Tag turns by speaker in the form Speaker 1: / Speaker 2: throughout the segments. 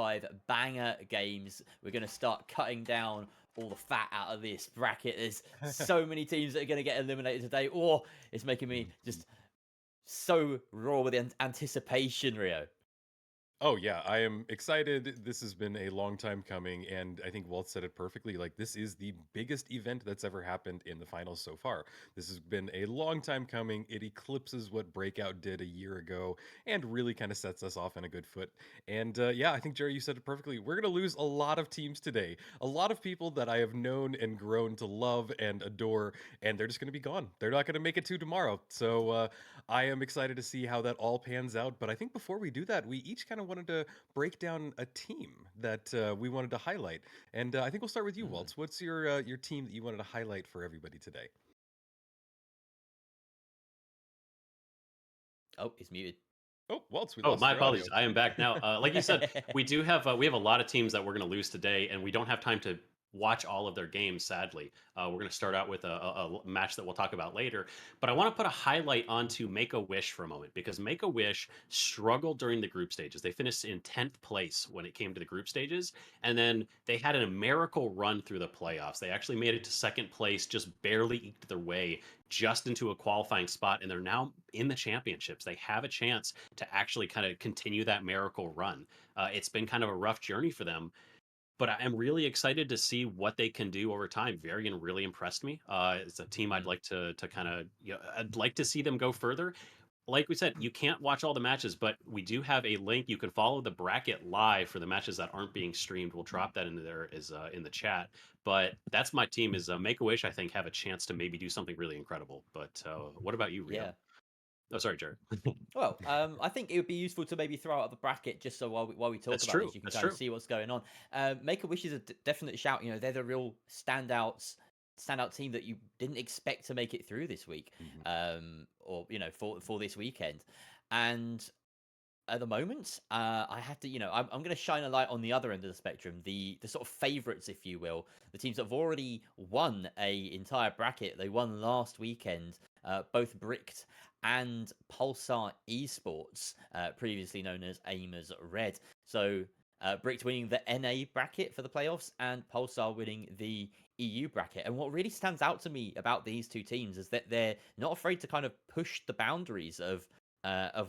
Speaker 1: 5 banger games. We're going to start cutting down all the fat out of this bracket. There's so many teams that are going to get eliminated today. Oh, it's making me just so raw with anticipation, Rio.
Speaker 2: Oh yeah, I am excited. This has been a long time coming, and I think Walt said it perfectly. Like, this is the biggest event that's ever happened in the finals so far. This has been a long time coming. It eclipses what Breakout did a year ago, and really kind of sets us off on a good foot. And yeah, I think Jerry, you said it perfectly. We're gonna lose a lot of teams today. A lot of people that I have known and grown to love and adore, and they're just gonna be gone. They're not gonna make it to tomorrow. So I am excited to see how that all pans out. But I think before we do that, we each kind of wanted to break down a team that we wanted to highlight. And I think we'll start with you, Waltz. What's your team that you wanted to highlight for everybody today?
Speaker 1: Oh, he's muted.
Speaker 2: Oh, Waltz, we
Speaker 3: Oh,
Speaker 2: lost
Speaker 3: my
Speaker 2: your audio.
Speaker 3: apologies. I am back now. Like you said, we do have we have a lot of teams that we're going to lose today, and we don't have time to watch all of their games. Sadly, we're going to start out with a match that we'll talk about later. But I want to put a highlight onto Make a Wish for a moment because Make a Wish struggled during the group stages. They finished in 10th place when it came to the group stages, and then they had a miracle run through the playoffs. They actually made it to second place, just barely eked their way just into a qualifying spot, and they're now in the championships. They have a chance to actually kind of continue that miracle run. It's been kind of a rough journey for them, but I am really excited to see what they can do over time. Varian really impressed me. It's a team I'd like to kind of, I'd like to see them go further. Like we said, you can't watch all the matches, but we do have a link. You can follow the bracket live for the matches that aren't being streamed. We'll drop that into there is in the chat. But that's my team is Make a Wish. I think have a chance to maybe do something really incredible. But what about you, Rio?
Speaker 1: Yeah.
Speaker 3: Oh, sorry, Jared.
Speaker 1: Well, I think it would be useful to maybe throw out the bracket just so while we talk
Speaker 3: That's
Speaker 1: about
Speaker 3: true.
Speaker 1: this, you can
Speaker 3: That's
Speaker 1: kind of
Speaker 3: true.
Speaker 1: see what's going on. Make a Wish is a definite shout. You know, they're the real standout team that you didn't expect to make it through this week, or for this weekend, and at the moment, I have to, I'm going to shine a light on the other end of the spectrum, the sort of favorites, if you will, the teams that have already won a entire bracket. They won last weekend, both Bricked and Pulsar Esports, previously known as Aimers Red. So Bricked winning the NA bracket for the playoffs, and Pulsar winning the EU bracket. And what really stands out to me about these two teams is that they're not afraid to kind of push the boundaries of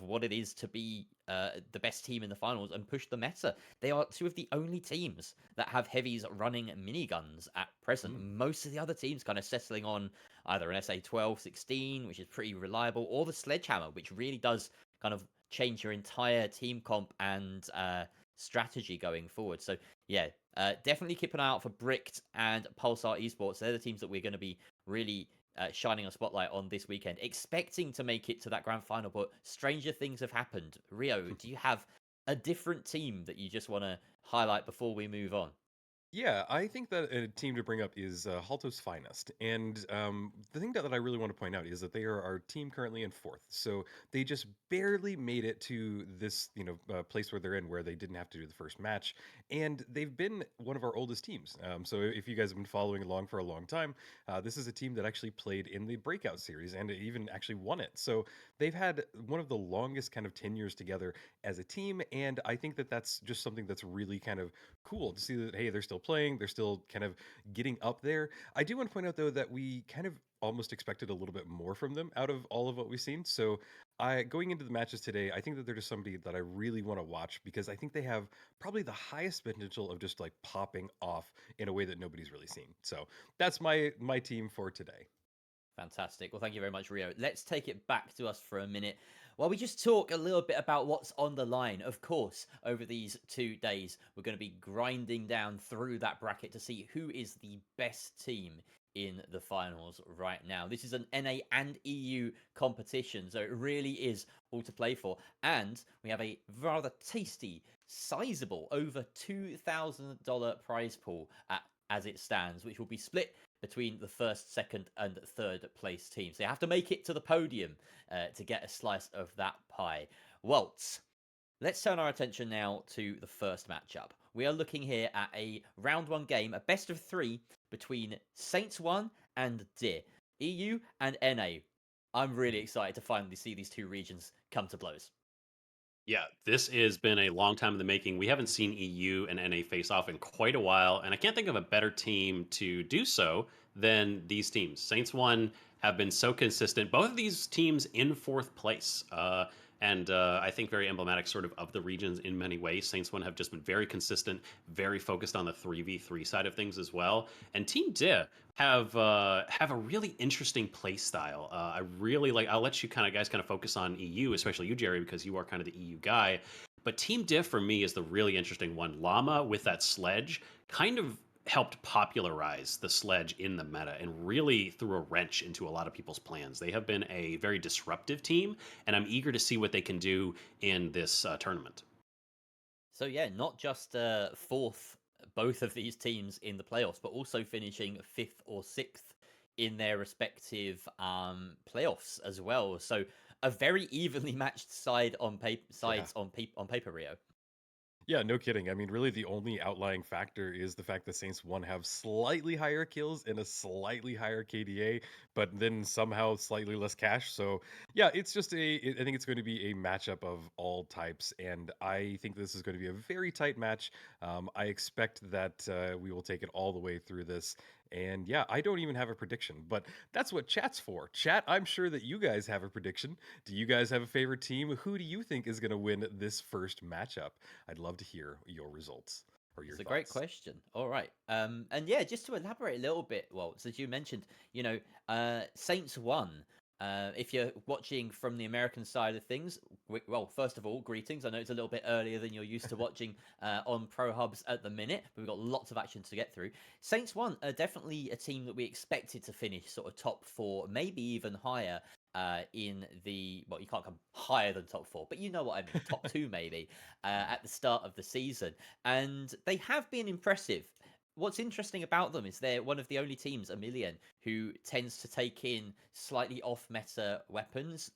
Speaker 1: what it is to be the best team in the finals and push the meta. They are two of the only teams that have heavies running miniguns at present. Most of the other teams kind of settling on either an SA-12, 16, which is pretty reliable, or the Sledgehammer, which really does kind of change your entire team comp and strategy going forward. So yeah, definitely keep an eye out for Bricked and Pulsar Esports. They're the teams that we're going to be really shining a spotlight on this weekend, expecting to make it to that grand final, but stranger things have happened. Rio, do you have a different team that you just want to highlight before we move on?
Speaker 2: Yeah, I think that a team to bring up is Halto's Finest. And the thing that I really want to point out is that they are our team currently in fourth. So they just barely made it to this, place where they're in, where they didn't have to do the first match. And they've been one of our oldest teams. So if you guys have been following along for a long time, this is a team that actually played in the Breakout series and even actually won it. So they've had one of the longest kind of tenures together as a team. And I think that that's just something that's really kind of cool to see that, hey, they're still playing, they're still kind of getting up there. I do want to point out though that we kind of almost expected a little bit more from them out of all of what we've seen. So I going into the matches today, I think that they're just somebody that I really want to watch because I think they have probably the highest potential of just like popping off in a way that nobody's really seen. So that's my team for today.
Speaker 1: Fantastic. Well, thank you very much, Rio. Let's take it back to us for a minute while we just talk a little bit about what's on the line. Of course, over these 2 days, we're going to be grinding down through that bracket to see who is the best team in the finals right now. This is an NA and EU competition, so it really is all to play for. And we have a rather tasty, sizable, over $2,000 prize pool as it stands, which will be split between the first, second, and third place teams. They have to make it to the podium to get a slice of that pie. Waltz, let's turn our attention now to the first matchup. We are looking here at a round one game, a best of 3 between Saints 1 and Deer, EU and NA. I'm really excited to finally see these two regions come to blows.
Speaker 3: Yeah, this has been a long time in the making. We haven't seen EU and NA face off in quite a while, and I can't think of a better team to do so than these teams. Saints One have been so consistent. Both of these teams in fourth place, and I think very emblematic, of the regions in many ways. Saints One have just been very consistent, very focused on the 3v3 side of things as well. And Team Dia have a really interesting play style. I really like. I'll let you guys focus on EU, especially you, Jerry, because you are kind of the EU guy. But Team Diff for me is the really interesting one. Llama with that sledge kind of helped popularize the sledge in the meta and really threw a wrench into a lot of people's plans. They have been a very disruptive team, and I'm eager to see what they can do in this tournament.
Speaker 1: So yeah, not just fourth, both of these teams in the playoffs, but also finishing fifth or sixth in their respective playoffs as well. So a very evenly matched side on paper,
Speaker 2: Yeah.
Speaker 1: sides on paper, Rio.
Speaker 2: Yeah, no kidding. I mean, really, the only outlying factor is the fact that Saints One have slightly higher kills and a slightly higher KDA, but then somehow slightly less cash. So, yeah, it's just I think it's going to be a matchup of all types, and I think this is going to be a very tight match. I expect that we will take it all the way through this. And yeah, I don't even have a prediction, but that's what chat's for. Chat, I'm sure that you guys have a prediction. Do you guys have a favorite team? Who do you think is going to win this first matchup? I'd love to hear your results or your
Speaker 1: It's a great
Speaker 2: thoughts.
Speaker 1: question. All right. And yeah, just to elaborate a little bit, well, as you mentioned, Saints won. If you're watching from the American side of things, well, first of all, greetings. I know it's a little bit earlier than you're used to watching on Pro Hubs at the minute, but we've got lots of action to get through. Saints One are definitely a team that we expected to finish sort of top four, maybe even higher. In the well, you can't come higher than top four, but you know what I mean, top two maybe at the start of the season, and they have been impressive. What's interesting about them is they're one of the only teams, a million, who tends to take in slightly off meta weapons,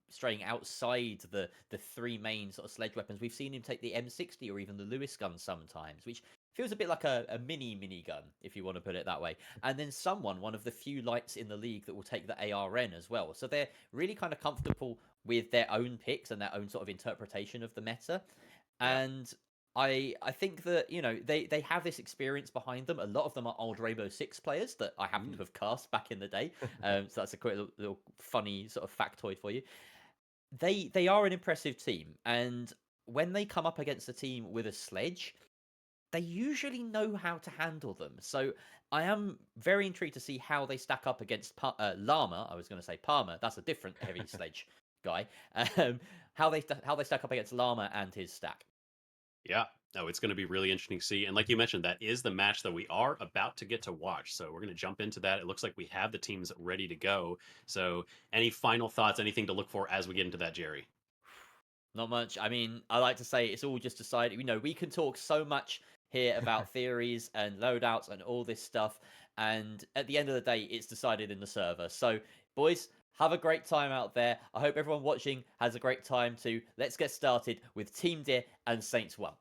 Speaker 1: straying outside the three main sort of sledge weapons. We've seen him take the M60 or even the Lewis gun sometimes, which feels a bit like a mini gun, if you want to put it that way. And then one of the few lights in the league that will take the ARN as well. So they're really kind of comfortable with their own picks and their own sort of interpretation of the meta.
Speaker 2: Yeah.
Speaker 1: And I think that they have this experience behind them. A lot of them are old Rainbow Six players that I happen to have cast back in the day. So that's a quick little funny sort of factoid for you. They are an impressive team, and when they come up against a team with a sledge, they usually know how to handle them. So I am very intrigued to see how they stack up against Llama. I was going to say Palmer. That's a different heavy sledge guy. How they stack up against Llama and his stack.
Speaker 3: Yeah. No, it's going to be really interesting to see. And like you mentioned, that is the match that we are about to get to watch. So we're going to jump into that. It looks like we have the teams ready to go. So any final thoughts, anything to look for as we get into that, Jerry?
Speaker 1: Not much. I mean, I like to say it's all just decided. We can talk so much here about theories and loadouts and all this stuff. And at the end of the day, it's decided in the server. So, boys, have a great time out there. I hope everyone watching has a great time too. Let's get started with Team Deer and Saints One.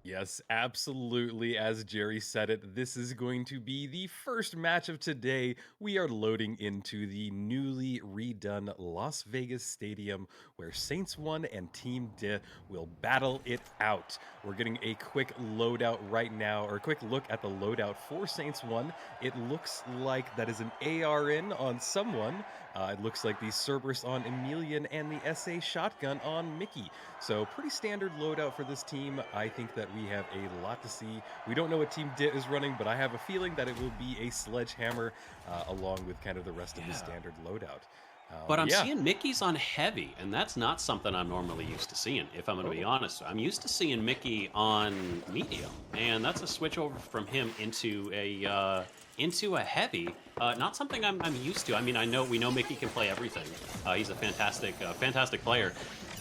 Speaker 2: Yes, absolutely. As Jerry said it, this is going to be the first match of today. We are loading into the newly redone Las Vegas Stadium where Saints One and Team Di will battle it out. We're getting a quick loadout right now, or a quick look at the loadout for Saints One. It looks like that is an ARN on someone. It looks like the Cerberus on Emilian and the SA shotgun on Mickey. So pretty standard loadout for this team. I think that we have a lot to see. We don't know what Team Dit is running, but I have a feeling that it will be a sledgehammer along with kind of the rest of the standard loadout.
Speaker 3: But I'm seeing Mickey's on heavy, and that's not something I'm normally used to seeing, if I'm going to be honest. I'm used to seeing Mickey on medium, and that's a switch over from him into a heavy. Not something I'm used to. I mean, we know Mickey can play everything. He's a fantastic player,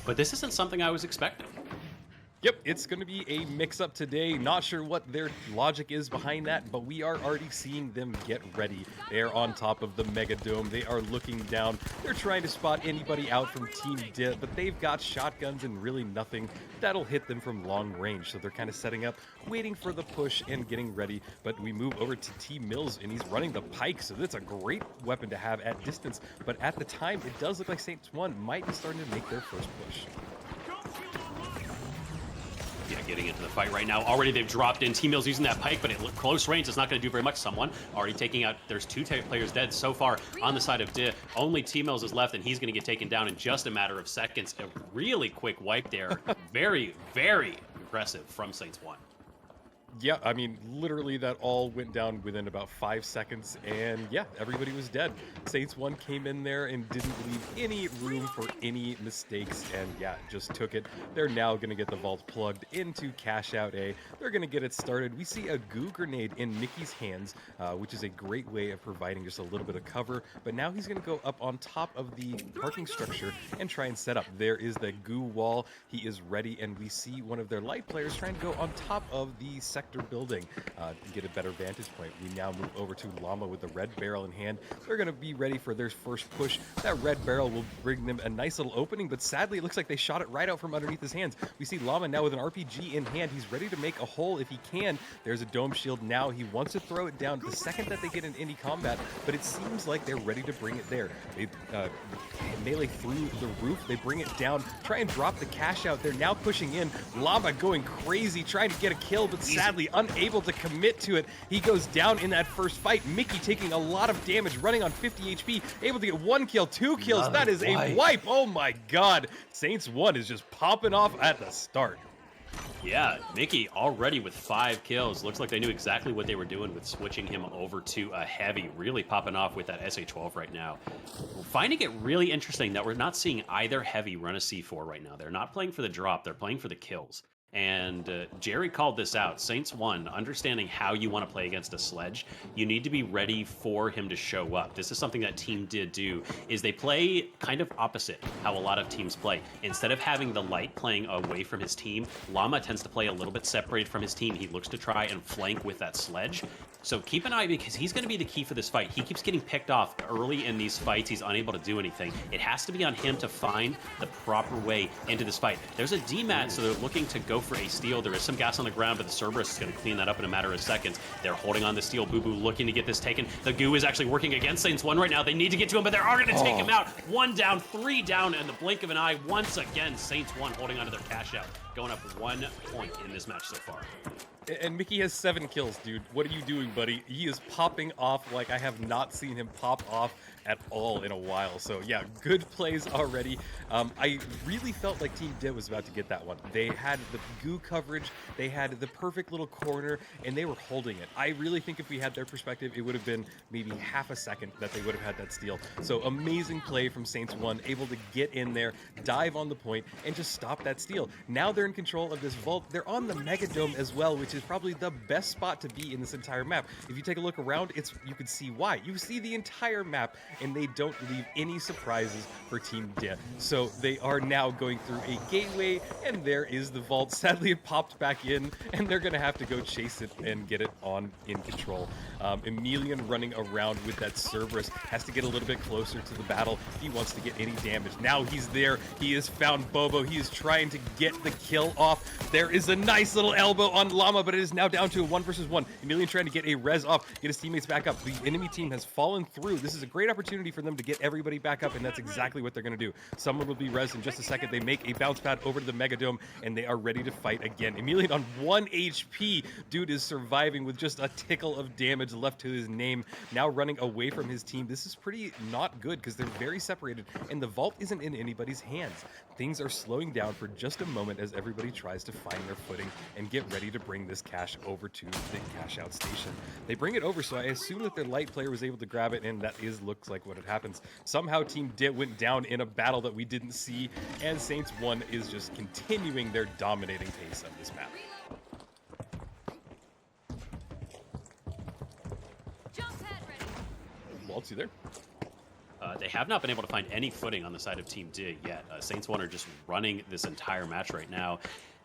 Speaker 3: but this isn't something I was expecting.
Speaker 2: Yep, it's going to be a mix-up today. Not sure what their logic is behind that, but we are already seeing them get ready. They are on top of the Mega Dome. They are looking down. They're trying to spot anybody out from Team Dip, but they've got shotguns and really nothing that'll hit them from long range. So they're kind of setting up, waiting for the push and getting ready. But we move over to T-Mills, and he's running the Pike, so that's a great weapon to have at distance. But at the time, it does look like Saints 1 might be starting to make their first push.
Speaker 3: Yeah, getting into the fight right now. Already they've dropped in. T-Mills using that Pike, but at close range, it's not going to do very much. Someone already taking out. There's two players dead so far on the side of Di. Only T-Mills is left, and he's going to get taken down in just a matter of seconds. A really quick wipe there. Very, very impressive from Saints 1.
Speaker 2: Yeah, I mean, literally that all went down within about 5 seconds, and yeah, everybody was dead. Saints 1 came in there and didn't leave any room for any mistakes, and yeah, just took it. They're now going to get the vault plugged into Cash Out A. They're going to get it started. We see a goo grenade in Mickey's hands, which is a great way of providing just a little bit of cover, but now he's going to go up on top of the parking structure and try and set up. There is the goo wall. He is ready, and we see one of their light players trying to go on top of the sector building to get a better vantage point. We now move over to Llama with the red barrel in hand. They're going to be ready for their first push. That red barrel will bring them a nice little opening, but sadly it looks like they shot it right out from underneath his hands. We see Llama now with an RPG in hand. He's ready to make a hole if he can. There's a dome shield now. He wants to throw it down the second that they get in any combat, but it seems like they're ready to bring it there. They melee through the roof. They bring it down, try and drop the Cash Out. They're now pushing in. Llama going crazy, trying to get a kill, but sadly unable to commit to it. He goes down in that first fight. Mickey taking a lot of damage, running on 50 HP, able to get 1 kill, 2 kills. That is a wipe. Oh my god. Saints 1 is just popping off at the start.
Speaker 3: Yeah, Mickey already with 5 kills. Looks like they knew exactly what they were doing with switching him over to a heavy. Really popping off with that SA-12 right now. We're finding it really interesting that we're not seeing either heavy run a C4 right now. They're not playing for the drop. They're playing for the kills. And Jerry called this out. Saints 1, understanding how you want to play against a sledge, you need to be ready for him to show up. This is something that team did do, is they play kind of opposite how a lot of teams play. Instead of having the light playing away from his team, Llama tends to play a little bit separated from his team. He looks to try and flank with that sledge. So keep an eye, because he's going to be the key for this fight. He keeps getting picked off early in these fights. He's unable to do anything. It has to be on him to find the proper way into this fight. There's a DMAT, so they're looking to go for a steal. There is some gas on the ground, but the Cerberus is going to clean that up in a matter of seconds. They're holding on the steal. Boo Boo looking to get this taken. The goo is actually working against Saints 1 right now. They need to get to him, but they're going to take him out. 1 down, 3 down, and the blink of an eye. Once again, Saints 1 holding onto their Cash Out, going up 1 point in this match so far.
Speaker 2: And Mickey has 7 kills, dude. What are you doing, buddy? He is popping off like I have not seen him pop off at all in a while. So yeah, good plays already. I really felt like Team Dip was about to get that one. They had the goo coverage, they had the perfect little corner, and they were holding it. I really think if we had their perspective, it would have been maybe half a second that they would have had that steal. So amazing play from Saints 1, able to get in there, dive on the point, and just stop that steal. Now they're in control of this vault. They're on the Mega Dome as well, which is probably the best spot to be in this entire map. If you take a look around, you can see why. You see the entire map, and they don't leave any surprises for Team Dip. So they are now going through a gateway, and there is the vault. Sadly, it popped back in, and they're going to have to go chase it and get it in control. Emilian running around with that Cerberus has to get a little bit closer to the battle if he wants to get any damage. Now he's there. He has found Bobo. He is trying to get the kill off. There is a nice little elbow on Llama, but it is now down to a 1 versus 1. Emilian trying to get a res off, get his teammates back up. The enemy team has fallen through. This is a great opportunity for them to get everybody back up, and that's exactly what they're going to do. Someone will be res in just a second. They make a bounce pad over to the Mega Dome, and they are ready to fight again. Emilian on 1 HP. Dude is surviving with just a tickle of damage left to his name. Now running away from his team. This is pretty not good because they're very separated, and the vault isn't in anybody's hands. Things are slowing down for just a moment as everybody tries to find their footing and get ready to bring this cash over to the Cash Out station. They bring it over, so I assume that their light player was able to grab it, and that looks like what it happens. Somehow Team Dip went down in a battle that we didn't see, and Saints 1 is just continuing their dominating pace of this map. Waltz, you there?
Speaker 3: They have not been able to find any footing on the side of Team Dig yet. Saints 1 are just running this entire match right now.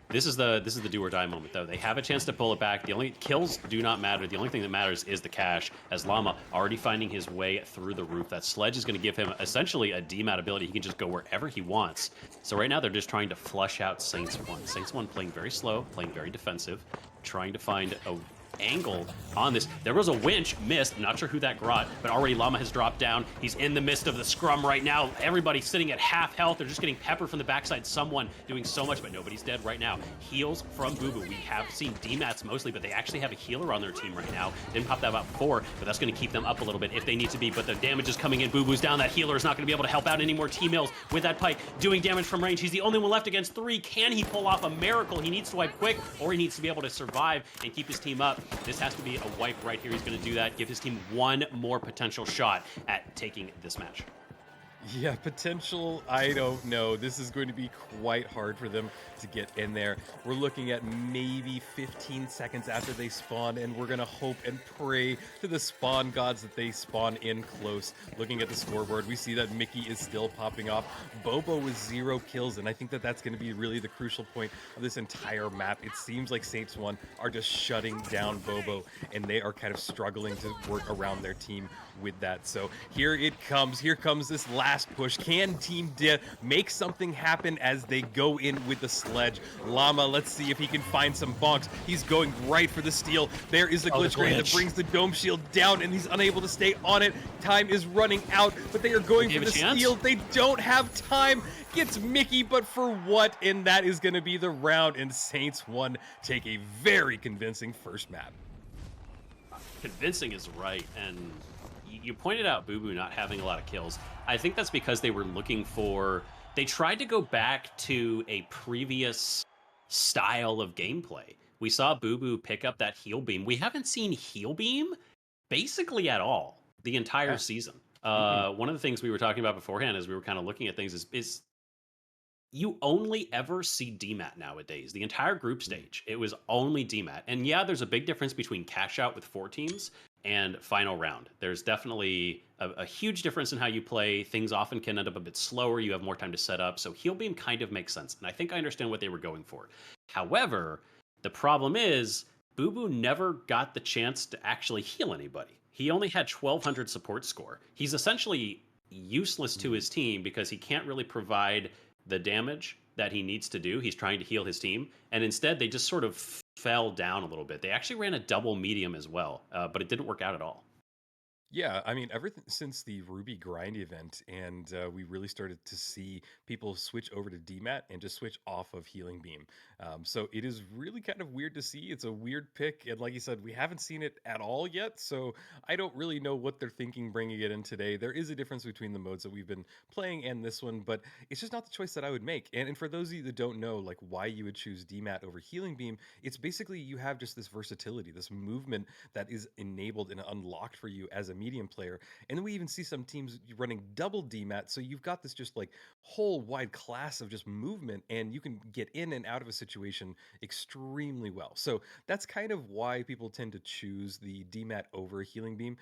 Speaker 3: This is the do or die moment, though. They have a chance to pull it back. The only kills do not matter. The only thing that matters is the cash, as Llama already finding his way through the roof. That sledge is going to give him essentially a demat ability. He can just go wherever he wants. So right now they're just trying to flush out Saints 1. Saints 1 playing very slow, playing very defensive, trying to find a angle on this. There was a winch, missed. I'm not sure who that grot, but already Llama has dropped down. He's in the midst of the scrum right now. Everybody's sitting at half health. They're just getting peppered from the backside. Someone doing so much, but nobody's dead right now. Heals from Boo. We have seen DMATs mostly, but they actually have a healer on their team right now. Didn't pop that out before, but that's going to keep them up a little bit if they need to be. But the damage is coming in. Boo's down. That healer is not going to be able to help out anymore. T-Mills with that pike doing damage from range. He's the only one left against 3. Can he pull off a miracle? He needs to wipe quick, or he needs to be able to survive and keep his team up. This has to be a wipe right here. He's going to do that, give his team one more potential shot at taking this match.
Speaker 2: Yeah, potential, I don't know. This is going to be quite hard for them to get in there. We're looking at maybe 15 seconds after they spawn, and we're going to hope and pray to the spawn gods that they spawn in close. Looking at the scoreboard, we see that Mickey is still popping off. Bobo with 0 kills, and I think that that's going to be really the crucial point of this entire map. It seems like Saints 1 are just shutting down Bobo, and they are kind of struggling to work around their team with that. So here it comes. Here comes this last push. Can Team Death make something happen as they go in with the sledge? Llama, let's see if he can find some bonks. He's going right for the steal. There is a glitch grenade that brings the dome shield down, and he's unable to stay on it. Time is running out, but they are going for the steal. They don't have time. Gets Mickey, but for what? And that is going to be the round, and Saints 1 take a very convincing first map.
Speaker 3: Convincing is right, and you pointed out Boo not having a lot of kills. I think that's because they were looking for... They tried to go back to a previous style of gameplay. We saw Boo pick up that heal beam. We haven't seen heal beam basically at all the entire season. One of the things we were talking about beforehand as we were kind of looking at things is you only ever see DMAT nowadays. The entire group stage, it was only DMAT. And yeah, there's a big difference between cash out with 4 teams and final round. There's definitely a huge difference in how you play. Things often can end up a bit slower. You have more time to set up. So heal beam kind of makes sense. And I think I understand what they were going for. However, the problem is Boo never got the chance to actually heal anybody. He only had 1200 support score. He's essentially useless to his team because he can't really provide the damage that he needs to do. He's trying to heal his team, and instead they just sort of fell down a little bit. They actually ran a double medium as well, but it didn't work out at all.
Speaker 2: Yeah, I mean, ever since the Ruby grind event, and we really started to see people switch over to DMAT and just switch off of Healing Beam. So it is really kind of weird to see. It's a weird pick, and like you said, we haven't seen it at all yet, so I don't really know what they're thinking bringing it in today. There is a difference between the modes that we've been playing and this one, but it's just not the choice that I would make. And for those of you that don't know, like, why you would choose DMAT over Healing Beam, it's basically you have just this versatility, this movement that is enabled and unlocked for you as a medium player. And then we even see some teams running double DMAT, so you've got this just like whole wide class of just movement, and you can get in and out of a situation extremely well. So that's kind of why people tend to choose the DMAT over Healing Beam.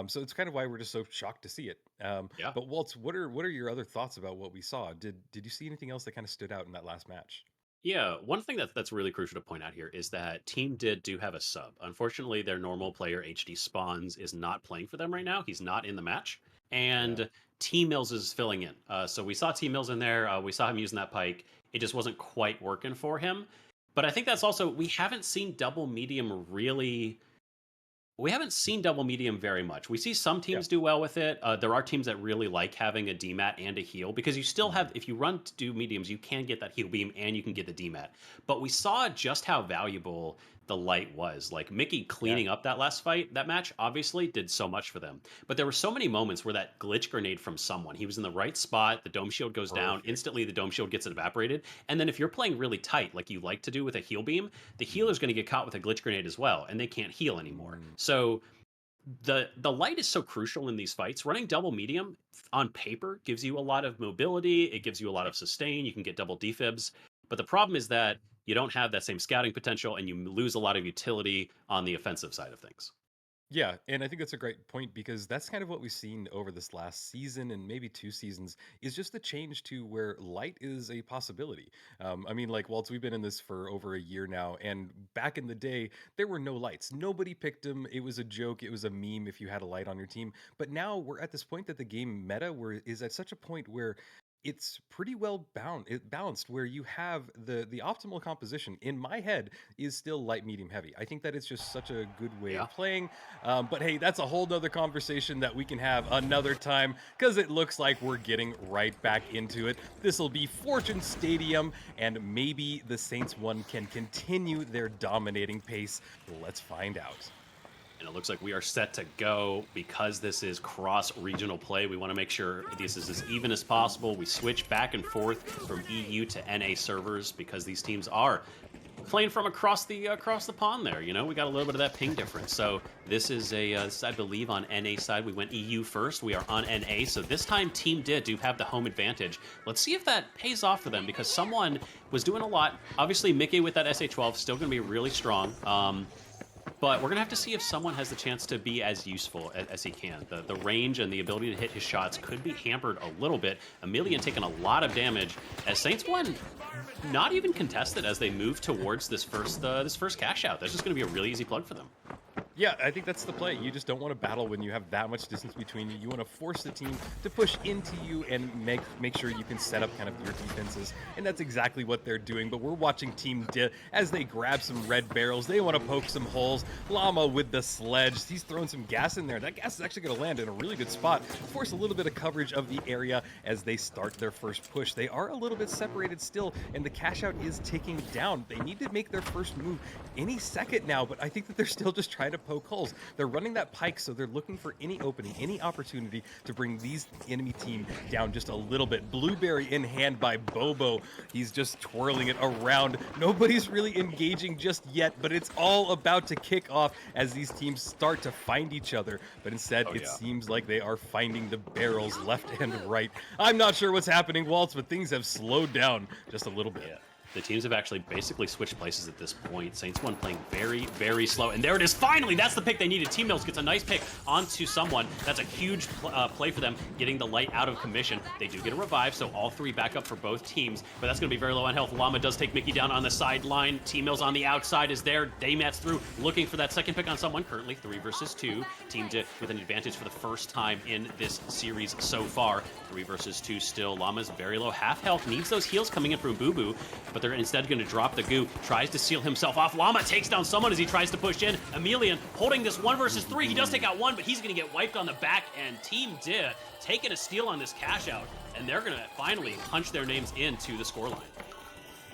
Speaker 2: So it's kind of why we're just so shocked to see it.
Speaker 3: Yeah.
Speaker 2: But Waltz, what are your other thoughts about what we saw? Did you see anything else that kind of stood out in that last match?
Speaker 3: Yeah, one thing that's really crucial to point out here is that Team Did do have a sub. Unfortunately, their normal player HD Spawns is not playing for them right now. He's not in the match, and T-Mills is filling in. So we saw T-Mills in there. We saw him using that pike. It just wasn't quite working for him. But I think that's also, we haven't seen double medium really. We haven't seen double medium very much. We see some teams do well with it. There are teams that really like having a DMAT and a heal, because you still have, if you run to do mediums, you can get that heal beam and you can get the DMAT. But we saw just how valuable the light was. Like Mickey cleaning up that last fight, that match, obviously did so much for them. But there were so many moments where that glitch grenade from someone, he was in the right spot, the dome shield goes down, instantly the dome shield gets evaporated. And then if you're playing really tight, like you like to do with a heal beam, the healer's going to get caught with a glitch grenade as well, and they can't heal anymore. So the light is so crucial in these fights. Running double medium on paper gives you a lot of mobility. It gives you a lot of sustain. You can get double defibs. But the problem is that you don't have that same scouting potential, and you lose a lot of utility on the offensive side of things.
Speaker 2: Yeah, and I think that's a great point because that's kind of what we've seen over this last season and maybe 2 seasons is just the change to where light is a possibility. I mean, like, Waltz, we've been in this for over a year now, and back in the day, there were no lights. Nobody picked them. It was a joke. It was a meme if you had a light on your team. But now we're at this point that the game meta is at such a point where it's pretty well balanced where you have the optimal composition in my head is still light medium heavy. I think that it's just such a good way
Speaker 3: Yeah.
Speaker 2: of playing. But hey, that's a whole nother conversation that we can have another time because it looks like we're getting right back into it. This will be Fortune Stadium, and maybe the Saints one can continue their dominating pace. Let's find out.
Speaker 3: And it looks like we are set to go because this is cross-regional play. We want to make sure this is as even as possible. We switch back and forth from EU to NA servers because these teams are playing from across the pond there. You know, we got a little bit of that ping difference. So this is I believe on NA side we went EU first. We are on NA, so this time Team do have the home advantage. Let's see if that pays off for them because someone was doing a lot. Obviously, Mickey with that SA-12 still going to be really strong. But we're going to have to see if someone has the chance to be as useful as he can. The range and the ability to hit his shots could be hampered a little bit. Emilian taking a lot of damage as Saints won not even contested as they move towards this first cash out. That's just going to be a really easy plug for them.
Speaker 2: Yeah, I think that's the play. You just don't want to battle when you have that much distance between you. You want to force the team to push into you and make sure you can set up kind of your defenses. And that's exactly what they're doing. But we're watching Team D as they grab some red barrels. They want to poke some holes. Llama with the sledge. He's throwing some gas in there. That gas is actually going to land in a really good spot. Force a little bit of coverage of the area as they start their first push. They are a little bit separated still, and the cash out is ticking down. They need to make their first move any second now, but I think that they're still just trying to poke holes. They're running that pike, so they're looking for any opening, any opportunity to bring these enemy team down just a little bit. Blueberry in hand by Bobo. He's just twirling it around. Nobody's really engaging just yet, but it's all about to kick off as these teams start to find each other. But instead, it seems like they are finding the barrels left and right. I'm not sure what's happening, Waltz, but things have slowed down just a little bit.
Speaker 3: Yeah. The teams have actually basically switched places at this point. Saints one playing very, very slow. And there it is. Finally, that's the pick they needed. Team Mills gets a nice pick onto someone. That's a huge play for them, getting the light out of commission. They do get a revive, so all three back up for both teams. But that's going to be very low on health. Llama does take Mickey down on the sideline. Team Mills on the outside is there. Daymats through, looking for that second pick on someone. Currently 3 versus 2. Team D with an advantage for the first time in this series so far. 3 versus 2 still. Llama's very low. Half health. Needs those heals coming in from Boo Boo. But they're instead going to drop the goo. Tries to seal himself off. Llama takes down someone as he tries to push in. Emilian holding this 1 versus 3. He does take out one, but he's going to get wiped on the back. And Team D taking a steal on this cash out. And they're going to finally punch their names into the scoreline.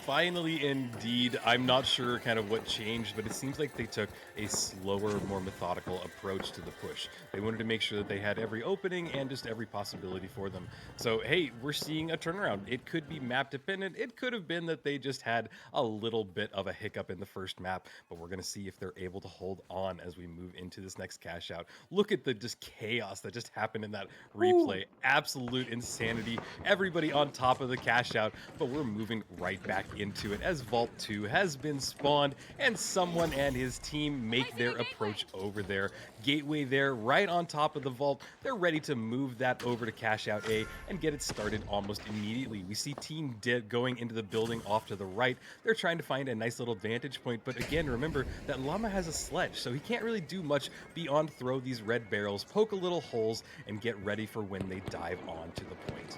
Speaker 2: Finally, indeed. I'm not sure kind of what changed, but it seems like they took a slower, more methodical approach to the push. They wanted to make sure that they had every opening and just every possibility for them. So, hey, we're seeing a turnaround. It could be map dependent. It could have been that they just had a little bit of a hiccup in the first map, but we're going to see if they're able to hold on as we move into this next cash out. Look at the just chaos that just happened in that replay. Absolute insanity. Everybody on top of the cash out, but we're moving right back into it as Vault 2 has been spawned and someone and his team make their approach over there. Gateway there right on top of the vault. They're ready to move that over to cash out A and get it started almost immediately. We see Team D going into the building off to the right. They're trying to find a nice little vantage point, but again, remember that Llama has a sledge, so he can't really do much beyond throw these red barrels, poke a little holes, and get ready for when they dive on to the point.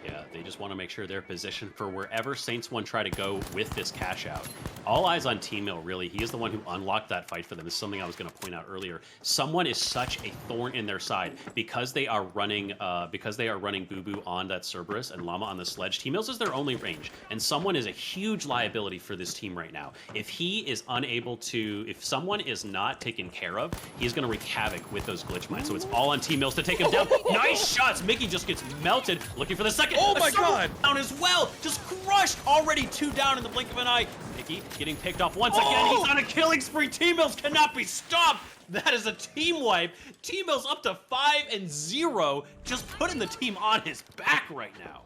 Speaker 3: Yeah, they just want to make sure they're positioned for wherever Saints one try to go with this cash out. All eyes on Team Mill, really. He is the one who unlocked that fight for them. This is something I was going to point out earlier. Someone is such a thorn in their side because they are running Boo Boo on that Cerberus and Llama on the sledge. Team Mills is their only range, and someone is a huge liability for this team right now. If he is unable to, if someone is not taken care of, he's going to wreak havoc with those glitch mines. So it's all on Team Mills to take him down. Nice shots. Mickey just gets melted, looking for the second.
Speaker 2: Oh my God!
Speaker 3: Down as well, just crushed. Already 2 down in the blink of an eye. Mickey getting picked off once again. He's on a killing spree. Team Mills cannot be stopped. That is a team wipe. Team Mills up to 5-0, just putting the team on his back right now.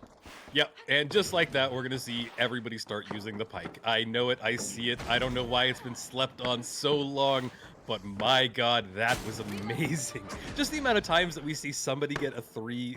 Speaker 2: Yep, and just like that, we're going to see everybody start using the pike. I know it, I see it. I don't know why it's been slept on so long, but my god, that was amazing. Just the amount of times that we see somebody get a three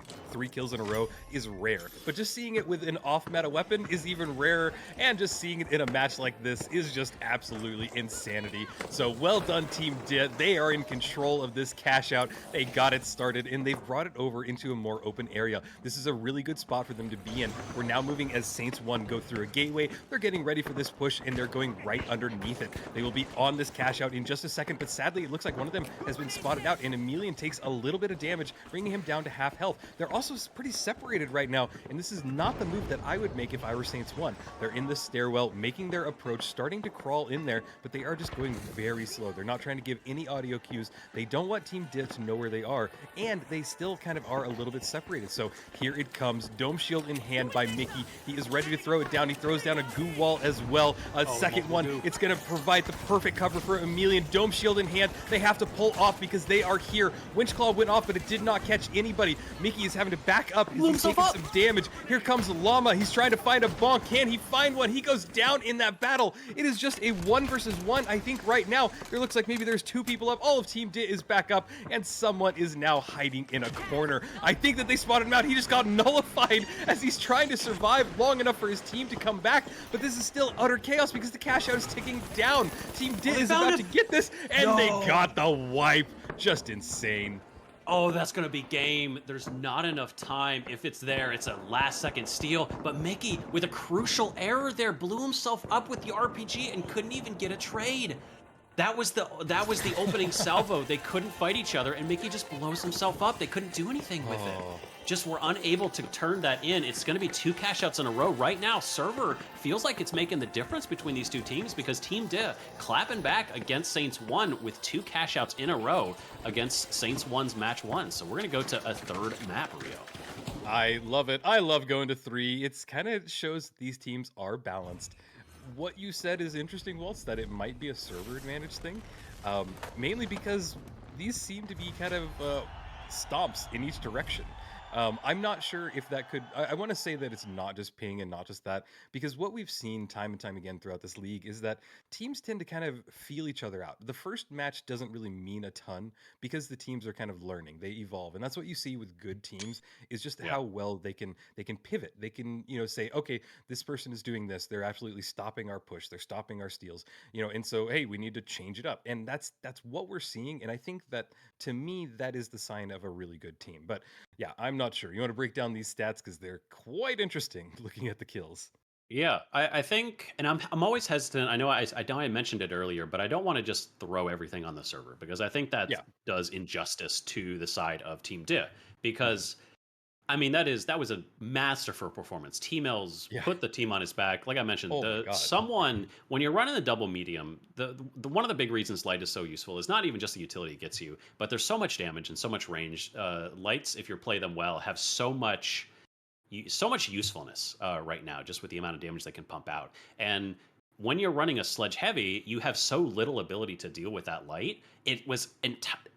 Speaker 2: kills in a row is rare, but just seeing it with an off-meta weapon is even rarer, and just seeing it in a match like this is just absolutely insanity. So well done, Team DIT. They are in control of this cash out. They got it started, and they've brought it over into a more open area. This is a really good spot for them to be in. We're now moving as Saints 1 go through a gateway. They're getting ready for this push, and they're going right underneath it. They will be on this cash out in just a second, but sadly, it looks like one of them has been spotted out, and Emilian takes a little bit of damage, bringing him down to half health. They're also pretty separated right now, and this is not the move that I would make if I were Saints 1. They're in the stairwell, making their approach, starting to crawl in there, but they are just going very slow. They're not trying to give any audio cues. They don't want Team DIT to know where they are, and they still kind of are a little bit separated. So here it comes, Dome Shield in hand by Mickey. He is ready to throw it down. He throws down a goo wall as well. A second one, it's going to provide the perfect cover for Emilian. Dome Shield in hand. They have to pull off because they are here. Winchclaw went off, but it did not catch anybody. Mickey is having to back up. He's taking some damage. Here comes Llama. He's trying to find a bonk. Can he find one? He goes down in that battle. It is just a 1 versus 1, I think, right now. There looks like maybe there's 2 people up. All of Team DIT is back up, and someone is now hiding in a corner. I think that they spotted him out. He just got nullified as he's trying to survive long enough for his team to come back, but this is still utter chaos because the cash out is ticking down. Team DIT is about to get this, and they got the wipe. Just insane.
Speaker 3: Oh, that's going to be game. There's not enough time. If it's there, it's a last-second steal. But Mickey, with a crucial error there, blew himself up with the RPG and couldn't even get a trade. That was the opening salvo. They couldn't fight each other, and Mickey just blows himself up. They couldn't do anything with it. Just were unable to turn that in. It's going to be 2 cash outs in a row. Right now, Server feels like it's making the difference between these 2 teams because Team DIT clapping back against Saints 1 with 2 cash outs in a row against Saints 1's match 1. So we're going to go to a 3rd map, Rio.
Speaker 2: I love it. I love going to 3. It's kind of shows these teams are balanced. What you said is interesting, Waltz, that it might be a server advantage thing, mainly because these seem to be kind of stomps in each direction. I'm not sure if that could. I want to say that it's not just ping and not just that, because what we've seen time and time again throughout this league is that teams tend to kind of feel each other out. The first match doesn't really mean a ton because the teams are kind of learning, they evolve, and that's what you see with good teams is just how well they can pivot. They can say, okay, this person is doing this. They're absolutely stopping our push. They're stopping our steals. And so hey, we need to change it up, and that's what we're seeing. And I think that to me that is the sign of a really good team. But yeah, I'm not sure. You want to break down these stats because they're quite interesting looking at the kills.
Speaker 3: Yeah, I think, and I'm always hesitant. I know I mentioned it earlier, but I don't want to just throw everything on the server because I think that does injustice to the side of Team DIT. Because I mean, that was a masterful performance. T-Mel's put the team on his back. Like I mentioned, when you're running the double medium, the one of the big reasons light is so useful is not even just the utility it gets you, but there's so much damage and so much range. Lights, if you play them well, have so much usefulness right now, just with the amount of damage they can pump out. And when you're running a Sledge Heavy, you have so little ability to deal with that light. It was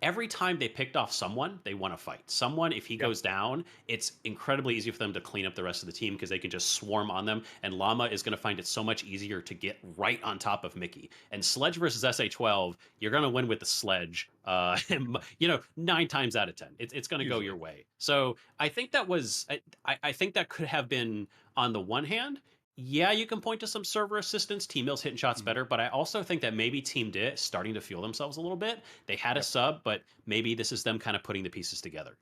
Speaker 3: every time they picked off someone, they want to fight. Someone, if he goes down, it's incredibly easy for them to clean up the rest of the team because they can just swarm on them. And Llama is going to find it so much easier to get right on top of Mickey. And Sledge versus SA12, you're going to win with the Sledge. 9 times out of 10, it's going to go your way. So I think I think that could have been, on the one hand, yeah, you can point to some server assistance. T-Mil's hitting shots better, but I also think that maybe Team DIT starting to feel themselves a little bit. They had a sub, but maybe this is them kind of putting the pieces together.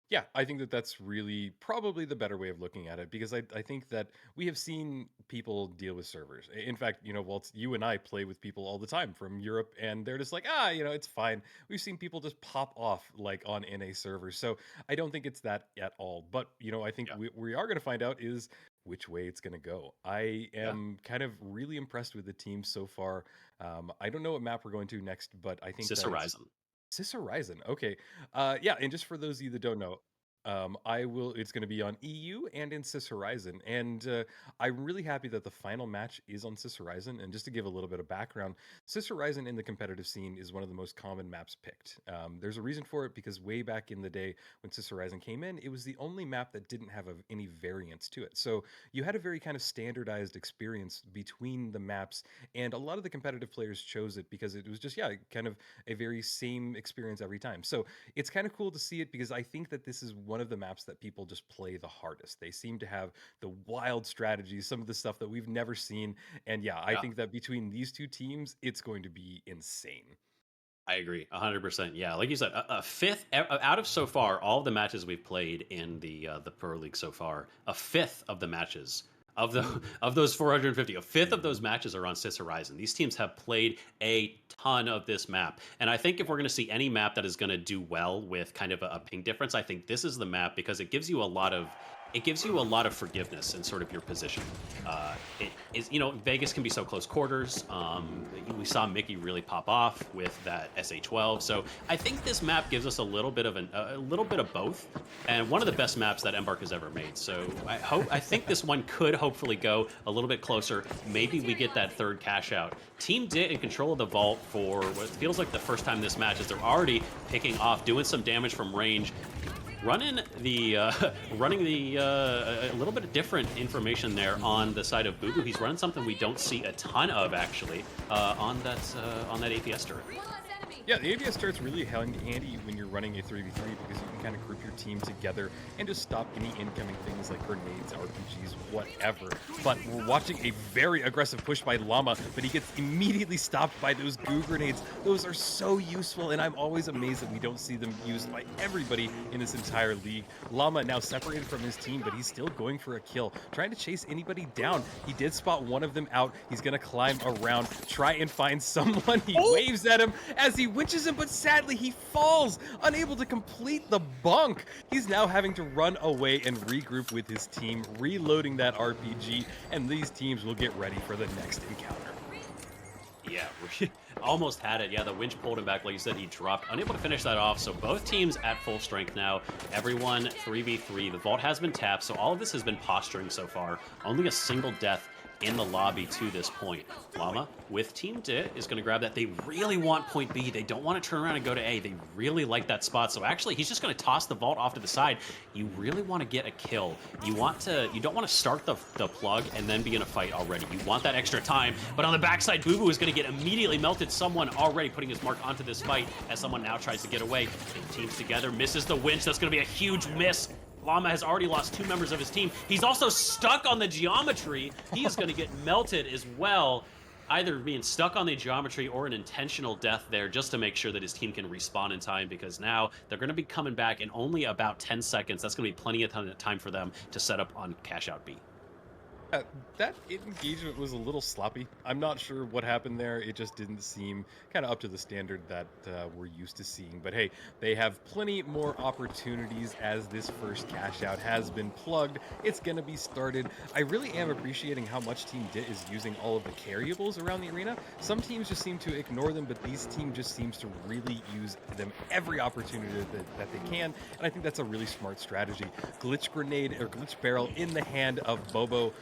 Speaker 2: Yeah, I think that that's really probably the better way of looking at it because I think that we have seen people deal with servers. In fact, Waltz, you and I play with people all the time from Europe, and they're just like, it's fine. We've seen people just pop off like on NA servers. So I don't think it's that at all. But, I think we are going to find out is which way it's going to go. I am kind of really impressed with the team so far. I don't know what map we're going to next, but I think
Speaker 3: Sis Horizon.
Speaker 2: Sis Horizon. Okay. And just for those of you that don't know, It's going to be on EU and in Cis Horizon, and I'm really happy that the final match is on Cis Horizon. And just to give a little bit of background, Cis Horizon in the competitive scene is one of the most common maps picked. There's a reason for it, because way back in the day when Cis Horizon came in, it was the only map that didn't have any variance to it. So you had a very kind of standardized experience between the maps, and a lot of the competitive players chose it because it was just, yeah, kind of a very same experience every time. So it's kind of cool to see it, because I think that this is one of the maps that people just play the hardest. They seem to have the wild strategies, some of the stuff that we've never seen. And yeah, I
Speaker 3: Yeah.
Speaker 2: think that between these two teams, it's going to be insane.
Speaker 3: I agree, 100%. Yeah, like you said, a fifth out of so far all of the matches we've played in the Pro League so far, a fifth of the matches of the of those 450, a fifth of those matches are on Cis Horizon. These teams have played a ton of this map, and I think if we're going to see any map that is going to do well with kind of a ping difference, I think this is the map, because it gives you a lot of forgiveness in sort of your position. It is, Vegas can be so close quarters. We saw Mickey really pop off with that SA-12. So I think this map gives us a little bit of both, and one of the best maps that Embark has ever made. So I think this one could hopefully go a little bit closer. Maybe we get that third cash out. Team DIT in control of the vault for what feels like the first time this match, as they're already picking off, doing some damage from range. Running a little bit of different information there on the side of Bubu. He's running something we don't see a ton of, actually, on that APS turret.
Speaker 2: Yeah, the ABS turret's really handy when you're running a 3v3, because you can kind of group your team together and just stop any incoming things like grenades, RPGs, whatever. But we're watching a very aggressive push by Llama, but he gets immediately stopped by those goo grenades. Those are so useful, and I'm always amazed that we don't see them used by everybody in this entire league. Llama now separated from his team, but he's still going for a kill, trying to chase anybody down. He did spot one of them out. He's going to climb around, try and find someone. He waves at him as he winches him, but sadly he falls, unable to complete the bunk. He's now having to run away and regroup with his team, reloading that RPG, and these teams will get ready for the next encounter.
Speaker 3: Yeah, we almost had it. Yeah, the winch pulled him back. Like you said, he dropped, unable to finish that off. So both teams at full strength now. Everyone 3v3. The vault has been tapped, so all of this has been posturing so far. Only a single death in the lobby to this point. Llama with Team DIT is going to grab that. They really want point B. They don't want to turn around and go to A. They really like that spot. So actually, he's just going to toss the vault off to the side. You really want to get a kill. You don't want to start the plug and then be in a fight already. You want that extra time. But on the backside, Bubu is going to get immediately melted. Someone already putting his mark onto this fight as someone now tries to get away. Teams together, misses the winch. That's going to be a huge miss. Llama has already lost 2 members of his team. He's also stuck on the geometry. He is going to get melted as well, either being stuck on the geometry or an intentional death there, just to make sure that his team can respawn in time, because now they're going to be coming back in only about 10 seconds. That's going to be plenty of time for them to set up on cash out B.
Speaker 2: That engagement was a little sloppy. I'm not sure what happened there. It just didn't seem kind of up to the standard that we're used to seeing. But hey, they have plenty more opportunities as this first cash out has been plugged. It's going to be started. I really am appreciating how much Team DIT is using all of the carryables around the arena. Some teams just seem to ignore them, but these teams just seems to really use them every opportunity that they can. And I think that's a really smart strategy. Glitch grenade or glitch barrel in the hand of Bubu,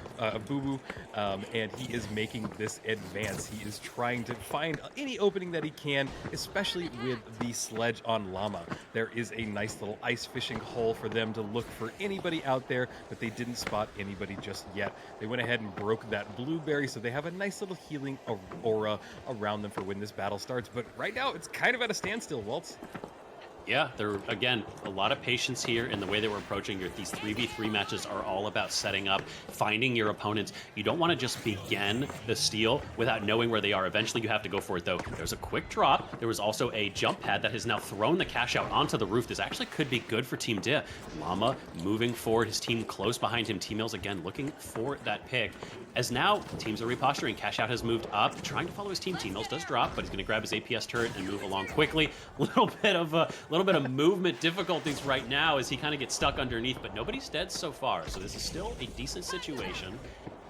Speaker 2: and he is making this advance. He is trying to find any opening that he can, especially with the sledge on Llama. There is a nice little ice fishing hole for them to look for anybody out there, but they didn't spot anybody just yet. They went ahead and broke that blueberry, so they have a nice little healing aura around them for when this battle starts. But right now, it's kind of at a standstill, Waltz.
Speaker 3: Yeah, there again, a lot of patience here in the way that we're approaching these 3v3 matches are all about setting up, finding your opponents. You don't want to just begin the steal without knowing where they are. Eventually you have to go for it though. There's a quick drop. There was also a jump pad that has now thrown the cash out onto the roof. This actually could be good for Team DIT. Llama moving forward, his team close behind him. T-Mills again looking for that pick. As now teams are reposturing. Cash out has moved up, trying to follow his team. T-Mills does drop, but he's going to grab his APS turret and move along quickly. Little bit of movement difficulties right now as he kind of gets stuck underneath, but nobody's dead so far, so this is still a decent situation.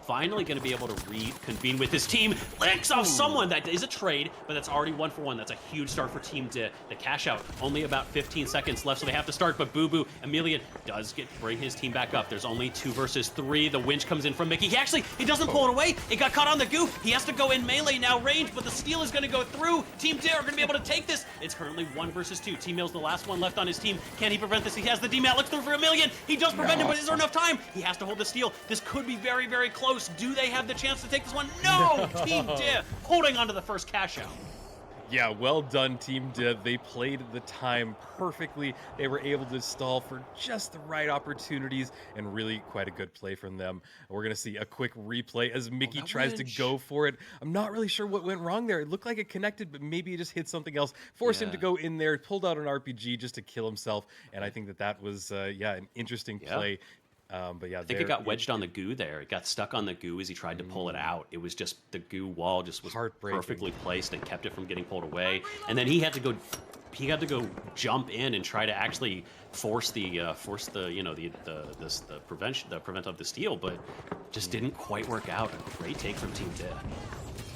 Speaker 3: finally going to be able to reconvene with his team. Licks off someone. That is a trade, but that's already 1-for-1. That's a huge start for Team D. The cash out, only about 15 seconds left, so they have to start. But Boo Boo, Emilian does bring his team back up. There's only 2 versus 3. The winch comes in from Mickey. He doesn't pull it away. It got caught on the goo. He has to go in melee now, range, but the steal is going to go through. Team D are going to be able to take this. It's currently 1 versus 2. Team Mill's the last one left on his team. Can he prevent this? He has the DMAT. Looks through for Emilian. He does prevent him, but is there enough time? He has to hold the steal. This could be very, very close. Do they have the chance to take this one? No! Team D holding on to the first cash out.
Speaker 2: Yeah, well done, Team Div. They played the time perfectly. They were able to stall for just the right opportunities, and really quite a good play from them. We're going to see a quick replay as Mickey tries to go for it. I'm not really sure what went wrong there. It looked like it connected, but maybe it just hit something else. Forced him to go in there, pulled out an RPG just to kill himself, and I think that was, an interesting play. But yeah,
Speaker 3: I think it got wedged on the goo there. It got stuck on the goo as he tried to pull it out. It was just the goo wall just was perfectly placed and kept it from getting pulled away. And then he had to go jump in and try to actually force the prevent of the steal, but just didn't quite work out. A great take from Team D.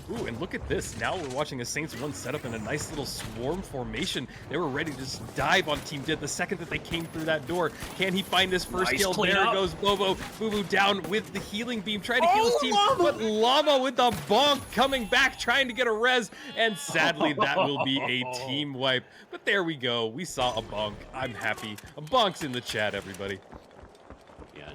Speaker 2: Ooh, and look at this. Now we're watching a Saints 1 setup in a nice little swarm formation. They were ready to just dive on Team Did the second that they came through that door. Can he find his first kill? There goes Bobo. Boo Boo down with the healing beam, trying to heal his team. But Llama with the bonk coming back, trying to get a res. And sadly, that will be a team wipe. But there we go. We saw a bonk. I'm happy. A bonk's in the chat, everybody.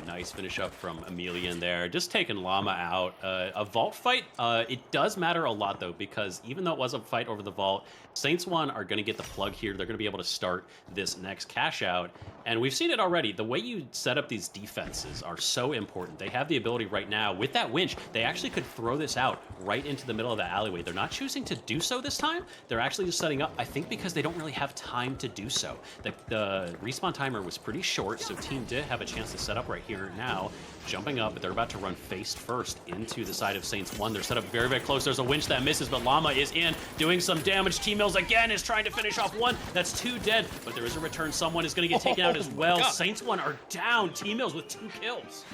Speaker 3: Nice finish up from Emilian there. Just taking Llama out. A vault fight, it does matter a lot, though, because even though it was a fight over the vault, Saints 1 are going to get the plug here. They're going to be able to start this next cash out. And we've seen it already. The way you set up these defenses are so important. They have the ability right now, with that winch, they actually could throw this out right into the middle of the alleyway. They're not choosing to do so this time. They're actually just setting up, I think, because they don't really have time to do so. The respawn timer was pretty short, so Team did have a chance to set up right here now. Jumping up, but they're about to run face first into the side of Saints 1. They're set up very, very close. There's a winch that misses, but Llama is in, doing some damage. Team Mills again is trying to finish off 1. That's 2 dead, but there is a return. Someone is going to get taken out as well. Saints 1 are down. Team Mills with 2 kills.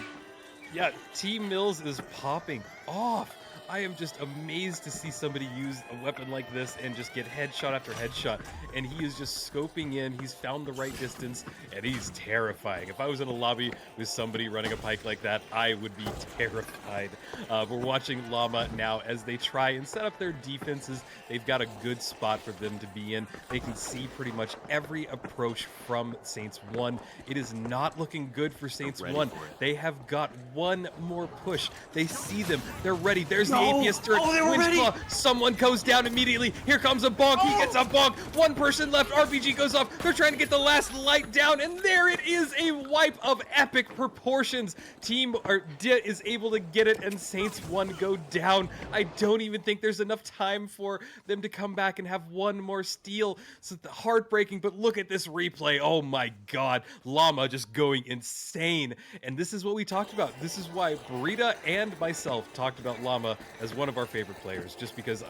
Speaker 2: Yeah, Team Mills is popping off. I am just amazed to see somebody use a weapon like this and just get headshot after headshot. And he is just scoping in. He's found the right distance, and he's terrifying. If I was in a lobby with somebody running a pike like that, I would be terrified. We're watching Llama now as they try and set up their defenses. They've got a good spot for them to be in. They can see pretty much every approach from Saints 1. It is not looking good for Saints 1. They have got one more push. They see them. They're ready. There's the APS turret.
Speaker 3: They were ready.
Speaker 2: Someone goes down immediately. Here comes a bonk. He gets a bonk. One person left. RPG goes off. They're trying to get the last light down, and there it is, a wipe of epic proportions. Team is able to get it, and Saints 1 go down. I don't even think there's enough time for them to come back and have one more steal. So heartbreaking, but look at this replay. Oh my God. Llama just going insane. And this is what we talked about. This is why Burita and myself talked about Llama as one of our favorite players, just because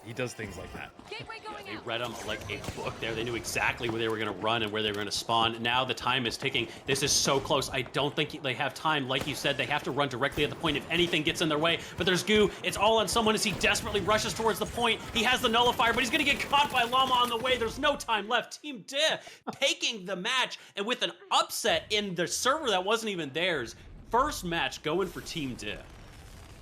Speaker 2: he does things like that.
Speaker 3: They read him like a book there. They knew exactly where they were going to run and where they were going to spawn. Now the time is ticking. This is so close. I don't think they have time. Like you said, they have to run directly at the point if anything gets in their way. But there's goo. It's all on someone as he desperately rushes towards the point. He has the nullifier, but he's going to get caught by Llama on the way. There's no time left. Team D taking the match, and with an upset in the server that wasn't even theirs. First match going for Team D.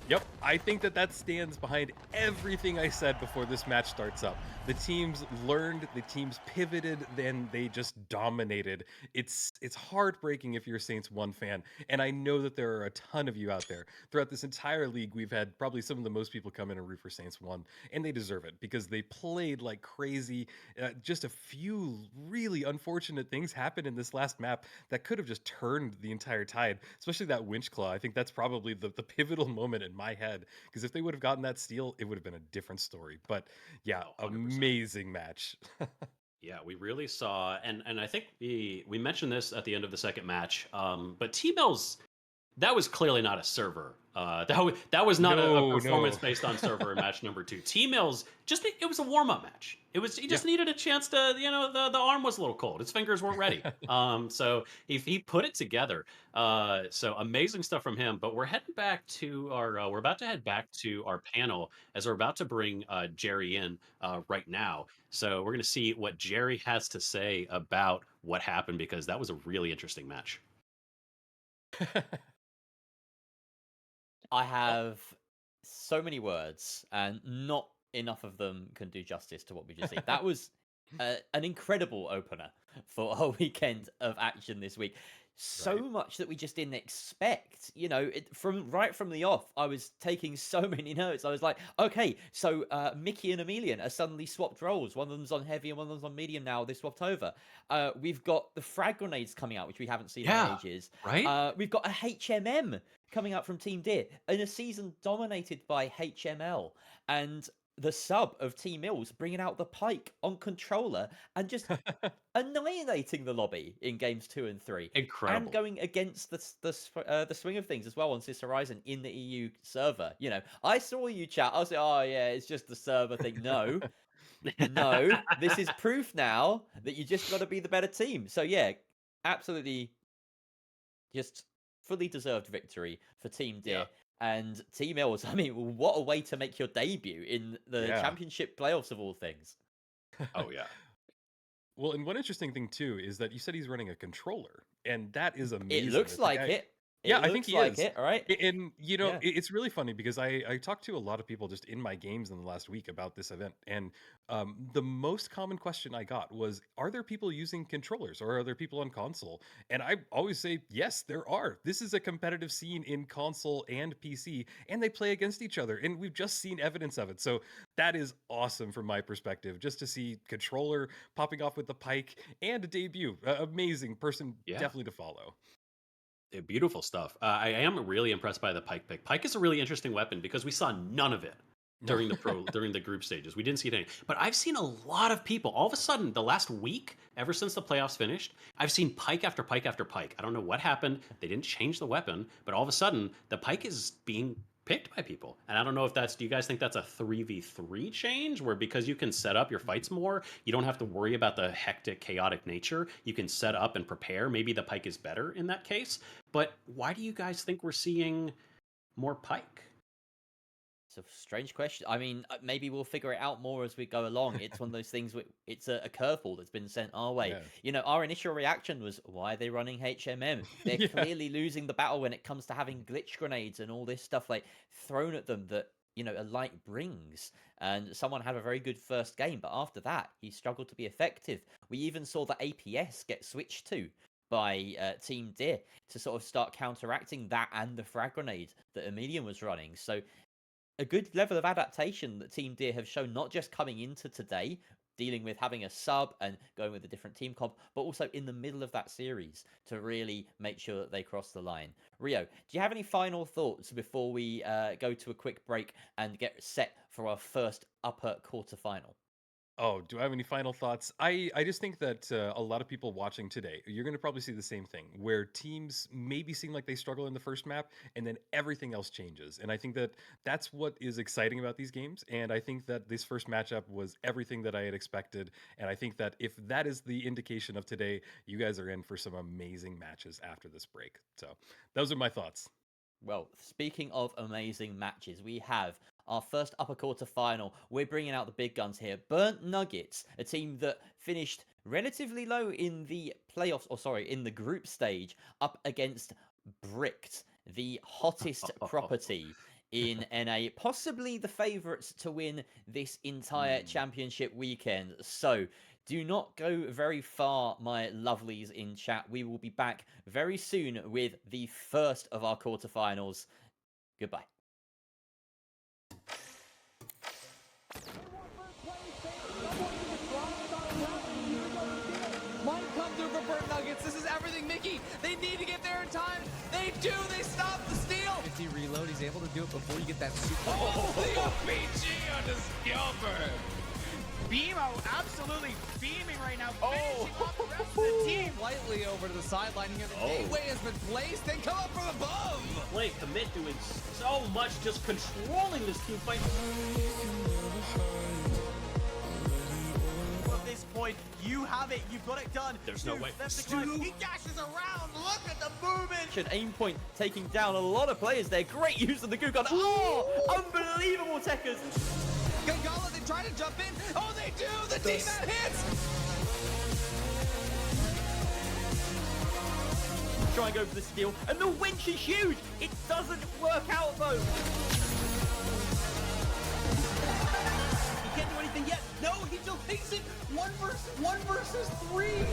Speaker 2: Yep, I think that stands behind everything I said before this match starts up. The teams learned, the teams pivoted, then they just dominated. It's heartbreaking if you're a Saints 1 fan, and I know that there are a ton of you out there. Throughout this entire league, we've had probably some of the most people come in and root for Saints 1, and they deserve it because they played like crazy. Just a few really unfortunate things happened in this last map that could have just turned the entire tide, especially that winch claw. I think that's probably the pivotal moment in my head, because if they would have gotten that steal, it would have been a different story. But yeah, amazing match.
Speaker 3: Yeah, we really saw, and I think we mentioned this at the end of the second match, but T-Mills, That was clearly not a server. That was not a
Speaker 2: No,
Speaker 3: performance
Speaker 2: no.
Speaker 3: based on server in match number 2. T-Mills it was a warm up match. He just needed a chance to, the arm was a little cold. His fingers weren't ready. So he put it together. So amazing stuff from him. But we're heading back to our we're about to head back to our panel as we're about to bring Jerry in right now. So we're gonna see what Jerry has to say about what happened, because that was a really interesting match.
Speaker 1: I have so many words, and not enough of them can do justice to what we just seen. That was an incredible opener for a weekend of action this week. So
Speaker 2: Right.
Speaker 1: much that we just didn't expect. From the off, I was taking so many notes. I was like, okay, so Mickey and Emilian are suddenly swapped roles. One of them's on heavy and one of them's on medium now. They swapped over. We've got the frag grenades coming out, which we haven't seen in
Speaker 3: Yeah,
Speaker 1: ages.
Speaker 3: right?
Speaker 1: We've got a HMM coming out from Team Deer in a season dominated by HML, and the sub of Team Mills bringing out the Pike on controller and just annihilating the lobby in games 2 and 3, and
Speaker 3: Incredible.
Speaker 1: going against the swing of things as well on Sis Horizon in the EU server. I saw you chat. I was like, oh yeah, it's just the server thing. No, no, this is proof now that you just got to be the better team. So yeah, absolutely, just fully deserved victory for Team Deer.
Speaker 3: Yeah.
Speaker 1: And Team Mills, I mean, what a way to make your debut in the
Speaker 2: Yeah.
Speaker 1: championship playoffs of all things.
Speaker 3: Oh yeah.
Speaker 2: Well, and one interesting thing too is that you said he's running a controller, and that is amazing.
Speaker 1: It looks
Speaker 2: It's
Speaker 1: like
Speaker 2: I-
Speaker 1: it.
Speaker 2: Yeah,
Speaker 1: It
Speaker 2: I think
Speaker 1: looks
Speaker 2: he
Speaker 1: like
Speaker 2: is.
Speaker 1: it, all right?
Speaker 2: And
Speaker 1: Yeah.
Speaker 2: it's really funny because I talked to a lot of people just in my games in the last week about this event, and the most common question I got was, "Are there people using controllers, or are there people on console?" And I always say, "Yes, there are. This is a competitive scene in console and PC, and they play against each other, and we've just seen evidence of it." So that is awesome from my perspective, just to see controller popping off with the Pike and a debut. Amazing person,
Speaker 3: Yeah.
Speaker 2: definitely to follow.
Speaker 3: Beautiful stuff. I am really impressed by the Pike pick. Pike is a really interesting weapon because we saw none of it during the group stages. We didn't see it any. But I've seen a lot of people all of a sudden the last week, ever since the playoffs finished, I've seen Pike after Pike after Pike. I don't know what happened. They didn't change the weapon, but all of a sudden the Pike is being picked by people. And I don't know if do you guys think that's a 3v3 change, where because you can set up your fights more, you don't have to worry about the hectic, chaotic nature. You can set up and prepare. Maybe the Pike is better in that case. But why do you guys think we're seeing more Pike?
Speaker 1: It's a strange question. I mean, maybe we'll figure it out more as we go along. It's one of those things. It's a curveball that's been sent our way.
Speaker 2: Yeah.
Speaker 1: Our initial reaction was, why are they running HMM? They're
Speaker 2: Yeah.
Speaker 1: clearly losing the battle when it comes to having glitch grenades and all this stuff like thrown at them that a light brings. And someone had a very good first game, but after that, he struggled to be effective. We even saw the APS get switched to by Team Deer to sort of start counteracting that and the frag grenade that Emilian was running. So a good level of adaptation that Team Deer have shown, not just coming into today, dealing with having a sub and going with a different team comp, but also in the middle of that series to really make sure that they cross the line. Rio, do you have any final thoughts before we go to a quick break and get set for our first upper quarterfinal?
Speaker 2: Oh, do I have any final thoughts? I just think that a lot of people watching today, you're going to probably see the same thing, where teams maybe seem like they struggle in the first map, and then everything else changes. And I think that that's what is exciting about these games. And I think that this first matchup was everything that I had expected. And I think that if that is the indication of today, you guys are in for some amazing matches after this break. So those are my thoughts.
Speaker 1: Well, speaking of amazing matches, we have our first upper quarter final. We're bringing out the big guns here. Burnt Nuggets, a team that finished relatively low in the playoffs, in the group stage, up against Bricked, the hottest property in NA, possibly the favourites to win this entire championship weekend. So do not go very far, my lovelies in chat. We will be back very soon with the first of our quarterfinals. Goodbye.
Speaker 4: Might come through for Burnt Nuggets. This is everything, Mickey. They need to get there in time. They do. They stop the steal. If he reload, he's able to do it before you get that super. Oh, the OPG on the Scalper.
Speaker 5: BMO absolutely beaming right now, finishing off the rest of the team.
Speaker 4: Slightly over to the sideline here. The gateway has been placed. They come up from above.
Speaker 3: Play commit doing so much, just controlling this team fight.
Speaker 5: At this point, you have it. You've got it done.
Speaker 3: There's no way.
Speaker 5: He dashes around. Look at the movement.
Speaker 1: Aimpoint taking down a lot of players there. Great use of the Goo Gun. Oh, unbelievable Techers.
Speaker 4: Gangala, they try to jump in. Oh, they do. The D-Mat hits.
Speaker 1: Try and go for the steal. And the winch is huge. It doesn't work out, though.
Speaker 5: He can't do anything yet. No, he still takes it. One versus three.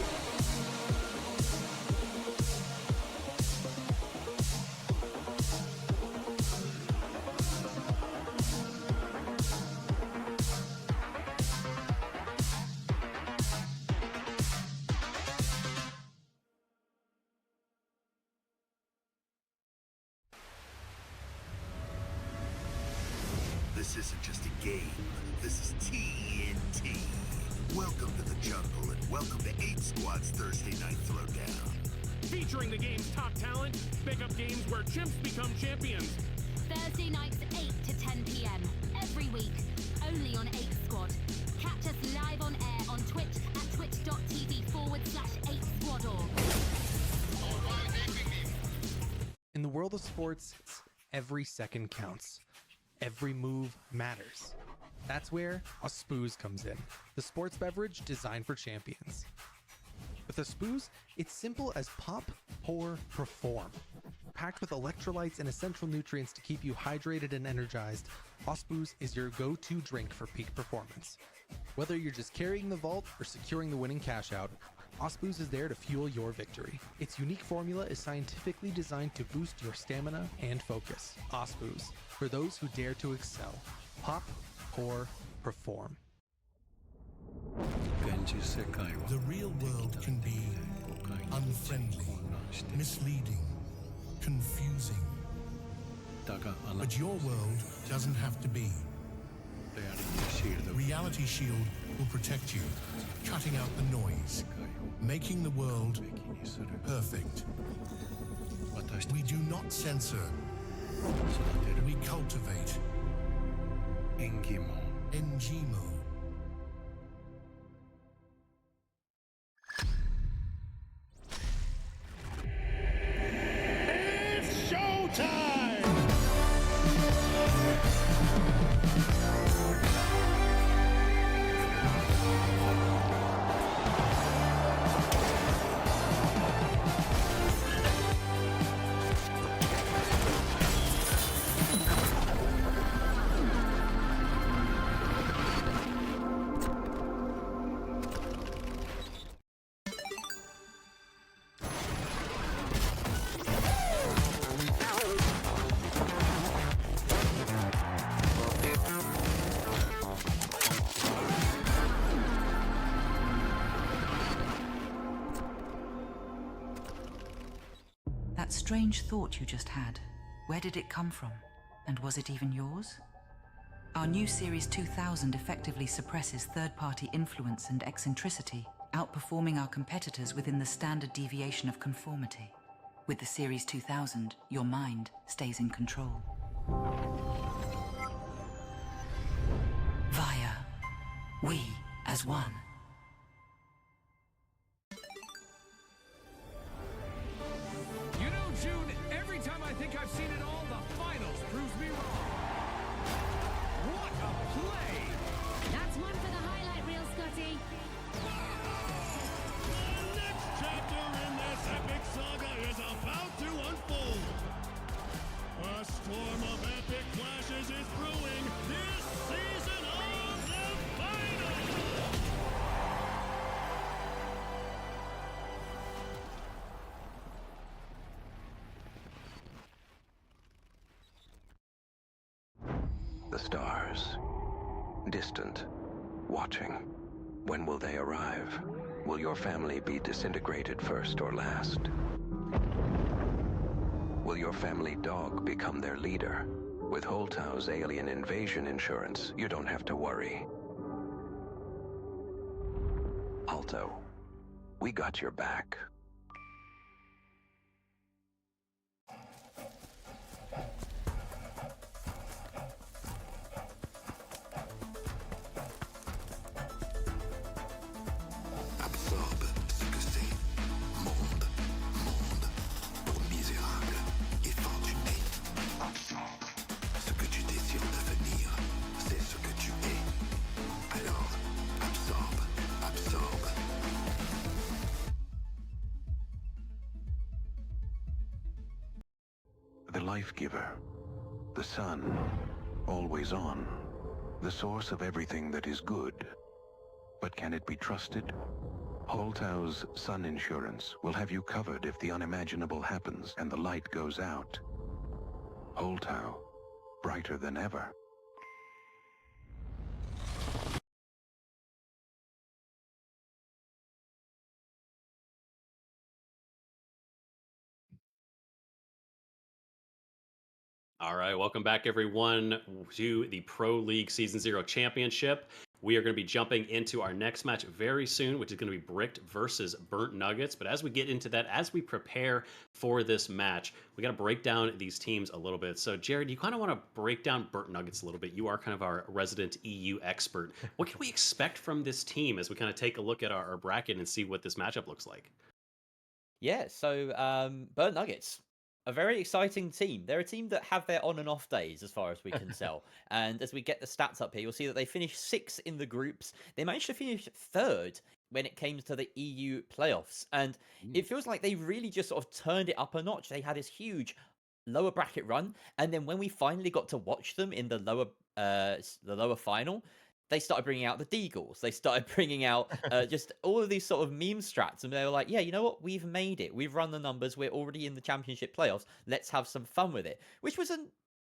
Speaker 6: This isn't just a game. This is TNT. Welcome to the jungle and welcome to 8 Squad's Thursday Night Throwdown.
Speaker 7: Featuring the game's top talent, pick up games where chimps become champions.
Speaker 8: Thursday nights 8 to 10 p.m. every week, only on 8 Squad. Catch us live on air on Twitch at twitch.tv/8squadorg.
Speaker 9: In the world of sports, every second counts. Every move matters. That's where a Spooze comes in, the sports beverage designed for champions. With a Spooze, it's simple as pop, pour, perform. Packed with electrolytes and essential nutrients to keep you hydrated and energized, Spooze is your go-to drink for peak performance. Whether you're just carrying the vault or securing the winning cash out, Spooze is there to fuel your victory. Its unique formula is scientifically designed to boost your stamina and focus. Spooze, for those who dare to excel. Pop, pour, perform.
Speaker 6: The real world can be unfriendly, misleading, confusing. But your world doesn't have to be. Reality Shield will protect you, cutting out the noise, making the world perfect. We do not censor. We cultivate. Engimo.
Speaker 7: It's showtime!
Speaker 10: That strange thought you just had, where did it come from? And was it even yours? Our new Series 2000 effectively suppresses third-party influence and eccentricity, outperforming our competitors within the standard deviation of conformity. With the Series 2000, your mind stays in control. Via, we as one.
Speaker 7: You know, June, every time I think I've seen it all, the finals proves me wrong. What a play!
Speaker 8: That's one for the highlight reel, Scotty.
Speaker 7: The next chapter in this epic saga is about to unfold. A storm of epic clashes is brewing this season of the finals!
Speaker 11: The stars, distant, watching. When will they arrive? Will your family be disintegrated first or last? Will your family dog become their leader? With Holtau's alien invasion insurance, you don't have to worry. so we got your back.
Speaker 6: Absorbe ce que c'est. Monde, monde, pour misérable et fortuné. Absorbe ce que tu désires devenir, c'est ce que tu es. Alors, absorbe, absorbe.
Speaker 11: The life giver, the sun, always on, the source of everything that is good. But can it be trusted? Holtau's Sun Insurance will have you covered if the unimaginable happens and the light goes out. Holtau, brighter than ever.
Speaker 3: All right, welcome back, everyone, to the Pro League Season 0 Championship. We are going to be jumping into our next match very soon, which is going to be Bricked versus Burnt Nuggets. But as we get into that, as we prepare for this match, we got to break down these teams a little bit. So, Jared, you kind of want to break down Burnt Nuggets a little bit. You are kind of our resident EU expert. What can we expect from this team as we kind of take a look at our bracket and see what this matchup looks like?
Speaker 1: Yeah, so Burnt Nuggets, a very exciting team. They're a team that have their on and off days, as far as we can tell. And as we get the stats up here, you'll see that they finished 6th in the groups. They managed to finish 3rd when it came to the EU playoffs. And it feels like they really just sort of turned it up a notch. They had this huge lower bracket run. And then when we finally got to watch them in the lower final, they started bringing out the Deagles. They started bringing out just all of these sort of meme strats. And they were like, yeah, you know what? We've made it. We've run the numbers. We're already in the championship playoffs. Let's have some fun with it. Which was an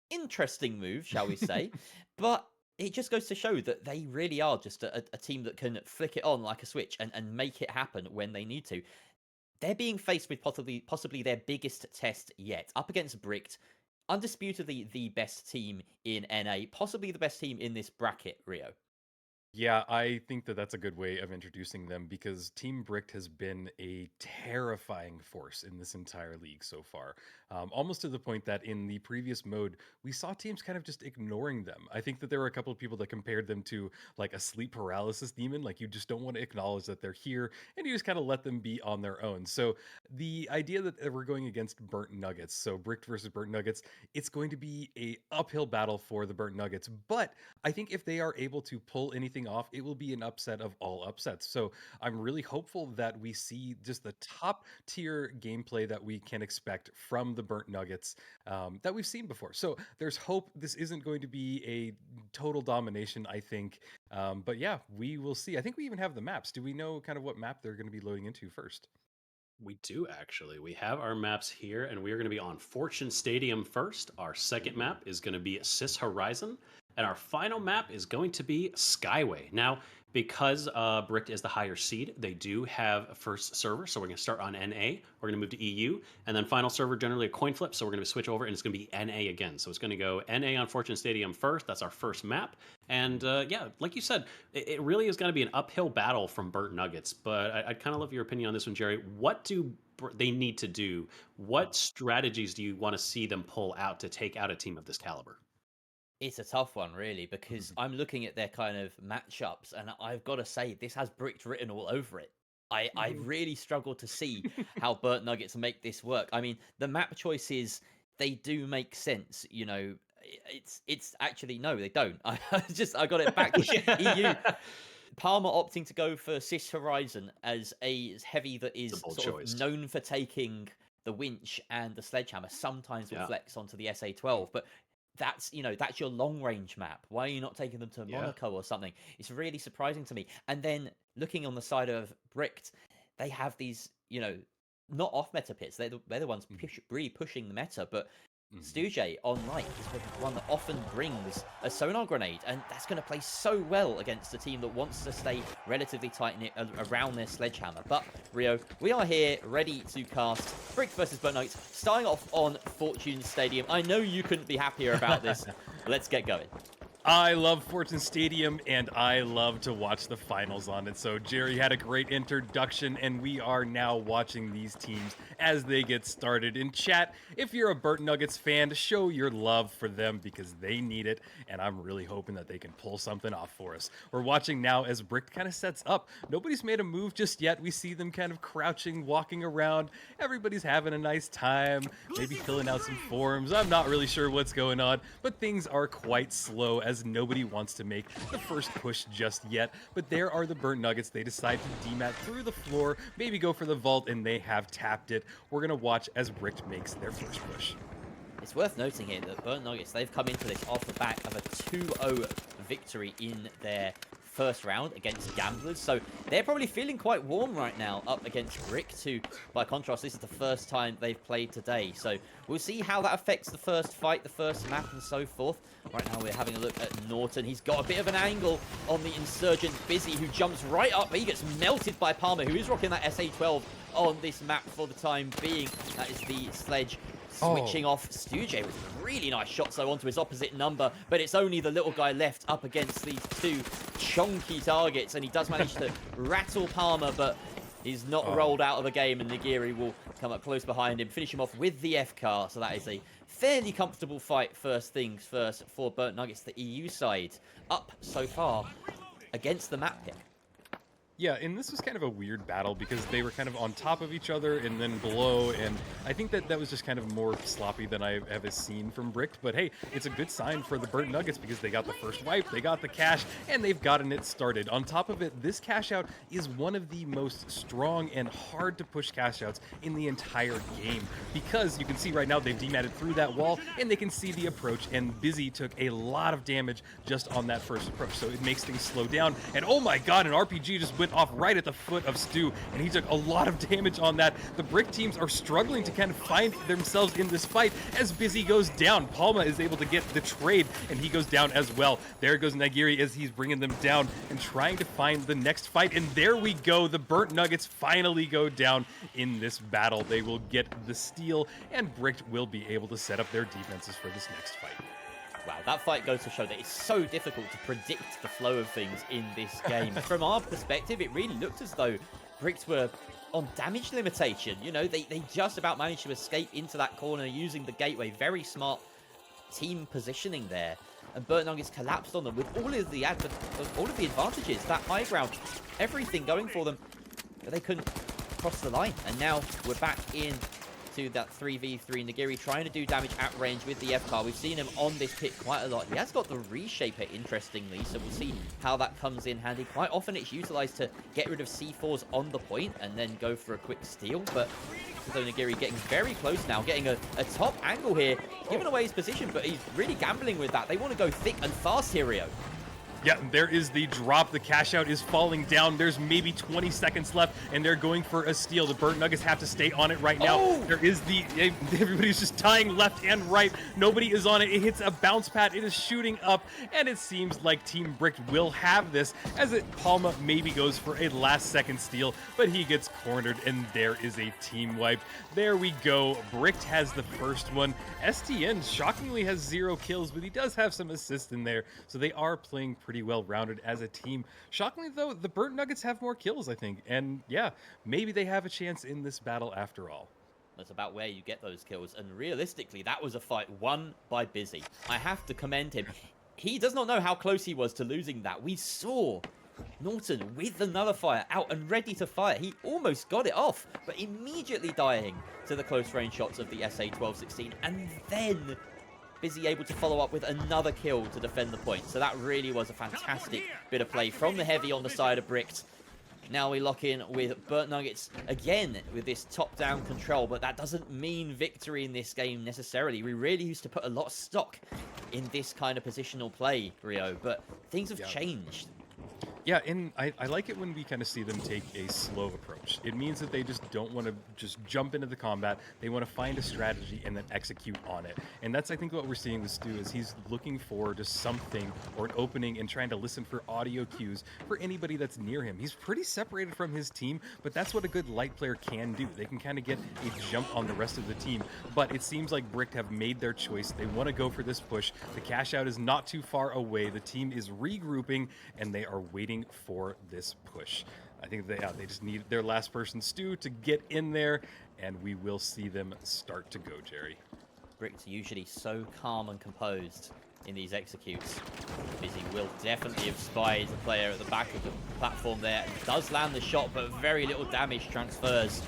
Speaker 1: interesting move, shall we say. But it just goes to show that they really are just a team that can flick it on like a switch and make it happen when they need to. They're being faced with possibly their biggest test yet. Up against Bricked. Undisputedly the best team in NA. Possibly the best team in this bracket, Rio.
Speaker 2: Yeah, I think that that's a good way of introducing them because Team Bricked has been a terrifying force in this entire league so far. Almost to the point that in the previous mode, we saw teams kind of just ignoring them. I think that there were a couple of people that compared them to like a sleep paralysis demon. Like you just don't want to acknowledge that they're here and you just kind of let them be on their own. So the idea that we're going against Burnt Nuggets, so Bricked versus Burnt Nuggets, it's going to be a uphill battle for the Burnt Nuggets. But I think if they are able to pull anything off, it will be an upset of all upsets. So I'm really hopeful that we see just the top tier gameplay that we can expect from the Burnt Nuggets that we've seen before. So there's hope. This isn't going to be a total domination, I think. But yeah, we will see. I think we even have the maps. Do we know kind of what map they're going to be loading into first?
Speaker 3: We do, actually. We have our maps here, and we are going to be on Fortune Stadium first. Our second map is going to be Cis Horizon. And our final map is going to be Skyway. Now, because Bricked is the higher seed, they do have a first server. So we're going to start on NA. We're going to move to EU. And then final server, generally a coin flip. So we're going to switch over and it's going to be NA again. So it's going to go NA on Fortune Stadium first. That's our first map. And yeah, like you said, it really is going to be an uphill battle from Burnt Nuggets. But I'd kind of love your opinion on this one, Jerry. What do they need to do? What strategies do you want to see them pull out to take out a team of this caliber?
Speaker 1: It's a tough one, really, because I'm looking at their kind of matchups, and I've got to say, this has Bricked written all over it. I really struggle to see how Burnt Nuggets make this work. I mean, the map choices, they do make sense. You know, it's actually, no, they don't. I got it backwards. EU. Palmer opting to go for Cis Horizon as heavy that is sort of known for taking the winch and the sledgehammer. Sometimes will flex onto the SA-12, but that's your long range map. Why are you not taking them to Monaco or something? It's really surprising to me. And then looking on the side of Bricked, they have these, not off meta pits. They're the ones really pushing the meta, but Stuje on light is the one that often brings a sonar grenade, and that's going to play so well against a team that wants to stay relatively tight-knit around their sledgehammer. But, Rio, we are here ready to cast Bricked versus Burnt Nuggets, starting off on Fortune Stadium. I know you couldn't be happier about this. Let's get going.
Speaker 2: I love Fortune Stadium, and I love to watch the finals on it. So Jerry had a great introduction, and we are now watching these teams as they get started. In chat, if you're a Burnt Nuggets fan, show your love for them because they need it, and I'm really hoping that they can pull something off for us. We're watching now as Brick kind of sets up. Nobody's made a move just yet. We see them kind of crouching, walking around. Everybody's having a nice time, maybe filling out some forms. I'm not really sure what's going on, but things are quite slow as nobody wants to make the first push just yet. But there are the Burnt Nuggets. They decide to demat through the floor, maybe go for the vault, and they have tapped it. We're going to watch as Brick makes their first push.
Speaker 1: It's worth noting here that Burnt Nuggets, they've come into this off the back of a 2-0 victory in their first round against Gamblers, so they're probably feeling quite warm right now up against Brick, who, by contrast, this is the first time they've played today, so we'll see how that affects the first fight, the first map, and so forth. Right now we're having a look at Norton. He's got a bit of an angle on the Insurgent Busy, who jumps right up, but he gets melted by Palmer, who is rocking that SA-12 on this map for the time being. That is the Sledge switching off Stuje with a really nice shot so onto his opposite number, but it's only the little guy left up against these two chunky targets, and he does manage to rattle Palmer, but he's not rolled out of the game, and Nagiri will come up close behind him, finish him off with the FCAR, so that is a fairly comfortable fight, first things first, for Burnt Nuggets, the EU side, up so far against the map pick.
Speaker 2: Yeah, and this was kind of a weird battle because they were kind of on top of each other and then below, and I think that was just kind of more sloppy than I have seen from Brick, but hey, it's a good sign for the Burnt Nuggets because they got the first wipe, they got the cash, and they've gotten it started. On top of it, this cash out is one of the most strong and hard to push cash outs in the entire game because you can see right now they've dematted through that wall and they can see the approach, and Busy took a lot of damage just on that first approach, so it makes things slow down, and oh my god, an RPG just went off right at the foot of Stu, and he took a lot of damage on that. The Brick teams are struggling to kind of find themselves in this fight as Busy goes down. Palma is able to get the trade, and he goes down as well. There goes Nagiri as he's bringing them down and trying to find the next fight, and there we go. The Burnt Nuggets finally go down in this battle. They will get the steal, and Brick will be able to set up their defenses for this next fight.
Speaker 1: Wow, that fight goes to show that it's so difficult to predict the flow of things in this game. From our perspective, it really looked as though Bricks were on damage limitation. You know, they just about managed to escape into that corner using the gateway. Very smart team positioning there. And Burnt Nuggets collapsed on them with all of the advantages, that high ground, everything going for them. But they couldn't cross the line. And now we're back in to that 3v3. Nagiri trying to do damage at range with the FCAR. We've seen him on this pick quite a lot. He has got the Reshaper, interestingly, so we'll see how that comes in handy. Quite often it's utilized to get rid of C4s on the point and then go for a quick steal, but so Nagiri getting very close now, getting a top angle here, giving away his position, but he's really gambling with that. They want to go thick and fast here, Rio.
Speaker 2: Yeah, there is the drop. The cash out is falling down. There's maybe 20 seconds left, and they're going for a steal. The Burnt Nuggets have to stay on it right now. There is everybody's just tying left and right. Nobody is on it. It hits a bounce pad. It is shooting up, and it seems like Team Brick will have this as Palma maybe goes for a last-second steal, but he gets cornered, and there is a team wipe. There we go. Brick has the first one. STN shockingly has 0 kills, but he does have some assists in there, so they are playing pretty well-rounded as a team. Shockingly, though, the Burnt Nuggets have more kills, I think. And yeah, maybe they have a chance in this battle after all.
Speaker 1: That's about where you get those kills. And realistically, that was a fight won by Busy. I have to commend him. He does not know how close he was to losing that. We saw Norton with another fire out and ready to fire. He almost got it off, but immediately dying to the close range shots of the SA-12-16. And then Busy able to follow up with another kill to defend the point. So that really was a fantastic bit of play from the Heavy on the side of Bricks. Now we lock in with Burnt Nuggets again with this top-down control, but that doesn't mean victory in this game necessarily. We really used to put a lot of stock in this kind of positional play, Rio, but things have changed.
Speaker 2: Yeah, and I like it when we kind of see them take a slow approach. It means that they just don't want to just jump into the combat. They want to find a strategy and then execute on it. And that's, I think, what we're seeing with Stu is he's looking for just something or an opening and trying to listen for audio cues for anybody that's near him. He's pretty separated from his team, but that's what a good light player can do. They can kind of get a jump on the rest of the team. But it seems like Brick have made their choice. They want to go for this push. The cash out is not too far away. The team is regrouping, and they are waiting for this push. I think they just need their last person, Stu, to get in there, and we will see them start to go, Jerry.
Speaker 1: Brick's usually so calm and composed in these executes. Busy will definitely have spied the player at the back of the platform there. Does land the shot, but very little damage transfers.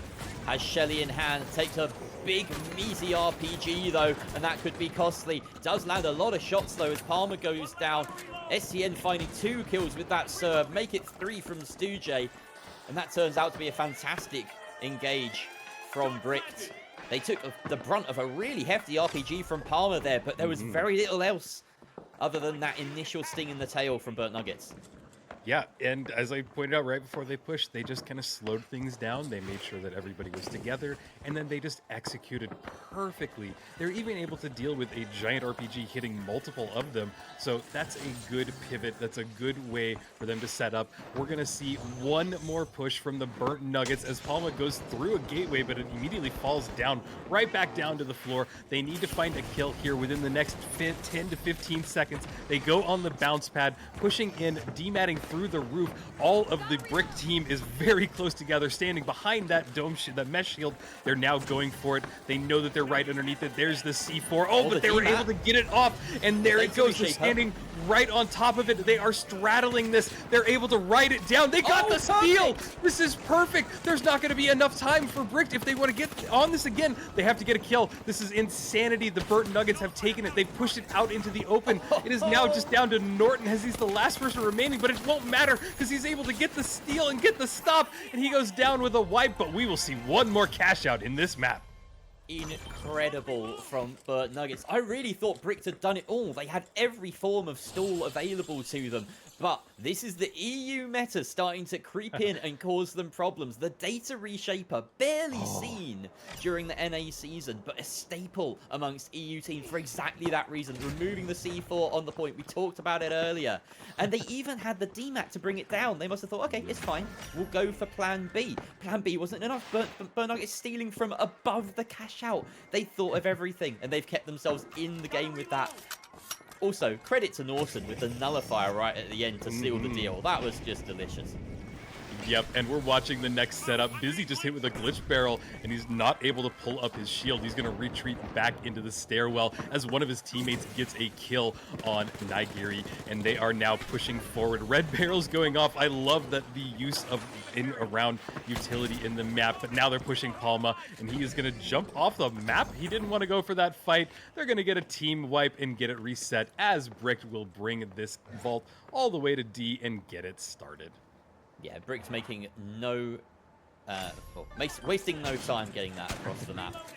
Speaker 1: Has Shelly in hand, takes a big meaty RPG though, and that could be costly. Does land a lot of shots though as Palmer goes down. SCN finding 2 kills with that serve, make it 3 from Stujay, and that turns out to be a fantastic engage from Bricked. They took the brunt of a really hefty RPG from Palmer there, but there was very little else other than that initial sting in the tail from Burnt Nuggets.
Speaker 2: Yeah, and as I pointed out right before they pushed, they just kind of slowed things down. They made sure that everybody was together, and then they just executed perfectly. They're even able to deal with a giant RPG hitting multiple of them, so that's a good pivot. That's a good way for them to set up. We're going to see one more push from the Burnt Nuggets as Palma goes through a gateway, but it immediately falls down, right back down to the floor. They need to find a kill here within the next 10 to 15 seconds. They go on the bounce pad, pushing in, dematting through the roof. All of the Brick team is very close together, standing behind that dome, that mesh shield. They're now going for it. They know that they're right underneath it. There's the C4. Oh, but they were able to get it off, and there it goes. They're standing right on top of it. They are straddling this. They're able to ride it down. They got the steal. This is perfect. There's not going to be enough time for Brick. If they want to get on this again, they have to get a kill. This is insanity. The Burnt Nuggets have taken it. They've pushed it out into the open. It is now just down to Norton as he's the last person remaining, but it won't matter because he's able to get the steal and get the stop, and he goes down with a wipe, but we will see one more cash out in this map.
Speaker 1: Incredible from Burnt Nuggets. I really thought Brick had done it all. They had every form of stall available to them. But this is the EU meta starting to creep in and cause them problems. The data reshaper, barely seen during the NA season, but a staple amongst EU teams for exactly that reason. Removing the C4 on the point. We talked about it earlier. And they even had the DMAT to bring it down. They must have thought, okay, it's fine. We'll go for plan B. Plan B wasn't enough. Burnt Nuggets stealing from above the cash out. They thought of everything, and they've kept themselves in the game with that. Also, credit to Norton with the nullifier right at the end to seal the deal. That was just delicious.
Speaker 2: Yep, and we're watching the next setup. Busy just hit with a glitch barrel, and he's not able to pull up his shield. He's going to retreat back into the stairwell as one of his teammates gets a kill on Nigiri, and they are now pushing forward. Red barrels going off. I love that the use of in-around utility in the map, but now they're pushing Palma, and he is going to jump off the map. He didn't want to go for that fight. They're going to get a team wipe and get it reset as Brick will bring this vault all the way to D and get it started.
Speaker 1: Yeah, Brick's making wasting no time getting that across the map.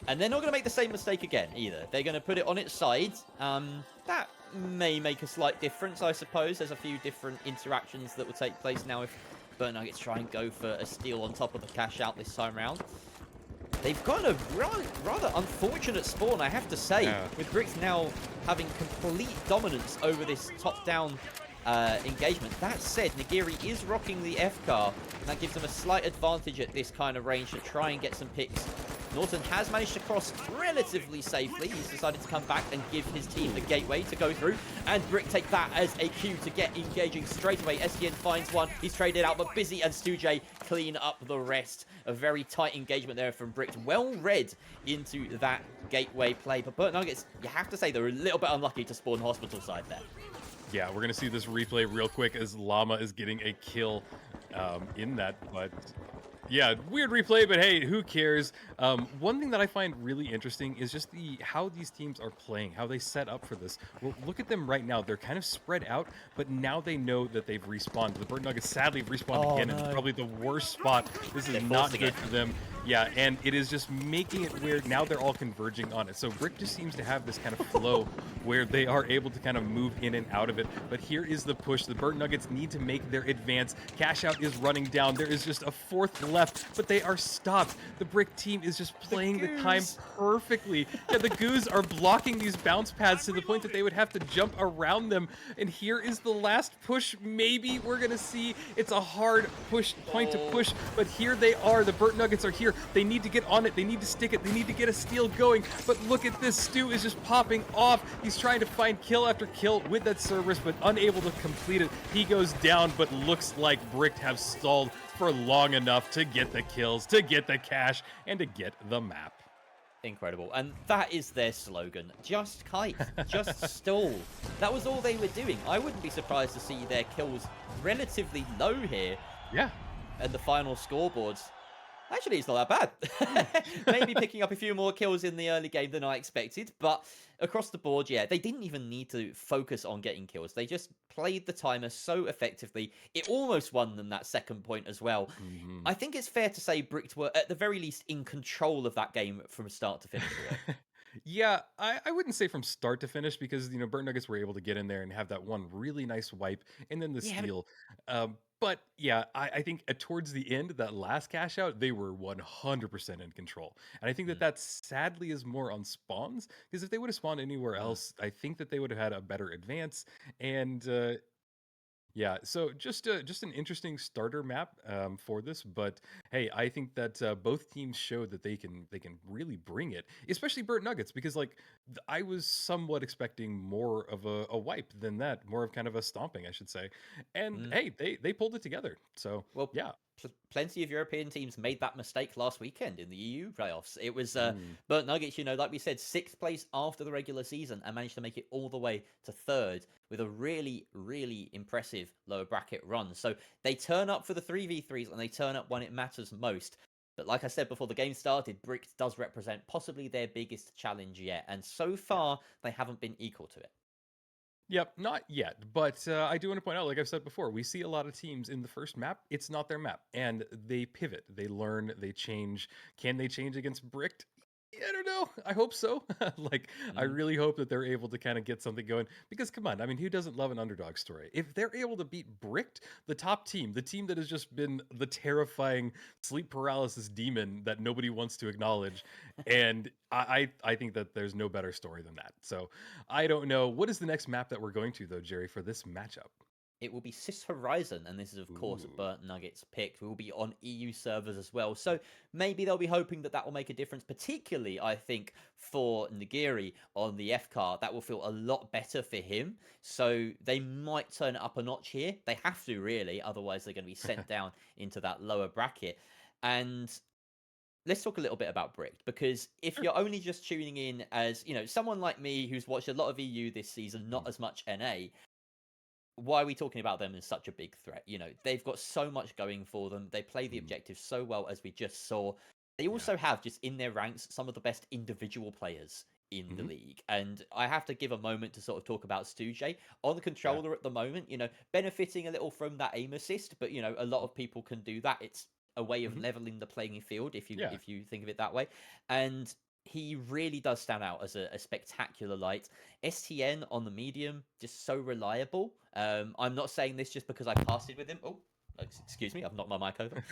Speaker 1: And they're not going to make the same mistake again, either. They're going to put it on its side. That may make a slight difference, I suppose. There's a few different interactions that will take place now if Burnt Nuggets try and go for a steal on top of the cash out this time round. They've got a rather unfortunate spawn, I have to say, with Bricks now having complete dominance over this top-down engagement. That said, Nigiri is rocking the F-car, and that gives them a slight advantage at this kind of range to try and get some picks. Norton has managed to cross relatively safely. He's decided to come back and give his team the gateway to go through, and Brick take that as a cue to get engaging straight away. SDN finds one. He's traded out, but Busy and Stujay clean up the rest. A very tight engagement there from Brick. Well read into that gateway play, but Burnt Nuggets, you have to say, they're a little bit unlucky to spawn hospital side there.
Speaker 2: Yeah, we're going to see this replay real quick as Llama is getting a kill in that, but yeah, weird replay, but hey, who cares? One thing that I find really interesting is just how these teams are playing, how they set up for this. Well, look at them right now. They're kind of spread out, but now they know that they've respawned. The Burnt Nuggets sadly respawned again in probably the worst spot. This is not good for them. Yeah, and it is just making it where now they're all converging on it. So Brick just seems to have this kind of flow where they are able to kind of move in and out of it. But here is the push. The Burnt Nuggets need to make their advance. Cash Out is running down. There is just a fourth left, but they are stopped. The Brick team is just playing the time perfectly. Yeah, the Goos are blocking these bounce pads to the point that they would have to jump around them. And here is the last push. Maybe we're going to see it's a hard push point to push, but here they are. The Burnt Nuggets are here. They need to get on it. They need to stick it. They need to get a steal going. But look at this. Stu is just popping off. He's trying to find kill after kill with that Cerberus, but unable to complete it. He goes down, but looks like Brick have stalled for long enough to get the kills, to get the cash, and to get the map.
Speaker 1: Incredible. And that is their slogan. Just kite. Just stall. That was all they were doing. I wouldn't be surprised to see their kills relatively low here.
Speaker 2: Yeah.
Speaker 1: And the final scoreboards. Actually, it's not that bad. Maybe picking up a few more kills in the early game than I expected. But across the board, yeah, they didn't even need to focus on getting kills. They just played the timer so effectively. It almost won them that second point as well. I think it's fair to say Bricked were, at the very least, in control of that game from start to finish.
Speaker 2: Yeah, I wouldn't say from start to finish because, you know, Burnt Nuggets were able to get in there and have that one really nice wipe and then the steal. But yeah, I think towards the end, that last cash out, they were 100% in control. And I think that sadly is more on spawns because if they would have spawned anywhere else, I think that they would have had a better advance. And yeah, so just an interesting starter map for this, but hey, I think that both teams showed that they can really bring it, especially Burnt Nuggets, because like I was somewhat expecting more of a wipe than that, more of kind of a stomping, I should say, and hey, they pulled it together. So
Speaker 1: well,
Speaker 2: yeah.
Speaker 1: Plenty of European teams made that mistake last weekend in the EU playoffs. It was Burnt Nuggets, you know, like we said, 6th place after the regular season and managed to make it all the way to 3rd with a really, really impressive lower bracket run. So they turn up for the 3v3s and they turn up when it matters most. But like I said before the game started, Brick does represent possibly their biggest challenge yet. And so far, they haven't been equal to it.
Speaker 2: Yep, not yet, but I do want to point out, like I've said before, we see a lot of teams in the first map, it's not their map, and they pivot, they learn, they change. Can they change against Bricked? I don't know. I hope so. Like, I really hope that they're able to kind of get something going. Because, come on, I mean, who doesn't love an underdog story? If they're able to beat Bricked, the top team, the team that has just been the terrifying sleep paralysis demon that nobody wants to acknowledge, and I think that there's no better story than that. So, I don't know. What is the next map that we're going to, though, Jerry, for this matchup?
Speaker 1: It will be Sys Horizon, and this is, of course, a Burnt Nuggets pick. We will be on EU servers as well. So maybe they'll be hoping that will make a difference, particularly, I think, for Nagiri on the F-car. That will feel a lot better for him. So they might turn it up a notch here. They have to, really. Otherwise, they're going to be sent down into that lower bracket. And let's talk a little bit about Bricked, because if you're only just tuning in as, you know, someone like me who's watched a lot of EU this season, not as much NA, why are we talking about them as such a big threat? You know, they've got so much going for them. They play the objectives so well, as we just saw. They also have, just in their ranks, some of the best individual players in the league. And I have to give a moment to sort of talk about Stujay on the controller at the moment, you know, benefiting a little from that aim assist, but, you know, a lot of people can do that. It's a way of leveling the playing field, if you think of it that way. And he really does stand out as a spectacular light. STN on the medium, just so reliable. I'm not saying this just because I casted with him. Oh, excuse me, I've knocked my mic over.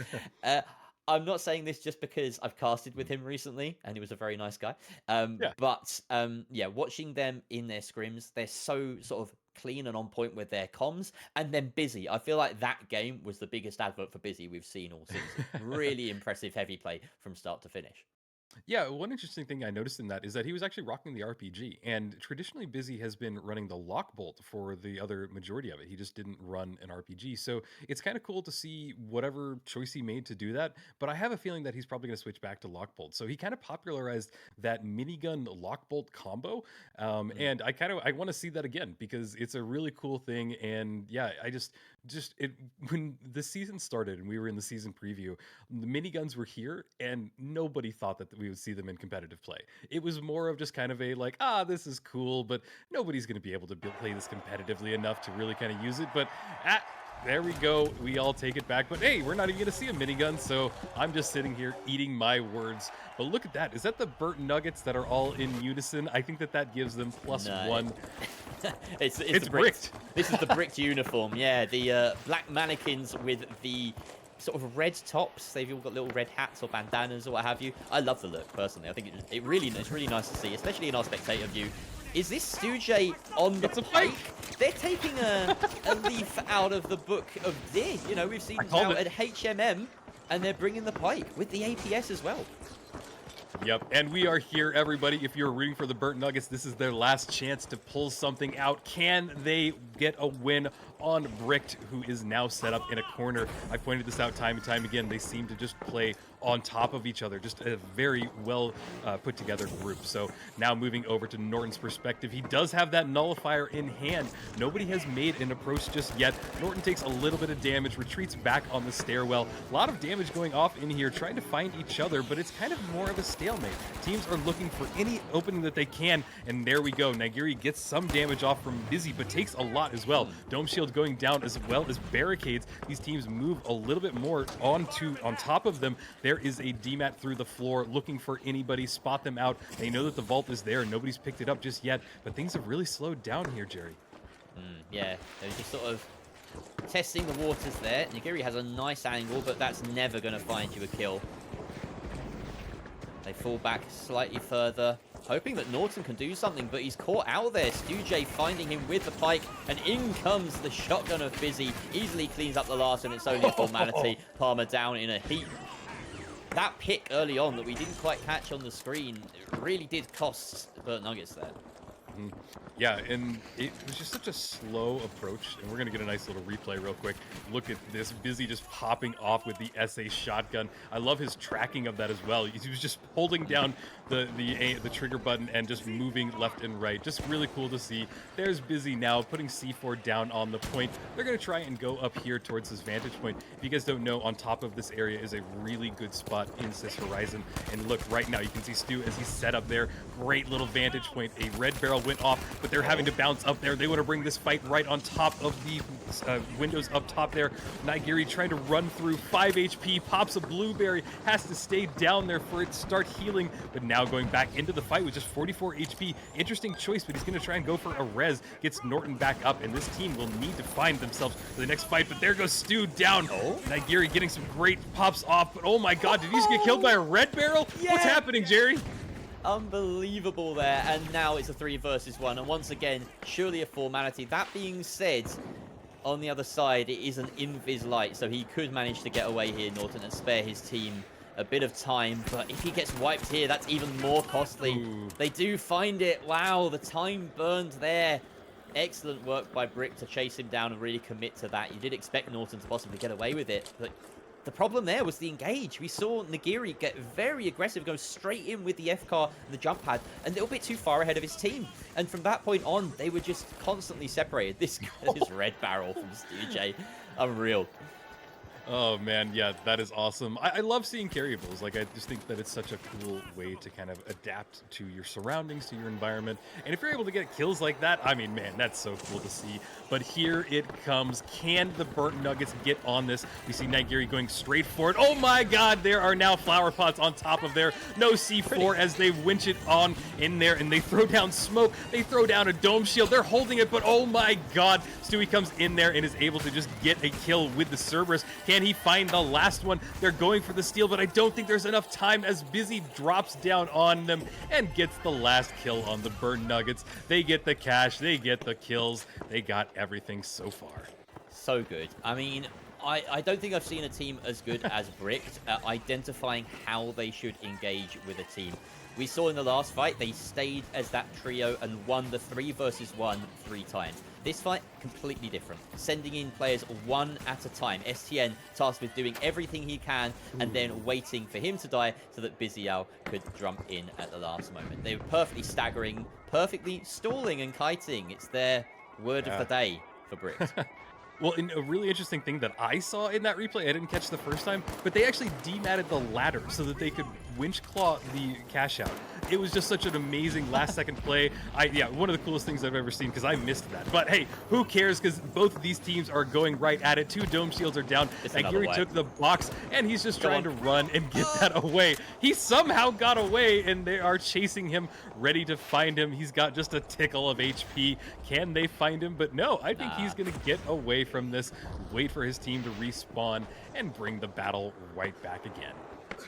Speaker 1: I'm not saying this just because I've casted with him recently, and he was a very nice guy. But yeah, watching them in their scrims, they're so sort of clean and on point with their comms, and then Busy. I feel like that game was the biggest advert for Busy we've seen all season. Really impressive heavy play from start to finish.
Speaker 2: Yeah, one interesting thing I noticed in that is that he was actually rocking the RPG, and traditionally Busy has been running the Lockbolt for the other majority of it. He just didn't run an RPG, so it's kind of cool to see whatever choice he made to do that, but I have a feeling that he's probably going to switch back to Lockbolt. So he kind of popularized that minigun Lockbolt combo, and I want to see that again because it's a really cool thing, and yeah, when the season started and we were in the season preview, the miniguns were here, and nobody thought that we would see them in competitive play. It was more of just kind of a like, this is cool, but nobody's going to be able to play this competitively enough to really kind of use it. But there we go. We all take it back. But hey, we're not even going to see a minigun, so I'm just sitting here eating my words. But look at that. Is that the Burt Nuggets that are all in unison? I think that gives them +1.
Speaker 1: It's
Speaker 2: bricked.
Speaker 1: This is the bricked uniform. Yeah, the black mannequins with the sort of red tops. They've all got little red hats or bandanas or what have you. I love the look, personally. I think it's really nice to see, especially in our spectator view. Is this Stujay on the pike? They're taking a leaf out of the book of Deer. You know, we've seen now at HMM, and they're bringing the pike with the APS as well.
Speaker 2: Yep, and we are here, everybody. If you're rooting for the Burt Nuggets, this is their last chance to pull something out. Can they get a win on Bricked, who is now set up in a corner? I pointed this out time and time again. They seem to just play on top of each other, just a very well put together group. So now moving over to Norton's perspective, he does have that nullifier in hand. Nobody has made an approach just yet. Norton takes a little bit of damage, retreats back on the stairwell. A lot of damage going off in here, trying to find each other, but it's kind of more of a stalemate. Teams are looking for any opening that they can, and there we go. Nagiri gets some damage off from Busy, but takes a lot as well. Dome Shield going down as well as barricades. These teams move a little bit more on top of them. There is a DMAT through the floor looking for anybody, spot them out. They know that the vault is there. Nobody's picked it up just yet, but things have really slowed down here, Jerry.
Speaker 1: Yeah, they're just sort of testing the waters there. Nagiri has a nice angle, but that's never going to find you a kill. They fall back slightly further, hoping that Norton can do something, but he's caught out there. Stujay finding him with the pike, and in comes the shotgun of Busy. Easily cleans up the last, and it's only a formality. Palmer down in a heap. That pick early on that we didn't quite catch on the screen really did cost Burt Nuggets there.
Speaker 2: Yeah, and it was just such a slow approach, and we're going to get a nice little replay real quick. Look at this, Busy just popping off with the SA shotgun. I love his tracking of that as well. He was just holding down the trigger button and just moving left and right. Just really cool to see. There's Busy now putting C4 down on the point. They're going to try and go up here towards his vantage point. If you guys don't know, on top of this area is a really good spot in this horizon. And look, right now you can see Stu as he's set up there. Great little vantage point. A red barrel went off, but they're having to bounce up there. They want to bring this fight right on top of the windows up top there. Nagiri trying to run through, 5 HP, pops a blueberry, has to stay down there for it to start healing, but now going back into the fight with just 44 HP. Interesting choice, but he's going to try and go for a res. Gets Norton back up, and this team will need to find themselves for the next fight, but there goes Stu down. Nagiri getting some great pops off, but oh my god, did he just get killed by a red barrel? Yeah. What's happening, Jerry?
Speaker 1: Unbelievable there, and now it's a 3 versus 1, and once again, surely a formality. That being said, on the other side, it is an invis light, so he could manage to get away here, Norton, and spare his team a bit of time, but if he gets wiped here, that's even more costly. Ooh. They do find it. Wow, the time burned there. Excellent work by Brick to chase him down and really commit to that. You did expect Norton to possibly get away with it, but the problem there was the engage. We saw Nagiri get very aggressive, go straight in with the F-car and the jump pad, a little bit too far ahead of his team. And from that point on, they were just constantly separated. This red barrel from Stujay, unreal.
Speaker 2: Oh man, yeah, that is awesome. I love seeing carryables. Like, I just think that it's such a cool way to kind of adapt to your surroundings, to your environment. And if you're able to get kills like that, I mean, man, that's so cool to see. But here it comes. Can the Burt Nuggets get on this? We see Nagiri going straight for it. Oh my god, there are now flower pots on top of there. No C4 as they winch it on in there, and they throw down smoke. They throw down a dome shield. They're holding it, but oh my god, Stewie comes in there and is able to just get a kill with the Cerberus. Can he find the last one? They're going for the steal, but I don't think there's enough time as Busy drops down on them and gets the last kill on the Burt Nuggets. They get the cash, they get the kills, they got everything so far.
Speaker 1: So good. I mean, I don't think I've seen a team as good as Bricked at identifying how they should engage with a team. We saw in the last fight, they stayed as that trio and won the 3 versus 1 3 times. This fight, completely different. Sending in players one at a time. STN tasked with doing everything he can and then waiting for him to die so that Bizial could jump in at the last moment. They were perfectly staggering, perfectly stalling and kiting. It's their word of the day for Bricked.
Speaker 2: Well, and a really interesting thing that I saw in that replay, I didn't catch the first time, but they actually dematted the ladder so that they could winch claw the cash out. It was just such an amazing last-second play. Yeah, one of the coolest things I've ever seen because I missed that. But hey, who cares? Because both of these teams are going right at it. 2 dome shields are down. Aguirre took the box, and he's just trying to run and get that away. He somehow got away, and they are chasing him, ready to find him. He's got just a tickle of HP. Can they find him? But no, I think he's going to get away from this, wait for his team to respawn, and bring the battle right back again.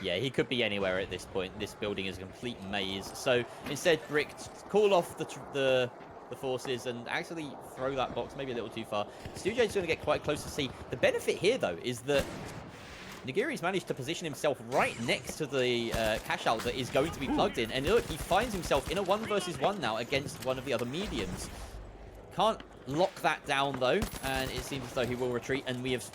Speaker 1: Yeah, he could be anywhere at this point. This building is a complete maze. So instead, Brick call off the forces and actually throw that box maybe a little too far. Stujay's going to get quite close to see. The benefit here, though, is that Nagiri's managed to position himself right next to the cash out that is going to be plugged in. And look, he finds himself in a 1 versus 1 now against one of the other mediums. Can't lock that down, though, and it seems as though he will retreat. And we have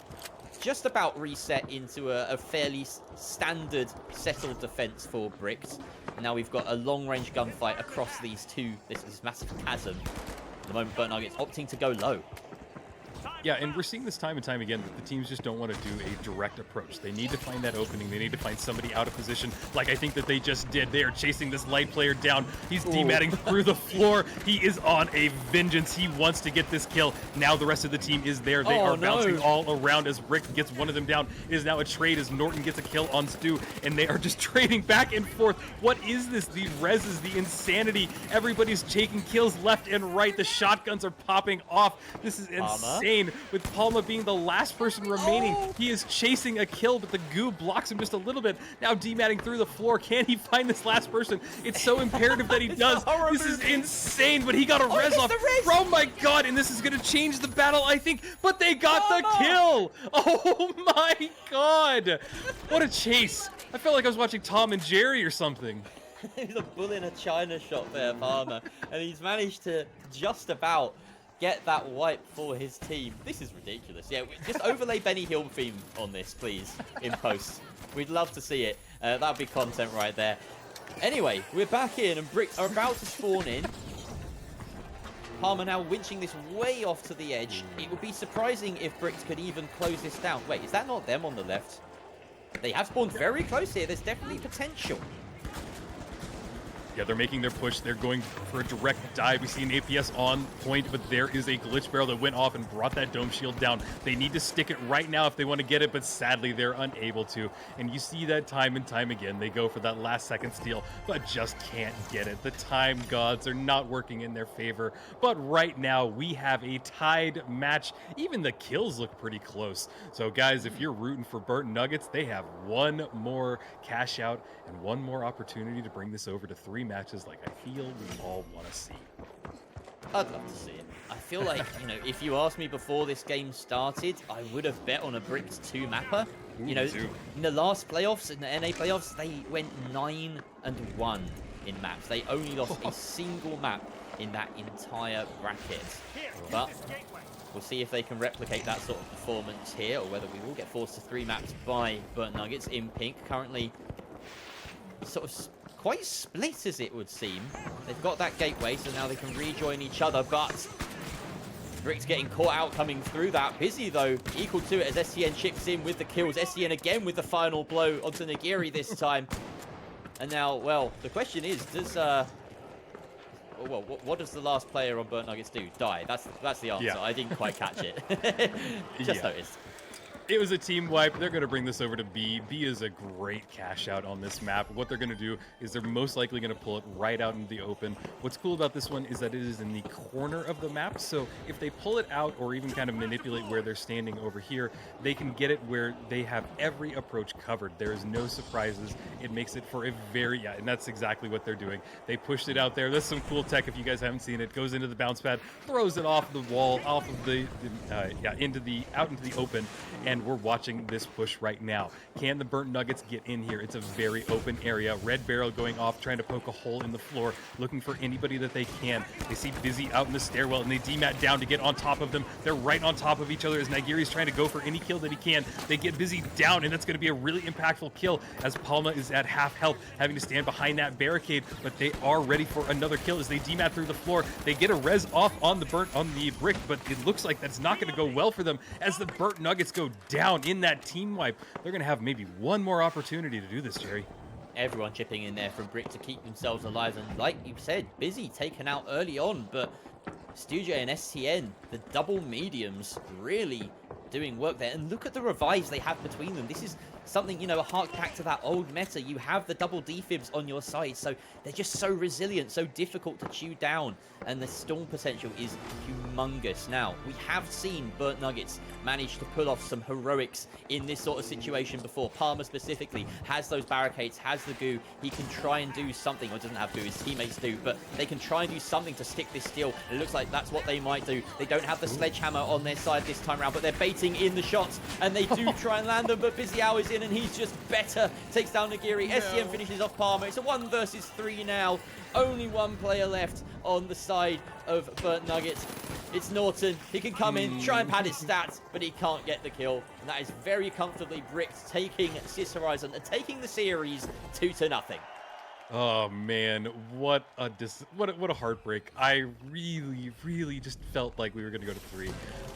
Speaker 1: just about reset into a fairly standard settled defense for Bricks. Now we've got a long-range gunfight across these this massive chasm. At the moment, Burnt Nuggets opting to go low.
Speaker 2: Yeah, and we're seeing this time and time again that the teams just don't want to do a direct approach. They need to find that opening. They need to find somebody out of position, like I think that they just did. They are chasing this light player down. He's dematting through the floor. He is on a vengeance. He wants to get this kill. Now the rest of the team is there. They are bouncing all around as Rick gets one of them down. It is now a trade as Norton gets a kill on Stu, and they are just trading back and forth. What is this? The reses, the insanity. Everybody's taking kills left and right. The shotguns are popping off. This is insane. With Palma being the last person remaining. He is chasing a kill, but the goo blocks him just a little bit. Now dematting through the floor. Can he find this last person? It's so imperative that he does. This is insane, but he got a res off. Oh my god, and this is going to change the battle, I think. But they got the kill. Oh my god. What a chase. I felt like I was watching Tom and Jerry or something.
Speaker 1: He's a bull in a china shop there, Palmer. And he's managed to just about get that wipe for his team. This is ridiculous. Yeah, just overlay Benny Hill theme on this, please, in post. We'd love to see it. That would be content right there. Anyway, we're back in, and Bricks are about to spawn in. Palmer now winching this way off to the edge. It would be surprising if Bricks could even close this down. Wait, is that not them on the left? They have spawned very close here. There's definitely potential.
Speaker 2: Yeah, they're making their push. They're going for a direct dive. We see an APS on point, but there is a glitch barrel that went off and brought that dome shield down. They need to stick it right now if they want to get it, but sadly, they're unable to. And you see that time and time again. They go for that last-second steal, but just can't get it. The time gods are not working in their favor. But right now, we have a tied match. Even the kills look pretty close. So, guys, if you're rooting for Burnt Nuggets, they have one more cash out and one more opportunity to bring this over to 3 matches like I feel we all want to see.
Speaker 1: I'd love to see it. I feel like, if you asked me before this game started, I would have bet on a Bricks 2 mapper. In the last playoffs, in the NA playoffs, they went 9-1 in maps. They only lost a single map in that entire bracket. But we'll see if they can replicate that sort of performance here, or whether we will get forced to 3 maps by Burnt Nuggets in pink. Currently, sort of quite split, as it would seem. They've got that gateway, so now they can rejoin each other, but Bricks getting caught out coming through that. Busy, though, equal to it as SCN chips in with the kills. SCN again with the final blow onto Nagiri this time. And now, well, the question is, does... well, what does the last player on Burnt Nuggets do? Die. That's the answer. Yeah. I didn't quite catch it. Just noticed.
Speaker 2: It was a team wipe. They're going to bring this over to B. B is a great cash out on this map. What they're going to do is they're most likely going to pull it right out into the open. What's cool about this one is that it is in the corner of the map. So if they pull it out or even kind of manipulate where they're standing over here, they can get it where they have every approach covered. There is no surprises. It makes it for a very, and that's exactly what they're doing. They pushed it out there. That's some cool tech if you guys haven't seen it. Goes into the bounce pad, throws it off the wall, off of out into the open. And and we're watching this push right now. Can the Burnt Nuggets get in here? It's a very open area. Red Barrel going off, trying to poke a hole in the floor, looking for anybody that they can. They see Busy out in the stairwell, and they demat down to get on top of them. They're right on top of each other as Nigiri's trying to go for any kill that he can. They get Busy down, and that's going to be a really impactful kill as Palma is at half health, having to stand behind that barricade, but they are ready for another kill as they demat through the floor. They get a res off on the brick, but it looks like that's not going to go well for them as the Burnt Nuggets go down in that team wipe. They're going to have maybe one more opportunity to do this, Jerry.
Speaker 1: Everyone chipping in there from Brick to keep themselves alive, and like you said, Busy taken out early on, but Studio and STN, the double mediums, really doing work there. And look at the revives they have between them. This is something, you know, a hark back to that old meta. You have the double defibs on your side, so they're just so resilient, so difficult to chew down, and the storm potential is humongous. Now, we have seen Burnt Nuggets manage to pull off some heroics in this sort of situation before. Palmer specifically has those barricades, has the goo. He can try and do something, or doesn't have goo, his teammates do, but they can try and do something to stick this steal. It looks like that's what they might do. They don't have the sledgehammer on their side this time around, but they're baiting in the shots, and they do try and land them, but Busy Hour is in, and he's just better. Takes down Nagiri. STM finishes off Palmer. It's a 1 versus 3 now. Only one player left on the side of Burnt Nuggets. It's Norton. He can come in, try and pad his stats, but he can't get the kill. And that is very comfortably Bricked taking Sis Horizon and taking the series 2-0.
Speaker 2: Oh man, what a heartbreak. I really just felt like we were going to go to 3.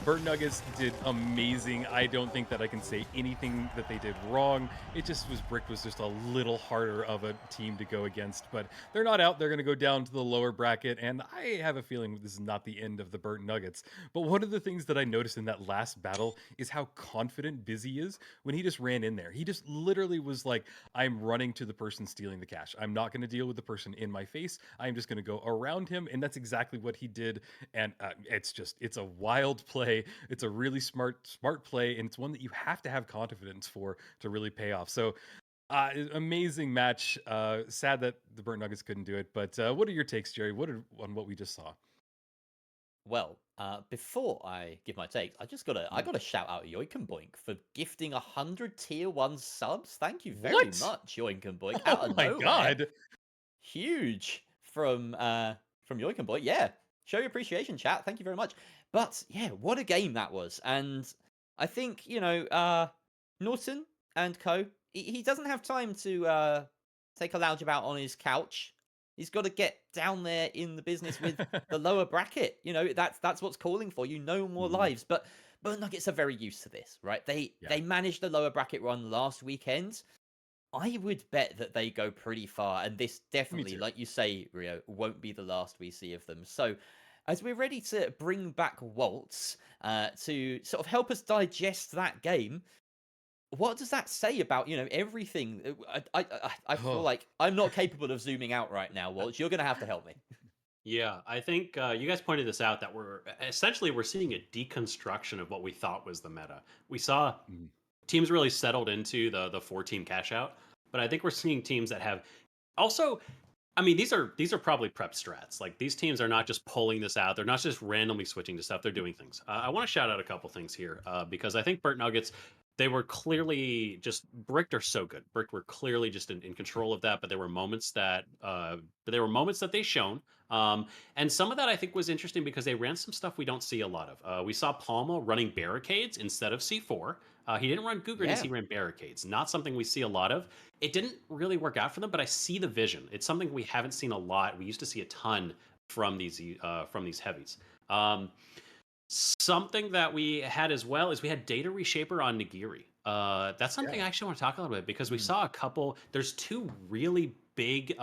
Speaker 2: Burnt Nuggets did amazing. I don't think that I can say anything that they did wrong. It just was, Brick was just a little harder of a team to go against, but they're not out. They're going to go down to the lower bracket, and I have a feeling this is not the end of the Burnt Nuggets. But one of the things that I noticed in that last battle is how confident Busy is when he just ran in there. He just literally was like, I'm running to the person stealing the cash. I'm not going to deal with the person in my face. I'm just going to go around him, and that's exactly what he did. And it's a wild play. It's a really smart play, and it's one that you have to have confidence for to really pay off. So amazing match. Sad that the Burnt Nuggets couldn't do it, but what are your takes, Jerry? On what we just saw?
Speaker 1: Well, before I give my takes, I gotta shout out Yoink and Boink for gifting 100 tier 1 subs. Thank you very much, Yoink and Boink. Out of nowhere.
Speaker 2: God,
Speaker 1: huge from Yoink and Boink. Yeah, show your appreciation, chat. Thank you very much. But yeah, what a game that was. And I think, you know, Norton and co, he doesn't have time to take a lounge about on his couch. He's got to get down there in the business with the lower bracket. You know, that's what's calling for you. No more lives. But Burnt Nuggets are very used to this, right? They managed the lower bracket run last weekend. I would bet that they go pretty far, and this definitely, like you say, Rio, won't be the last we see of them. So, as we're ready to bring back Waltz to sort of help us digest that game, what does that say about, you know, everything? I feel like I'm not capable of zooming out right now, Waltz. You're going to have to help me.
Speaker 3: Yeah, I think you guys pointed this out that we're seeing a deconstruction of what we thought was the meta. We saw teams really settled into the 4-team cash out, but I think we're seeing teams that have also, I mean, these are probably prep strats. Like, these teams are not just pulling this out. They're not just randomly switching to stuff. They're doing things. I want to shout out a couple things here because I think Burnt Nuggets, they were clearly just, Bricked are so good. Bricked were clearly just in control of that, but there were moments that they shown. And some of that I think was interesting because they ran some stuff we don't see a lot of. We saw Palma running barricades instead of C4. He didn't run Goo Grenades, he ran barricades. Not something we see a lot of. It didn't really work out for them, but I see the vision. It's something we haven't seen a lot. We used to see a ton from these heavies. Something that we had as well is we had Data Reshaper on Nagiri. That's something I actually want to talk a little bit because we saw a couple. There's 2 really big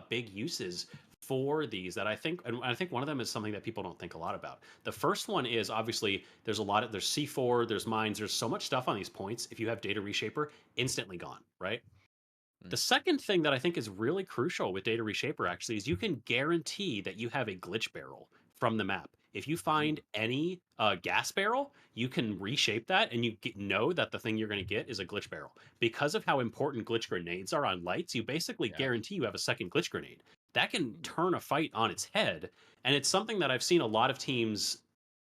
Speaker 3: uses for these that I think, and I think one of them is something that people don't think a lot about. The first one is obviously there's C4, there's mines, there's so much stuff on these points. If you have Data Reshaper, instantly gone, right? The second thing that I think is really crucial with Data Reshaper actually is you can guarantee that you have a glitch barrel from the map. If you find any gas barrel, you can reshape that and you know that the thing you're going to get is a glitch barrel. Because of how important glitch grenades are on lights, you basically guarantee you have a second glitch grenade. That can turn a fight on its head. And it's something that I've seen a lot of teams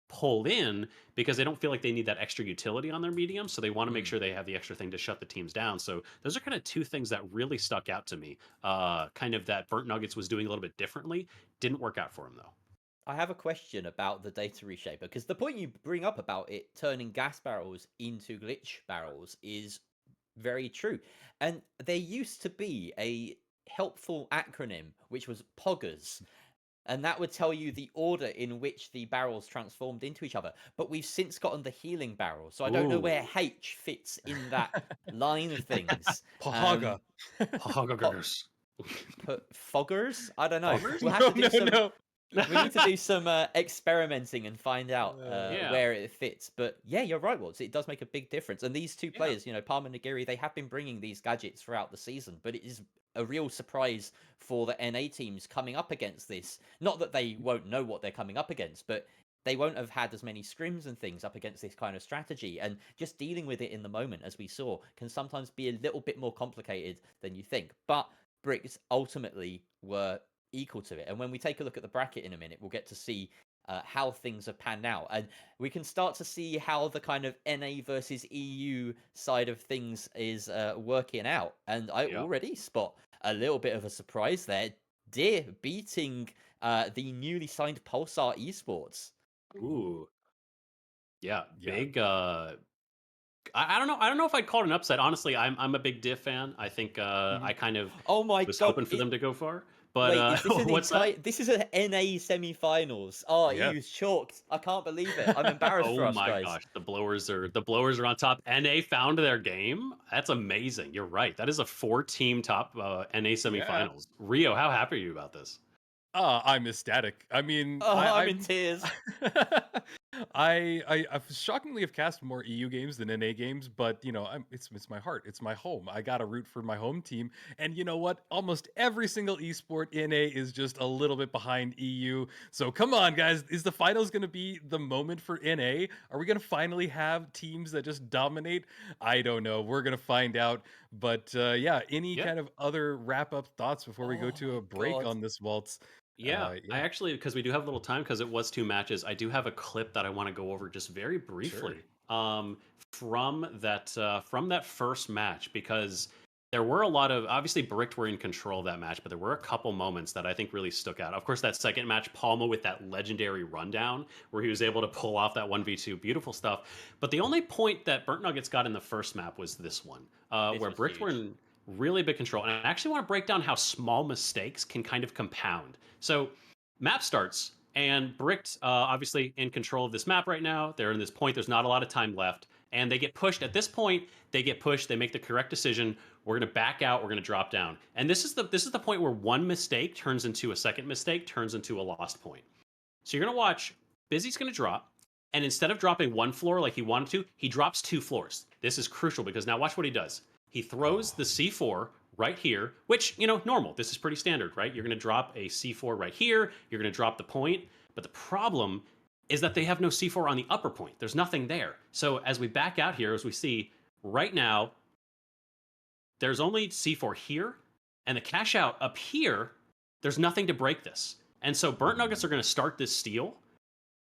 Speaker 3: pull in because they don't feel like they need that extra utility on their medium. So they want to make sure they have the extra thing to shut the teams down. So those are kind of two things that really stuck out to me. Kind of that Burnt Nuggets was doing a little bit differently. Didn't work out for him though.
Speaker 1: I have a question about the data reshaper, because the point you bring up about it turning gas barrels into glitch barrels is very true. And there used to be a helpful acronym which was POGGers, and that would tell you the order in which the barrels transformed into each other. But we've since gotten the healing barrel, so I don't know where
Speaker 3: Ooh.
Speaker 1: H fits in that line of things.
Speaker 2: Pahaga.
Speaker 3: Poggers.
Speaker 1: Foggers? I don't know.
Speaker 3: Poggers?
Speaker 1: We'll have to do some.
Speaker 2: No.
Speaker 1: We need to do some experimenting and find out
Speaker 3: Yeah.
Speaker 1: where it fits. But yeah, you're right, Watts. It does make a big difference. And these two
Speaker 3: Yeah.
Speaker 1: players, Palmer and Nagiri, they have been bringing these gadgets throughout the season. But it is a real surprise for the NA teams coming up against this. Not that they won't know what they're coming up against, but they won't have had as many scrims and things up against this kind of strategy. And just dealing with it in the moment, as we saw, can sometimes be a little bit more complicated than you think. But Bricks ultimately were equal to it. And when we take a look at the bracket in a minute, we'll get to see how things have panned out. And we can start to see how the kind of NA versus EU side of things is working out. And I already spot a little bit of a surprise there. Deer beating the newly signed Pulsar Esports.
Speaker 3: Ooh. Yeah. Big I don't know. I don't know if I'd call it an upset. Honestly, I'm a big Div fan. I think I kind of was hoping for them to go far. But
Speaker 1: Wait, is this
Speaker 3: what's that?
Speaker 1: This is an NA semi-finals. Oh,
Speaker 2: Yeah.
Speaker 1: EU's chalked. I can't believe it. I'm embarrassed for
Speaker 3: Oh
Speaker 1: us,
Speaker 3: my
Speaker 1: guys.
Speaker 3: gosh, the blowers are on top. NA found their game. That's amazing. You're right. That is a 4-team top NA semifinals. Rio, how happy are you about this?
Speaker 2: I'm ecstatic. I mean,
Speaker 1: Oh, I'm
Speaker 2: I'm
Speaker 1: in tears.
Speaker 2: I shockingly have cast more EU games than NA games, but it's my heart, it's my home. I gotta root for my home team, and you know what? Almost every single esport NA is just a little bit behind EU. So come on, guys, is the finals gonna be the moment for NA? Are we gonna finally have teams that just dominate? I don't know. We're gonna find out. But any kind of other wrap up thoughts before we go to a break on this, Waltz?
Speaker 3: I actually, because we do have a little time, because it was 2 matches, I do have a clip that I want to go over just very briefly from that first match, because there were a lot of, obviously Bricked were in control of that match, but there were a couple moments that I think really stuck out. Of course, that second match, Palma with that legendary rundown where he was able to pull off that 1v2, beautiful stuff. But the only point that Burnt Nuggets got in the first map was this one, where Bricked were in really big control. And I actually want to break down how small mistakes can kind of compound. So map starts, and Bricked obviously in control of this map right now. They're in this point. There's not a lot of time left. And they get pushed. At this point, they get pushed. They make the correct decision. We're going to back out. We're going to drop down. And this is the point where one mistake turns into a second mistake, turns into a lost point. So you're going to watch. Busy's going to drop. And instead of dropping 1 floor like he wanted to, he drops 2 floors. This is crucial because now watch what he does. He throws the C4 right here, which, normal. This is pretty standard, right? You're going to drop a C4 right here. You're going to drop the point. But the problem is that they have no C4 on the upper point. There's nothing there. So as we back out here, as we see right now, there's only C4 here. And the cash out up here, there's nothing to break this. And so Burnt Nuggets are going to start this steal.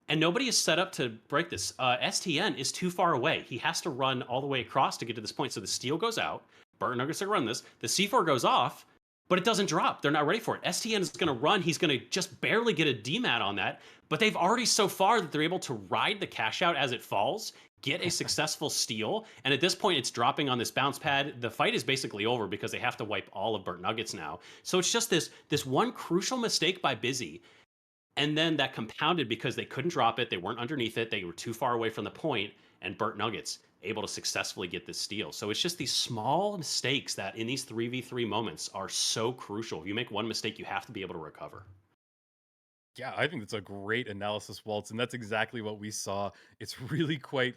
Speaker 3: And nobody is set up to break this. STN is too far away. He has to run all the way across to get to this point. So the steal goes out. Burnt Nuggets are run this. The C4 goes off, but it doesn't drop. They're not ready for it. STN is going to run. He's going to just barely get a DMAT on that. But they've already so far that they're able to ride the cash out as it falls, get a successful steal. And at this point, it's dropping on this bounce pad. The fight is basically over because they have to wipe all of Burnt Nuggets now. So it's just this one crucial mistake by Busy. And then that compounded because they couldn't drop it. They weren't underneath it. They were too far away from the point. And Burnt Nuggets able to successfully get this steal. So it's just these small mistakes that in these 3v3 moments are so crucial. If you make one mistake, you have to be able to recover.
Speaker 2: Yeah, I think that's a great analysis, Waltz, and that's exactly what we saw. It's really quite,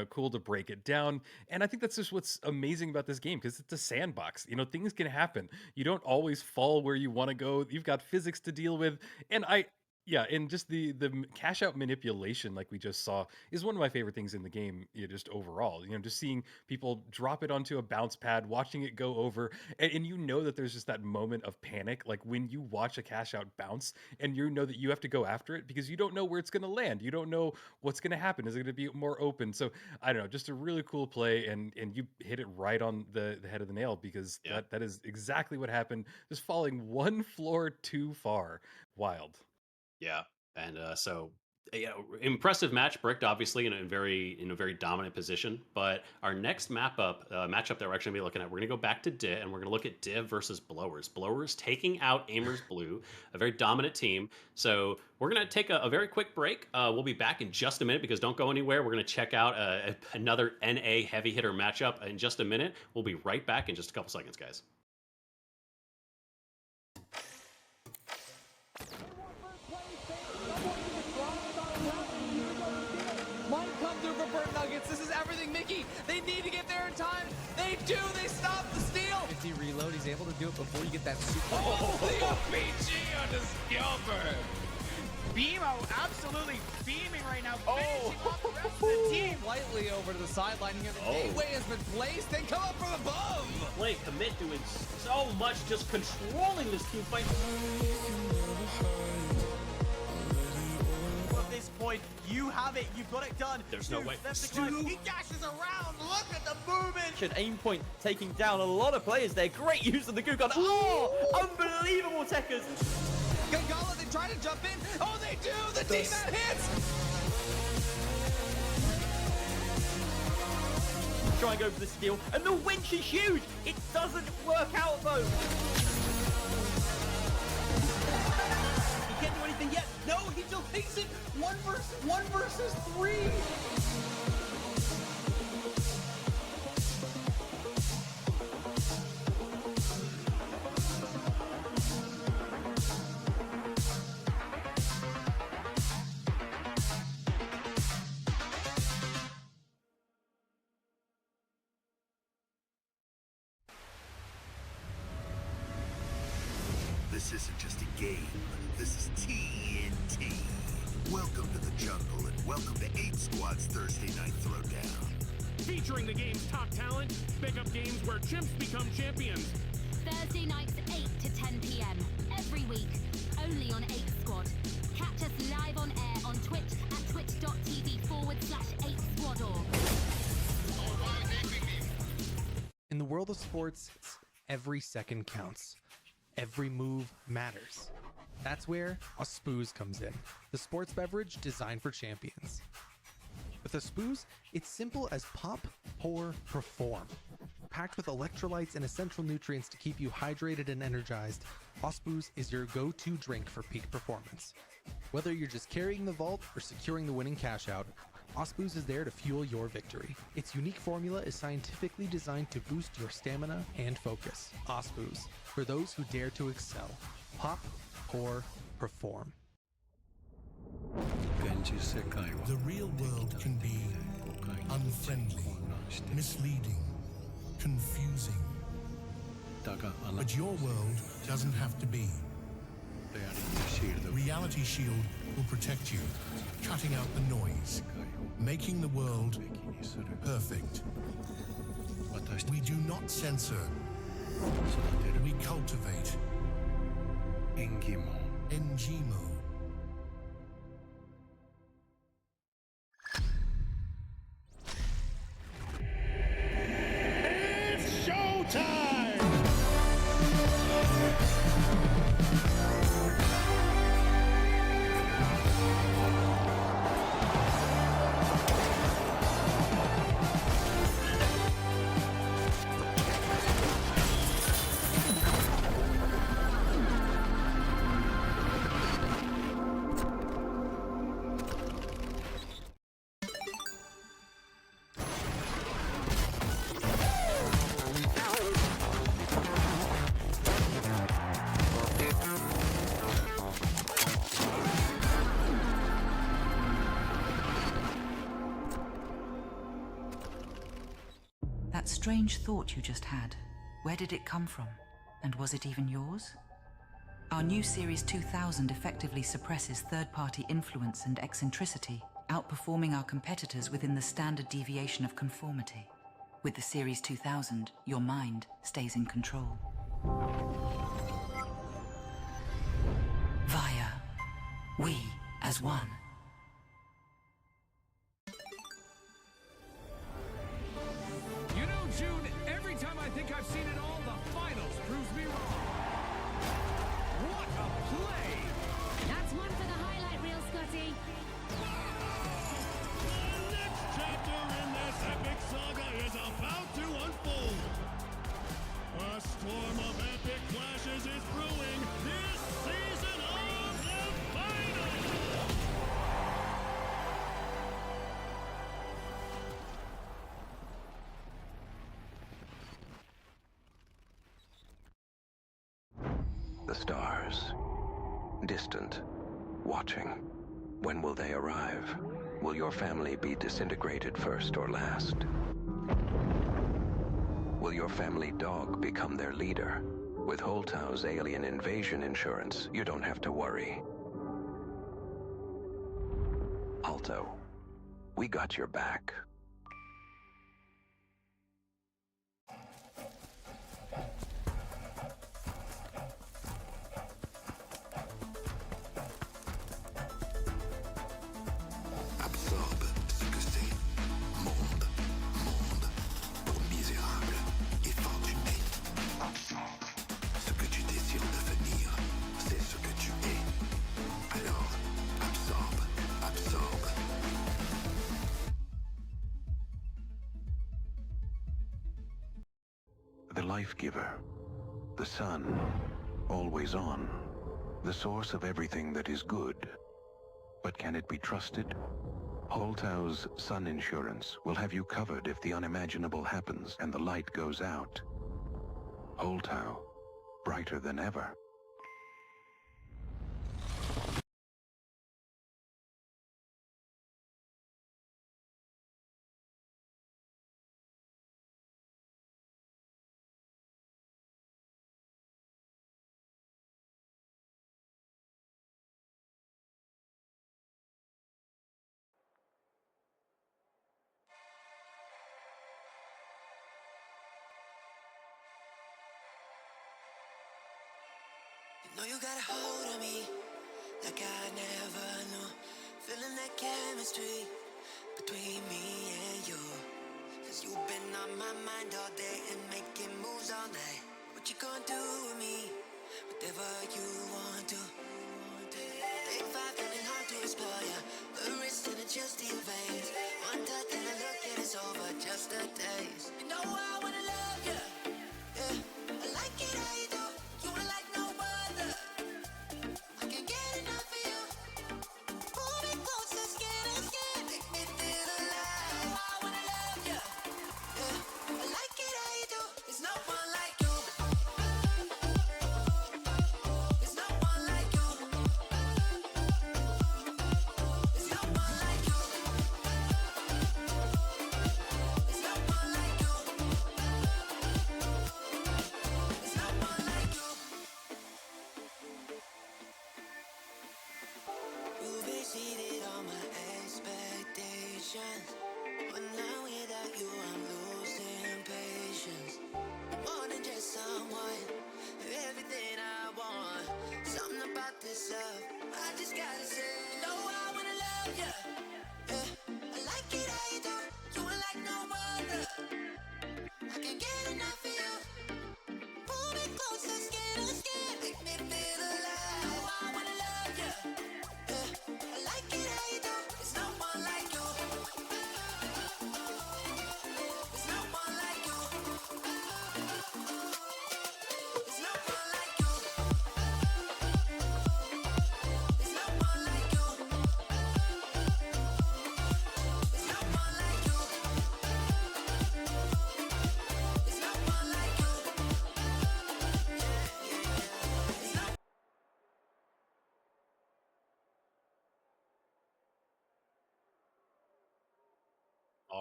Speaker 2: cool to break it down. And I think that's just what's amazing about this game, because it's a sandbox. Things can happen. You don't always fall where you want to go. You've got physics to deal with. And Yeah, and just the cash out manipulation, like we just saw, is one of my favorite things in the game. Just overall, just seeing people drop it onto a bounce pad, watching it go over, and you know that there's just that moment of panic, like when you watch a cash out bounce, and you know that you have to go after it because you don't know where it's going to land, you don't know what's going to happen. Is it going to be more open? So I don't know, just a really cool play, and you hit it right on the head of the nail because
Speaker 3: Yeah.
Speaker 2: that is exactly what happened. Just falling one floor too far. Wild.
Speaker 3: Yeah, and so impressive match. Bricked obviously in a very dominant position. But our next matchup that we're actually gonna be looking at, we're gonna go back to Div, and we're gonna look at Div versus Blowers. Blowers taking out Aimers Blue, a very dominant team. So we're gonna take a very quick break. We'll be back in just a minute because don't go anywhere. We're gonna check out another NA heavy hitter matchup in just a minute. We'll be right back in just a couple seconds, guys.
Speaker 4: Might come through for Burnt Nuggets. This is everything Mickey. They need to get there in time. They do. They stop the steal.
Speaker 5: If he reload, he's able to do it before you get that super.
Speaker 4: Oh, the RPG on the Skillbird.
Speaker 12: BMO absolutely beaming right now, finishing off the rest of the team.
Speaker 4: Slightly over to the sideline here. The gateway has been placed. They come up from above.
Speaker 3: Play commit doing so much, just controlling this team fight.
Speaker 12: At this point, you have it. You've got it done.
Speaker 3: There's no way.
Speaker 12: He dashes around. Look at the movement.
Speaker 1: Aim point taking down a lot of players there. Great use of the Goo Gun. Oh, unbelievable techers.
Speaker 4: Gangala, they try to jump in. Oh, they do. The team that hits.
Speaker 1: Try and go for the steal, and the winch is huge. It doesn't work out though.
Speaker 5: He can't do anything yet. No, he still takes it. One versus three.
Speaker 6: This isn't just a game. This is TNT. Welcome to the jungle and welcome to 8 Squad's Thursday Night Throwdown.
Speaker 7: Featuring the game's top talent, pick up games where chimps become champions.
Speaker 8: Thursday nights 8 to 10 p.m. every week, only on 8 Squad. Catch us live on air on Twitch at twitch.tv/8squador.
Speaker 9: In the world of sports, every second counts. Every move matters. That's where a Spooz comes in, the sports beverage designed for champions. With a Spooz, it's simple as pop, pour, perform. Packed with electrolytes and essential nutrients to keep you hydrated and energized, Spooz is your go-to drink for peak performance. Whether you're just carrying the vault or securing the winning cash out, Spooz is there to fuel your victory. Its unique formula is scientifically designed to boost your stamina and focus. Spooz, for those who dare to excel. Pop, pour, perform.
Speaker 13: The real world can be unfriendly, misleading, confusing. But your world doesn't have to be. Reality Shield will protect you, cutting out the noise, making the world perfect. We do not censor. We cultivate. Engimo.
Speaker 7: It's showtime!
Speaker 10: That strange thought you just had, where did it come from? And was it even yours? Our new Series 2000 effectively suppresses third-party influence and eccentricity, outperforming our competitors within the standard deviation of conformity. With the Series 2000, your mind stays in control. Via, we as one.
Speaker 4: You know, June, every time I think I've seen it all, the finals proves me wrong. What a play!
Speaker 8: That's one for the highlight reel, Scotty.
Speaker 7: The next chapter in this epic saga is about to unfold. A storm of epic flashes is brewing this season of the finals.
Speaker 11: The stars. Distant. Watching. When will they arrive? Will your family be disintegrated first or last? Will your family dog become their leader? With Holtau's alien invasion insurance, you don't have to worry. Alto, we got your back.
Speaker 6: Absorbe ce que c'est. Monde, monde, pour misérable et fortuné. Absorbe ce que tu désires devenir, c'est ce que tu es. Alors, absorbe, absorbe.
Speaker 11: The life giver. The sun. Always on. The source of everything that is good. But can it be trusted? Holtau's Sun Insurance will have you covered if the unimaginable happens and the light goes out. Holtau. Brighter than ever.
Speaker 14: Know you got a hold of me like I never knew. Feeling that chemistry between me and you. Cause you've been on my mind all day and making moves all night. What you gonna do with me? Whatever you want to. Take five, feeling hard to explore ya. The wrist and the chest to your veins. One touch and a look and it's over, just a taste. You know I wanna love ya. Yeah, I like it how you do. You wanna like no other. I can't get enough of you. Pull me closer, skin to skin. Make me feel alive. I wanna love ya. Yeah, I like it how you do. There's no one like you. There's no one like you. There's no one like you. There's no one like you.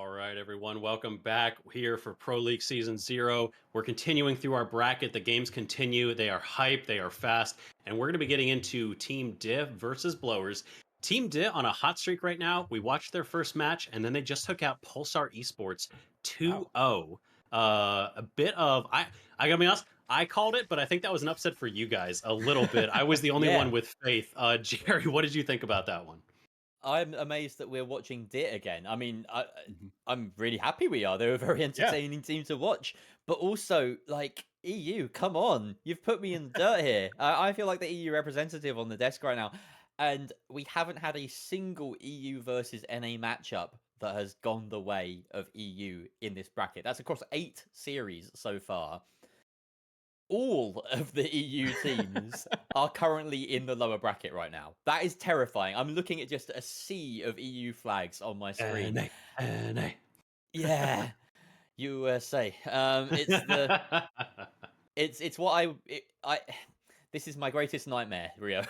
Speaker 3: All right, everyone, welcome back here for Pro League Season 0. We're continuing through our bracket. The games continue. They are hype. They are fast. And we're going to be getting into Team Div versus Blowers. Team Div on a hot streak right now. We watched their first match, and then they just took out Pulsar Esports 2-0. A bit of... I gotta be honest, I called it, but I think that was an upset for you guys a little bit. I was the only one with faith. Jerry, what did you think about that one?
Speaker 1: I'm amazed that we're watching DIT again. I mean, I'm really happy we are. They're a very entertaining team to watch. But also, like, EU, come on. You've put me in the dirt here. I feel like the EU representative on the desk right now. And we haven't had a single EU versus NA matchup that has gone the way of EU in this bracket. That's across 8 series so far. All of the EU teams are currently in the lower bracket right now. That is terrifying. I'm looking at just a sea of EU flags on my screen.
Speaker 3: NA.
Speaker 1: Yeah, USA. It's the. It's what I. This is my greatest nightmare, Rio.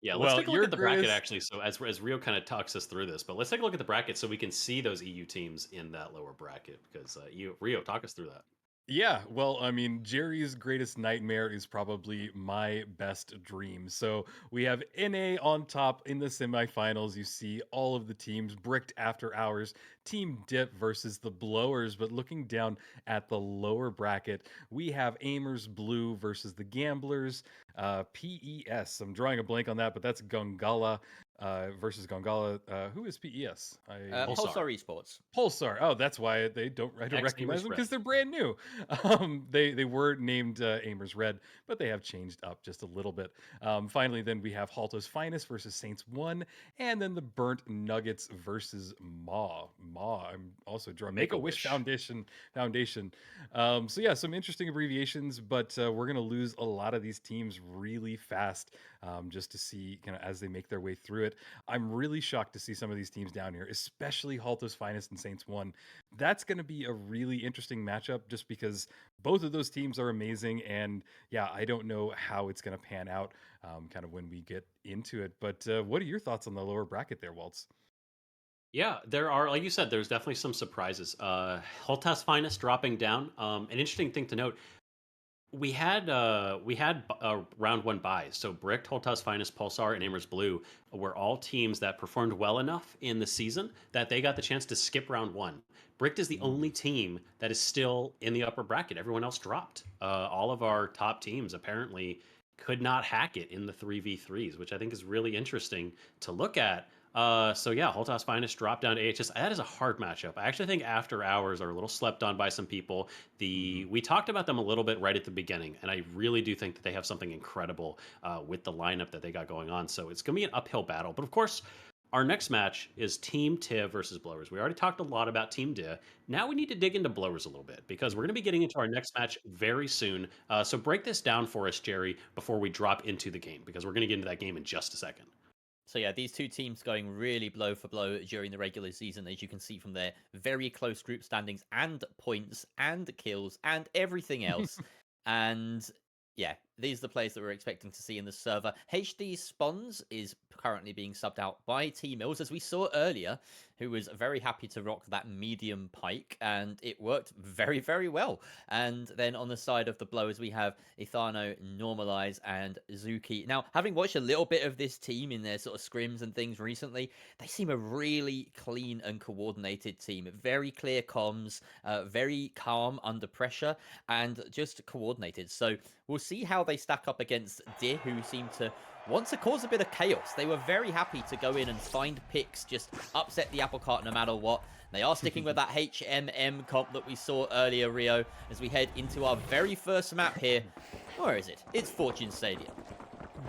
Speaker 3: Yeah, let's take a look at the bracket actually. So as Rio kind of talks us through this, but let's take a look at the bracket so we can see those EU teams in that lower bracket. Because Rio, talk us through that.
Speaker 2: Yeah, well, I mean, Jerry's greatest nightmare is probably my best dream. So we have NA on top in the semifinals. You see all of the teams bricked after hours. Team Dip versus the Blowers. But looking down at the lower bracket, we have Aimers Blue versus the Gamblers. PES. I'm drawing a blank on that, but that's Gongala. Versus Gongala. Who is PES?
Speaker 1: Pulsar Esports.
Speaker 2: Pulsar. Oh, that's why I don't recognize them, because they're brand new. They were named Aimers Red, but they have changed up just a little bit. Finally, then we have Halto's Finest versus Saints 1, and then the Burnt Nuggets versus Maw. I'm also drawing Make-A-Wish Foundation. So yeah, some interesting abbreviations, but we're gonna lose a lot of these teams really fast, just to see kind of as they make their way through it. I'm really shocked to see some of these teams down here, especially Halto's Finest and Saints 1. That's going to be a really interesting matchup just because both of those teams are amazing. And yeah, I don't know how it's going to pan out kind of when we get into it. But what are your thoughts on the lower bracket there, Waltz?
Speaker 3: Yeah, there are, like you said, there's definitely some surprises. Halto's Finest dropping down. An interesting thing to note, we had round 1 buys. So Bricked, Halto's Finest, Pulsar, and Aimers Blue were all teams that performed well enough in the season that they got the chance to skip round 1. Bricked is the only team that is still in the upper bracket. Everyone else dropped. All of our top teams apparently could not hack it in the 3v3s, which I think is really interesting to look at. So yeah, Halto's Finest dropped down to AHS. That is a hard matchup. I actually think After Hours are a little slept on by some people. We talked about them a little bit right at the beginning, and I really do think that they have something incredible with the lineup that they got going on. So it's going to be an uphill battle. But of course, our next match is Team Tiv versus Blowers. We already talked a lot about Team Div. Now we need to dig into Blowers a little bit because we're going to be getting into our next match very soon. So break this down for us, Jerry, before we drop into the game, because we're going to get into that game in just a second.
Speaker 1: So yeah, these two teams going really blow for blow during the regular season, as you can see from their very close group standings and points and kills and everything else. And yeah, these are the players that we're expecting to see in the server. HD Spons is currently being subbed out by T Mills, as we saw earlier, who was very happy to rock that medium pike, and it worked very, very well. And then on the side of the Blowers, we have Ithano, Normalize, and Zuki. Now, having watched a little bit of this team in their sort of scrims and things recently, they seem a really clean and coordinated team. Very clear comms, very calm under pressure, and just coordinated. So we'll see how they stack up against Dir, who seem to want to cause a bit of chaos. They were very happy to go in and find picks, just upset the apple cart no matter what. They are sticking with that HMM comp that we saw earlier, Rio, as we head into our very first map here. Where is it? It's Fortune Stadium.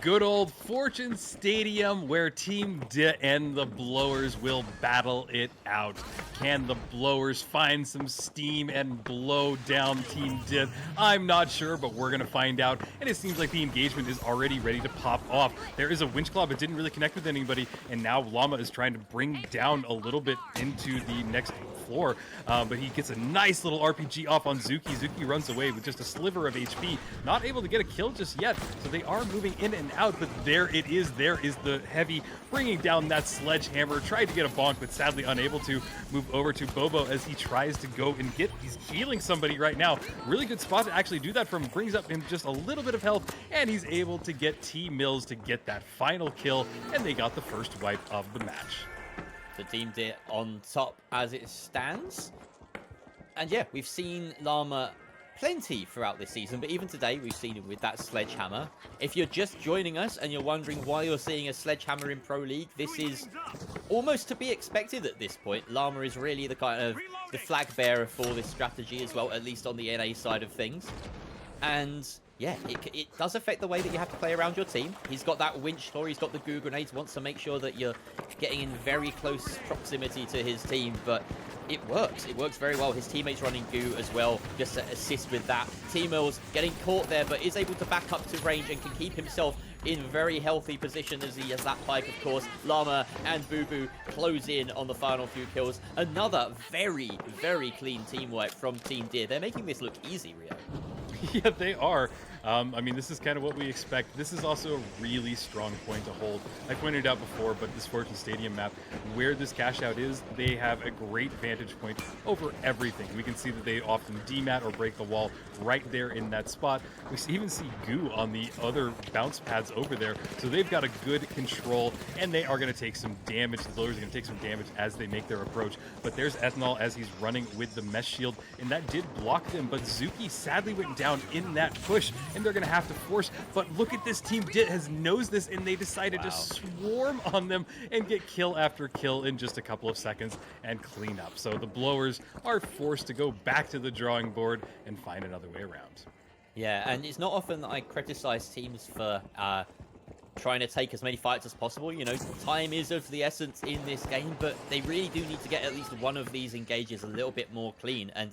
Speaker 2: Good old Fortune Stadium, where Team D and the Blowers will battle it out. Can the Blowers find some steam and blow down Team D? I'm not sure, but we're going to find out. And it seems like the engagement is already ready to pop off. There is a winch claw, but didn't really connect with anybody. And now Llama is trying to bring down a little bit into the next floor. But he gets a nice little RPG off on Zuki. Zuki runs away with just a sliver of HP. Not able to get a kill just yet. So they are moving in and and out, but there it is. There is the Heavy bringing down that sledgehammer. Tried to get a bonk, but sadly unable to. Move over to Bobo as he tries to go and get, he's healing somebody right now. Really good spot to actually do that from, brings up him just a little bit of health, and he's able to get T-Mills to get that final kill, and they got the first wipe of the match.
Speaker 1: The team did on top as it stands. And yeah, we've seen Llama plenty throughout this season, but even today we've seen him with that sledgehammer. If you're just joining us and you're wondering why you're seeing a sledgehammer in Pro League, this is almost to be expected at this point. Llama is really the kind of the flag bearer for this strategy as well, at least on the NA side of things. And yeah, it does affect the way that you have to play around your team. He's got that winch claw, he's got the goo grenades, wants to make sure that you're getting in very close proximity to his team, but it works very well. His teammates running goo as well, just to assist with that. T-Mills getting caught there, but is able to back up to range and can keep himself in very healthy position as he has that pike, of course. Llama and Boo close in on the final few kills. Another very, very clean teamwork from Team Deer. They're making this look easy, Rio.
Speaker 2: Yeah, they are. I mean, this is kind of what we expect. This is also a really strong point to hold. I pointed out before, but this Fortune Stadium map, where this cash out is, they have a great vantage point over everything. We can see that they often demat or break the wall right there in that spot. We even see goo on the other bounce pads over there. So they've got a good control, and they are going to take some damage. The blowers are going to take some damage as they make their approach. But there's Ethanol as he's running with the mesh shield, and that did block them. But Zuki sadly went down in that push, and they're going to have to force. But look at this team. Dit has knows this, and they decided to swarm on them and get kill after kill in just a couple of seconds and clean up. So the blowers are forced to go back to the drawing board and find another way around.
Speaker 1: Yeah, and it's not often that I criticize teams for trying to take as many fights as possible. You know, time is of the essence in this game, but they really do need to get at least one of these engages a little bit more clean. And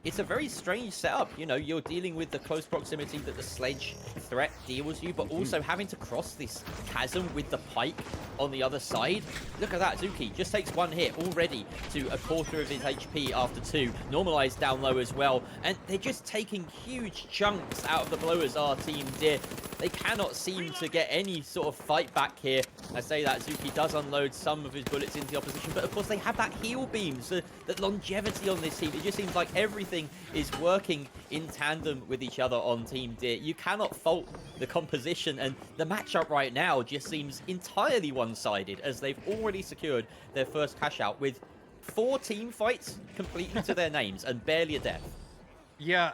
Speaker 1: it's a very strange setup. You know, you're dealing with the close proximity that the sledge threat deals you, but also having to cross this chasm with the pike on the other side. Look at that, Zuki just takes one hit already to a quarter of his HP after two. Normalized down low as well, and they're just taking huge chunks out of the blowers, our Team Deer. They cannot seem to get any sort of fight back here. I say that Zuki does unload some of his bullets into the opposition, but of course they have that heal beams, that longevity on this team. It just seems like everything is working in tandem with each other on Team Deer. You cannot fault the composition, and the matchup right now just seems entirely one-sided, as they've already secured their first cash out with 4 team fights completely to their names and barely a death.
Speaker 2: Yeah,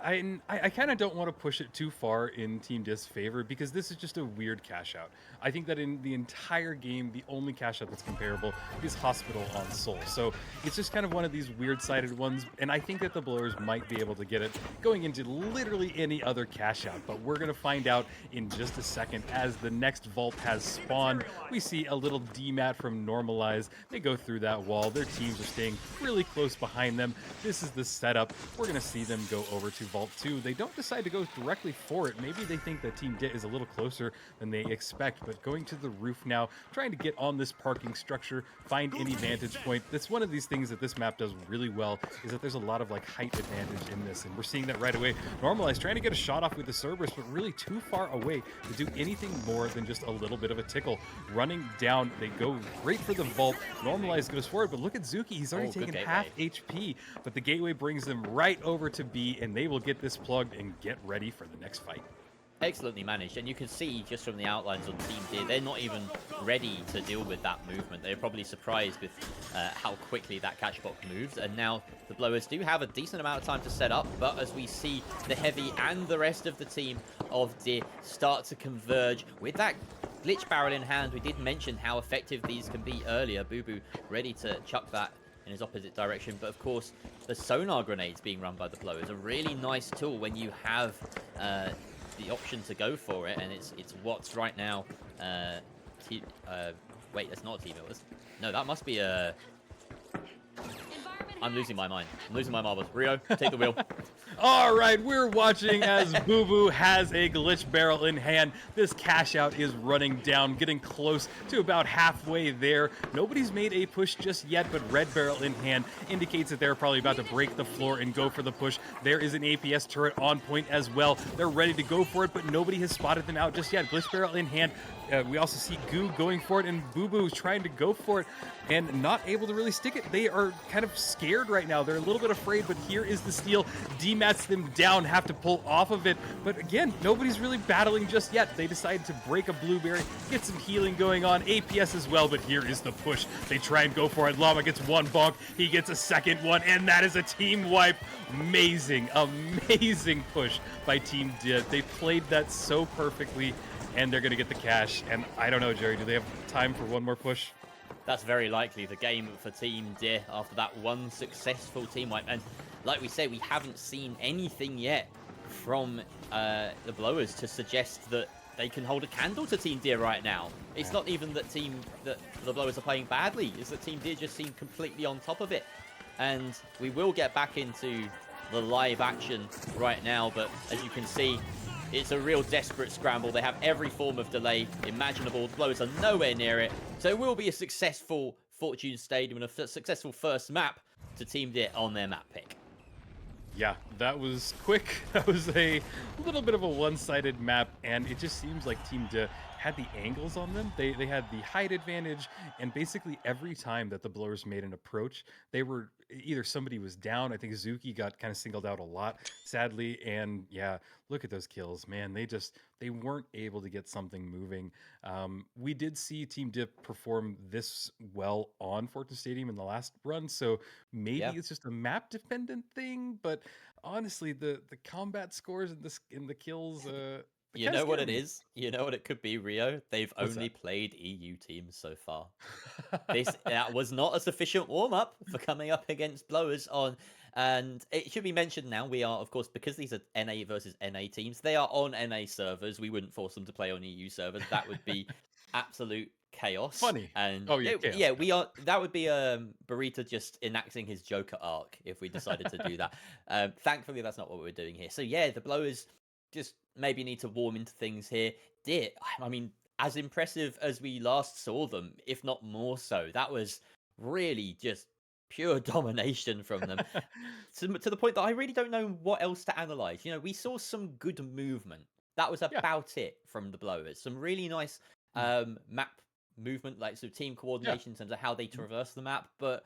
Speaker 2: I kind of don't want to push it too far in Team Dis's favor, because this is just a weird cash out. I think that in the entire game, the only cash out that's comparable is Hospital on Soul. So it's just kind of one of these weird-sided ones, and I think that the blowers might be able to get it going into literally any other cash out. But we're going to find out in just a second as the next vault has spawned. We see a little demat from Normalize. They go through that wall. Their teams are staying really close behind them. This is the setup. We're going to see them go over to Vault 2. They don't decide to go directly for it. Maybe they think that Team Dit is a little closer than they expect, but going to the roof now, trying to get on this parking structure, find any vantage point. That's one of these things that this map does really well, is that there's a lot of like height advantage in this, and we're seeing that right away. Normalize trying to get a shot off with the Cerberus, but really too far away to do anything more than just a little bit of a tickle. Running down, they go great for the vault. Normalize goes forward, but look at Zuki. He's already taken half HP, but the gateway brings them right over to B, and they will get this plugged and get ready for the next fight.
Speaker 1: Excellently managed, and you can see just from the outlines on Team Deer, they're not even ready to deal with that movement. They're probably surprised with how quickly that catchbox moves, and now the blowers do have a decent amount of time to set up, but as we see the Heavy and the rest of the team of Deer start to converge with that glitch barrel in hand. We did mention how effective these can be earlier. Boo ready to chuck that in his opposite direction, but of course the sonar grenades being run by the blowers, a really nice tool when you have the option to go for it, and it's what's right now. Wait, that's not a T-Mills. No, that must be a... I'm losing my mind. I'm losing my marbles. Rio, take the wheel.
Speaker 2: All right, we're watching as Boo Boo has a glitch barrel in hand. This cash out is running down, getting close to about halfway there. Nobody's made a push just yet, but red barrel in hand indicates that they're probably about to break the floor and go for the push. There is an APS turret on point as well. They're ready to go for it, but nobody has spotted them out just yet. Glitch barrel in hand. We also see Goo going for it, and Boo Boo trying to go for it and not able to really stick it. They are kind of scared right now. They're a little bit afraid, but here is the steal. D-mats them down, have to pull off of it. But again, nobody's really battling just yet. They decide to break a blueberry, get some healing going on. APS as well, but here is the push. They try and go for it. Llama gets one bonk. He gets a second one, and that is a team wipe. Amazing, amazing push by Team DIT. They played that so perfectly, and they're going to get the cash. And I don't know, Jerry, do they have time for one more push?
Speaker 1: That's very likely the game for Team DIT after that one successful team wipe. And like we said, we haven't seen anything yet from the Blowers to suggest that they can hold a candle to Team DIT right now. It's not even that the Blowers are playing badly. It's that Team DIT just seem completely on top of it. And we will get back into the live action right now, but as you can see, it's a real desperate scramble. They have every form of delay imaginable. The Blowers are nowhere near it. So it will be a successful Fortune Stadium and a successful first map to Team DIT on their map pick.
Speaker 2: Yeah, that was quick. That was a little bit of a one-sided map, and it just seems like Team DIT had the angles on them. They had the height advantage, and basically every time that the Blowers made an approach, they were either somebody was down. I think Zuki got kind of singled out a lot, sadly, and yeah, look at those kills, man. They weren't able to get something moving. We did see Team DIT perform this well on Fortune Stadium in the last run, so maybe it's just a map dependent thing. But honestly, the combat scores in the kills.
Speaker 1: You know what it is? You know what it could be, Rio? They've only played EU teams so far. That was not a sufficient warm-up for coming up against Blowers on... And it should be mentioned now, we are, of course, because these are NA versus NA teams, they are on NA servers. We wouldn't force them to play on EU servers. That would be absolute chaos.
Speaker 2: Funny.
Speaker 1: And
Speaker 2: chaos.
Speaker 1: we are. That would be Burrito just enacting his Joker arc if we decided to do that. Thankfully, that's not what we're doing here. So yeah, the Blowers just maybe need to warm into things here. DIT, I mean, as impressive as we last saw them, if not more so, that was really just pure domination from them to the point that I really don't know what else to analyze. You know, we saw some good movement. That was about it from the Blowers. Some really nice map movement, like so team coordination in terms of how they traverse the map. But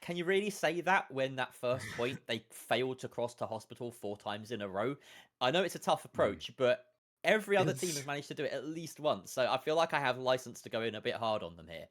Speaker 1: can you really say that when that first point they failed to cross to hospital 4 times in a row? I know it's a tough approach, but every other team has managed to do it at least once. So I feel like I have license to go in a bit hard on them here.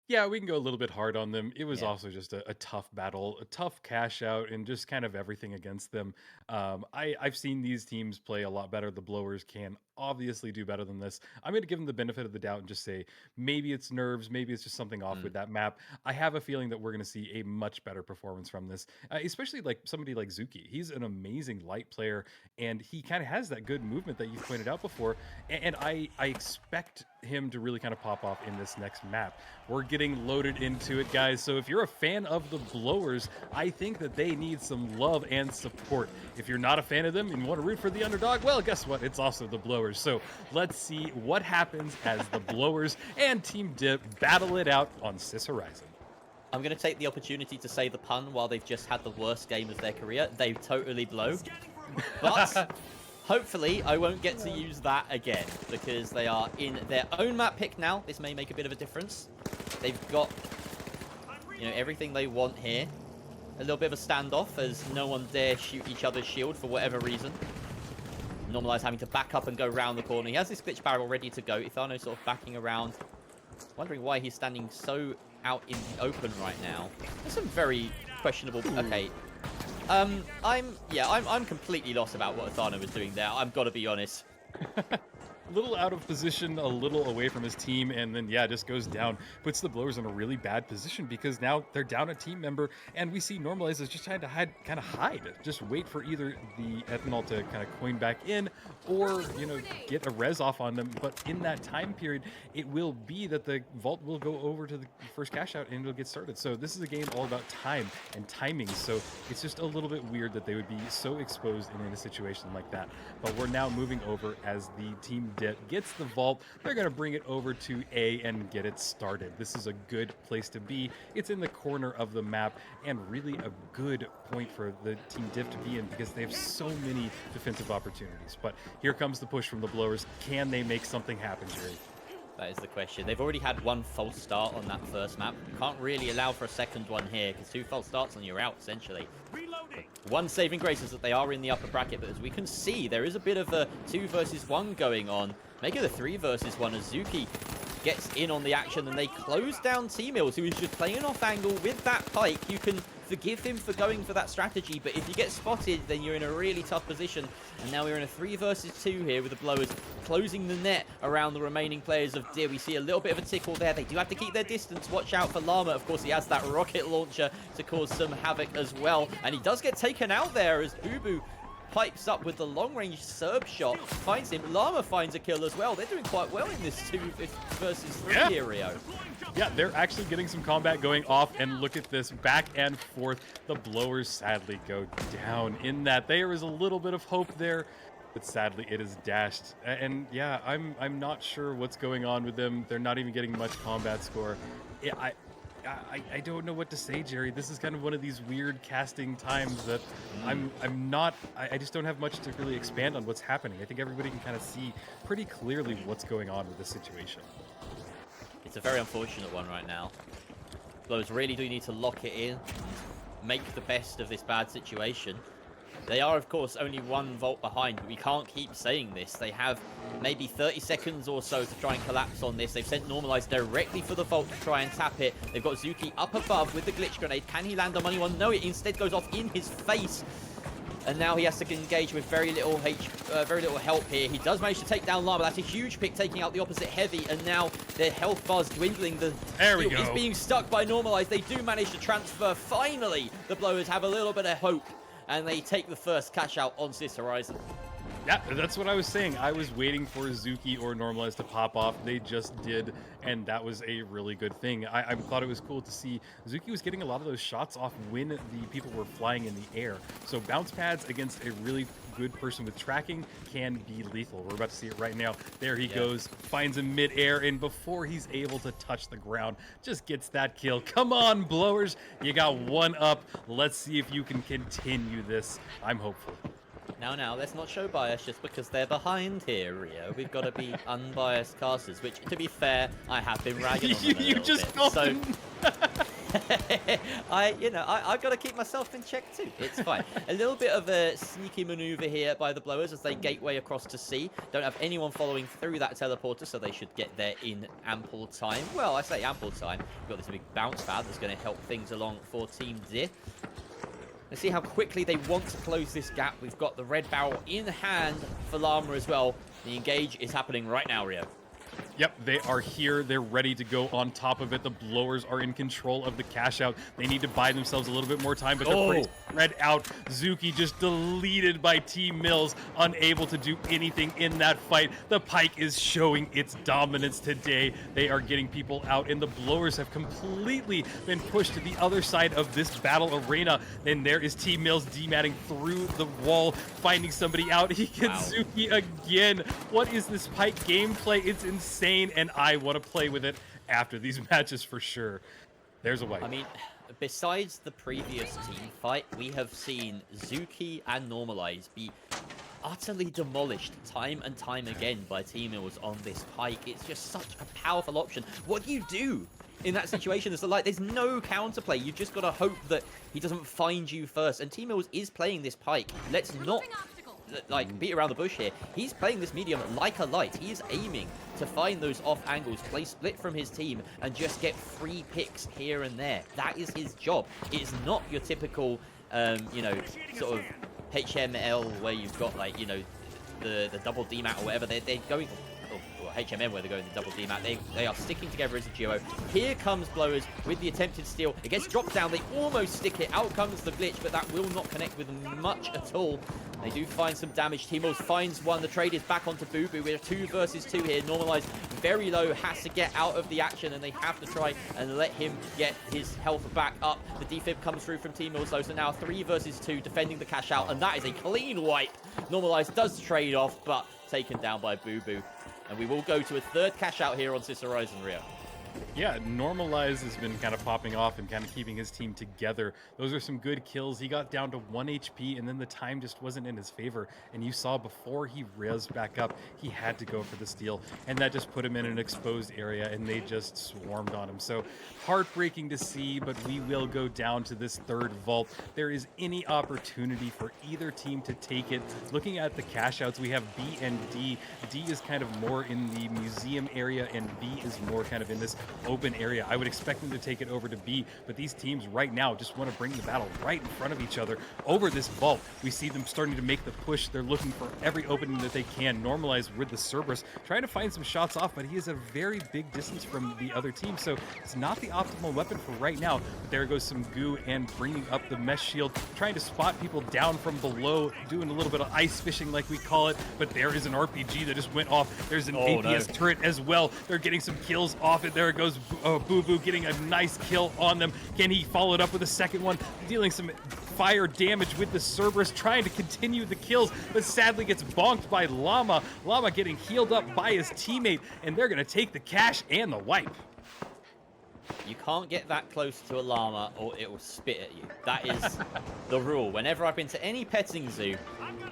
Speaker 2: Yeah, we can go a little bit hard on them. It was also just a tough battle, a tough cash out, and just kind of everything against them. I've seen these teams play a lot better. The Blowers can obviously do better than this. I'm going to give them the benefit of the doubt and just say maybe it's nerves, maybe it's just something off with that map. I have a feeling that we're going to see a much better performance from this, especially like somebody like Zuki. He's an amazing light player, and he kind of has that good movement that you've pointed out before, and I expect him to really kind of pop off in this next map. We're getting loaded into it, guys, so if you're a fan of the Blowers, I think that they need some love and support. If you're not a fan of them and want to root for the underdog, well, guess what? It's also the Blowers. So let's see what happens as the Blowers and Team DIT battle it out on Sis Horizon.
Speaker 1: I'm going to take the opportunity to say the pun while they've just had the worst game of their career. They totally blow. But hopefully I won't get to use that again because they are in their own map pick now. This may make a bit of a difference. They've got, you know, everything they want here. A little bit of a standoff as no one dare shoot each other's shield for whatever reason. Normalize having to back up and go around the corner. He has this glitch barrel ready to go. Ithano sort of backing around. Wondering why he's standing so out in the open right now. There's some very questionable... Okay. I'm completely lost about what Ithano was doing there. I've got to be honest.
Speaker 2: little out of position, a little away from his team, and then yeah, just goes down, puts the Blowers in a really bad position because now they're down a team member, and we see Normalize is just trying to hide, just wait for either the Ethanol to kind of coin back in, or get a res off on them. But in that time period, it will be that the vault will go over to the first cash out and it'll get started. So this is a game all about time and timing. So it's just a little bit weird that they would be so exposed in a situation like that. But we're now moving over as the team gets the vault. They're going to bring it over to A and get it started. This is a good place to be. It's in the corner of the map and really a good point for the team div to be in because they have so many defensive opportunities. But here comes the push from the Blowers. Can they make something happen, Jerry?
Speaker 1: That is the question. They've already had one false start on that first map. You can't really allow for a second one here because 2 false starts and you're out, essentially.
Speaker 4: Reloading.
Speaker 1: One saving grace is that they are in the upper bracket, but as we can see, there is a bit of a 2 versus 1 going on. Make it a 3 versus 1 as Zuki gets in on the action and they close down T-Mills, who is just playing off angle with that pike. You can forgive him for going for that strategy, but if you get spotted, then you're in a really tough position. And now we're in a 3 versus 2 here with the Blowers closing the net around the remaining players of Deer. We see a little bit of a tickle there. They do have to keep their distance. Watch out for Llama. Of course, he has that rocket launcher to cause some havoc as well. And he does get taken out there as Boo Boo pipes up with the long-range Serb shot, finds him. Llama finds a kill as well. They're doing quite well in this 2 versus 3 here, Rio.
Speaker 2: Yeah, they're actually getting some combat going off, and look at this, back and forth. The Blowers sadly go down in that. There is a little bit of hope there, but sadly it is dashed. And yeah, I'm not sure what's going on with them. They're not even getting much combat score. I don't know what to say, Jerry. This is kind of one of these weird casting times that I just don't have much to really expand on what's happening. I think everybody can kind of see pretty clearly what's going on with this situation.
Speaker 1: It's a very unfortunate one right now. Blowers really do need to lock it in, make the best of this bad situation. They are, of course, only 1 vault behind, but we can't keep saying this. They have maybe 30 seconds or so to try and collapse on this. They've sent Normalize directly for the vault to try and tap it. They've got Zuki up above with the glitch grenade. Can he land on anyone? No, it instead goes off in his face. And now he has to engage with very little help here. He does manage to take down Llama. That's a huge pick, taking out the opposite Heavy. And now their health bar's dwindling.
Speaker 2: There we go.
Speaker 1: He's being stuck by Normalize. They do manage to transfer. Finally, the Blowers have a little bit of hope. And they take the first cash out on Sis Horizon.
Speaker 2: Yeah, that's what I was saying. I was waiting for Zuki or Normalize to pop off. They just did, and that was a really good thing. I thought it was cool to see Zuki was getting a lot of those shots off when the people were flying in the air. So bounce pads against a really good person with tracking can be lethal. We're about to see it right now. There he goes, finds him mid-air, and before he's able to touch the ground, just gets that kill. Come on, Blowers. You got 1 up. Let's see if you can continue this. I'm hopeful.
Speaker 1: Now, let's not show bias just because they're behind here, Rio. We've got to be unbiased casters, which, to be fair, I have been ragging on them a little bit. So, I've got to keep myself in check too. It's fine. A little bit of a sneaky maneuver here by the Blowers as they gateway across to C. Don't have anyone following through that teleporter, so they should get there in ample time. Well, I say ample time. We've got this big bounce pad that's going to help things along for Team Deer. Let's see how quickly they want to close this gap. We've got the red barrel in hand for Llama as well. The engage is happening right now, Rio.
Speaker 2: Yep, they are here. They're ready to go on top of it. The Blowers are in control of the cash out. They need to buy themselves a little bit more time, but they're pretty spread out. Zuki just deleted by T-Mills, unable to do anything in that fight. The Pike is showing its dominance today. They are getting people out, and the Blowers have completely been pushed to the other side of this battle arena. And there is T-Mills dematting through the wall, finding somebody out. He gets Zuki again. What is this Pike gameplay? It's insane, and I want to play with it after these matches for sure. There's a wipe.
Speaker 1: I mean, besides the previous team fight, we have seen Zuki and Normalize be utterly demolished time and time again by T-Mills on this Pike. It's just such a powerful option. What do you do in that situation? There's no counterplay. You've just got to hope that he doesn't find you first. And T-Mills is playing this Pike. Let's not beat around the bush here. He's playing this medium like a light. He is aiming to find those off angles, play split from his team, and just get free picks here and there. That is his job. It's not your typical, sort of HML where you've got the double demat or whatever. They're going well, HMM, where they're going the double DMAT. They are sticking together as a duo. Here comes Blowers with the attempted steal. It gets dropped down. They almost stick it. Out comes the glitch, but that will not connect with them much at all. They do find some damage. Teamos finds one. The trade is back onto Boo Boo. We're 2 versus 2 here. Normalized very low, has to get out of the action, and they have to try and let him get his health back up. The defib comes through from Teamos though, so now 3 versus 2 defending the cash out, and that is a clean wipe. Normalized does trade off, but taken down by Boo Boo. And we will go to a 3rd cash out here on Sis Horizon, Rio.
Speaker 2: Yeah, Normalize has been kind of popping off and kind of keeping his team together. Those are some good kills. He got down to 1 HP, and then the time just wasn't in his favor. And you saw before he rezzed back up, he had to go for the steal, and that just put him in an exposed area, and they just swarmed on him. So heartbreaking to see, but we will go down to this 3rd vault. There is any opportunity for either team to take it. Looking at the cash outs, we have B and D. D is kind of more in the museum area, and B is more kind of in this open area. I would expect them to take it over to B, but these teams right now just want to bring the battle right in front of each other over this vault. We see them starting to make the push. They're looking for every opening that they can. Normalize with the Cerberus, trying to find some shots off, but he is a very big distance from the other team, so it's not the optimal weapon for right now. But there goes some goo and bringing up the mesh shield, trying to spot people down from below, doing a little bit of ice fishing like we call it, but there is an RPG that just went off. There's an APS turret as well. They're getting some kills off it. There it goes. Boo Boo getting a nice kill on them. Can he follow it up with a second one? Dealing some fire damage with the Cerberus, trying to continue the kills, but sadly gets bonked by Llama. Llama getting healed up by his teammate, and they're going to take the cash and the wipe.
Speaker 1: You can't get that close to a llama or it will spit at you. That is the rule. Whenever I've been to any petting zoo,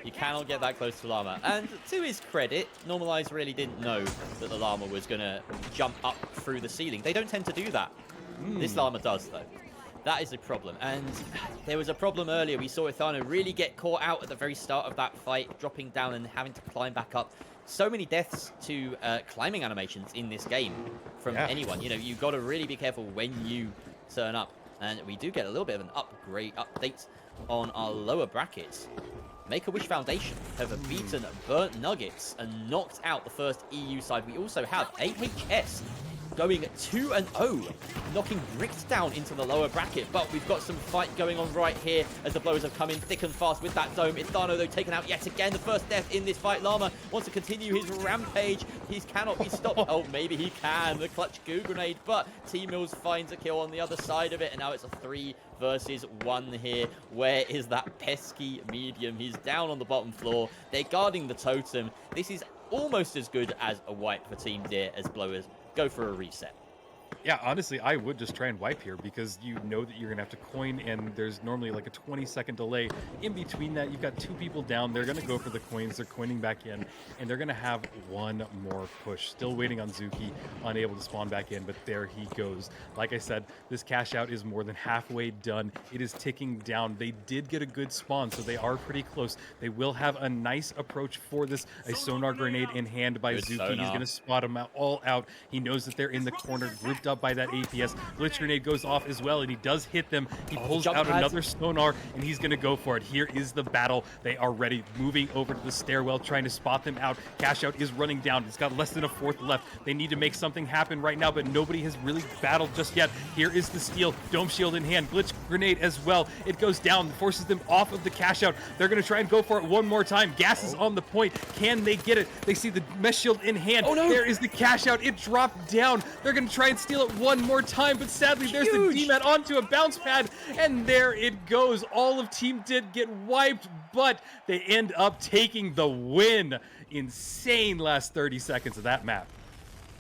Speaker 1: you cannot get that close to a llama. And to his credit, Normalize really didn't know that the llama was going to jump up through the ceiling. They don't tend to do that. This llama does, though. That is a problem. And there was a problem earlier. We saw Ithano really get caught out at the very start of that fight, dropping down and having to climb back up. So many deaths to climbing animations in this game from anyone. You know, you've got to really be careful when you turn up. And we do get a little bit of an update on our lower brackets. Make-A-Wish Foundation have beaten Burnt Nuggets and knocked out the first EU side. We also have AHS going 2-0, knocking Bricks down into the lower bracket. But we've got some fight going on right here as the Blowers have come in thick and fast with that dome. Ithano, though, taken out yet again. The first death in this fight. Llama wants to continue his rampage. He cannot be stopped. Oh, maybe he can. The clutch goo grenade, but T-Mills finds a kill on the other side of it, and now it's a 3 versus 1 here. Where is that pesky medium? He's down on the bottom floor. They're guarding the totem. This is almost as good as a wipe for Team Deer as Blowers go for a reset.
Speaker 2: Yeah, honestly, I would just try and wipe here because you know that you're going to have to coin, and there's normally like a 20-second delay. In between that, you've got 2 people down. They're going to go for the coins. They're coining back in, and they're going to have one more push. Still waiting on Zuki, unable to spawn back in, but there he goes. Like I said, this cash out is more than halfway done. It is ticking down. They did get a good spawn, so they are pretty close. They will have a nice approach for this. A sonar grenade in hand by Zuki. He's going to spot them all out. He knows that they're in the corner, grouped up by that APS. Glitch grenade goes off as well, and he does hit them. He pulls out another sonar, and he's going to go for it. Here is the battle. They are ready, moving over to the stairwell, trying to spot them out. Cash out is running down. It's got less than a 4th left. They need to make something happen right now, but nobody has really battled just yet. Here is the steal. Dome shield in hand. Glitch grenade as well. It goes down, forces them off of the cash out. They're going to try and go for it one more time. Gas is on the point. Can they get it? They see the mesh shield in hand. Oh, no. There is the cash out. It dropped down. They're going to try and steal it one more time, but sadly there's the DMAT onto a bounce pad, and there it goes. All of Team Did get wiped, but they end up taking the win. Insane last 30 seconds of that map.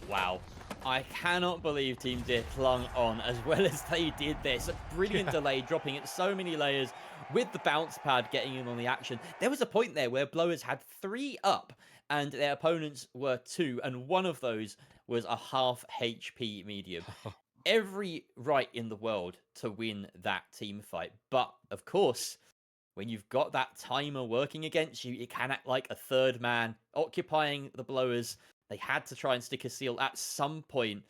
Speaker 1: Wow. I cannot believe Team Deer clung on as well as they did this. A brilliant delay, dropping it so many layers with the bounce pad getting in on the action. There was a point there where Blowers had 3 up and their opponents were 2, and one of those was a half HP medium. Every right in the world to win that team fight. But, of course, when you've got that timer working against you, it can act like a 3rd man occupying the Blowers. They had to try and stick a seal at some point,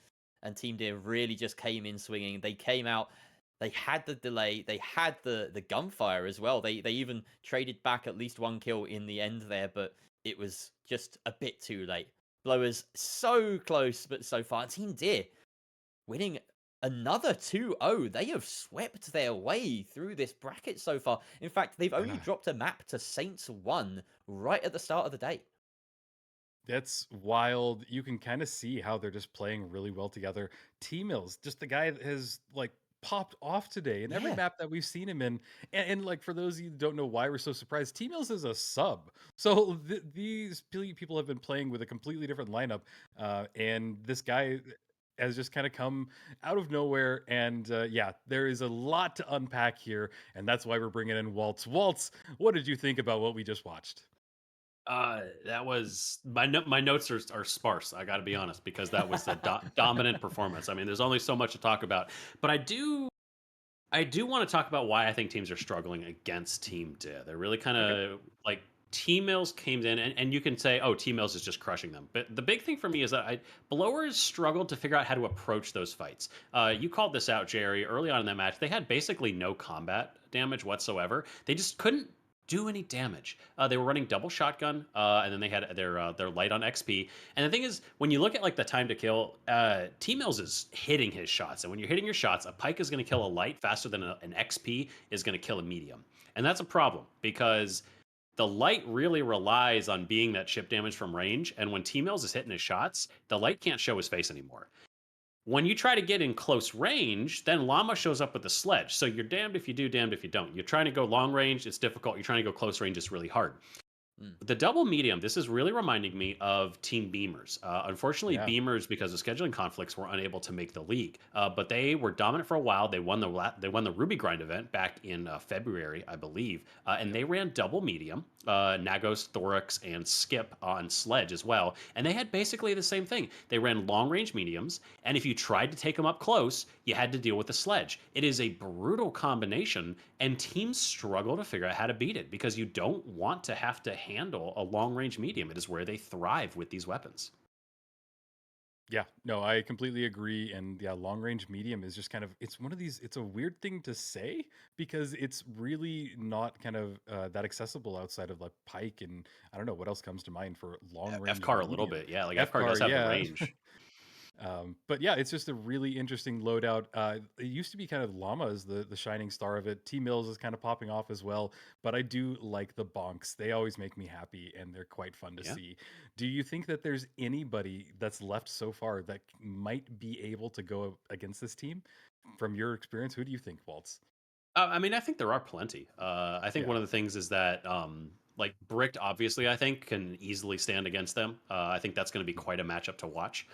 Speaker 1: and Team Deer really just came in swinging. They came out, they had the delay, they had the gunfire as well. They even traded back at least 1 kill in the end there, but it was just a bit too late. Blowers so close, but so far. Team Deer winning another 2-0. They have swept their way through this bracket so far. In fact, they've only dropped a map to Saints 1 right at the start of the day.
Speaker 2: That's wild. You can kind of see how they're just playing really well together. T-Mills, just the guy that has like popped off today in every
Speaker 1: Yeah.
Speaker 2: map that we've seen him in. And like for those of you who don't know why we're so surprised, T-Mills is a sub. So these people have been playing with a completely different lineup. And this guy has just kind of come out of nowhere. And yeah, there is a lot to unpack here. And that's why we're bringing in Waltz. Waltz, what did you think about what we just watched?
Speaker 3: That was my notes are sparse. I got to be honest, because that was a dominant performance. I mean, there's only so much to talk about, but I do want to talk about why I think teams are struggling against Team Deer. They're really kind of like T-Mills came in, and you can say, oh, T-Mills is just crushing them. But the big thing for me is that Blowers struggled to figure out how to approach those fights. You called this out, Jerry, early on in that match. They had basically no combat damage whatsoever. They just couldn't do any damage. They were running double shotgun, and then they had their light on XP. And the thing is, when you look at like the time to kill, T-Mills is hitting his shots. And when you're hitting your shots, a pike is going to kill a light faster than an XP is going to kill a medium. And that's a problem because the light really relies on being that chip damage from range. And when T-Mills is hitting his shots, the light can't show his face anymore. When you try to get in close range, then Llama shows up with the sledge. So you're damned if you do, damned if you don't. You're trying to go long range, it's difficult. You're trying to go close range, it's really hard. The double medium, this is really reminding me of Team Beamers. Unfortunately, Beamers, because of scheduling conflicts, were unable to make the league. But they were dominant for a while. They won the Ruby Grind event back in February, I believe. And they ran double medium, Nagos, Thorax, and Skip on sledge as well. And they had basically the same thing. They ran long range mediums, and if you tried to take them up close, you had to deal with the sledge. It is a brutal combination, and teams struggle to figure out how to beat it because you don't want to have to handle a long range medium. It is where they thrive with these weapons.
Speaker 2: Yeah, no, I completely agree. And yeah, long range medium is just kind of, it's one of these, it's a weird thing to say because it's really not kind of that accessible outside of like Pike. And I don't know what else comes to mind for long range.
Speaker 3: FCAR a little bit. Yeah, like FCAR does have the range.
Speaker 2: But yeah, it's just a really interesting loadout. It used to be kind of Llama as the shining star of it. T-Mills is kind of popping off as well. But I do like the bonks. They always make me happy and they're quite fun to see. Do you think that there's anybody that's left so far that might be able to go against this team? From your experience, who do you think, Waltz?
Speaker 3: I mean, I think there are plenty. I think one of the things is that like Bricked, obviously, I think can easily stand against them. I think that's going to be quite a matchup to watch.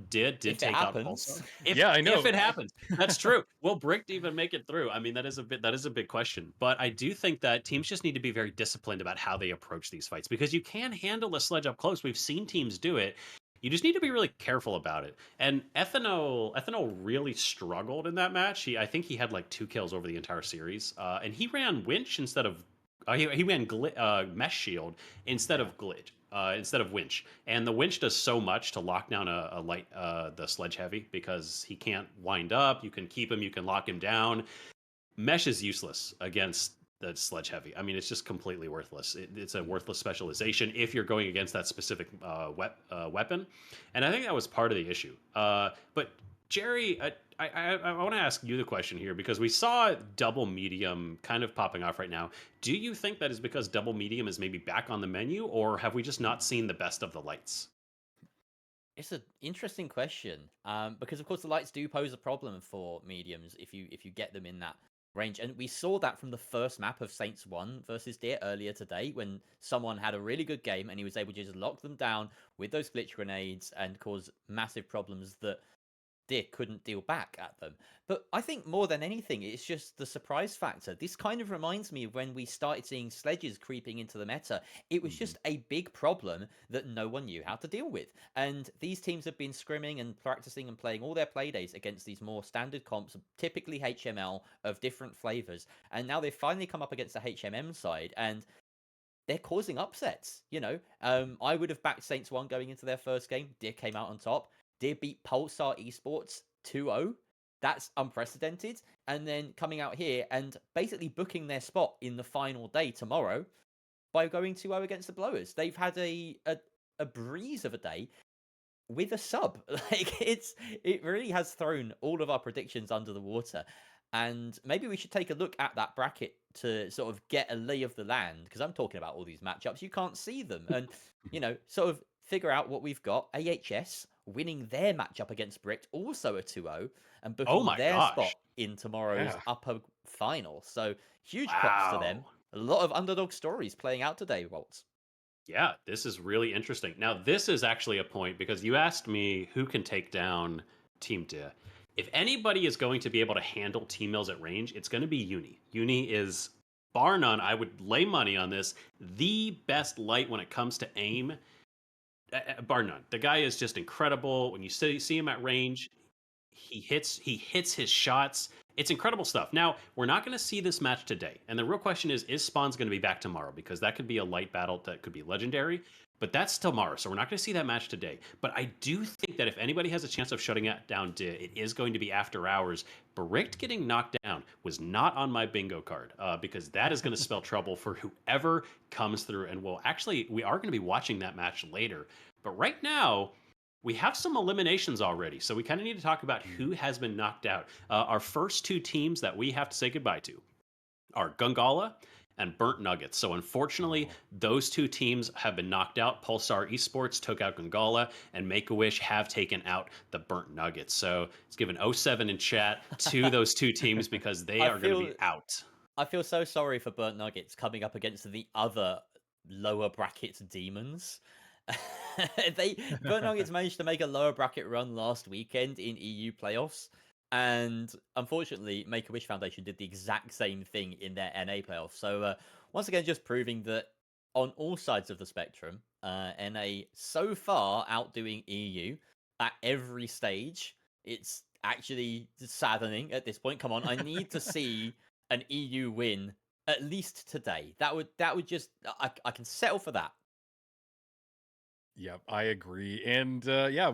Speaker 3: Did
Speaker 1: If
Speaker 3: take
Speaker 1: it
Speaker 3: out
Speaker 1: happens.
Speaker 3: Pulsar.
Speaker 2: Yeah, I know.
Speaker 3: If it happens, that's true. Will Bricked even make it through? I mean, that is a big question. But I do think that teams just need to be very disciplined about how they approach these fights because you can handle a sledge up close. We've seen teams do it. You just need to be really careful about it. And Ethano really struggled in that match. I think he had like 2 kills over the entire series, and he ran Winch instead of he ran Mesh Shield instead of Glitch. Instead of Winch, and the Winch does so much to lock down a light the Sledge Heavy because he can't wind up. You can keep him, you can lock him down. Mesh is useless against the Sledge Heavy. I mean, it's just completely worthless. It's a worthless specialization if you're going against that specific weapon, and I think that was part of the issue. But Jerry, I want to ask you the question here because we saw double medium kind of popping off right now. Do you think that is because double medium is maybe back on the menu, or have we just not seen the best of the lights?
Speaker 1: It's an interesting question because, of course, the lights do pose a problem for mediums if you get them in that range. And we saw that from the first map of Saints 1 versus Deer earlier today when someone had a really good game and he was able to just lock them down with those glitch grenades and cause massive problems that Deer couldn't deal back at them. But I think more than anything, it's just the surprise factor. This kind of reminds me of when we started seeing sledges creeping into the meta. It was just a big problem that no one knew how to deal with. And these teams have been scrimming and practicing and playing all their playdays against these more standard comps, typically HML of different flavors. And now they've finally come up against the HMM side and they're causing upsets. You know, I would have backed Saints 1 going into their first game. Deer came out on top. Deer beat Pulsar Esports 2-0. That's unprecedented. And then coming out here and basically booking their spot in the final day tomorrow by going 2-0 against the Blowers. They've had a a breeze of a day with a sub. Like it really has thrown all of our predictions under the water. And maybe we should take a look at that bracket to sort of get a lay of the land, because I'm talking about all these matchups. You can't see them. And, sort of figure out what we've got. AHS winning their matchup against Bricked, also a 2-0, and booking their spot in tomorrow's upper final. So huge props to them. A lot of underdog stories playing out today, Waltz.
Speaker 3: Yeah, this is really interesting. Now, this is actually a point because you asked me who can take down Team De. If anybody is going to be able to handle T-Mills at range, it's going to be Uni. Uni is, bar none, I would lay money on this, the best light when it comes to aim, bar none. The guy is just incredible. When you see him at range, he hits his shots. It's incredible stuff. Now, we're not going to see this match today. And the real question is Spawns going to be back tomorrow? Because that could be a light battle that could be legendary. But that's tomorrow, so we're not going to see that match today. But I do think that if anybody has a chance of shutting down De, it is going to be after hours. Bricked getting knocked down was not on my bingo card because that is going to spell trouble for whoever comes through. And we are going to be watching that match later. But right now, we have some eliminations already, so we kind of need to talk about who has been knocked out. Our first two teams that we have to say goodbye to are Gungala and Burnt Nuggets. So unfortunately, those two teams have been knocked out. Pulsar Esports took out Gungala, and Make-A-Wish have taken out the Burnt Nuggets. So it's given 07 in chat to those two teams because they are going to be out.
Speaker 1: I feel so sorry for Burnt Nuggets coming up against the other lower brackets demons. Burnt Nuggets managed to make a lower bracket run last weekend in EU playoffs. And unfortunately, Make-A-Wish Foundation did the exact same thing in their NA playoffs. So once again, just proving that on all sides of the spectrum, NA so far outdoing EU at every stage. It's actually saddening at this point. Come on, I need to see an EU win at least today. That would just I can settle for that.
Speaker 2: Yep, I agree. And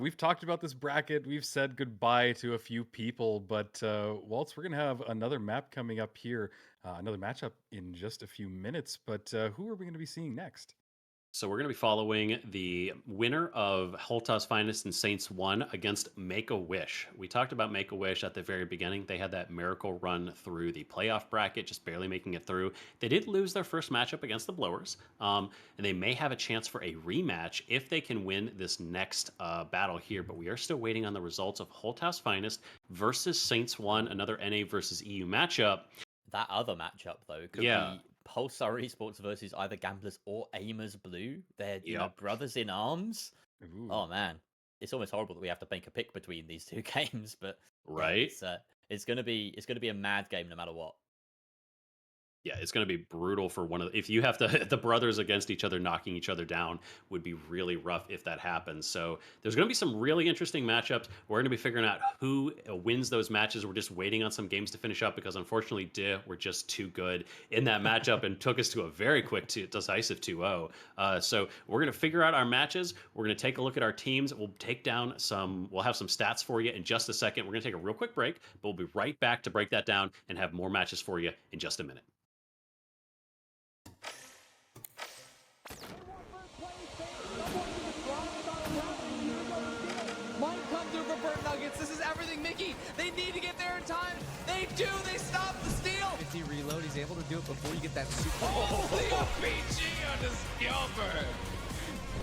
Speaker 2: we've talked about this bracket. We've said goodbye to a few people, but Waltz, we're going to have another map coming up here, another matchup in just a few minutes. But who are we going to be seeing next?
Speaker 3: So we're going to be following the winner of Holtas Finest and Saints 1 against Make-A-Wish. We talked about Make-A-Wish at the very beginning. They had that miracle run through the playoff bracket, just barely making it through. They did lose their first matchup against the Blowers, and they may have a chance for a rematch if they can win this next battle here. But we are still waiting on the results of Holtas Finest versus Saints 1, another NA versus EU matchup.
Speaker 1: That other matchup, though, could be Pulsar Esports versus either Gamblers or Aimers Blue. They're brothers in arms.
Speaker 2: Ooh.
Speaker 1: Oh man, it's almost horrible that we have to make a pick between these two games, but
Speaker 3: right,
Speaker 1: it's gonna be a mad game no matter what.
Speaker 3: Yeah, it's going to be brutal for one of if you have the brothers against each other, knocking each other down would be really rough if that happens. So there's going to be some really interesting matchups. We're going to be figuring out who wins those matches. We're just waiting on some games to finish up because unfortunately, were just too good in that matchup and took us to a very quick, decisive 2-0. So we're going to figure out our matches. We're going to take a look at our teams. We'll have some stats for you in just a second. We're going to take a real quick break, but we'll be right back to break that down and have more matches for you in just a minute.
Speaker 12: This is everything, Mickey. They need to get there in time. They do. They stop the steal. If he reload, he's able to do it before you get that super. Oh, the RPG on the Skilber.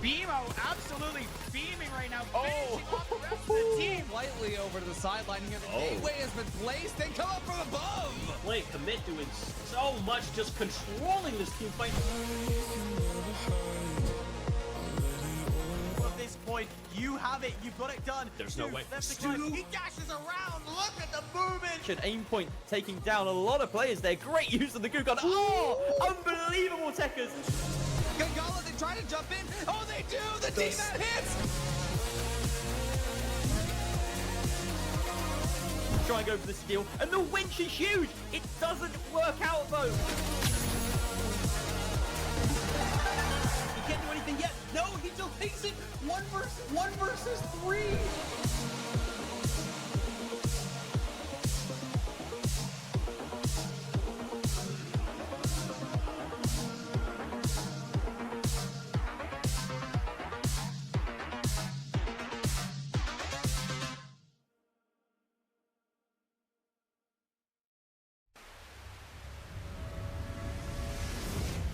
Speaker 12: BMO absolutely beaming right now. Finishing off the rest of the team. Lightly over to the sideline here. The gateway has been placed. They come up from above.
Speaker 3: Play commit doing so much, just controlling this team fight.
Speaker 5: Point, you have it, you've got it done.
Speaker 3: There's no way.
Speaker 5: He dashes around, look at the movement.
Speaker 1: Aimpoint taking down a lot of players there. Great use of the Gukon. Oh, unbelievable techers.
Speaker 12: Gungala, they try to jump in. Oh, they do. The team that hits.
Speaker 1: Try and go for the steal, and the winch is huge. It doesn't work out though.
Speaker 5: He can't do anything yet. No, he still takes it. One versus three.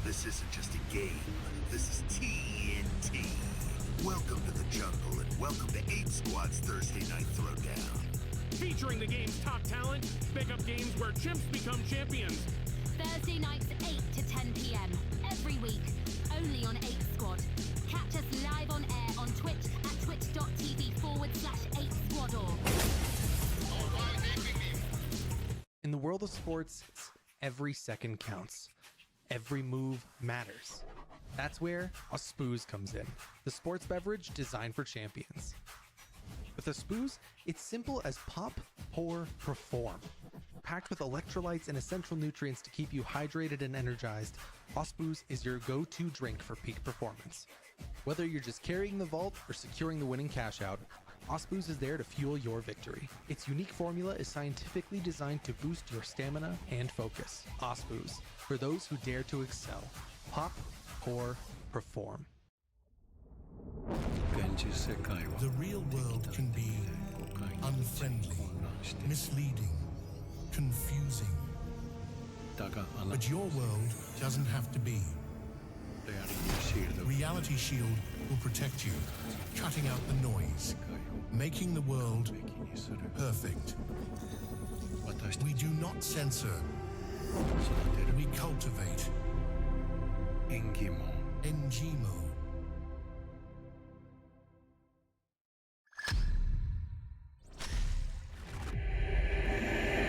Speaker 6: This isn't just a game. This is TNT. Welcome to the jungle and welcome to 8 Squad's Thursday Night Throwdown.
Speaker 7: Featuring the game's top talent, pick up games where chimps become champions.
Speaker 8: Thursday nights 8 to 10 p.m. every week, only on 8 Squad. Catch us live on air on Twitch at twitch.tv/8squador.
Speaker 9: In the world of sports, every second counts. Every move matters. That's where a Spooze comes in, the sports beverage designed for champions. With a Spooze, it's simple as pop, pour, perform. Packed with electrolytes and essential nutrients to keep you hydrated and energized, Spooze is your go-to drink for peak performance. Whether you're just carrying the vault or securing the winning cash out, Spooze is there to fuel your victory. Its unique formula is scientifically designed to boost your stamina and focus. Spooze, for those who dare to excel. Pop, pour, perform.
Speaker 13: The real world can be unfriendly, misleading, confusing. But your world doesn't have to be. Reality Shield will protect you, cutting out the noise, making the world perfect. We do not censor. We cultivate. Engimo.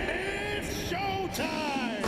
Speaker 7: It's showtime!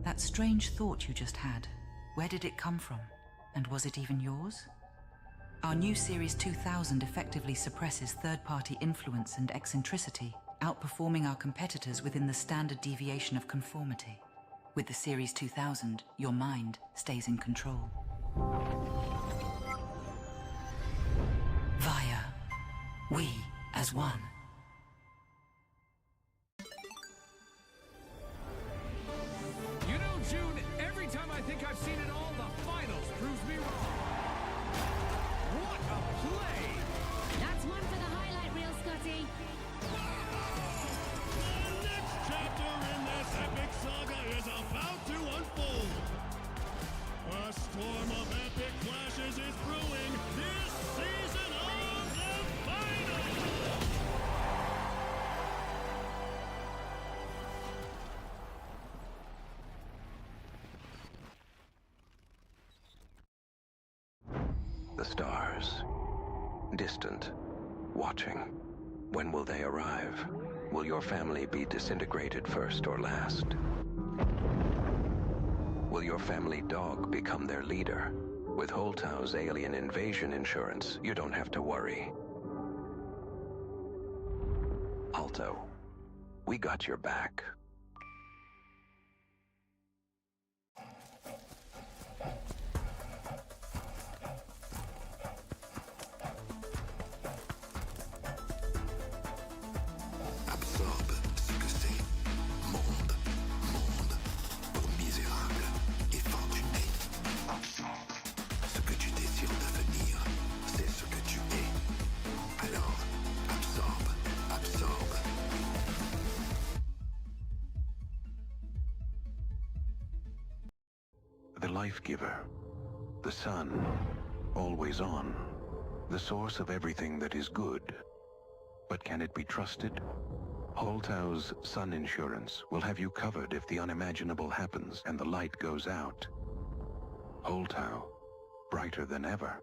Speaker 10: That strange thought you just had, where did it come from? And was it even yours? Our new Series 2000 effectively suppresses third-party influence and eccentricity, outperforming our competitors within the standard deviation of conformity. With the Series 2000, your mind stays in control. Via, we as one.
Speaker 4: You know, June, every time I think I've seen it all, the finals proves me wrong. What a play!
Speaker 8: That's one for the highlight reel, Scotty.
Speaker 7: The next chapter in this epic saga is about to unfold. A storm of epic clashes is brewing this season of the finals!
Speaker 11: The stars. Distant. Watching. When will they arrive? Will your family be disintegrated first or last? Will your family dog become their leader? With Holtau's alien invasion insurance, you don't have to worry. Alto, we got your back.
Speaker 6: Absorbe ce que c'est. Monde, monde, pour misérable et fortuné. Absorbe ce que tu désires devenir, c'est ce que tu es. Alors, absorbe, absorbe.
Speaker 11: The life giver. The sun. Always on. The source of everything that is good. But can it be trusted? Holtau's Sun Insurance will have you covered if the unimaginable happens and the light goes out. Holtau, brighter than ever.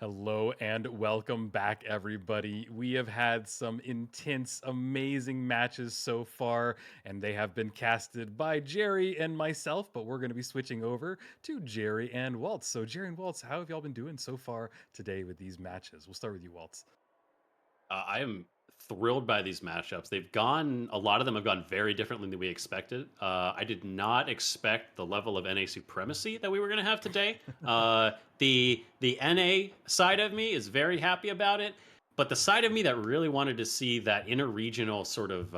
Speaker 2: Hello and welcome back, everybody. We have had some intense, amazing matches so far, and they have been casted by Jerry and myself, but we're going to be switching over to Jerry and Waltz. So, Jerry and Waltz, how have y'all been doing so far today with these matches? We'll start with you, Waltz.
Speaker 3: I am thrilled by these matchups. A lot of them have gone very differently than we expected. I did not expect the level of NA supremacy that we were going to have today. The NA side of me is very happy about it, but the side of me that really wanted to see that interregional sort of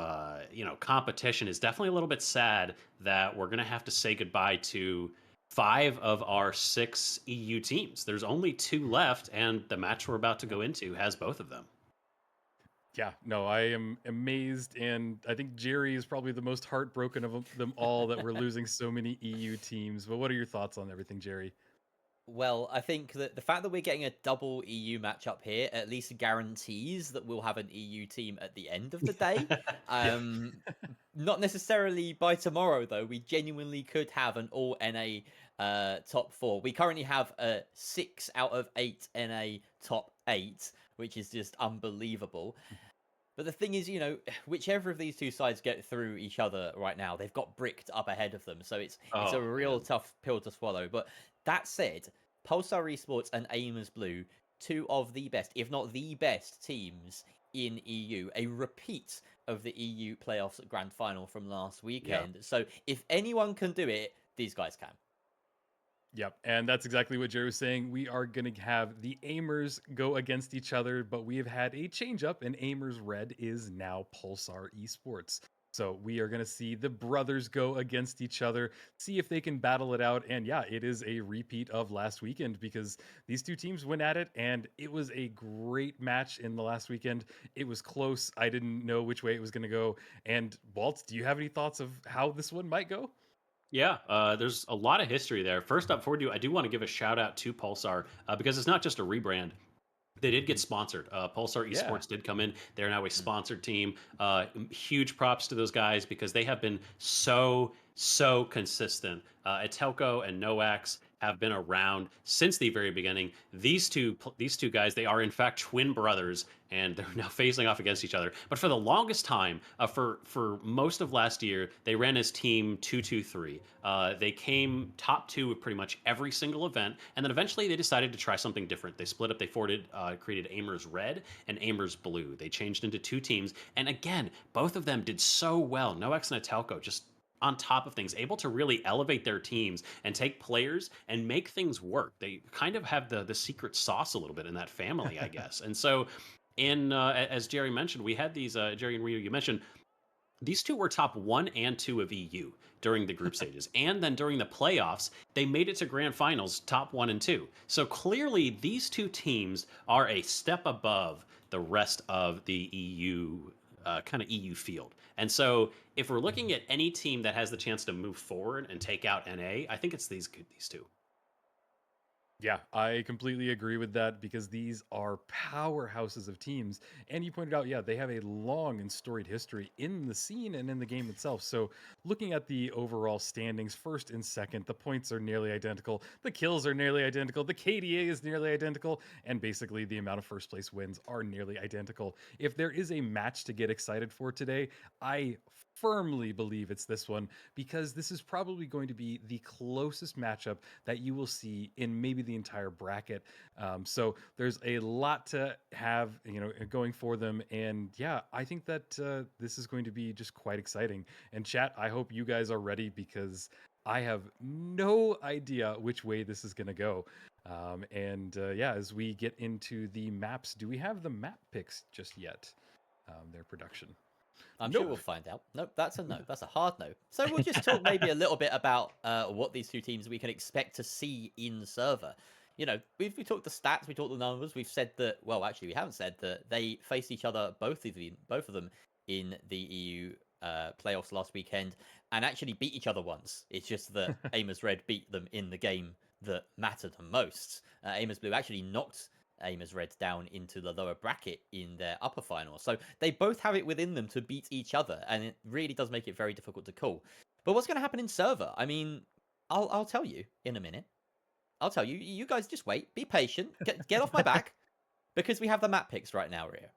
Speaker 3: competition is definitely a little bit sad that we're going to have to say goodbye to 5 of our 6 EU teams. There's only 2 left, and the match we're about to go into has both of them.
Speaker 2: Yeah, no, I am amazed, and I think Jerry is probably the most heartbroken of them all that we're losing so many EU teams. But what are your thoughts on everything, Jerry?
Speaker 1: Well, I think that the fact that we're getting a double EU matchup here at least guarantees that we'll have an EU team at the end of the day. Not necessarily by tomorrow, though. We genuinely could have an all NA top 4. We currently have a 6 out of 8 NA top 8, which is just unbelievable. But the thing is, whichever of these two sides get through each other right now, they've got bricked up ahead of them. So it's a real tough pill to swallow. But that said, Pulsar Esports and Aimers Blue, 2 of the best, if not the best teams in EU, a repeat of the EU playoffs grand final from last weekend. Yeah. So if anyone can do it, these guys can.
Speaker 2: Yep, and that's exactly what Jerry was saying. We are going to have the Aimers go against each other, but we have had a change up, and Aimers Red is now Pulsar Esports. So we are going to see the brothers go against each other, see if they can battle it out. And yeah, it is a repeat of last weekend because these 2 teams went at it, and it was a great match in the last weekend. It was close. I didn't know which way it was going to go. And Waltz, do you have any thoughts of how this one might go?
Speaker 3: Yeah, there's a lot of history there. First up, before we do, I do want to give a shout out to Pulsar because it's not just a rebrand. They did get sponsored. Pulsar Esports did come in. They're now a sponsored team. Huge props to those guys because they have been so consistent. Etelco and Noax have been around since the very beginning. These two guys, they are in fact twin brothers, and they're now facing off against each other. But for the longest time, for most of last year, they ran as Team 223. They came top 2 with pretty much every single event, and then eventually they decided to try something different. They split up. They created Aimers Red and Aimers Blue. They changed into 2 teams, and again, both of them did so well. Noax and Etelco just on top of things, able to really elevate their teams and take players and make things work. They kind of have the secret sauce a little bit in that family, I guess. And so, as Jerry mentioned, we had these, Jerry and Ryu, you mentioned, these 2 were top 1 and 2 of EU during the group stages. And then during the playoffs, they made it to grand finals, top 1 and 2. So clearly, these 2 teams are a step above the rest of the EU kind of EU field. And so if we're looking at any team that has the chance to move forward and take out NA, I think it's these 2.
Speaker 2: Yeah, I completely agree with that because these are powerhouses of teams. And you pointed out, yeah, they have a long and storied history in the scene and in the game itself. So looking at the overall standings, first and second, the points are nearly identical. The kills are nearly identical. The KDA is nearly identical. And basically the amount of first place wins are nearly identical. If there is a match to get excited for today, I firmly believe it's this one because this is probably going to be the closest matchup that you will see in maybe the entire bracket. So there's a lot to have, going for them. And yeah, I think that this is going to be just quite exciting. And chat, I hope you guys are ready because I have no idea which way this is going to go. Yeah, as we get into the maps, do we have the map picks just yet? Their production.
Speaker 1: I'm sure we'll find out. Nope, that's a no. That's a hard no. So we'll just talk maybe a little bit about what these 2 teams we can expect to see in server. We talked the stats, we talked the numbers. We've said that. Well, actually, we haven't said that they faced each other, both of them, in the EU playoffs last weekend, and actually beat each other once. It's just that Aimers Red beat them in the game that mattered the most. Aimers Blue actually knocked Aimers Red down into the lower bracket in their upper final. So they both have it within them to beat each other, and it really does make it very difficult to call. But what's going to happen in server? I mean, I'll tell you in a minute. I'll tell you. You guys just wait. Be patient. Get off my back, because we have the map picks right now, Rio.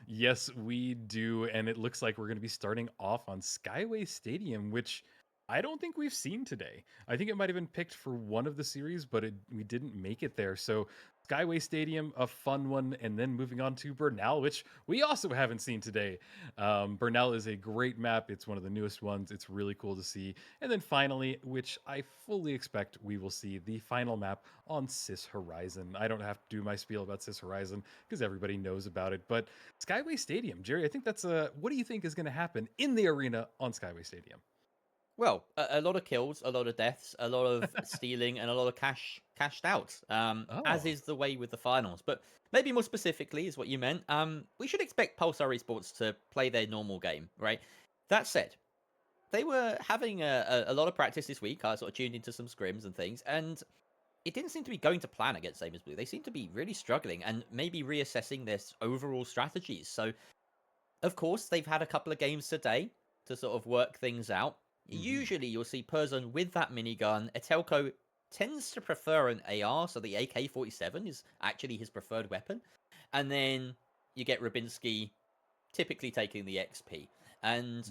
Speaker 2: Yes, we do. And it looks like we're going to be starting off on Skyway Stadium, which I don't think we've seen today. I think it might have been picked for one of the series, but we didn't make it there. So Skyway Stadium, a fun one. And then moving on to Bernal, which we also haven't seen today. Bernal is a great map. It's one of the newest ones. It's really cool to see. And then finally, which I fully expect we will see, the final map on Sis Horizon. I don't have to do my spiel about Sis Horizon because everybody knows about it. But Skyway Stadium, Jerry, I think that's what do you think is going to happen in the arena on Skyway Stadium?
Speaker 1: Well, a lot of kills, a lot of deaths, a lot of stealing, and a lot of cashed out. As is the way with the finals. But maybe more specifically is what you meant. We should expect Pulsar Esports to play their normal game, right? That said, they were having a lot of practice this week. I sort of tuned into some scrims and things, and it didn't seem to be going to plan against Aimers Blue. They seem to be really struggling and maybe reassessing their overall strategies. So, of course, they've had a couple of games today to sort of work things out. Usually you'll see Perzon with that minigun. Etelko tends to prefer an AR, so the AK-47 is actually his preferred weapon. And then you get Rubinski typically taking the XP. And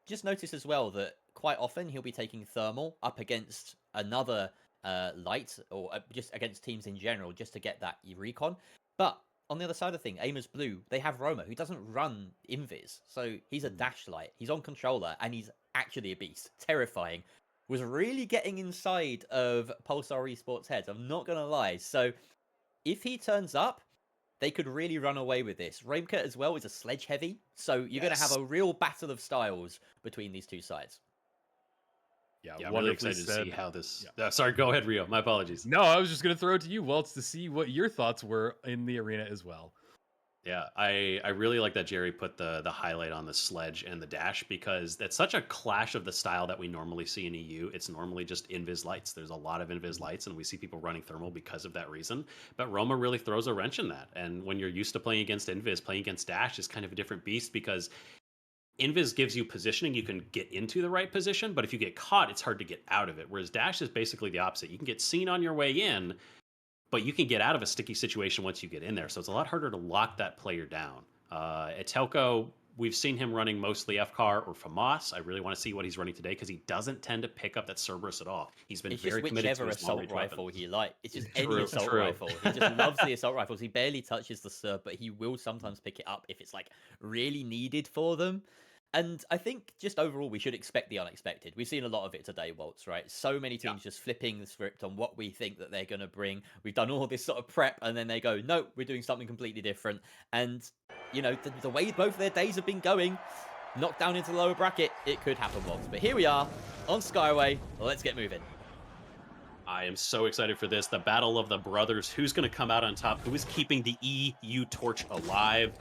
Speaker 1: just notice as well that quite often he'll be taking thermal up against another light, or just against teams in general, just to get that recon. But on the other side of the thing, Aimers Blue, they have Roma, who doesn't run invis. So he's a dash light. He's on controller, and he's actually a beast. Terrifying. Was really getting inside of Pulsar Esports' heads. I'm not going to lie. So if he turns up, they could really run away with this. Reimke as well is a sledge heavy. So you're going to have a real battle of styles between these two sides.
Speaker 3: Yeah, I'm really excited to see how this... sorry, go ahead, Rio. My apologies.
Speaker 2: No, I was just going to throw it to you, Waltz, to see what your thoughts were in the arena as well.
Speaker 3: Yeah, I really like that Jerry put the highlight on the sledge and the dash, because that's such a clash of the style that we normally see in EU. It's normally just invis lights. There's a lot of invis lights, and we see people running thermal because of that reason. But Roma really throws a wrench in that. And when you're used to playing against invis, playing against dash is kind of a different beast, because invis gives you positioning. You can get into the right position, but if you get caught, it's hard to get out of it. Whereas dash is basically the opposite. You can get seen on your way in, but you can get out of a sticky situation once you get in there. So it's a lot harder to lock that player down. Etelko, we've seen him running mostly FCAR or FAMAS. I really want to see what he's running today, because he doesn't tend to pick up that Cerberus at all. He's been very committed to his long-range
Speaker 1: rifle
Speaker 3: weapon.
Speaker 1: he likes. It's just any assault rifle. He just loves the assault rifles. He barely touches the Cerb, but he will sometimes pick it up if it's like really needed for them. And I think just overall, we should expect the unexpected. We've seen a lot of it today, Waltz, right? So many teams just flipping the script on what we think that they're going to bring. We've done all this sort of prep, and then they go, no, we're doing something completely different. And, you know, the way both their days have been going, knocked down into the lower bracket, it could happen, Waltz. But here we are on Skyway. Let's get moving.
Speaker 3: I am so excited for this. The battle of the brothers. Who's going to come out on top? Who is keeping the EU torch alive?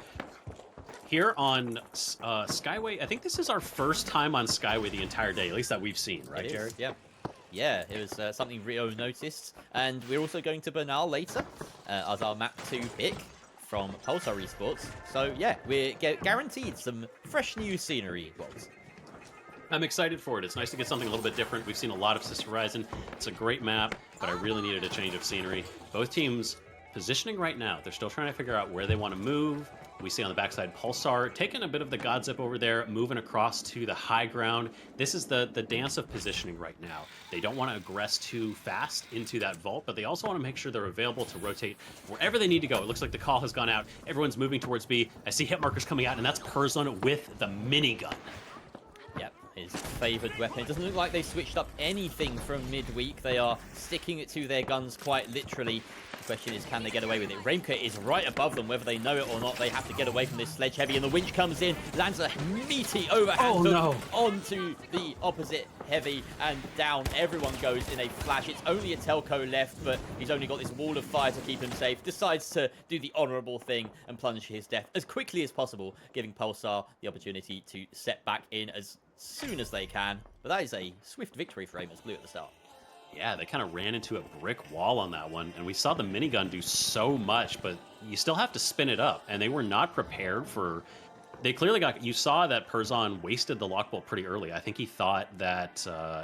Speaker 3: Here on Skyway, I think this is our first time on Skyway the entire day, at least that we've seen, right, Jared?
Speaker 1: Yeah. Yeah, it was something Rio noticed. And we're also going to Bernal later as our map 2 pick from Pulsar Esports. So, yeah, we're guaranteed some fresh new scenery, Waltz.
Speaker 3: I'm excited for it. It's nice to get something a little bit different. We've seen a lot of Sis Horizon. It's a great map, but I really needed a change of scenery. Both teams positioning right now. They're still trying to figure out where they want to move. We see on the backside Pulsar taking a bit of the God Zip over there, moving across to the high ground. This is the dance of positioning right now. They don't want to aggress too fast into that vault, but they also want to make sure they're available to rotate wherever they need to go. It looks like the call has gone out. Everyone's moving towards B. I see hit markers coming out, and that's Perzon with the minigun.
Speaker 1: Yep, his favored weapon. It doesn't look like they switched up anything from midweek. They are sticking it to their guns quite literally. The question is, can they get away with it? Reimke is right above them, whether they know it or not. They have to get away from this sledge heavy, and the winch comes in, lands a meaty overhand hook onto the opposite heavy, and down. Everyone goes in a flash. It's only a Telco left, but he's only got this wall of fire to keep him safe. Decides to do the honorable thing and plunge his death as quickly as possible, giving Pulsar the opportunity to set back in as soon as they can. But that is a swift victory for Aimers Blue at the start.
Speaker 3: Yeah, they kind of ran into a brick wall on that one, and we saw the minigun do so much, but you still have to spin it up, and they were not prepared for They clearly got. You saw that Perzon wasted the lock bolt pretty early. I think he thought that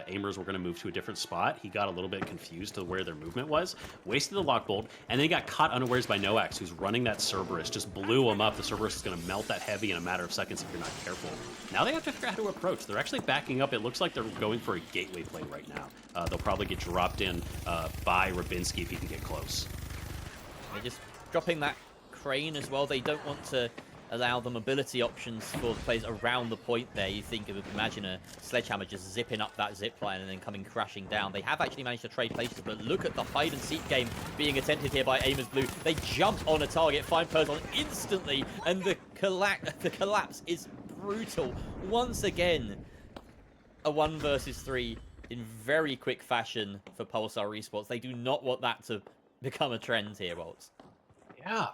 Speaker 3: Aimers were going to move to a different spot. He got a little bit confused to where their movement was, wasted the lock bolt, and then he got caught unawares by Noax, who's running that Cerberus. Just blew him up. The Cerberus is going to melt that heavy in a matter of seconds if you're not careful. Now they have to figure out how to approach. They're actually backing up. It looks like they're going for a gateway play right now. They'll probably get dropped in by Rubinsky if he can get close.
Speaker 1: They're just dropping that crane as well. They don't want to allow the mobility options for the players around the point there. You think of, imagine a Sledgehammer just zipping up that zip line and then coming crashing down. They have actually managed to trade places, but look at the hide and seek game being attempted here by Aimers Blue. They jump on a target, find Perzon instantly, and the collapse is brutal. Once again, a 1 versus 3 in very quick fashion for Pulsar Esports. They do not want that to become a trend here, Waltz.
Speaker 3: Yeah,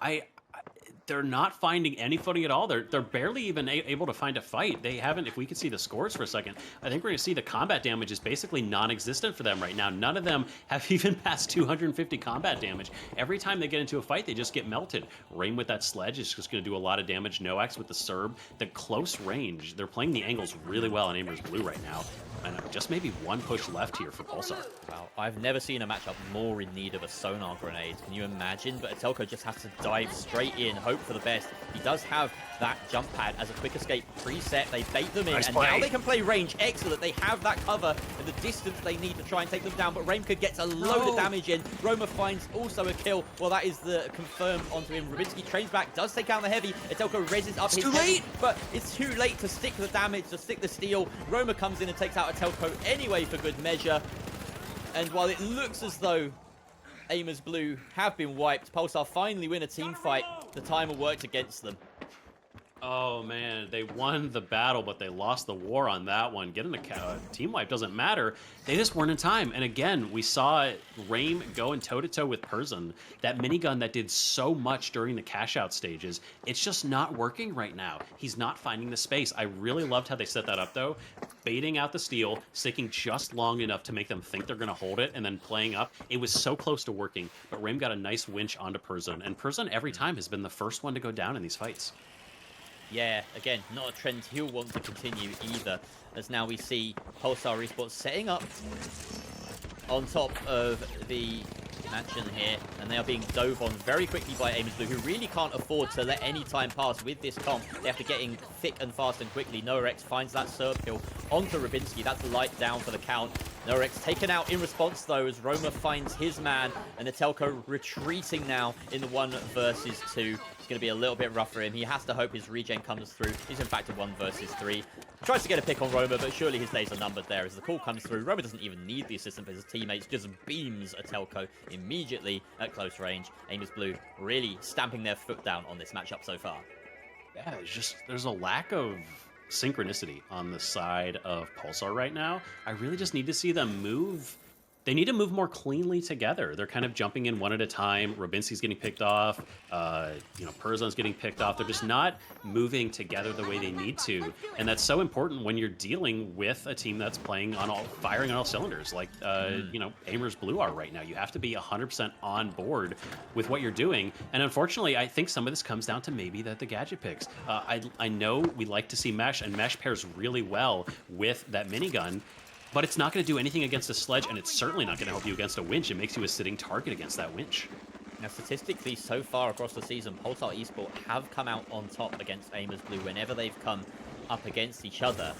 Speaker 3: they're not finding any footing at all. They're barely even able to find a fight. They haven't. If we could see the scores for a second, I think we're going to see the combat damage is basically non-existent for them right now. None of them have even passed 250 combat damage. Every time they get into a fight, they just get melted. Rain with that sledge is just going to do a lot of damage. Noax with the Serb. The close range, they're playing the angles really well on Aimers Blue right now. And just maybe one push left here for Pulsar.
Speaker 1: Wow, I've never seen a matchup more in need of a sonar grenade. Can you imagine? But Atelko just has to dive straight in, hope for the best. He does have that jump pad as a quick escape preset. They bait them in, and now they can play range. Excellent. They have that cover and the distance they need to try and take them down. But Raimka gets a load of damage in. Roma finds also a kill. Well, that is the confirmed onto him. Rubinsky trains back, does take out the heavy. Atelko reses up his heavy, but it's too late to stick the damage, to stick the steel. Roma comes in and takes out Atelko anyway for good measure. And while it looks as though Aimers Blue have been wiped, Pulsar finally win a team fight. The timer worked against them.
Speaker 3: Oh man, they won the battle, but they lost the war on that one. Getting a team wipe doesn't matter. They just weren't in time. And again, we saw Raim going toe-to-toe with Perzon. That minigun that did so much during the cash-out stages, it's just not working right now. He's not finding the space. I really loved how they set that up, though. Baiting out the steal, sticking just long enough to make them think they're going to hold it, and then playing up. It was so close to working, but Raim got a nice winch onto Perzon. And Perzon, every time, has been the first one to go down in these fights.
Speaker 1: Yeah, again, not a trend he'll want to continue either, as now we see Pulsar Esports setting up on top of the mansion here, and they are being dove on very quickly by Aimers Blue, who really can't afford to let any time pass with this comp. They have to get in thick and fast and quickly. Noax finds that Serb kill onto Rubinsky. That's light down for the count. Noax taken out in response, though, as Roma finds his man, and Atelko retreating now in the 1 versus 2. It's going to be a little bit rough for him. He has to hope his regen comes through. He's in fact a 1 versus 3. Tries to get a pick on Roma, but surely his days are numbered there as the call comes through. Roma doesn't even need the assistance of his teammates, just beams Atelko immediately at close range. Aimers Blue really stamping their foot down on this matchup so far.
Speaker 3: Yeah, there's a lack of synchronicity on the side of Pulsar right now. I really just need to see them move. They need to move more cleanly together. They're kind of jumping in one at a time. Rubinsky's getting picked off. Perzon's getting picked off. They're just not moving together the way they need to. And that's so important when you're dealing with a team that's firing on all cylinders, like, Aimers Blue are right now. You have to be 100% on board with what you're doing. And unfortunately, I think some of this comes down to maybe the gadget picks. I know we like to see Mesh, and Mesh pairs really well with that minigun, but it's not going to do anything against a sledge, and it's certainly not going to help you against a winch. It makes you a sitting target against that winch.
Speaker 1: Now, statistically, so far across the season, Pulsar Esports have come out on top against Aimers Blue whenever they've come up against each other.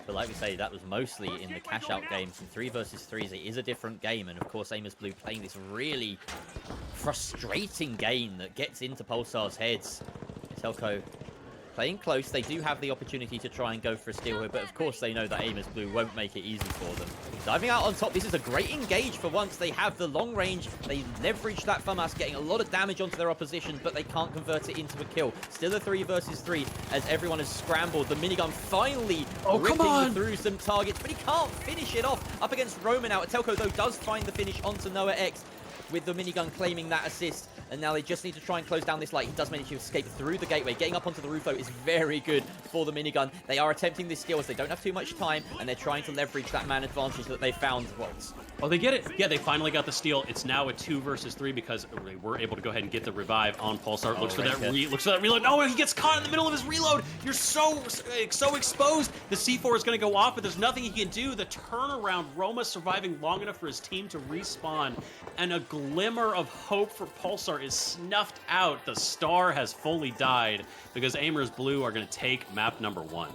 Speaker 1: But like we say, that was mostly in the cash-out games. In 3 versus 3s, it is a different game. And of course, Aimers Blue playing this really frustrating game that gets into Pulsar's heads. Atelko playing close. They do have the opportunity to try and go for a steal here, but of course they know that Aimers Blue won't make it easy for them. Diving out on top, this is a great engage for once. They have the long range. They leverage that FAMAS, getting a lot of damage onto their opposition, but they can't convert it into a kill. Still a 3 versus 3 as everyone has scrambled. The minigun finally ripping through some targets, but he can't finish it off up against Roma now. Atelko, though, does find the finish onto Noah X. with the minigun claiming that assist, and now they just need to try and close down this light. He does manage to escape through the gateway. Getting up onto the roof, though, is very good for the minigun. They are attempting this steal as they don't have too much time, and they're trying to leverage that man advantage that they found.
Speaker 3: Oh, they get it. Yeah, they finally got the steal. It's now a 2 versus 3 because they were able to go ahead and get the revive on Pulsar. Looks for that reload. No, he gets caught in the middle of his reload. You're so exposed. The C4 is going to go off, but there's nothing he can do. The turnaround, Roma surviving long enough for his team to respawn, and a glimmer of hope for Pulsar is snuffed out. The star has fully died because Aimers Blue are going to take map number 1.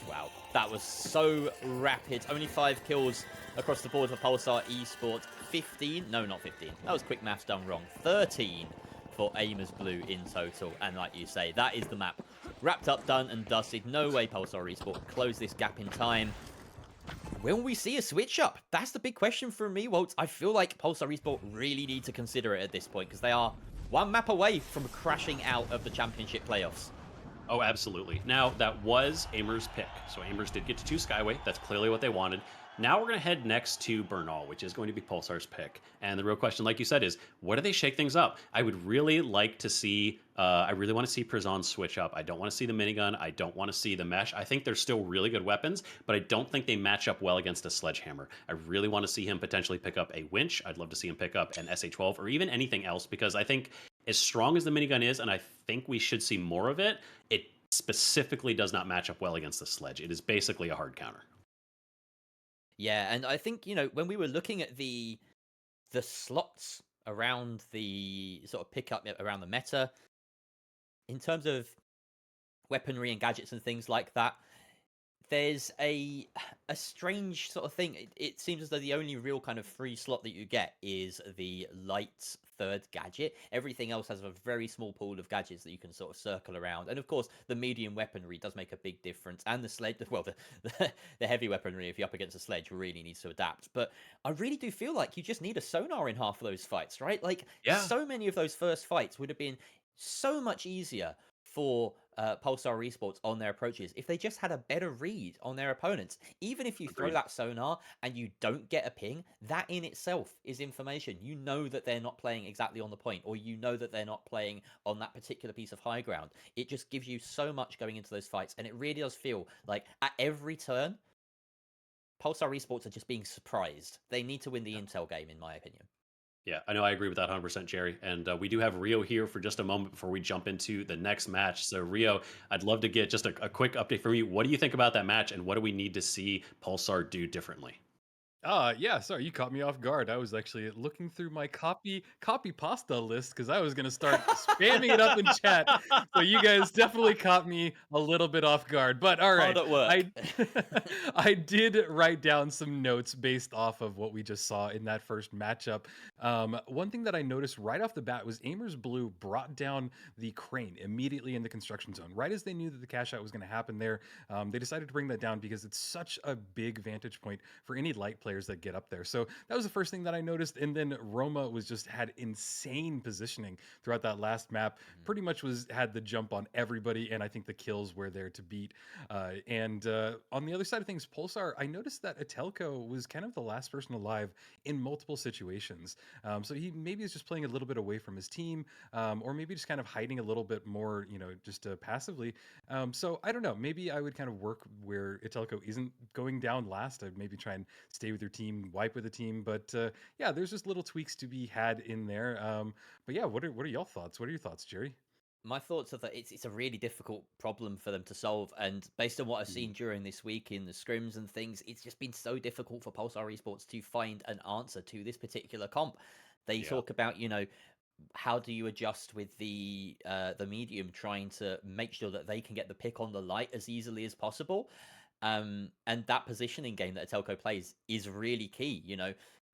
Speaker 1: Wow, that was so rapid. Only 5 kills across the board for Pulsar Esports. 15, no, not 15. That was quick maths done wrong. 13 for Aimers Blue in total. And like you say, that is the map wrapped up, done and dusted. No way Pulsar Esports close this gap in time. Will we see a switch up? That's the big question for me, Walt. I feel like Pulsar Esports really need to consider it at this point because they are 1 map away from crashing out of the championship playoffs.
Speaker 3: Oh, absolutely. Now, that was Aimers' pick. So Aimers did get to 2 Skyway. That's clearly what they wanted. Now we're going to head next to Bernal, which is going to be Pulsar's pick. And the real question, like you said, is what do they shake things up? I would really like to see, I really want to see Prizon switch up. I don't want to see the minigun. I don't want to see the mesh. I think they're still really good weapons, but I don't think they match up well against a sledgehammer. I really want to see him potentially pick up a winch. I'd love to see him pick up an SA-12 or even anything else, because I think as strong as the minigun is, and I think we should see more of it, it specifically does not match up well against the sledge. It is basically a hard counter.
Speaker 1: Yeah, and I think, you know, when we were looking at the slots around the sort of pickup around the meta, in terms of weaponry and gadgets and things like that, there's a strange sort of thing. It seems as though the only real kind of free slot that you get is the light 3rd gadget. Everything else has a very small pool of gadgets that you can sort of circle around. And of course, the medium weaponry does make a big difference. And the sledge, well, the heavy weaponry, if you're up against a sledge, really needs to adapt. But I really do feel like you just need a sonar in half of those fights, right? Like, so many of those first fights would have been so much easier for Pulsar Esports on their approaches if they just had a better read on their opponents. Even if you throw that sonar and you don't get a ping, that in itself is information. You know that they're not playing exactly on the point, or you know that they're not playing on that particular piece of high ground. It just gives you so much going into those fights, and it really does feel like at every turn, Pulsar Esports are just being surprised. They need to win the intel game, in my opinion.
Speaker 3: Yeah, I know. I agree with that 100%, Jerry. And we do have Rio here for just a moment before we jump into the next match. So, Rio, I'd love to get just a quick update from you. What do you think about that match, and what do we need to see Pulsar do differently?
Speaker 2: Yeah, sorry, you caught me off guard. I was actually looking through my copy pasta list because I was gonna start spamming it up in chat. So you guys definitely caught me a little bit off guard. But all right,
Speaker 1: Hard at work.
Speaker 2: I did write down some notes based off of what we just saw in that first matchup. One thing that I noticed right off the bat was Aimers Blue brought down the crane immediately in the construction zone. Right as they knew that the cash out was going to happen there, they decided to bring that down because it's such a big vantage point for any light players that get up there. So that was the first thing that I noticed. And then Roma had insane positioning throughout that last map. Pretty much had the jump on everybody, and I think the kills were there to beat. And on the other side of things, Pulsar, I noticed that Atelko was kind of the last person alive in multiple situations. So he maybe is just playing a little bit away from his team, or maybe just kind of hiding a little bit more, just passively. So I don't know. Maybe I would kind of work where Atelko isn't going down last. I'd maybe try and stay with your team, wipe with the team. But yeah, there's just little tweaks to be had in there. But yeah, what are y'all thoughts? What are your thoughts, Jerry?
Speaker 1: My thoughts are that it's a really difficult problem for them to solve, and based on what I've seen during this week in the scrims and things, it's just been so difficult for Pulsar Esports to find an answer to this particular comp. They talk about, how do you adjust with the medium, trying to make sure that they can get the pick on the light as easily as possible. And that positioning game that Atelko plays is really key,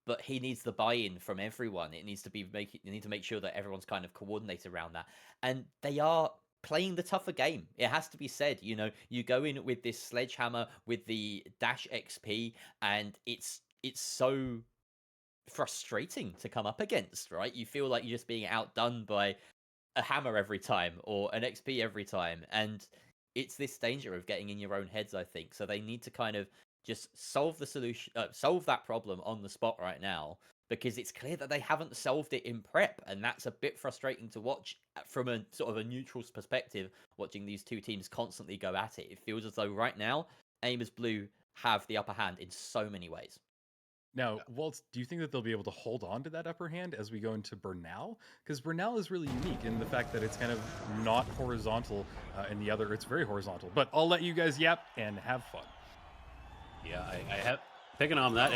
Speaker 1: but he needs the buy-in from everyone. It needs to be you need to make sure that everyone's kind of coordinated around that. And they are playing the tougher game. It has to be said, you go in with this sledgehammer with the dash XP, and it's so frustrating to come up against, right? You feel like you're just being outdone by a hammer every time or an XP every time. And it's this danger of getting in your own heads, I think. So they need to kind of just solve that problem on the spot right now, because it's clear that they haven't solved it in prep, and that's a bit frustrating to watch from a sort of a neutral's perspective, watching these two teams constantly go at it. It feels as though right now, Aimers Blue have the upper hand in so many ways.
Speaker 2: Now, Waltz, do you think that they'll be able to hold on to that upper hand as we go into Bernal? Because Bernal is really unique in the fact that it's kind of not horizontal, and the other, it's very horizontal. But I'll let you guys yap and have fun.
Speaker 3: Yeah, I have picking on that.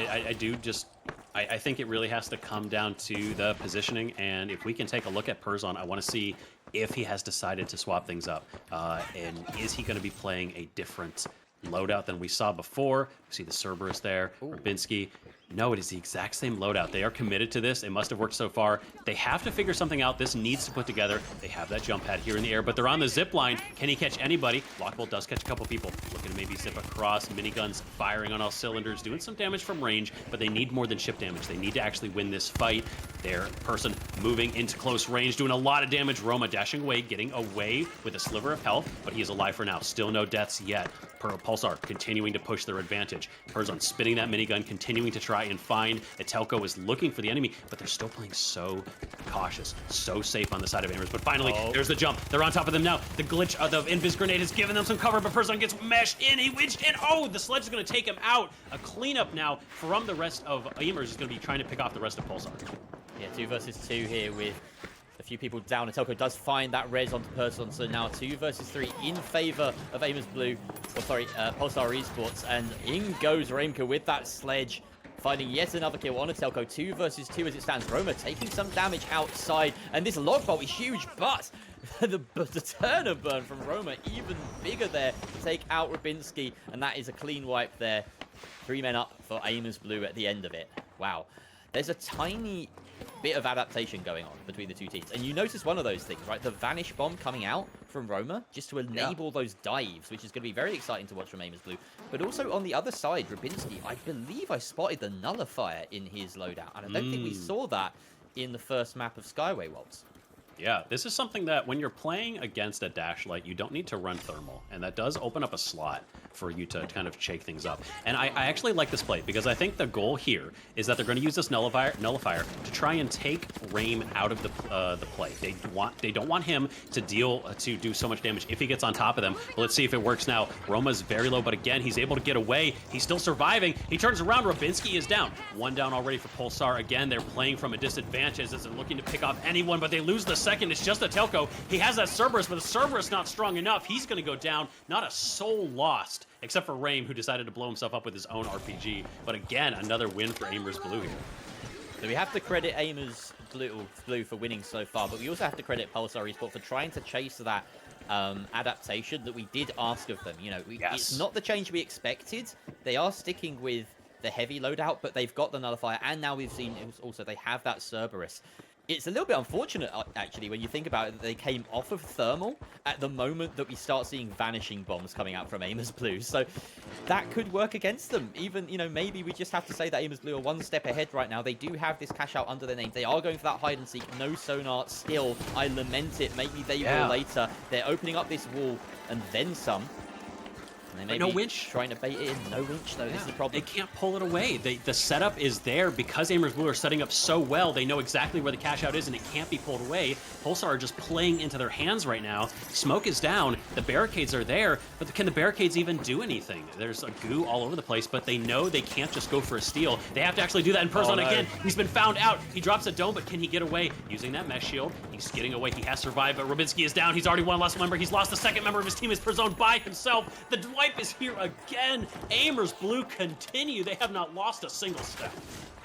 Speaker 3: I think it really has to come down to the positioning, and if we can take a look at Perzon, I want to see if he has decided to swap things up, and is he going to be playing a different loadout than we saw before? We see the Cerberus there, Rubinski. No, it is the exact same loadout. They are committed to this. It must have worked so far. They have to figure something out. This needs to put together. They have that jump pad here in the air, but they're on the zip line. Can he catch anybody? Lockbolt does catch a couple people. Looking to maybe zip across. Miniguns firing on all cylinders, doing some damage from range, but they need more than ship damage. They need to actually win this fight. Their person moving into close range, doing a lot of damage. Roma dashing away, getting away with a sliver of health, but he is alive for now. Still no deaths yet. Pulsar continuing to push their advantage. Perzon spinning that minigun, continuing to try and find. Etelko is looking for the enemy, but they're still playing so cautious, so safe on the side of Aimers. But finally, there's the jump. They're on top of them now. The glitch of the Invis grenade has given them some cover, but Perzon gets meshed in. He wedged in. Oh, the sledge is going to take him out. A cleanup now from the rest of Aimers is going to be trying to pick off the rest of Pulsar.
Speaker 1: Yeah, 2 versus 2 here with a few people down. Etelko does find that res onto Perzon, so now 2 versus 3 in favor of Aimers Blue, Pulsar Esports, and in goes Reimka with that sledge, finding yet another kill on Etelko. 2 versus 2 as it stands. Roma taking some damage outside, and this log bolt is huge, but the turner burn from Roma even bigger there to take out Rubinski, and that is a clean wipe there. 3 men up for Aimers Blue at the end of it. Wow. There's a tiny bit of adaptation going on between the two teams. And you notice one of those things, right? The Vanish Bomb coming out from Roma just to enable those dives, which is going to be very exciting to watch from Aimers Blue. But also on the other side, Rubinski, I believe I spotted the Nullifier in his loadout. And I don't think we saw that in the first map of Skyway, Waltz.
Speaker 3: Yeah, this is something that when you're playing against a Dashlight, you don't need to run thermal, and that does open up a slot for you to kind of shake things up. And I actually like this play because I think the goal here is that they're going to use this nullifier to try and take Raim out of the play. They don't want him to do so much damage if he gets on top of them. But let's see if it works now. Roma's very low, but again, he's able to get away. He's still surviving. He turns around. Rubinski is down. 1 down already for Pulsar. Again, they're playing from a disadvantage as they're looking to pick off anyone, but they lose the second. It's just Etelko. He has that Cerberus, but the Cerberus not strong enough. He's going to go down. Not a soul lost, except for Raim, who decided to blow himself up with his own RPG. But again, another win for Aimers Blue here.
Speaker 1: So we have to credit Aimers Blue for winning so far, but we also have to credit Pulsar Esports for trying to chase that adaptation that we did ask of them. You know, it's not the change we expected. They are sticking with the heavy loadout, but they've got the Nullifier, and now we've seen also they have that Cerberus. It's a little bit unfortunate, actually, when you think about it, that they came off of thermal at the moment that we start seeing vanishing bombs coming out from Aimers Blue. So that could work against them. Even, you know, maybe we just have to say that Aimers Blue are 1 step ahead right now. They do have this cash out under their name. They are going for that hide and seek. No sonar still. I lament it. Maybe they will later. They're opening up this wall and then some. And they may
Speaker 3: no
Speaker 1: be
Speaker 3: winch.
Speaker 1: Trying to bait it in. No winch, though. This is the problem.
Speaker 3: They can't pull it away. The setup is there because Aimers Blue are setting up so well. They know exactly where the cash out is, and it can't be pulled away. Pulsar are just playing into their hands right now. Smoke is down. The barricades are there, but can the barricades even do anything? There's a goo all over the place, but they know they can't just go for a steal. They have to actually do that in Perzon again. He's been found out. He drops a dome, but can he get away? Using that mesh shield, he's getting away. He has survived, but Rubinski is down. He's already one last member. He's lost the second member of his team. Is Perzon by himself. The wipe is here again. Aimers Blue continue. They have not lost a single step.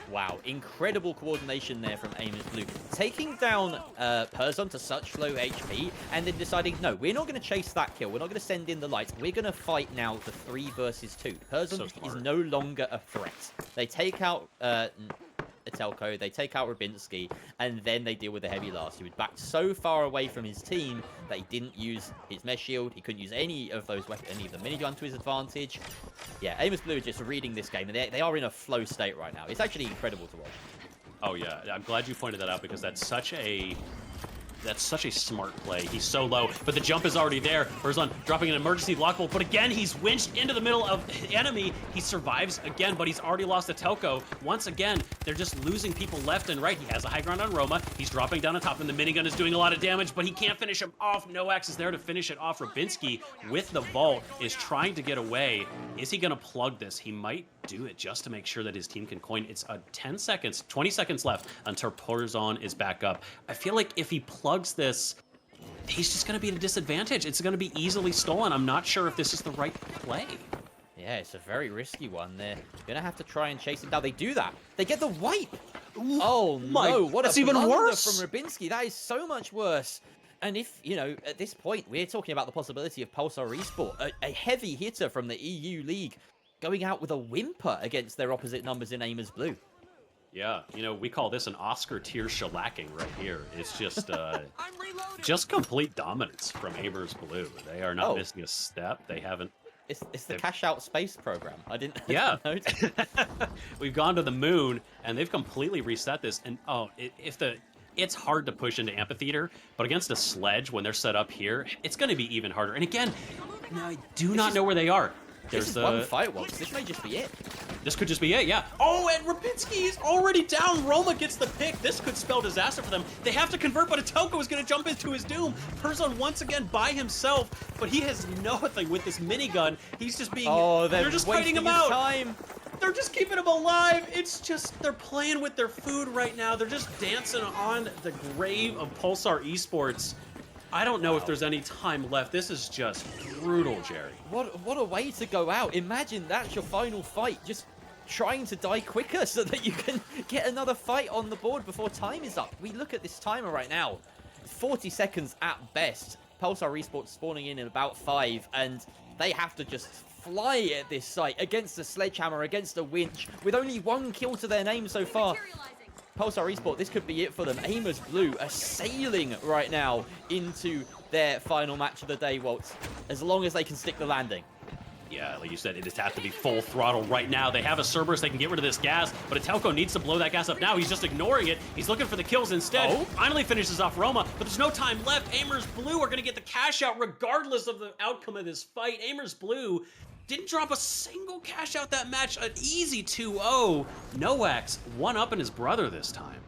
Speaker 1: Wow, incredible coordination there from Aimers Blue. Taking down Perzon to such low HP and then deciding, no, we're not going to chase that kill. We're not going to send in the lights. We're going to fight now the 3 versus 2. Perzon is no longer a threat. They take out Etelko, they take out Rubinski, and then they deal with the heavy last. He was backed so far away from his team that he didn't use his mesh shield. He couldn't use any of those weapons, any of the minigun to his advantage. Yeah, Aimers Blue are just reading this game, and they are in a flow state right now. It's actually incredible to watch.
Speaker 3: Oh yeah, I'm glad you pointed that out because that's such a That's such a smart play. He's so low, but the jump is already there. Furzon dropping an emergency block bolt, but again, he's winched into the middle of the enemy. He survives again, but he's already lost to Telco. Once again, they're just losing people left and right. He has a high ground on Roma. He's dropping down on top, and the minigun is doing a lot of damage, but he can't finish him off. Noax is there to finish it off. Rabinski with the vault is trying to get away. Is he gonna plug this? He might do it just to make sure that his team can coin. It's 10 seconds, 20 seconds left until Furzon is back up. I feel like if he plugs this, he's just going to be at a disadvantage. It's going to be easily stolen. I'm not sure if this is the right play.
Speaker 1: Yeah, it's a very risky one. They're going to have to try and chase him down. They do that. They get the wipe. Oh, no. What
Speaker 3: that's
Speaker 1: a
Speaker 3: even
Speaker 1: blunder
Speaker 3: worse
Speaker 1: from Rabinski. That is so much worse. And if, you know, at this point, we're talking about the possibility of Pulsar Esport, a heavy hitter from the EU League, going out with a whimper against their opposite numbers in Aimers Blue.
Speaker 3: Yeah, you know, we call this an Oscar tier shellacking right here. It's just complete dominance from Aimers Blue. They are not missing a step. They haven't.
Speaker 1: It's the cash out space program. I didn't notice.
Speaker 3: We've gone to the moon and they've completely reset this. And it's hard to push into Amphitheater, but against a Sledge when they're set up here, it's going to be even harder. And again, I do not know where they are.
Speaker 1: There's one fight, Waltz. This may just be it.
Speaker 3: This could just be it, yeah. Oh, and Rabinski is already down. Roma gets the pick. This could spell disaster for them. They have to convert, but Atelko is going to jump into his doom. Furzon once again by himself, but he has nothing with this minigun. He's just being...
Speaker 1: Oh,
Speaker 3: they're just fighting him out.
Speaker 1: Time.
Speaker 3: They're just keeping him alive. It's just, they're playing with their food right now. They're just dancing on the grave of Pulsar Esports. I don't know if there's any time left. This is just brutal, Jerry.
Speaker 1: What a way to go out. Imagine that's your final fight. Just trying to die quicker so that you can get another fight on the board before time is up. We look at this timer right now. 40 seconds at best. Pulsar Esports spawning in about 5, and they have to just fly at this site against a sledgehammer, against a winch, with only 1 kill to their name so far. Pulsar Esport, this could be it for them. Aimers Blue are sailing right now into their final match of the day, Waltz, as long as they can stick the landing.
Speaker 3: Yeah, like you said, it just has to be full throttle right now. They have a Cerberus, they can get rid of this gas, but Atelko needs to blow that gas up now. He's just ignoring it. He's looking for the kills instead. Finally finishes off Roma, but there's no time left. Aimers Blue are going to get the cash out regardless of the outcome of this fight. Aimers Blue didn't drop a single cash out that match. An easy 2-0. Noax one up in his brother this time.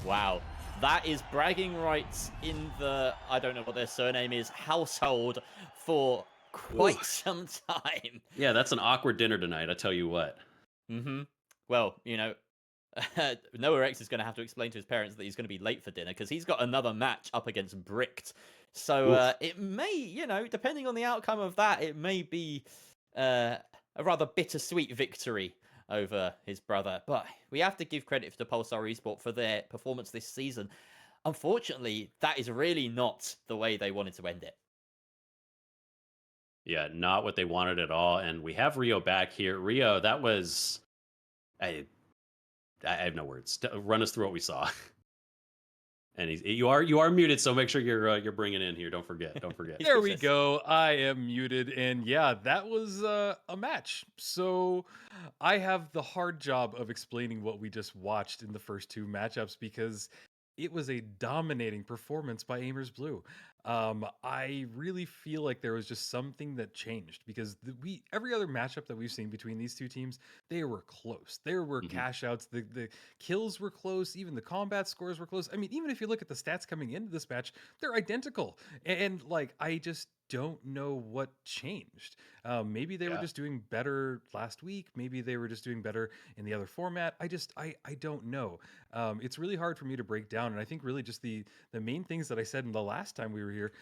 Speaker 1: Wow. That is bragging rights in the, I don't know what their surname is, household for quite some time.
Speaker 3: Yeah, that's an awkward dinner tonight, I tell you what.
Speaker 1: Well, you know, Noah X is going to have to explain to his parents that he's going to be late for dinner because he's got another match up against Bricked. So it may, you know, depending on the outcome of that, it may be a rather bittersweet victory over his brother. But we have to give credit to Pulsar Esport for their performance this season. Unfortunately, that is really not the way they wanted to end it.
Speaker 3: Yeah, not what they wanted at all. And we have Rio back here. Rio, that was... I have no words. Run us through what we saw. And you are muted, so make sure you're bringing in here. Don't forget.
Speaker 2: There we go. I am muted, and yeah, that was a match. So I have the hard job of explaining what we just watched in the first 2 matchups because it was a dominating performance by Aimers Blue. I really feel like there was just something that changed because every other matchup that we've seen between these 2 teams, they were close. There were cash outs, the kills were close, even the combat scores were close. I mean, even if you look at the stats coming into this match, they're identical. And like, I just don't know what changed. Maybe they were just doing better last week. Maybe they were just doing better in the other format. I don't know. It's really hard for me to break down. And I think really just the main things that I said in the last time we were here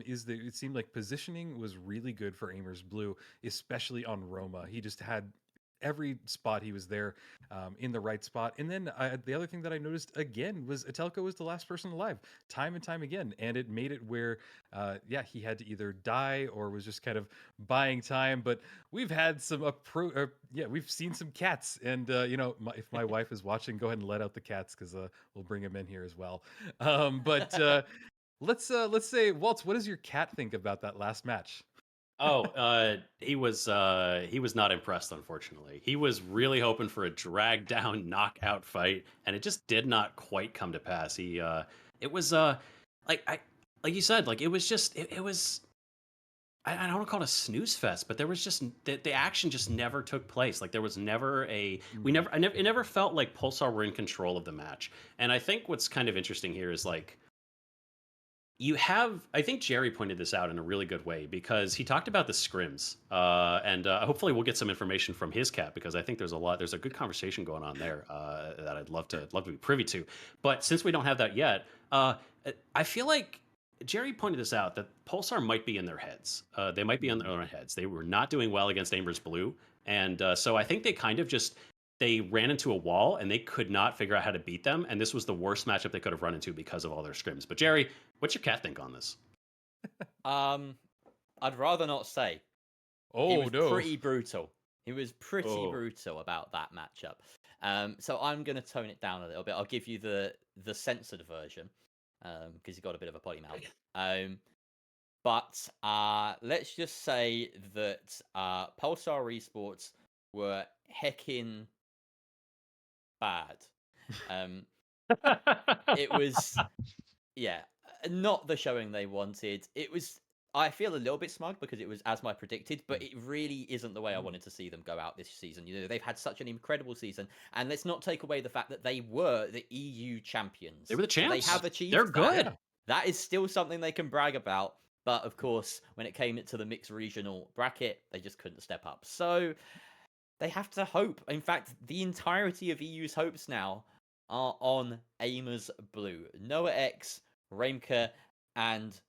Speaker 2: is that it seemed like positioning was really good for Aimers Blue, especially on Roma. He just had every spot he was there in the right spot. And then the other thing that I noticed again was Atelko was the last person alive time and time again. And it made it where, he had to either die or was just kind of buying time. But we've had some, we've seen some cats. And, if my wife is watching, go ahead and let out the cats because we'll bring them in here as well. Let's say, Waltz, what does your cat think about that last match?
Speaker 3: He was not impressed, unfortunately. He was really hoping for a drag down knockout fight, and it just did not quite come to pass. It was like you said, like it was just it was. I don't want to call it a snooze fest, but there was just the action just never took place. Like there was never a it never felt like Pulsar were in control of the match. And I think what's kind of interesting here is like I think Jerry pointed this out in a really good way because he talked about the scrims, and hopefully we'll get some information from his cat because I think there's a good conversation going on there that I'd love to be privy to. But since we don't have that yet, I feel like Jerry pointed this out that Pulsar might be in their heads. They might be in their own heads. They were not doing well against Amers Blue, and so I think they kind of just they ran into a wall and they could not figure out how to beat them. And this was the worst matchup they could have run into because of all their scrims. But Jerry, what's your cat think on this?
Speaker 1: I'd rather not say. It
Speaker 2: Oh
Speaker 1: was
Speaker 2: no.
Speaker 1: pretty brutal. It was pretty
Speaker 3: Oh.
Speaker 1: brutal about that matchup. So I'm going to tone it down a little bit. I'll give you the censored version because you've got a bit of a potty mouth. But let's just say that Pulsar Esports were heckin' bad. It was, yeah, not the showing they wanted. It was, I feel a little bit smug because it was as I predicted, but it really isn't the way I wanted to see them go out this season. You know, they've had such an incredible season, and let's not take away the fact that they were the EU champions.
Speaker 3: They were the champs.
Speaker 1: They have achieved
Speaker 3: They're
Speaker 1: that.
Speaker 3: good.
Speaker 1: That is still something they can brag about. But of course, when it came to the mixed regional bracket, they just couldn't step up. So they have to hope. In fact, the entirety of EU's hopes now are on Amers Blue. Noah X, Reimke, and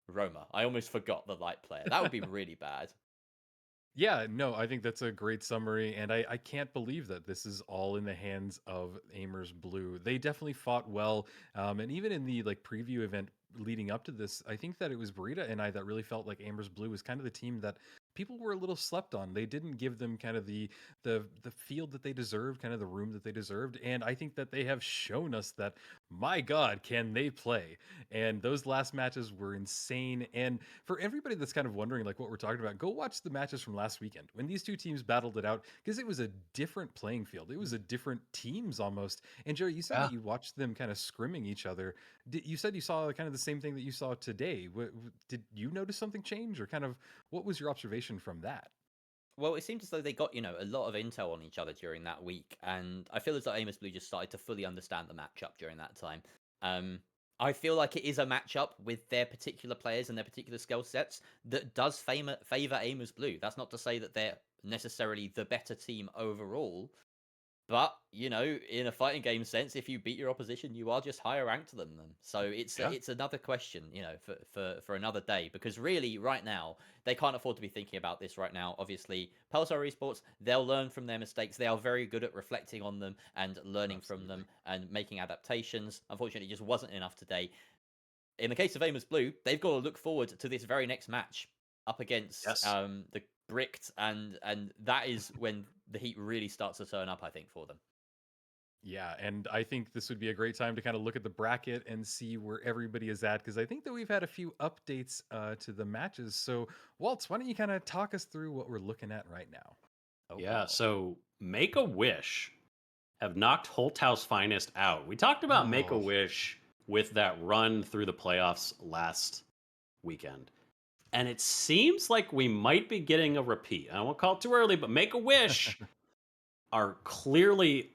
Speaker 1: Roma. I almost forgot the light player. That would be really bad.
Speaker 2: Yeah, no, I think that's a great summary, and I can't believe that this is all in the hands of Amers Blue. They definitely fought well, and even in the like preview event leading up to this, I think that it was Burita and I that really felt like Amers Blue was kind of the team that people were a little slept on. They didn't give them kind of the field that they deserved, kind of the room that they deserved, and I think that they have shown us that, my God, can they play? And those last matches were insane. And for everybody that's kind of wondering like what we're talking about, go watch the matches from last weekend when these two teams battled it out because it was a different playing field. It was a different teams almost. And Jerry, you said that you watched them kind of scrimming each other. You said you saw kind of the same thing that you saw today. Did you notice something change, or kind of what was your observation from that?
Speaker 1: Well, it seemed as though they got, you know, a lot of intel on each other during that week, and I feel as though Amers Blue just started to fully understand the matchup during that time. I feel like it is a matchup with their particular players and their particular skill sets that does favor Amers Blue. That's not to say that they're necessarily the better team overall, but you know, in a fighting game sense, if you beat your opposition, you are just higher ranked than them. So it's another question, you know, for another day. Because really, right now, they can't afford to be thinking about this right now. Obviously, Pulsar Esports, they'll learn from their mistakes. They are very good at reflecting on them and learning from them and making adaptations. Unfortunately, it just wasn't enough today. In the case of Amers Blue, they've got to look forward to this very next match up against the Bricked, and that is when the heat really starts to turn up, I think, for them.
Speaker 2: Yeah, and I think this would be a great time to kind of look at the bracket and see where everybody is at, because I think that we've had a few updates to the matches. So, Waltz, why don't you kind of talk us through what we're looking at right now?
Speaker 3: Yeah, so Make a Wish have knocked Holthouse Finest out. We talked about Make a Wish with that run through the playoffs last weekend. And it seems like we might be getting a repeat. I won't call it too early, but Make a Wish are clearly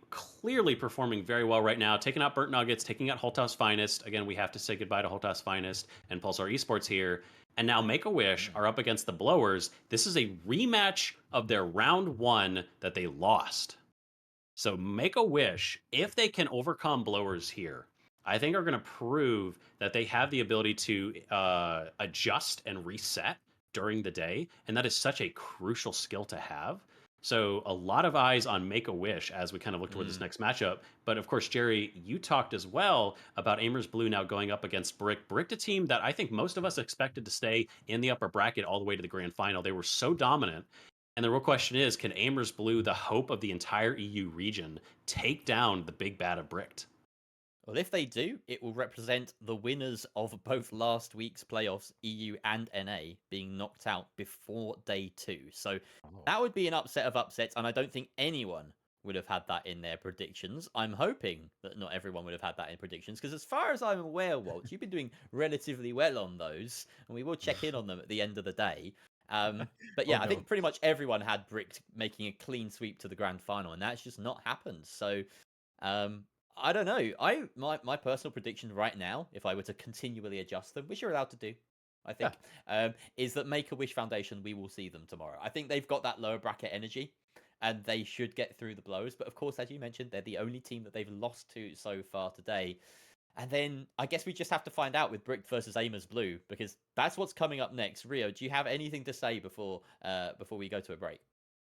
Speaker 3: performing very well right now, taking out Burnt Nuggets, taking out Holthouse Finest. Again, we have to say goodbye to Holthouse Finest and Pulsar Esports here. And now Make a Wish are up against the Blowers. This is a rematch of their round one that they lost. So Make a Wish, if they can overcome Blowers here, I think are going to prove that they have the ability to adjust and reset during the day. And that is such a crucial skill to have. So a lot of eyes on Make a Wish as we kind of look toward this next matchup. But of course, Jerry, you talked as well about Amers Blue now going up against Brick. Brick, a team that I think most of us expected to stay in the upper bracket all the way to the grand final. They were so dominant. And the real question is, can Amers Blue, the hope of the entire EU region, take down the big bad of Bricked?
Speaker 1: Well, if they do, it will represent the winners of both last week's playoffs, EU and NA, being knocked out before day 2. So that would be an upset of upsets, and I don't think anyone would have had that in their predictions. I'm hoping that not everyone would have had that in predictions, because as far as I'm aware, Walt, you've been doing relatively well on those, and we will check in on them at the end of the day. But yeah,
Speaker 2: Oh,
Speaker 1: I
Speaker 2: no.
Speaker 1: think pretty much everyone had Brick making a clean sweep to the grand final, and that's just not happened. So I don't know. My personal prediction right now, if I were to continually adjust them, which you're allowed to do, I think, is that Make-A-Wish Foundation, we will see them tomorrow. I think they've got that lower bracket energy, and they should get through the blows. But of course, as you mentioned, they're the only team that they've lost to so far today. And then I guess we just have to find out with Brick versus Amers Blue, because that's what's coming up next. Rio, do you have anything to say before we go to a break?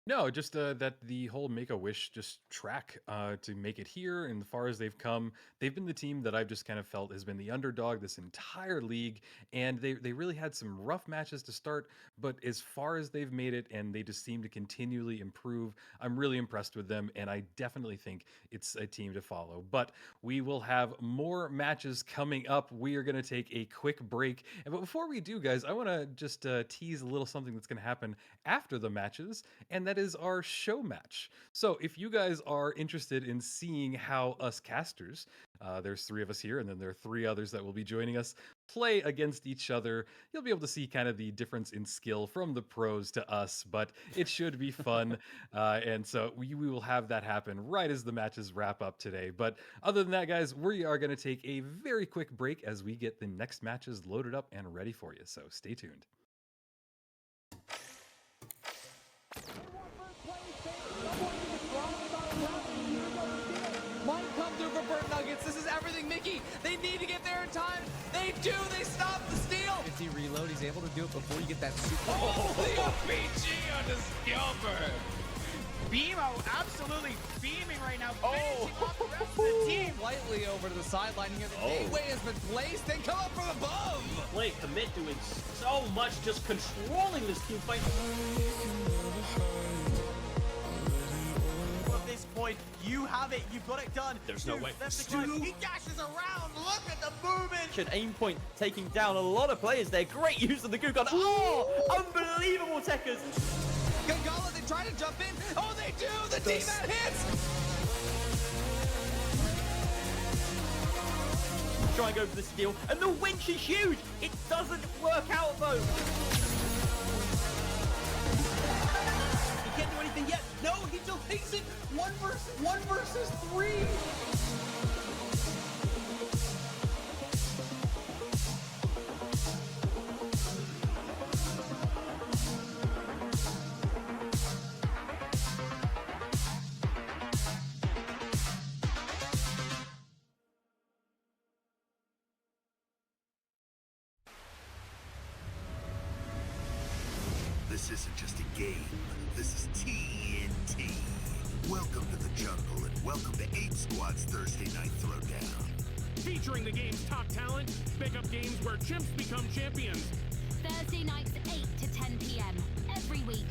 Speaker 2: No, just that the whole Make-A-Wish just track to make it here, and as far as they've come, they've been the team that I've just kind of felt has been the underdog this entire league, and they really had some rough matches to start, but as far as they've made it, and they just seem to continually improve, I'm really impressed with them, and I definitely think it's a team to follow. But we will have more matches coming up. We are going to take a quick break, but before we do, guys, I want to just tease a little something that's going to happen after the matches, and that is our show match. So if you guys are interested in seeing how us casters, there's 3 of us here, and then there are 3 others that will be joining us, play against each other, you'll be able to see kind of the difference in skill from the pros to us, but it should be fun. And so we will have that happen right as the matches wrap up today. But other than that, guys, we are going to take a very quick break as we get the next matches loaded up and ready for you. So stay tuned.
Speaker 12: Might come through for Bird Nuggets. This is everything Mickey. They need to get there in time. They do. They stop the steal. 50 reload. He's able to do it before you get that super. Oh, the OPG on the scalper.
Speaker 15: BMO absolutely beaming right now, finishing off the rest of the team.
Speaker 12: Lightly over to the sideline here. The gateway has been placed. Then come up from above.
Speaker 3: Play commit doing so much, just controlling this team fight.
Speaker 5: At this point, you have it. You've got it done.
Speaker 3: There's no way.
Speaker 5: He dashes around. Look at the movement.
Speaker 1: Aimpoint taking down a lot of players there. Great use of the Goo Gun. Oh, unbelievable techers.
Speaker 12: Gangala, they try to jump in. Oh, they do. The D-Mat hits.
Speaker 1: Try and go for the steal, and the winch is huge. It doesn't work out though.
Speaker 5: He can't do anything yet. No, he still takes it. One versus 3.
Speaker 6: This isn't just a game. This is TNT. Welcome to the jungle and welcome to Ape Squad's Thursday Night Throwdown.
Speaker 7: Featuring the game's top talent, pick up games where chimps become champions.
Speaker 8: Thursday nights 8 to 10 p.m. every week,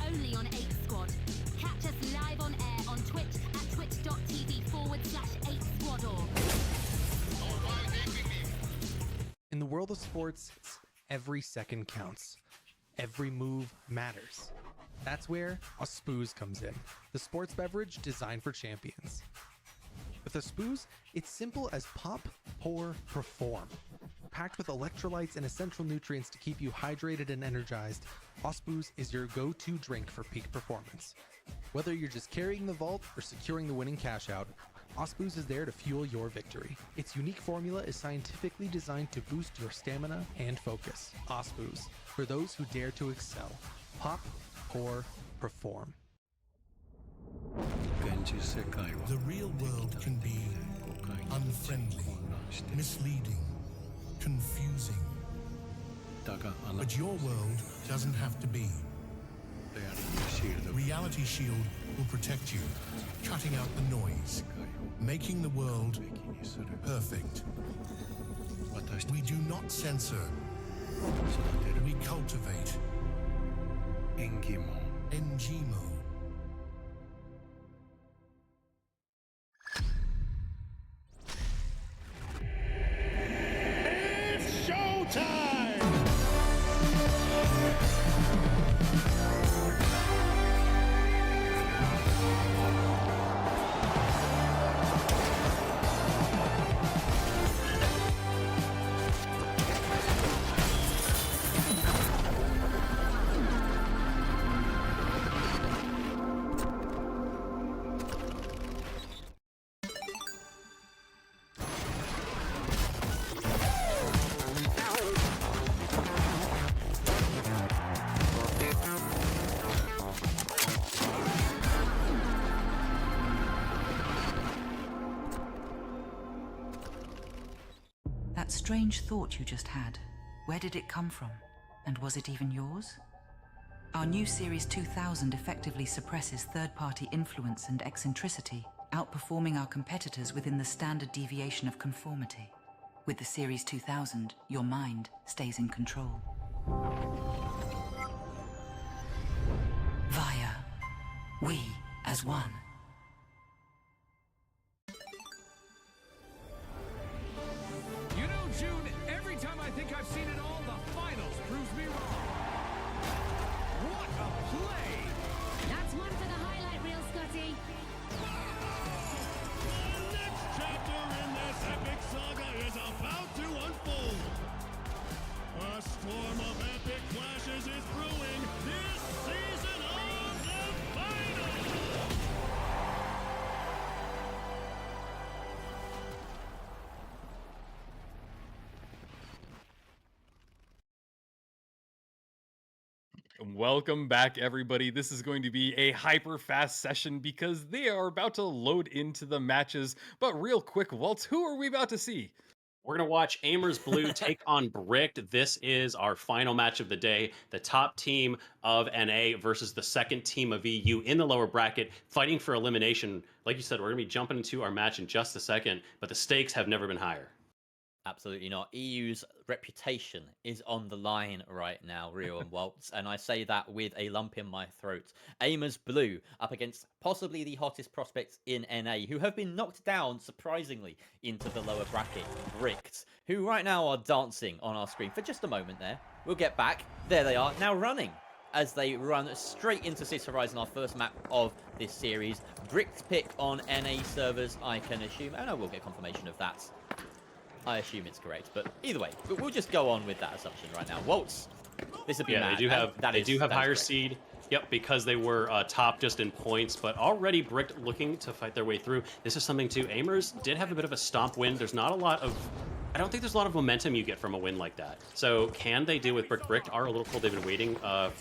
Speaker 8: only on Ape Squad. Catch us live on air on Twitch at twitch.tv/8squador.
Speaker 9: In the world of sports, every second counts. Every move matters. That's where a Spooz comes in, the sports beverage designed for champions. With a Spooz, it's simple as pop, pour, perform. Packed with electrolytes and essential nutrients to keep you hydrated and energized, Spooz is your go-to drink for peak performance. Whether you're just carrying the vault or securing the winning cash out, Spooz is there to fuel your victory. Its unique formula is scientifically designed to boost your stamina and focus. Spooz, for those who dare to excel. Pop, pour, perform.
Speaker 13: The real world can be unfriendly, misleading, confusing. But your world doesn't have to be. Reality Shield will protect you, cutting out the noise, making the world perfect. We do not censor. We cultivate. Engimo.
Speaker 7: It's showtime!
Speaker 10: strange thought you just had. Where did it come from? And was it even yours? Our new Series 2000 effectively suppresses third-party influence and eccentricity, outperforming our competitors within the standard deviation of conformity. With the Series 2000, your mind stays in control. Via. We as one.
Speaker 4: You know, June, every time I think I've seen it all, the finals proves me wrong. What a play!
Speaker 8: That's one for the highlight reel, Scotty.
Speaker 7: The next chapter in this epic saga is about to unfold. A storm of epic clashes is brewing this season of the finals.
Speaker 2: Welcome back, everybody. This is going to be a hyper fast session because they are about to load into the matches. But real quick, Waltz, who are we about to see?
Speaker 3: We're going to watch Aimers Blue take on Bricked. This is our final match of the day. The top team of NA versus the second team of EU in the lower bracket, fighting for elimination. Like you said, we're going to be jumping into our match in just a second, but the stakes have never been higher.
Speaker 1: Absolutely not. EU's reputation is on the line right now, Rio and Waltz, and I say that with a lump in my throat. Aimers Blue up against possibly the hottest prospects in NA, who have been knocked down, surprisingly, into the lower bracket, Bricked, who right now are dancing on our screen for just a moment there. We'll get back. There they are, now running, as they run straight into Cis Horizon, our first map of this series. Bricked pick on NA servers, I can assume, and I will get confirmation of that. I assume it's correct, but either way, we'll just go on with that assumption right now. Waltz, this would be mad.
Speaker 3: They do have higher seed. Yep, because they were top just in points, but already Bricked looking to fight their way through. This is something too. Aimers did have a bit of a stomp win. There's not a lot of... I don't think there's a lot of momentum you get from a win like that. So can they deal with Bricked? Bricked are a little cold. They've been waiting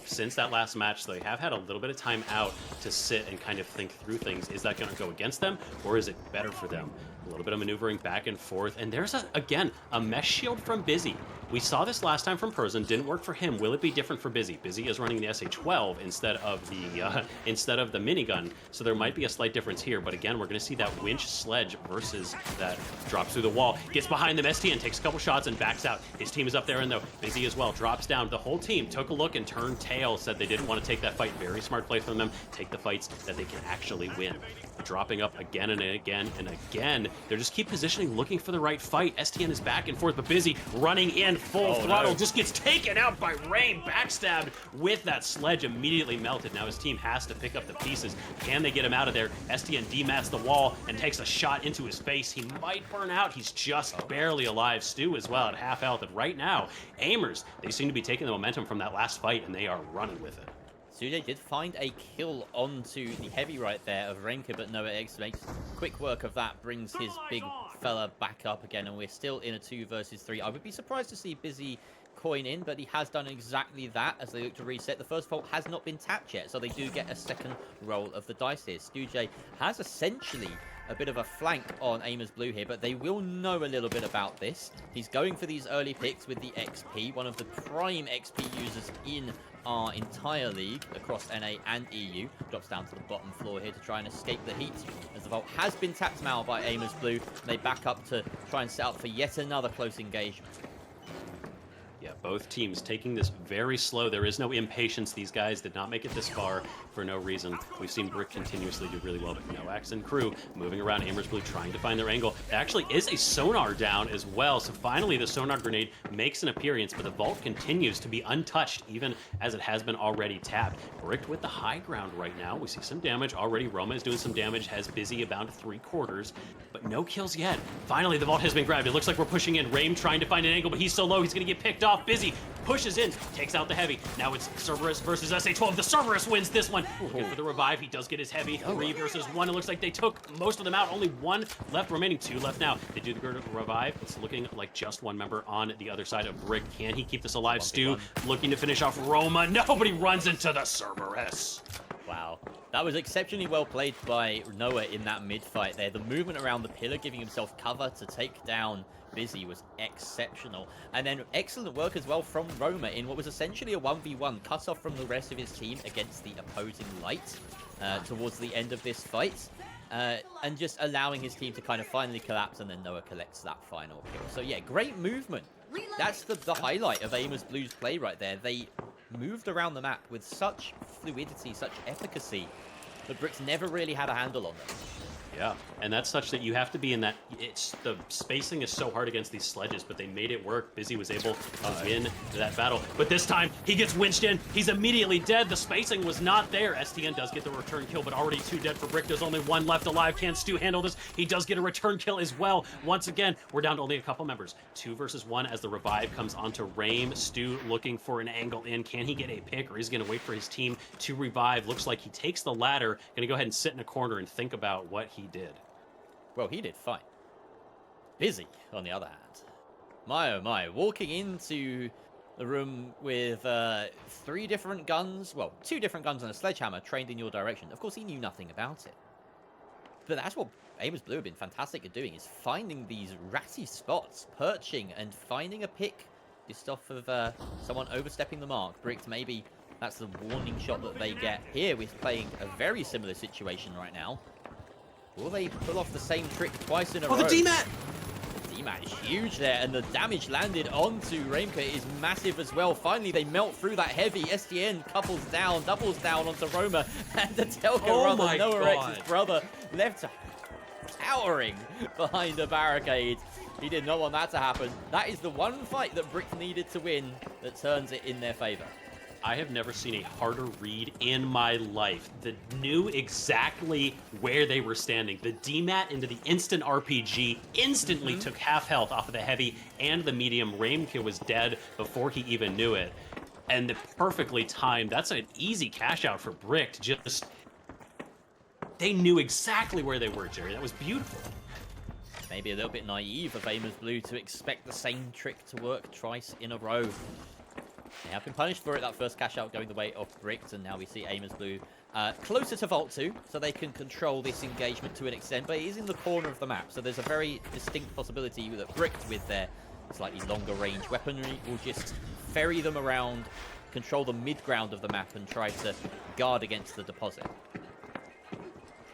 Speaker 3: since that last match, so they have had a little bit of time out to sit and kind of think through things. Is that going to go against them, or is it better for them? A little bit of maneuvering back and forth, and there's again a mesh shield from Busy. We saw this last time from Persian, didn't work for him. Will it be different for Busy? Busy is running the SA-12 instead of the minigun, so there might be a slight difference here. But again, we're going to see that winch sledge versus that drops through the wall, gets behind them. STN takes a couple shots and backs out. His team is up there, and though Busy as well drops down. The whole team took a look and turned tail, said they didn't want to take that fight. Very smart play from them. Take the fights that they can actually win. Dropping up again and again and again. They just keep positioning, looking for the right fight. STN is back and forth, but Busy running in full throttle. Just gets taken out by Rain, backstabbed with that sledge, immediately melted. Now his team has to pick up the pieces. Can they get him out of there? STN demats the wall and takes a shot into his face. He might burn out. He's just barely alive. Stu as well at half health. And right now, Aimers, they seem to be taking the momentum from that last fight, and they are running with it.
Speaker 1: Sude did find a kill onto the heavy right there of Renka, but Noah X makes quick work of that, brings his big fella back up again, and we're still in a 2 versus 3. I would be surprised to see Busy coin in, but he has done exactly that as they look to reset. The first vault has not been tapped yet, so they do get a second roll of the dice here. Stuje has essentially a bit of a flank on Aimers Blue here, but they will know a little bit about this. He's going for these early picks with the XP, one of the prime XP users in our entire league across NA and EU. Drops down to the bottom floor here to try and escape the heat, as the vault has been tapped now by Aimers Blue. They back up to try and set up for yet another close engagement.
Speaker 3: Yeah, both teams taking this very slow. There is no impatience. These guys did not make it this far for no reason. We've seen Brick continuously do really well, but Noax and crew moving around. Aimers Blue trying to find their angle. It actually is a sonar down as well, so finally the sonar grenade makes an appearance, but the vault continues to be untouched, even as it has been already tapped. Brick with the high ground right now. We see some damage already. Roma is doing some damage, has Busy about 3/4, but no kills yet. Finally, the vault has been grabbed. It looks like we're pushing in. Raim trying to find an angle, but he's so low, he's going to get picked off. Busy pushes in, takes out the heavy. Now it's Cerberus versus SA-12. The Cerberus wins this one. Looking for the revive. He does get his heavy. 3 versus 1. It looks like they took most of them out. Only 1 left remaining. 2 left now. They do the revive. It's looking like just 1 member on the other side of Brick. Can he keep this alive? Stu looking to finish off Roma. Nobody runs into the Cerberus.
Speaker 1: Wow. That was exceptionally well played by Noah in that mid-fight there. The movement around the pillar, giving himself cover to take down Busy was exceptional. And then excellent work as well from Roma in what was essentially a 1v1, cut off from the rest of his team against the opposing light towards the end of this fight. And just allowing his team to kind of finally collapse, and then Noah collects that final kill. So yeah, great movement. That's the highlight of Amos Blue's play right there. They moved around the map with such fluidity, such efficacy, that Bricks never really had a handle on them.
Speaker 3: Yeah, and that's such that you have to be in that. It's the spacing is so hard against these sledges, but they made it work. Busy was able to win that battle, but this time he gets winched in. He's immediately dead. The spacing was not there. STN does get the return kill, but already 2 dead for Brick. There's only 1 left alive. Can Stu handle this? He does get a return kill as well. Once again, we're down to only a couple members. 2 versus 1 as the revive comes onto Rame. Stu looking for an angle in. Can he get a pick, or is he going to wait for his team to revive? Looks like he takes the ladder. Going to go ahead and sit in a corner and think about what he did.
Speaker 1: Well, he did fine. Busy, on the other hand. My oh my, walking into the room with 3 different guns, well, 2 different guns and a sledgehammer trained in your direction. Of course, he knew nothing about it. But that's what Amos Blue have been fantastic at doing, is finding these ratty spots, perching and finding a pick just off of someone overstepping the mark. Bricked, maybe that's the warning shot that they get. Here, we're playing a very similar situation right now. Will they pull off the same trick twice in a row?
Speaker 3: Oh, the DMAT!
Speaker 1: The DMAT is huge there, and the damage landed onto Reimke is massive as well. Finally, they melt through that heavy. STN doubles down onto Roma, and the Telco brother, Noah X's brother, left towering behind a barricade. He did not want that to happen. That is the one fight that Brick needed to win that turns it in their favor.
Speaker 3: I have never seen a harder read in my life. They knew exactly where they were standing. The DMAT into the instant RPG instantly took half health off of the heavy and the medium. Reimke was dead before he even knew it. And perfectly timed. That's an easy cash out for Brick. Just, they knew exactly where they were, Jerry. That was beautiful.
Speaker 1: Maybe a little bit naive of Amos Blue to expect the same trick to work twice in a row. They have been punished for it, that first cash out going the way of Bricked, and now we see Amos Blue closer to Vault 2, so they can control this engagement to an extent, but it is in the corner of the map, so there's a very distinct possibility that Bricked, with their slightly longer range weaponry, will just ferry them around, control the mid-ground of the map, and try to guard against the deposit.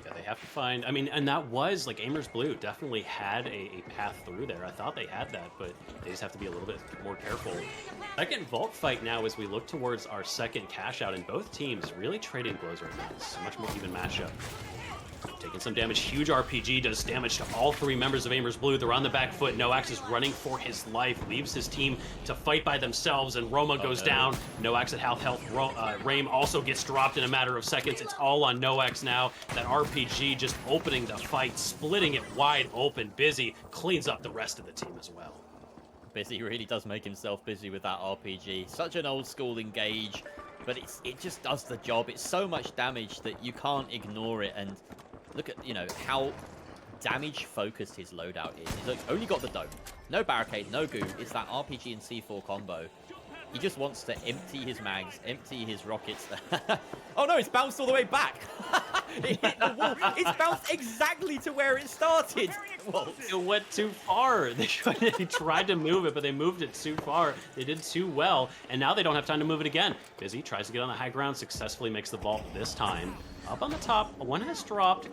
Speaker 3: Yeah, they have to find, I mean, and that was, like, Amos Blue definitely had a path through there. I thought they had that, but they just have to be a little bit more careful. Second Vault fight now as we look towards our second cash out, and both teams really trading blows right now. It's a much more even matchup. Taking some damage. Huge RPG does damage to all 3 members of Amos Blue. They're on the back foot. Noax is running for his life, leaves his team to fight by themselves, and Roma goes down. Noax at half health. Rame also gets dropped in a matter of seconds. It's all on Noax now. That RPG just opening the fight, splitting it wide open. Busy cleans up the rest of the team as well.
Speaker 1: Busy really does make himself busy with that RPG. Such an old school engage, but it just does the job. It's so much damage that you can't ignore it, and look at, you know, how damage focused his loadout is. He's only got the dome. No barricade, no goo. It's that RPG and C4 combo. He just wants to empty his mags, empty his rockets. Oh no, it's bounced all the way back. It hit the wall. It's bounced exactly to where it started. Whoa.
Speaker 3: It went too far. They tried to move it, but they moved it too far. They did too well, and now they don't have time to move it again. Busy tries to get on the high ground, successfully makes the vault this time. Up on the top, one has dropped.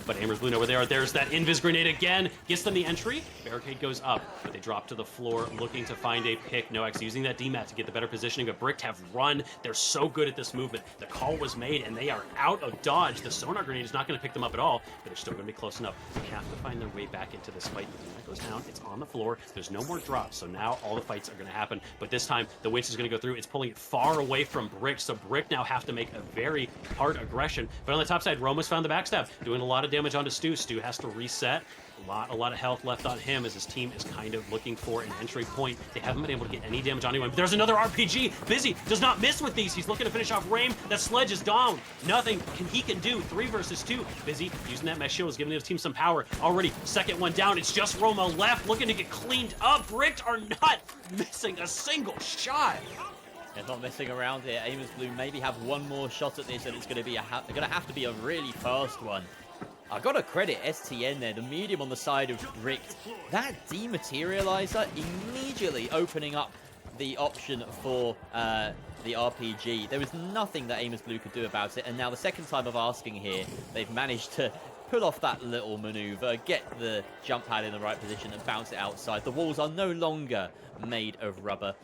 Speaker 3: But Amos Blue know where they are. There's that Invis grenade again. Gets them the entry. Barricade goes up, but they drop to the floor looking to find a pick. Noax using that DMAT to get the better positioning, but Bricked have run. They're so good at this movement. The call was made, and they are out of dodge. The sonar grenade is not going to pick them up at all, but they're still going to be close enough. They have to find their way back into this fight. The DMAT goes down. It's on the floor. There's no more drops, so now all the fights are going to happen. But this time, the winch is going to go through. It's pulling it far away from Brick, so Brick now have to make a very hard aggression. But on the top side, Roma's found the backstab, doing a lot of damage onto Stu. Stu has to reset. A lot of health left on him as his team is kind of looking for an entry point. They haven't been able to get any damage on anyone. But there's another RPG. Busy does not miss with these. He's looking to finish off Rame. That sledge is down. Nothing he can do. 3 versus 2. Busy using that mesh shield is giving his team some power. Already second one down. It's just Roma left looking to get cleaned up. Bricked are not missing a single shot.
Speaker 1: They're not messing around here. Amos Blue maybe have one more shot at this, and it's going to be going to have to be a really fast one. I gotta credit STN there, the medium on the side of Bricked. That dematerializer immediately opening up the option for the RPG. There was nothing that Amos Blue could do about it, and now the second time of asking here, they've managed to pull off that little maneuver, get the jump pad in the right position and bounce it outside. The walls are no longer made of rubber,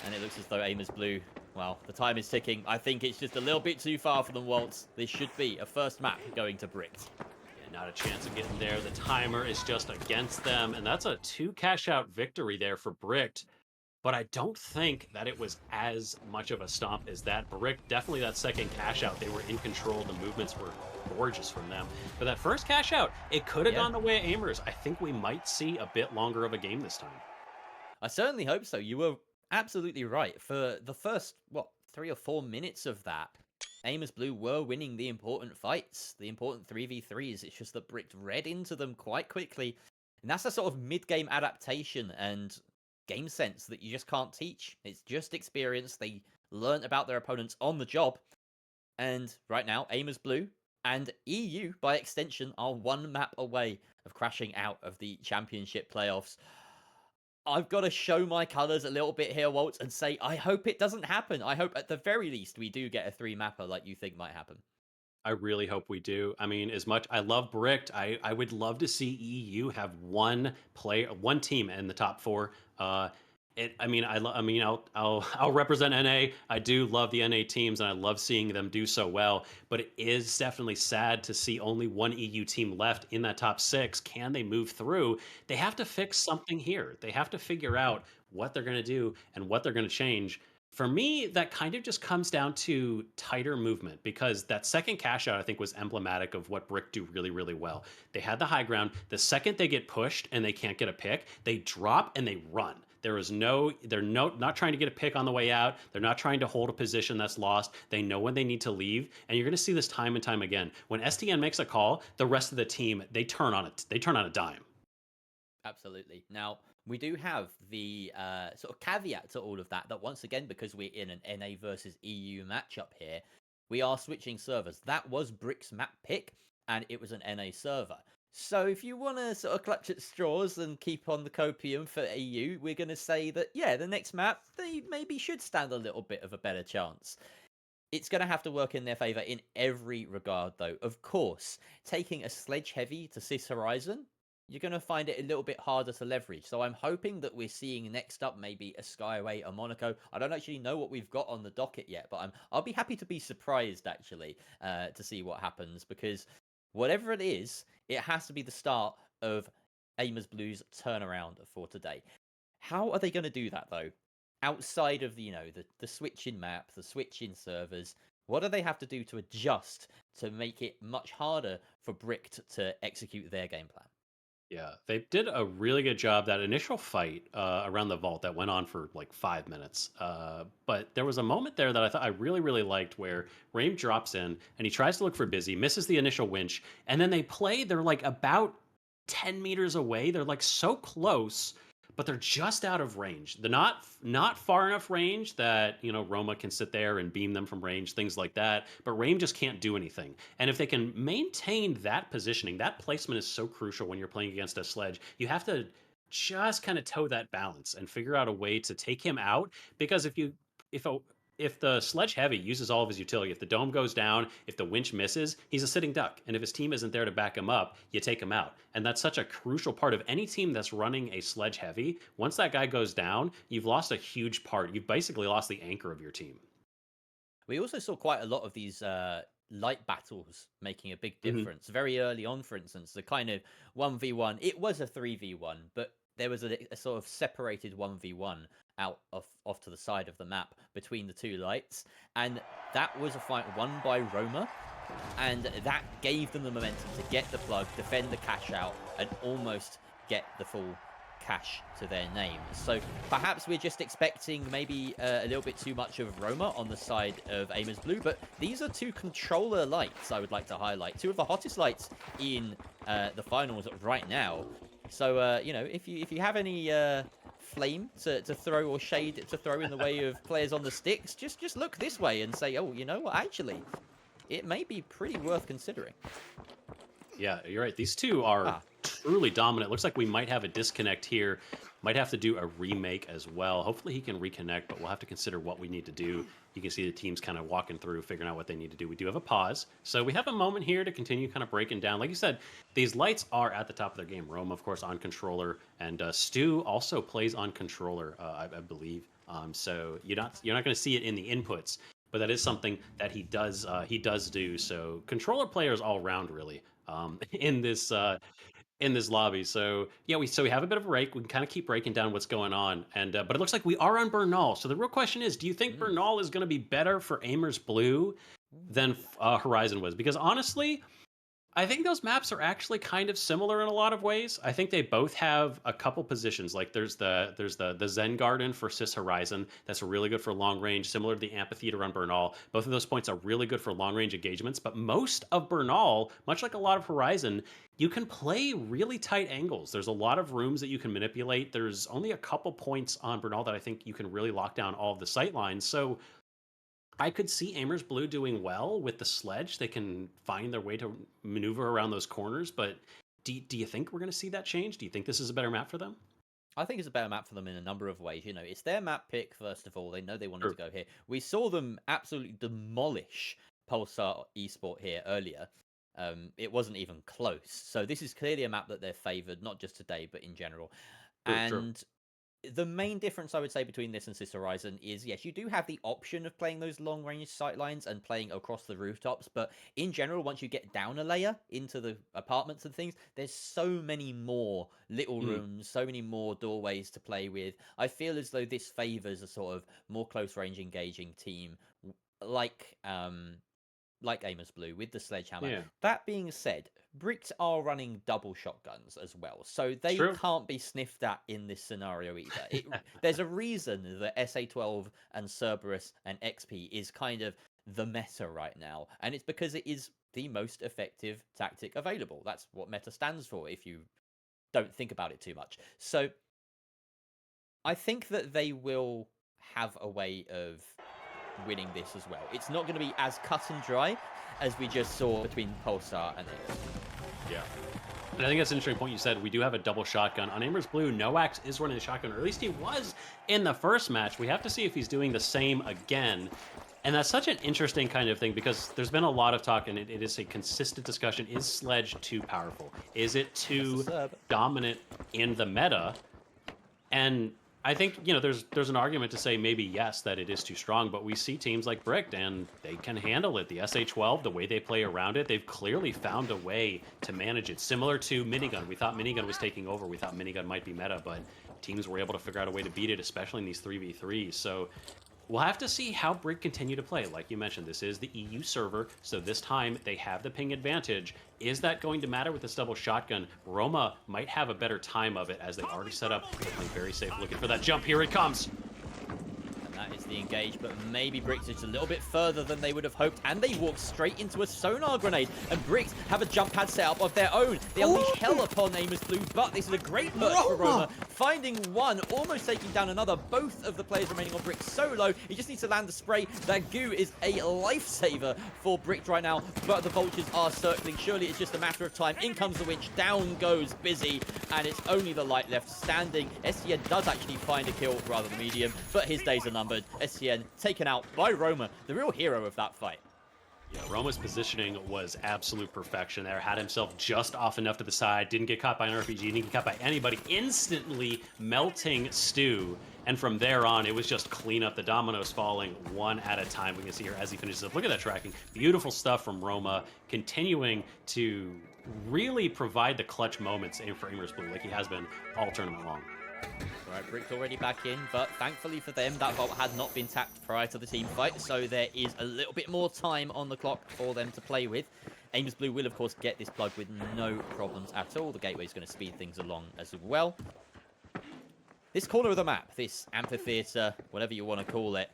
Speaker 1: and it looks as though Amos Blue, well, the time is ticking. I think it's just a little bit too far for them, Waltz. This should be a first map going to Bricked.
Speaker 3: Yeah, not a chance of getting there. The timer is just against them, and that's a 2 cash-out victory there for Bricked. But I don't think that it was as much of a stomp as that. Brick, definitely that second cash out, they were in control. The movements were gorgeous from them. But that first cash out, it could have gone the way of Aimers. I think we might see a bit longer of a game this time.
Speaker 1: I certainly hope so. You were absolutely right. For the first, 3 or 4 minutes of that, Amos Blue were winning the important fights, the important 3v3s. It's just that Brick read into them quite quickly. And that's a sort of mid-game adaptation and game sense that you just can't teach. It's just experience. They learned about their opponents on the job. And right now, Amos Blue and EU, by extension, are 1 map away of crashing out of the championship playoffs. I've got to show my colours a little bit here, Waltz, and say I hope it doesn't happen. I hope at the very least we do get a 3-mapper like you think might happen.
Speaker 3: I really hope we do. I mean, as much I love Bricked, I would love to see EU have one team in the top 4. I'll represent NA. I do love the NA teams, and I love seeing them do so well. But it is definitely sad to see only one EU team left in that top 6. Can they move through? They have to fix something here. They have to figure out what they're going to do and what they're going to change. For me, that kind of just comes down to tighter movement, because that second cash out, I think, was emblematic of what Brick do really, really well. They had the high ground. The second they get pushed and they can't get a pick, they drop and they run. They're not trying to get a pick on the way out. They're not trying to hold a position that's lost. They know when they need to leave. And you're going to see this time and time again. When STN makes a call, the rest of the team, they turn on a dime.
Speaker 1: Absolutely. Now, we do have the sort of caveat to all of that once again, because we're in an NA versus EU matchup here, we are switching servers. That was Brick's map pick, and it was an NA server. So if you want to sort of clutch at straws and keep on the copium for EU, we're going to say that, yeah, the next map, they maybe should stand a little bit of a better chance. It's going to have to work in their favour in every regard, though. Of course, taking a Sledge Heavy to Cis Horizon, you're going to find it a little bit harder to leverage. So I'm hoping that we're seeing next up maybe a Skyway, a Monaco. I don't actually know what we've got on the docket yet, but I'll be happy to be surprised, actually, to see what happens, because whatever it is, it has to be the start of Amos Blue's turnaround for today. How are they going to do that, though? Outside of the switch-in map, the switch-in servers, what do they have to do to adjust to make it much harder for Brick to execute their game plan?
Speaker 3: Yeah, they did a really good job. That initial fight around the vault that went on for like 5 minutes. But there was a moment there that I thought I really, really liked, where Raim drops in and he tries to look for Busy, misses the initial winch, and then they're like about 10 meters away. They're like so close, but they're just out of range. They're not far enough range that, Roma can sit there and beam them from range, things like that. But Raim just can't do anything. And if they can maintain that positioning, that placement is so crucial when you're playing against a Sledge. You have to just kind of toe that balance and figure out a way to take him out. Because if the Sledge Heavy uses all of his utility, if the dome goes down, if the winch misses, he's a sitting duck. And if his team isn't there to back him up, you take him out. And that's such a crucial part of any team that's running a Sledge Heavy. Once that guy goes down, you've lost a huge part. You've basically lost the anchor of your team.
Speaker 1: We also saw quite a lot of these light battles making a big difference. Very early on, for instance, the kind of 1v1. It was a 3v1, but there was a sort of separated 1v1 out off to the side of the map between the two lights, and that was a fight won by Roma, and that gave them the momentum to get the plug, defend the cash out, and almost get the full cash to their name. So perhaps we're just expecting maybe a little bit too much of Roma on the side of Amos Blue, but these are 2 controller lights I would like to highlight, 2 of the hottest lights in the finals right now. So if you have any flame to throw or shade to throw in the way of players on the sticks, just look this way and say, oh, you know what, actually, it may be pretty worth considering.
Speaker 3: Yeah, you're right. These two are truly dominant. Looks like we might have a disconnect here. Might have to do a remake as well. Hopefully he can reconnect, but we'll have to consider what we need to do. You can see the teams kind of walking through, figuring out what they need to do. We do have a pause. So we have a moment here to continue kind of breaking down. Like you said, these lights are at the top of their game. Roma, of course, on controller, and Stu also plays on controller, I believe. So you're not going to see it in the inputs, but that is something that he does do. So controller players all around, really, in this lobby. So yeah, we have a bit of a break. We can kind of keep breaking down what's going on, and but it looks like we are on Bernal. So the real question is, do you think Bernal is going to be better for Aimers Blue than Horizon was? Because honestly, I think those maps are actually kind of similar in a lot of ways. I think they both have a couple positions. Like there's the Zen Garden for Sis Horizon. That's really good for long range, similar to the Amphitheater on Bernal. Both of those points are really good for long range engagements. But most of Bernal, much like a lot of Horizon, you can play really tight angles. There's a lot of rooms that you can manipulate. There's only a couple points on Bernal that I think you can really lock down all of the sight lines. So I could see Aimers Blue doing well with the sledge. They can find their way to maneuver around those corners. But do you think we're going to see that change? Do you think this is a better map for them?
Speaker 1: I think it's a better map for them in a number of ways. You know, it's their map pick, first of all. They know they wanted to go here. We saw them absolutely demolish Pulsar Esport here earlier. It wasn't even close. So this is clearly a map that they're favored, not just today, but in general. And the main difference I would say between this and Sis Horizon is, yes, you do have the option of playing those long range sight lines and playing across the rooftops, but in general, once you get down a layer into the apartments and things, there's so many more little rooms, so many more doorways to play with. I feel as though this favors a sort of more close range engaging team like Aimers Blue with the sledgehammer.
Speaker 3: Yeah.
Speaker 1: That being said, Bricks are running double shotguns as well, so they can't be sniffed at in this scenario either. There's a reason that SA12 and Cerberus and XP is kind of the meta right now, and it's because it is the most effective tactic available. That's what meta stands for if you don't think about it too much. So I think that they will have a way of winning this as well. It's not going to be as cut and dry as we just saw between Pulsar and Aimers.
Speaker 3: Yeah. And I think that's an interesting point you said. We do have a double shotgun. On Aimers Blue, Noax is running a shotgun, or at least he was in the first match. We have to see if he's doing the same again. And that's such an interesting kind of thing because there's been a lot of talk, and it is a consistent discussion. Is Sledge too powerful? Is it too dominant in the meta? And I think, you know, there's an argument to say maybe yes, that it is too strong, but we see teams like Bricked and they can handle it. The SA12, the way they play around it, they've clearly found a way to manage it. Similar to Minigun. We thought Minigun was taking over. We thought Minigun might be meta, but teams were able to figure out a way to beat it, especially in these 3v3s. So we'll have to see how Brick continue to play. Like you mentioned, this is the EU server, so this time they have the ping advantage. Is that going to matter with this double shotgun? Roma might have a better time of it as they already set up. They're playing very safe, looking for that jump. Here it comes.
Speaker 1: That is the engage, but maybe Bricks is a little bit further than they would have hoped, and they walk straight into a sonar grenade, and Bricks have a jump pad set up of their own. They unleash hell upon Aimers Blue, but this is a great perch for Roma, finding one, almost taking down another. Both of the players remaining on Bricks so low. He just needs to land the spray. That goo is a lifesaver for Bricks right now, but the vultures are circling. Surely it's just a matter of time. In comes the winch, down goes Busy, and it's only the light left standing. SCN does actually find a kill rather than medium, but his days are numbered. SCN taken out by Roma, the real hero of that fight.
Speaker 3: Yeah, Roma's positioning was absolute perfection there. Had himself just off enough to the side, didn't get caught by an RPG, didn't get caught by anybody, instantly melting Stu. And from there on, it was just clean up, the dominoes falling one at a time. We can see here as he finishes up. Look at that tracking. Beautiful stuff from Roma, continuing to really provide the clutch moments for Aimers Blue like he has been all tournament long.
Speaker 1: Right, Brick's already back in, but thankfully for them, that vault had not been tapped prior to the team fight, so there is a little bit more time on the clock for them to play with. Aimers Blue will, of course, get this plug with no problems at all. The gateway is going to speed things along as well. This corner of the map, this amphitheater, whatever you want to call it,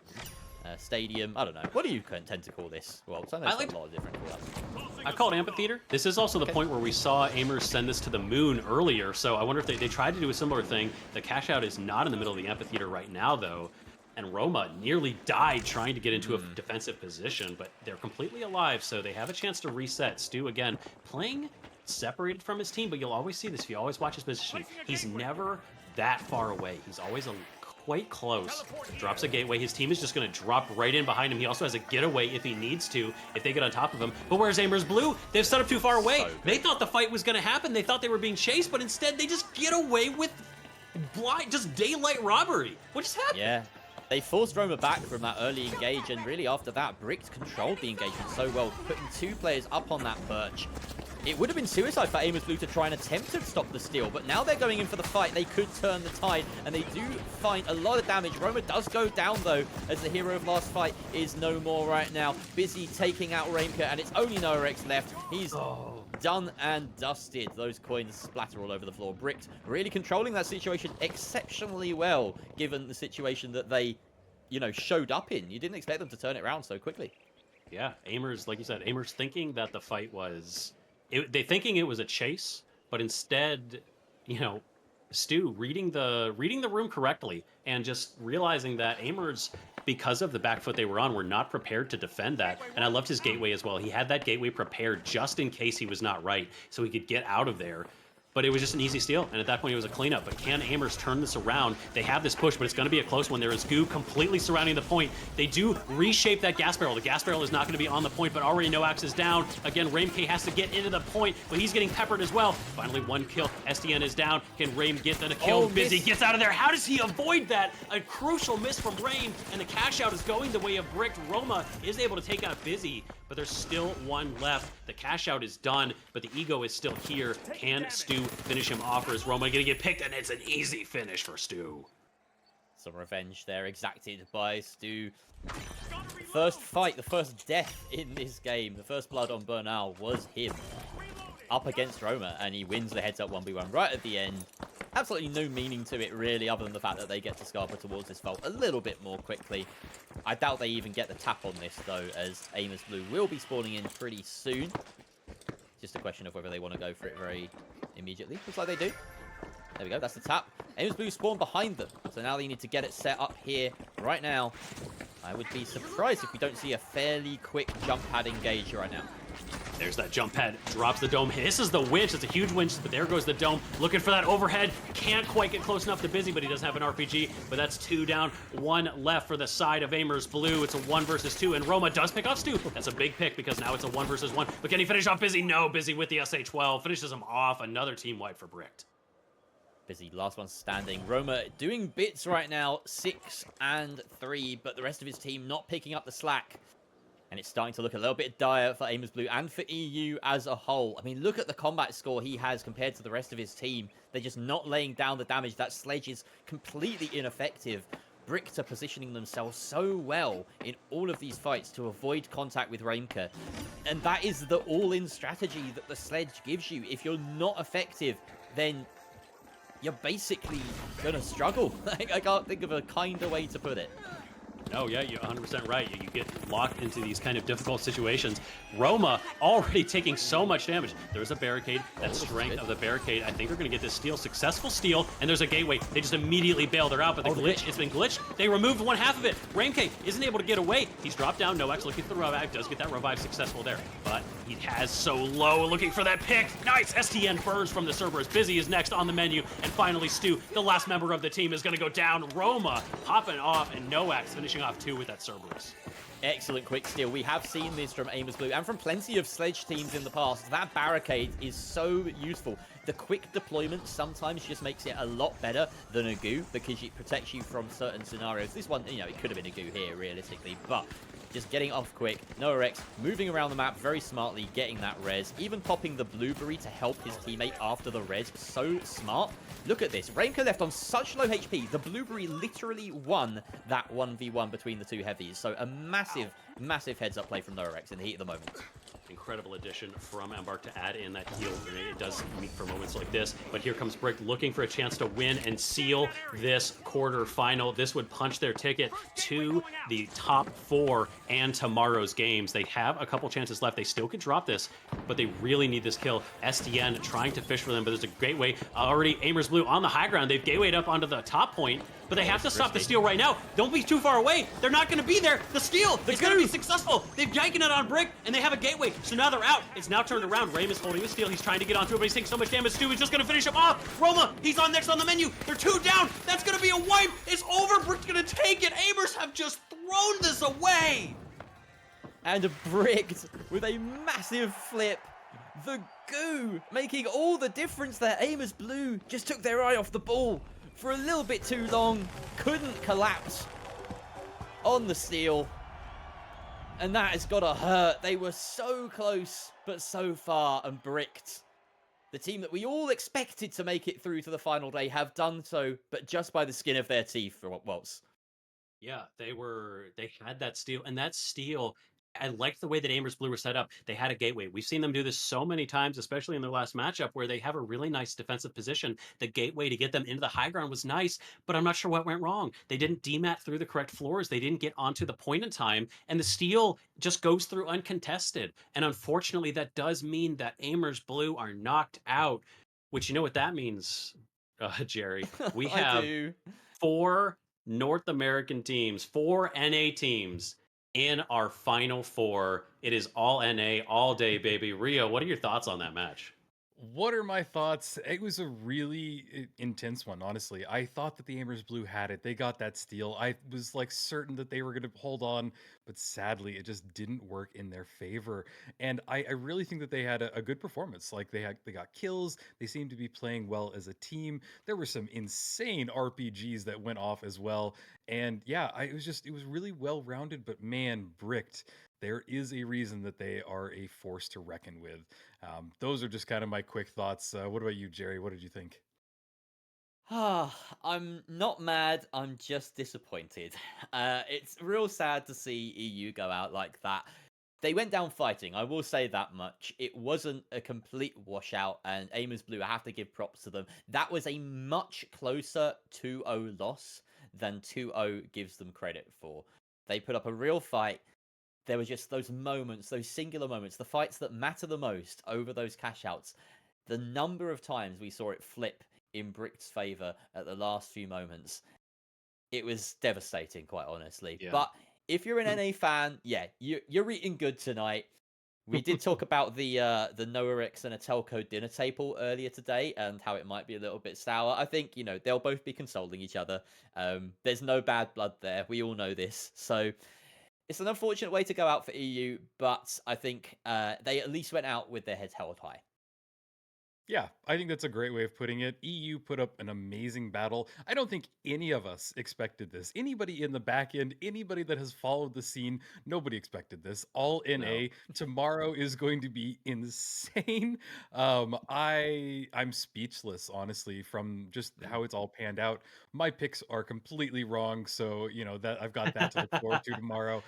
Speaker 1: stadium, I don't know. What do you tend to call this? Well, I know a lot of different call-ups.
Speaker 3: I call it amphitheater. This is also the point where we saw Aimers send this to the moon earlier, so I wonder if they tried to do a similar thing. The cash out is not in the middle of the amphitheater right now, though, and Roma nearly died trying to get into a defensive position, but they're completely alive, so they have a chance to reset. Stu, again, playing separated from his team, but you'll always see this if you always watch his positioning. He's never that far away. He's always quite close. Drops a gateway. His team is just going to drop right in behind him. He also has a getaway if he needs to, if they get on top of him. But where's Aimers Blue? They've set up too far away. They thought the fight was going to happen. They thought they were being chased, but instead they just get away with just daylight robbery. What just happened?
Speaker 1: Yeah. They forced Roma back from that early engage, and really after that, Brick controlled the engagement so well, putting 2 players up on that perch. It would have been suicide for Aimers Blue to try and attempt to stop the steal, but now they're going in for the fight. They could turn the tide, and they do find a lot of damage. Roma does go down, though, as the hero of last fight is no more right now. Busy taking out Raimka, and it's only Noarex left. He's done and dusted. Those coins splatter all over the floor. Brick really controlling that situation exceptionally well, given the situation that they, you know, showed up in. You didn't expect them to turn it around so quickly.
Speaker 3: Yeah, Aimers, like you said, Aimers thinking that the fight was... they thinking it was a chase, but instead, you know, Stu reading the room correctly and just realizing that Aimers, because of the back foot they were on, were not prepared to defend that. And I loved his gateway as well. He had that gateway prepared just in case he was not right, so he could get out of there. But it was just an easy steal, and at that point it was a cleanup. But can Aimers turn this around? They have this push, but it's going to be a close one. There is goo completely surrounding the point. They do reshape that gas barrel. The gas barrel is not going to be on the point, but already Noax is down. Again, Raimk has to get into the point, but he's getting peppered as well. Finally, 1 kill. SDN is down. Can Raim get the kill? Busy gets out of there. How does he avoid that? A crucial miss from Raim, and the cash out is going the way of Brick. Roma is able to take out Busy, but there's still 1 left. The cash out is done, but the ego is still here. Can Stu finish him off, or is Roma gonna get picked? And it's an easy finish for Stu.
Speaker 1: Some revenge there exacted by Stu. First fight, the first death in this game, the first blood on Bernal was him up against Roma, and he wins the heads-up 1v1 right at the end. Absolutely no meaning to it, really, other than the fact that they get to Scarpa towards this vault a little bit more quickly. I doubt they even get the tap on this, though, as Aimers Blue will be spawning in pretty soon. Just a question of whether they want to go for it very immediately. Looks like they do. There we go, that's the tap. Aimers Blue spawned behind them, so now they need to get it set up here right now. I would be surprised if we don't see a fairly quick jump pad engage right now.
Speaker 3: There's that jump pad, drops the dome. This is the winch. It's a huge winch, but there goes the dome. Looking for that overhead. Can't quite get close enough to Busy, but he does have an RPG. But that's 2 down, 1 left for the side of Aimers Blue. It's a 1 versus 2, and Roma does pick off Stu. That's a big pick because now it's a 1 versus 1. But can he finish off Busy? No, Busy with the SA-12. Finishes him off. Another team wipe for Bricked.
Speaker 1: Busy, last one standing. Roma doing bits right now, 6 and 3, but the rest of his team not picking up the slack. And it's starting to look a little bit dire for Aimers Blue and for EU as a whole. I mean, look at the combat score he has compared to the rest of his team. They're just not laying down the damage. That sledge is completely ineffective. Brick are positioning themselves so well in all of these fights to avoid contact with Raimka. And that is the all-in strategy that the sledge gives you. If you're not effective, then you're basically going to struggle. I can't think of a kinder way to put it.
Speaker 3: No, yeah, you're 100% right. You get locked into these kind of difficult situations. Roma already taking so much damage. There's a barricade. That strength of the barricade, I think, are going to get this steal. Successful steal, and there's a gateway. They just immediately bail. They're out, but the glitch, it's been glitched. They removed 1/2 of it. Raimk isn't able to get away. He's dropped down. Noax looking for the revive. Does get that revive successful there, but he has so low. Looking for that pick. Nice. STN burns from the Cerberus. Busy is next on the menu, and finally Stu, the last member of the team, is going to go down. Roma popping off, and Noax finishing off 2 with that Cerberus.
Speaker 1: Excellent quick steal. We have seen this from Aimers Blue and from plenty of sledge teams in the past. That barricade is so useful. The quick deployment sometimes just makes it a lot better than a goo because it protects you from certain scenarios. This one, you know, it could have been a goo here realistically, but just getting off quick. Noarex moving around the map very smartly, getting that res, even popping the blueberry to help his teammate after the res. So smart. Look at this. Raimka left on such low HP. The blueberry literally won that 1v1 between the 2 heavies. So a massive, massive heads-up play from Noarex in the heat of the moment.
Speaker 3: Incredible addition from Embark to add in that heal grenade. It does meet for moments like this, but here comes Brick looking for a chance to win and seal this quarterfinal. This would punch their ticket to the top 4 and tomorrow's games. They have a couple chances left. They still could drop this, but they really need this kill. SDN trying to fish for them, but there's a gateway. Already Aimers Blue on the high ground. They've gatewayed up onto the top point, but they have to stop the steal right now. Don't be too far away. They're not going to be there. The steal is going to be successful. They've yanking it on Brick, and they have a gateway. So now they're out. It's now turned around. Ramus holding the steal. He's trying to get onto it, but he's taking so much damage. Stu is just going to finish him off. Roma, he's on next on the menu. They're 2 down. That's going to be a wipe. It's over. Brick's going to take it. Amers have just thrown this away.
Speaker 1: And Bricked with a massive flip. The goo making all the difference there. Amers Blue just took their eye off the ball for a little bit too long. Couldn't collapse on the steal. And that has got to hurt. They were so close, but so far. And Bricked, the team that we all expected to make it through to the final day, have done so, but just by the skin of their teeth for Waltz.
Speaker 3: Yeah, they had that steal, and that steal, I liked the way that Amers Blue were set up. They had a gateway. We've seen them do this so many times, especially in their last matchup, where they have a really nice defensive position. The gateway to get them into the high ground was nice, but I'm not sure what went wrong. They didn't demat through the correct floors. They didn't get onto the point in time, and the steal just goes through uncontested. And unfortunately, that does mean that Amers Blue are knocked out, which you know what that means, Jerry. We have 4 North American teams, 4 NA teams in our final 4. It is all NA all day, baby. Rio, what are your thoughts on that match?
Speaker 2: What are my thoughts? It was a really intense one, honestly. I thought that the Amers Blue had it. They got that steal. I was like certain that they were going to hold on, but sadly, it just didn't work in their favor. And I really think that they had a good performance. Like they got kills. They seemed to be playing well as a team. There were some insane RPGs that went off as well. And yeah, it was really well rounded. But man, Bricked, there is a reason that they are a force to reckon with. Those are just kind of my quick thoughts. What about you, Jerry? What did you think?
Speaker 1: I'm not mad. I'm just disappointed. It's real sad to see EU go out like that. They went down fighting, I will say that much. It wasn't a complete washout, and Amers Blue, I have to give props to them. That was a much closer 2-0 loss than 2-0 gives them credit for. They put up a real fight. There were just those moments, those singular moments, the fights that matter the most over those cash outs. The number of times we saw it flip in Bricked's favour at the last few moments, it was devastating, quite honestly.
Speaker 3: Yeah.
Speaker 1: But if you're an NA fan, yeah, you're eating good tonight. We did talk about the Noarix and a Telco dinner table earlier today and how it might be a little bit sour. I think, they'll both be consoling each other. There's no bad blood there. We all know this. So it's an unfortunate way to go out for EU, but I think they at least went out with their heads held high.
Speaker 2: Yeah, I think that's a great way of putting it. EU put up an amazing battle. I don't think any of us expected this. Anybody in the back end, anybody that has followed the scene, nobody expected this. All NA.
Speaker 3: No.
Speaker 2: Tomorrow is going to be insane. I'm speechless, honestly, from just how it's all panned out. My picks are completely wrong, so that I've got that to look forward to tomorrow.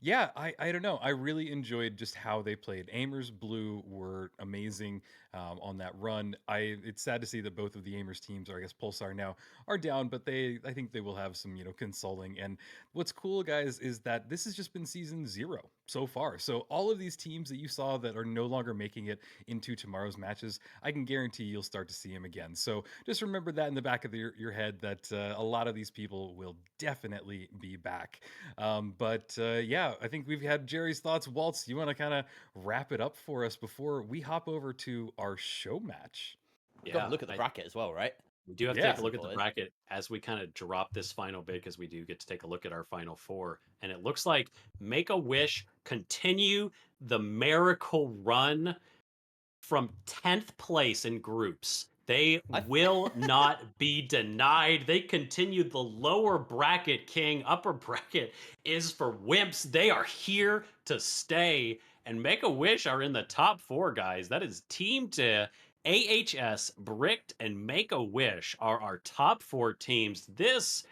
Speaker 2: Yeah, I don't know. I really enjoyed just how they played. Amers Blue were amazing on that run. It's sad to see that both of the Amers teams, or I guess Pulsar now, are down, but I think they will have some consoling. And what's cool, guys, is that this has just been season 0 so far. So all of these teams that you saw that are no longer making it into tomorrow's matches, I can guarantee you'll start to see them again. So just remember that in the back of your head, that a lot of these people will definitely be back. Yeah, I think we've had Jerry's thoughts. Waltz, you want to kind of wrap it up for us before we hop over to our show match?
Speaker 1: We've got to look at the bracket as well, right?
Speaker 3: We do have to take a look at the bracket as we kind of drop this final bit, because we do get to take a look at our final 4. And it looks like Make-A-Wish continue the miracle run from 10th place in groups. They will not be denied. They continue the lower bracket king. Upper bracket is for wimps. They are here to stay. And Make-A-Wish are in the top 4, guys. That is Team to AHS, Bricked, and Make-A-Wish are our top 4 teams. This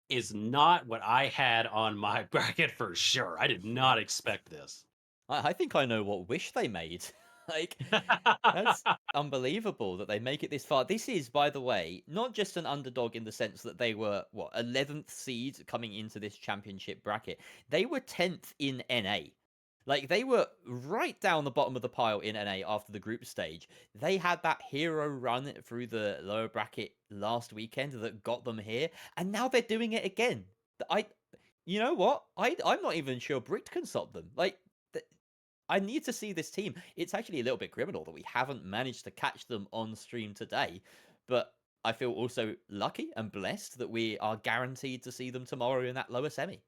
Speaker 3: is not what I had on my bracket for sure. I did not expect this.
Speaker 1: I think I know what wish they made. That's unbelievable that they make it this far. This is, by the way, not just an underdog in the sense that they were 11th seed coming into this championship bracket. They were 10th in NA. They were right down the bottom of the pile in NA after the group stage. They had that hero run through the lower bracket last weekend that got them here, and now they're doing it again. You know what? I'm not even sure Bricked can stop them. I need to see this team. It's actually a little bit criminal that we haven't managed to catch them on stream today, but I feel also lucky and blessed that we are guaranteed to see them tomorrow in that lower semi.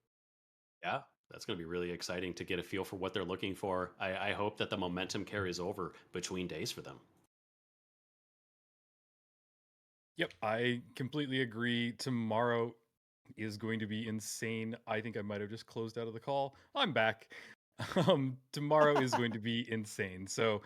Speaker 3: Yeah, that's going to be really exciting to get a feel for what they're looking for. I hope that the momentum carries over between days for them.
Speaker 2: Yep, I completely agree. Tomorrow is going to be insane. I think I might have just closed out of the call. I'm back. Tomorrow is going to be insane. So,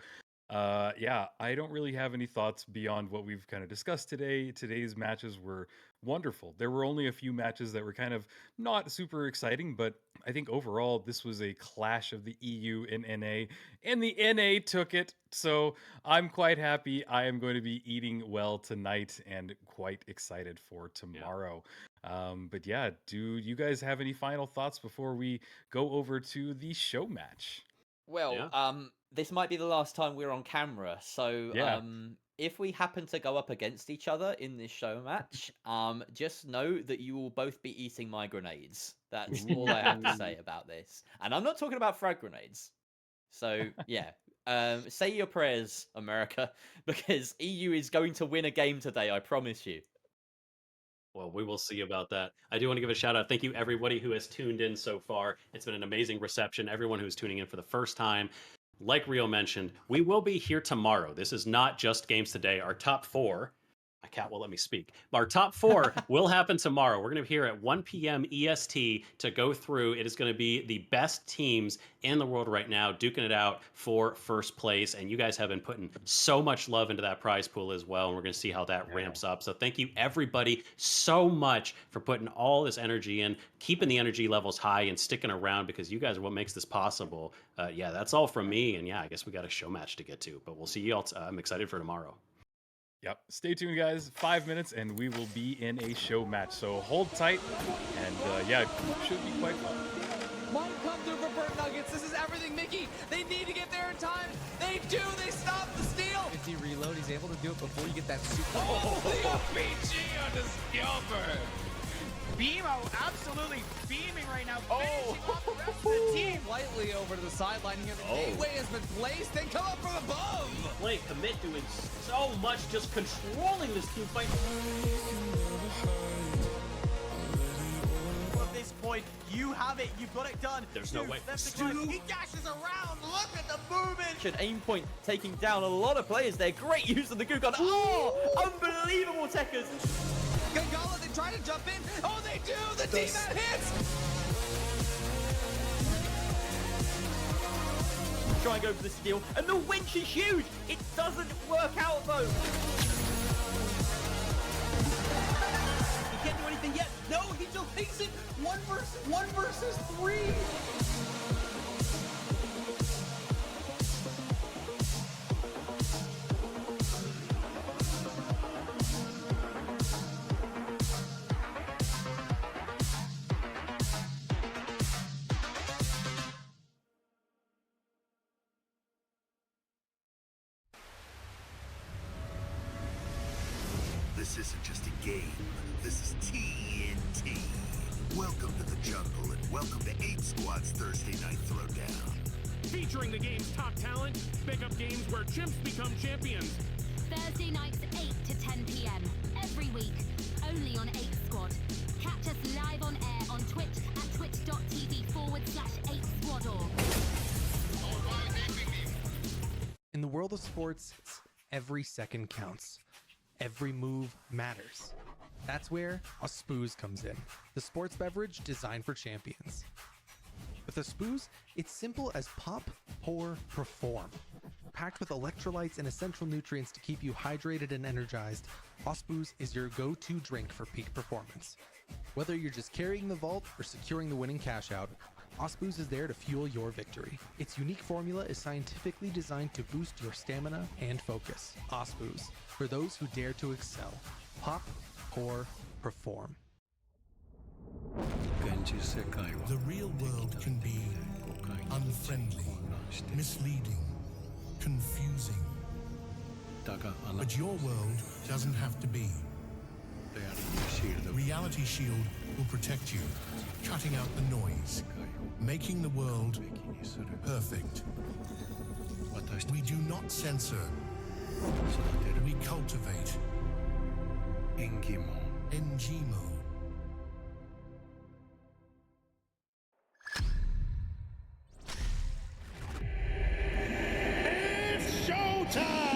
Speaker 2: yeah, I don't really have any thoughts beyond what we've kind of discussed today. Today's matches were wonderful. There were only a few matches that were kind of not super exciting, but I think overall this was a clash of the EU and NA, and the NA took it. So I'm quite happy. I am going to be eating well tonight and quite excited for tomorrow. But yeah, do you guys have any final thoughts before we go over to the show match?
Speaker 1: Well, this might be the last time we're on camera, so
Speaker 2: Yeah.
Speaker 1: if we happen to go up against each other in this show match, just know that you will both be eating my grenades. That's all I have to say about this. And I'm not talking about frag grenades. So, yeah. Say your prayers, America, because EU is going to win a game today, I promise you.
Speaker 3: Well, we will see about that. I do want to give a shout out. Thank you, everybody who has tuned in so far. It's been an amazing reception. Everyone who's tuning in for the first time. Like Rio mentioned, we will be here tomorrow. This is not just games today. Our top four, my cat won't let me speak. Our top four will happen tomorrow. We're going to be here at 1 p.m. EST to go through. It is going to be the best teams in the world right now, duking it out for first place. And you guys have been putting so much love into that prize pool as well. And we're going to see how that ramps up. So thank you, everybody, so much for putting all this energy in, keeping the energy levels high and sticking around, because you guys are what makes this possible. Yeah, that's all from me. And yeah, I guess we got a show match to get to, but we'll see you all. I'm excited for tomorrow.
Speaker 2: Yep. Stay tuned, guys. 5 minutes, and we will be in a show match. So hold tight, and yeah, it should be quite fun.
Speaker 12: One come through for Bird Nuggets. This is everything Mickey. They need to get there in time. They do. They stop the steal. 50 reload. He's able to do it before you get that super.
Speaker 15: Oh, the RPG on the scalper. BMO absolutely beaming right now, finishing off the rest of the team.
Speaker 12: Slightly over to the sideline here. The gateway has been placed. They come up from above.
Speaker 3: Play commit doing so much, just controlling this team fight.
Speaker 5: At this point, you have it. You've got it done.
Speaker 3: There's no way.
Speaker 5: He dashes around. Look at the movement.
Speaker 1: Aim point taking down a lot of players there. Great use of the Goo Gun. Oh, unbelievable techers.
Speaker 12: Gangala, they try to jump in. Oh, they do. The team that hits.
Speaker 1: Try and go for the steal, and the winch is huge. It doesn't work out though.
Speaker 5: He can't do anything yet. No, he still takes it. One versus three.
Speaker 6: This isn't just a game. This is TNT. Welcome to the jungle and welcome to 8 Squad's Thursday Night Throwdown.
Speaker 7: Featuring the game's top talent, pick up games where chimps become champions.
Speaker 8: Thursday nights 8 to 10 p.m. every week, only on 8 Squad. Catch us live on air on Twitch at twitch.tv/8squadorg.
Speaker 9: In the world of sports, every second counts. Every move matters. That's where a Spooz comes in, the sports beverage designed for champions. With a Spooz, it's simple as pop, pour, perform. Packed with electrolytes and essential nutrients to keep you hydrated and energized, Spooz is your go-to drink for peak performance. Whether you're just carrying the vault or securing the winning cash out, Spooz is there to fuel your victory. Its unique formula is scientifically designed to boost your stamina and focus. Spooz, for those who dare to excel. Pop, pour, perform.
Speaker 13: The real world can be unfriendly, misleading, confusing. But your world doesn't have to be. Reality Shield will protect you, cutting out the noise, making the world perfect. We do not censor. We cultivate. Engimo.
Speaker 7: It's showtime!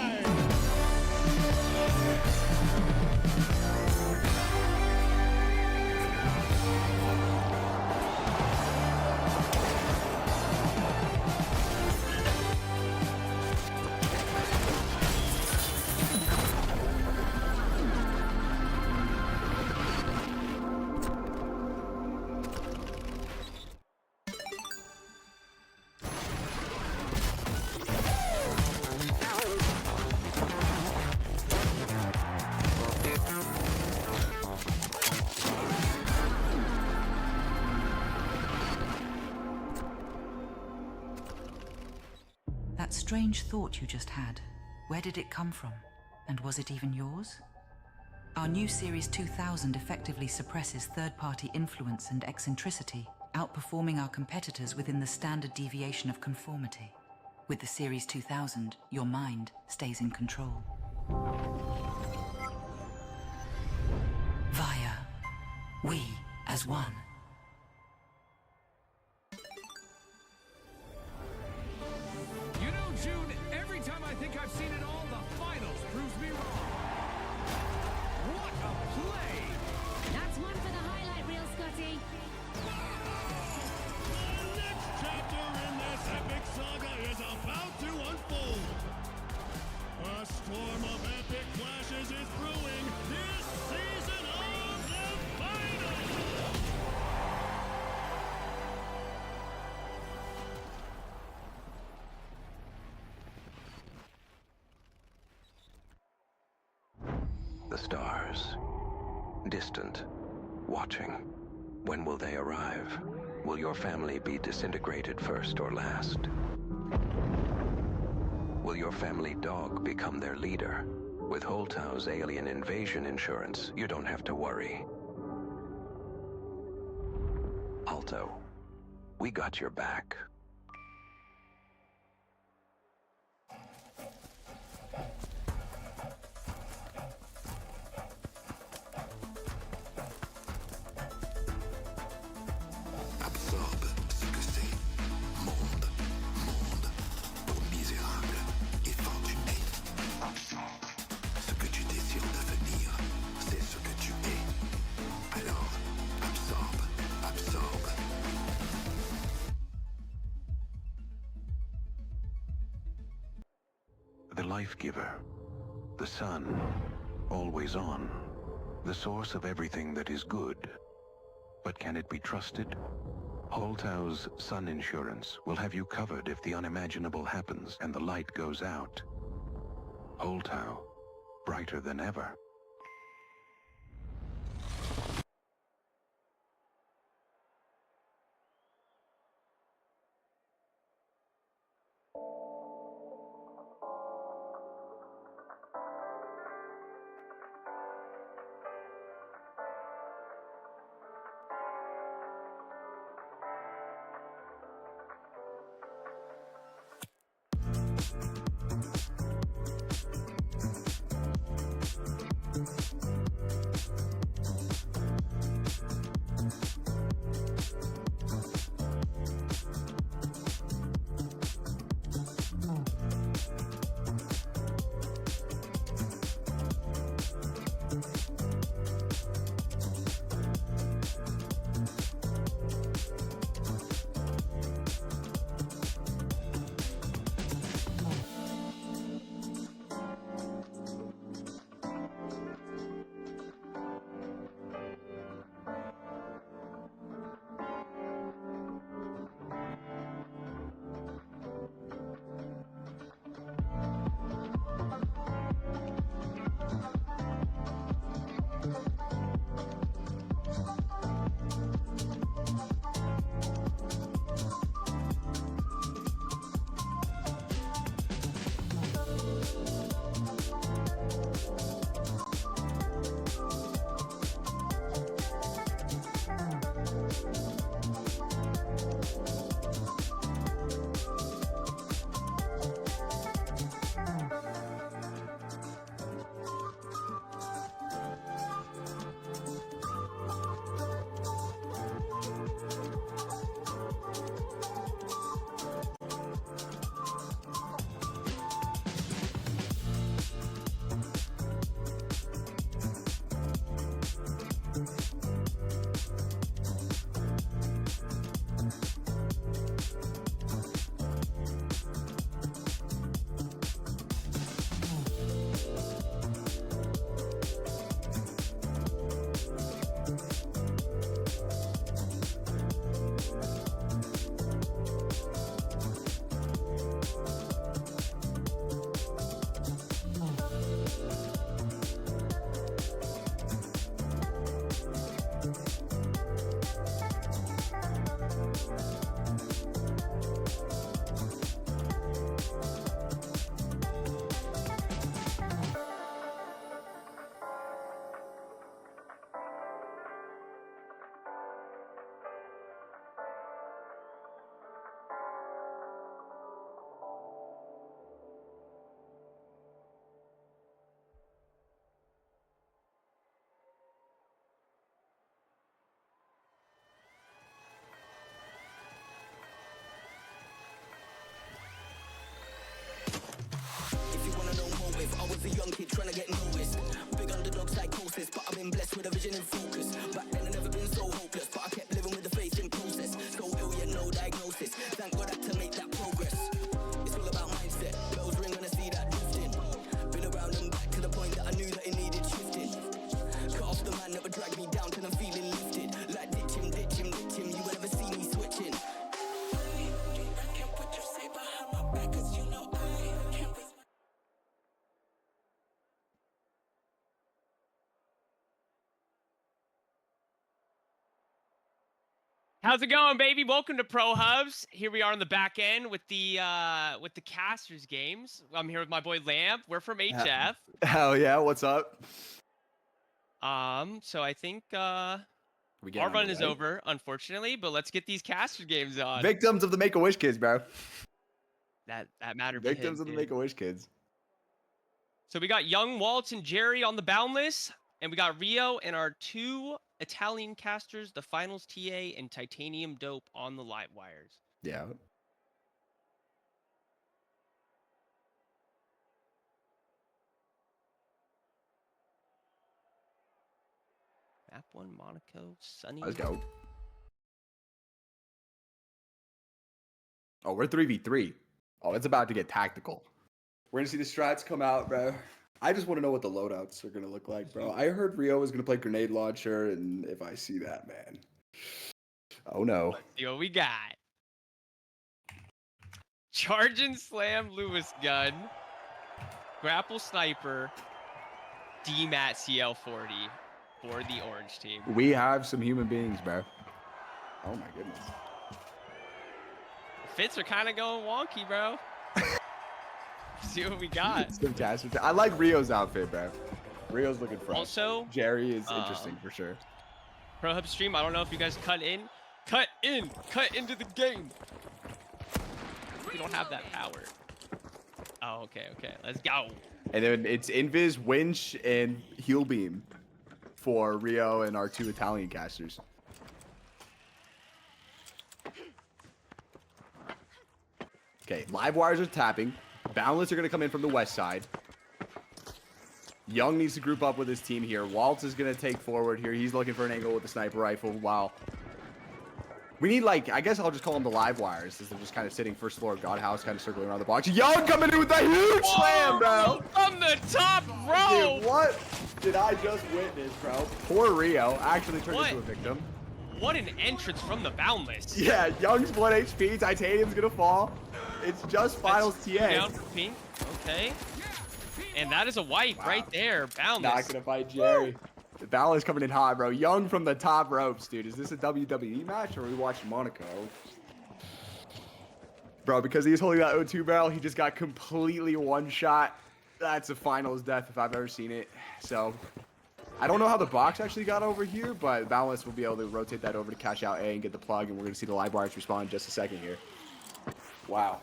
Speaker 10: That strange thought you just had, where did it come from? And was it even yours? Our new Series 2000 effectively suppresses third-party influence and eccentricity, outperforming our competitors within the standard deviation of conformity. With the Series 2000, your mind stays in control. Via, we as one.
Speaker 4: You know, June, every time I think I've seen it all, the finals proves me wrong. What a play!
Speaker 8: That's one for the highlight reel, Scotty.
Speaker 7: The next chapter in this epic saga is about to unfold. A storm of epic flashes is brewing this season of the finals!
Speaker 11: The stars, distant, watching. When will they arrive? Will your family be disintegrated first or last? Will your family dog become their leader? With Holtau's alien invasion insurance, you don't have to worry. Alto, we got your back.
Speaker 6: Absorbe ce que c'est. Monde, monde, pour misérable et fortuné. Absorbe ce que tu désires devenir, c'est ce que tu es. Alors, absorbe, absorbe.
Speaker 11: The life giver, the sun, always on, the source of everything that is good. But can it be trusted? Holtau's Sun Insurance will have you covered if the unimaginable happens and the light goes out. Holtau, brighter than ever.
Speaker 16: diagnosis, but I've been blessed with a vision and focus. Back then I never been so hopeless, but I kept living with the faith in process. So ill yet no diagnosis. Thank God I had to make that progress. It's all about mindset. Bells ring when I see that drifting. Been around and back to the point that I knew that it needed shifting. Cut off the man that would drag me down till I'm feeling lifted. Like ditch him, ditch him, ditch him. You will never see me switching. I can't put you say behind my back, cause you know I can't waste.
Speaker 17: How's it going, baby? Welcome to Pro Hubs. Here we are on the back end with the casters games. I'm here with my boy Lamp. We're from HF.
Speaker 18: Hell yeah, what's up?
Speaker 17: So I think our run is over, unfortunately, but let's get these caster games on.
Speaker 18: Victims of the Make-A-Wish kids, bro.
Speaker 17: That matter.
Speaker 18: Victims of the Make-A-Wish kids.
Speaker 17: So we got Young, Waltz, and Jerry on the Boundless, and we got Rio and our 2 Italian casters, the Finals TA and Titanium Dope on the live wires.
Speaker 18: Yeah.
Speaker 17: Map 1, Monaco, Sunny.
Speaker 18: Let's go. Oh, we're 3v3. Oh, it's about to get tactical. We're gonna see the strats come out, bro. I just want to know what the loadouts are gonna look like, bro. I heard Rio was gonna play grenade launcher, and if I see that, man. Oh no.
Speaker 17: Let's see what we got. Charge and Slam Lewis gun. Grapple Sniper. DMAT CL40 for the orange team.
Speaker 18: We have some human beings, bro. Oh my goodness.
Speaker 17: Fits are kind of going wonky, bro. See what we got.
Speaker 18: Fantastic. I like Rio's outfit, bro. Rio's looking fresh.
Speaker 17: Also,
Speaker 18: Jerry is interesting for sure.
Speaker 17: Pro Hub stream. I don't know if you guys cut into the game. We don't have that power. Oh, okay. Let's go.
Speaker 18: And then it's Invis, Winch, and Heal Beam for Rio and our 2 Italian casters. Okay, live wires are tapping. Boundless are going to come in from the west side. Young needs to group up with his team here. Waltz is going to take forward here. He's looking for an angle with the sniper rifle. Wow. We need, like, I guess I'll just call them the live wires, as they're just kind of sitting first floor of God House, kind of circling around the box. Young coming in with a huge slam, bro.
Speaker 17: From the top row.
Speaker 18: Dude, what did I just witness, bro? Poor Rio actually turned into a victim.
Speaker 17: What an entrance from the Boundless.
Speaker 18: Yeah, Young's 1 HP. Titanium's going to fall. It's just Finals TA.
Speaker 17: Down for Pink. Okay. And that is a wipe right there. Boundless.
Speaker 18: Not going to fight Jerry. The Boundless coming in hot, bro. Young from the top ropes, dude. Is this a WWE match or are we watching Monaco? Bro, because he was holding that O2 barrel, he just got completely one-shot. That's a Finals death if I've ever seen it. So, I don't know how the box actually got over here, but Boundless will be able to rotate that over to cash out A and get the plug, and we're going to see the live wires respawn in just a second here. Wow.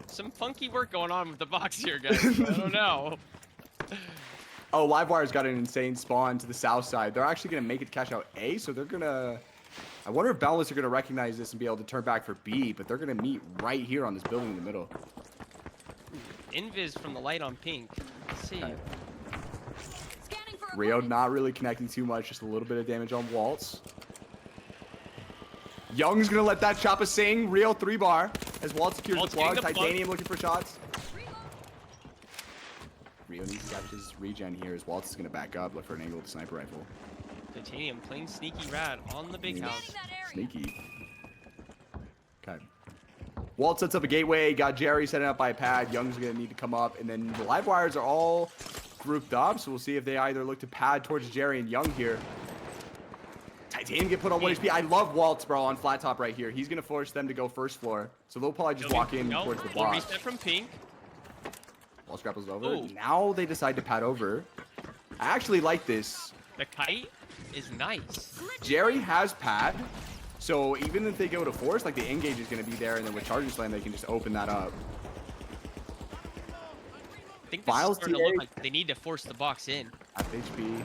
Speaker 17: Some funky work going on with the box here, guys. I don't know.
Speaker 18: Oh, Livewire's got an insane spawn to the south side. They're actually going to make it cash out A, so they're going to... I wonder if Boundless are going to recognize this and be able to turn back for B, but they're going to meet right here on this building in the middle.
Speaker 17: Invis from the light on Pink. Let's see.
Speaker 18: Rio not really connecting too much, just a little bit of damage on Waltz. Young's going to let that Choppa sing. Rio 3-bar as Waltz secures the plug. Titanium looking for shots. Rio needs to capture his regen here as Waltz is going to back up, look for an angle with the sniper rifle.
Speaker 17: Titanium playing sneaky rad on the big house.
Speaker 18: Sneaky. Okay. Waltz sets up a gateway, got Jerry setting up by a pad. Young's going to need to come up, and then the live wires are all grouped up, so we'll see if they either look to pad towards Jerry and Young here. Titanium get put on 1 HP. I love Waltz, bro, on flat top right here. He's going to force them to go first floor, so they'll probably just walk in towards the boss.
Speaker 17: Reset from Pink.
Speaker 18: Waltz grapples over. Ooh. Now they decide to pad over. I actually like this.
Speaker 17: The kite is nice.
Speaker 18: Jerry has pad, so even if they go to force, like the engage is going to be there, and then with Charging Slam, they can just open that up.
Speaker 17: I think this is starting to look like they need to force the box in.
Speaker 18: Half HP.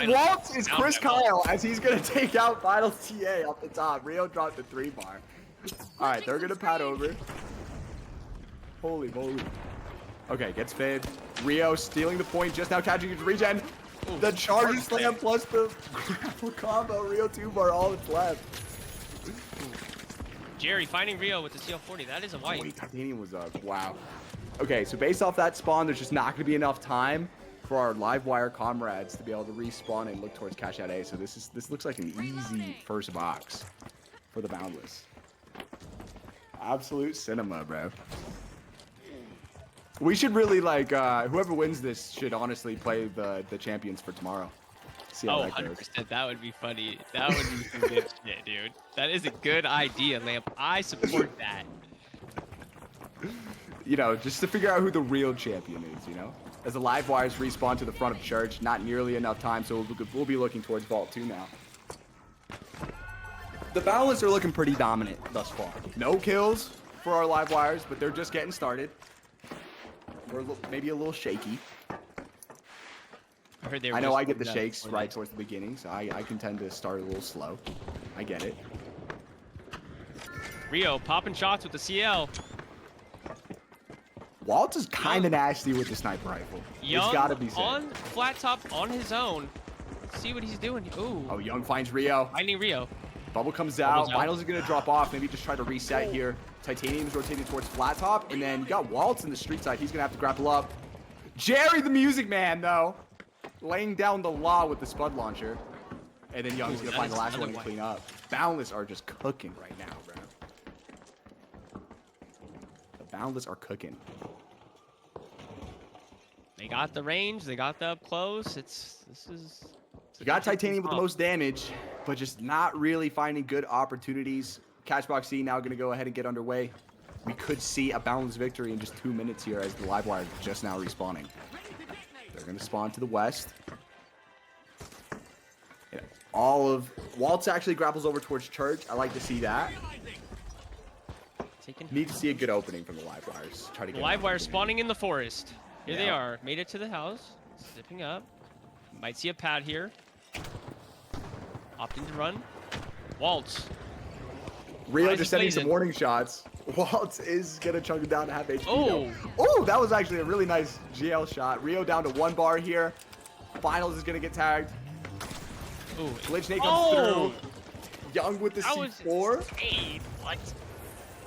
Speaker 18: Waltz is Chris Kyle as he's going to take out Finals TA off the top. Rio dropped the 3-bar. All right, they're going to pad over. Holy moly. Okay, gets fed. Rio stealing the point, just now catching his regen. The charge slam plus the grapple combo. Rio 2-bar, all that's left.
Speaker 17: Jerry finding Rio with the CL40. That is a wipe.
Speaker 18: Wait, Titanium was up. Wow. Okay, so based off that spawn, there's just not going to be enough time for our Livewire comrades to be able to respawn and look towards Cash Out A. So this looks like an easy first box for the Boundless. Absolute cinema, bro. We should really, like, whoever wins this should honestly play the champions for tomorrow. See how that goes.
Speaker 17: 100%. That would be funny. That would be some good shit, dude. That is a good idea, Lamp. I support that.
Speaker 18: You know, just to figure out who the real champion is, you know? As the Livewires respawn to the front of Church, not nearly enough time, so we'll be looking towards Vault 2 now. The Boundless are looking pretty dominant thus far. No kills for our Livewires, but they're just getting started. We're maybe a little shaky. I know I get the shakes right towards the beginning, so I can tend to start a little slow. I get it.
Speaker 17: Rio popping shots with the CL.
Speaker 18: Waltz is kind of nasty with the sniper rifle.
Speaker 17: Young
Speaker 18: it's gotta be said.
Speaker 17: on flat top on his own. Let's see what he's doing. Ooh.
Speaker 18: Oh, Young finds Rio.
Speaker 17: Finding Rio.
Speaker 18: Bubble comes out. Finals is going to drop off. Maybe just try to reset here. Titanium's rotating towards flat top. And then you got Waltz in the street side. He's going to have to grapple up. Jerry the Music Man, though, laying down the law with the Spud Launcher. And then Young's going to find the last one and clean up. Boundless are just cooking right now, bro. The Boundless are cooking.
Speaker 17: They got the range. They got the up close.
Speaker 18: You got Titanium with the most damage, but just not really finding good opportunities. Catchbox C now going to go ahead and get underway. We could see a Boundless victory in just 2 minutes here as the Livewire just now respawning. They're going to spawn to the west. Yeah, Waltz actually grapples over towards Church. I like to see that. Need to see a good opening from the Livewires. Try to get
Speaker 17: Livewire spawning in the forest. Here they
Speaker 18: Yeah.
Speaker 17: are. Made it to the house. Zipping up. Might see a pad here. Opting to run. Waltz.
Speaker 18: Rio just sending some warning shots. Waltz is going to chunk him down to half HP.
Speaker 17: Oh.
Speaker 18: Oh, that was actually a really nice GL shot. Rio down to 1 bar here. Finals is going to get tagged.
Speaker 17: Ooh.
Speaker 18: Glitch Nate comes through. Young with the C4.
Speaker 17: Hey, what?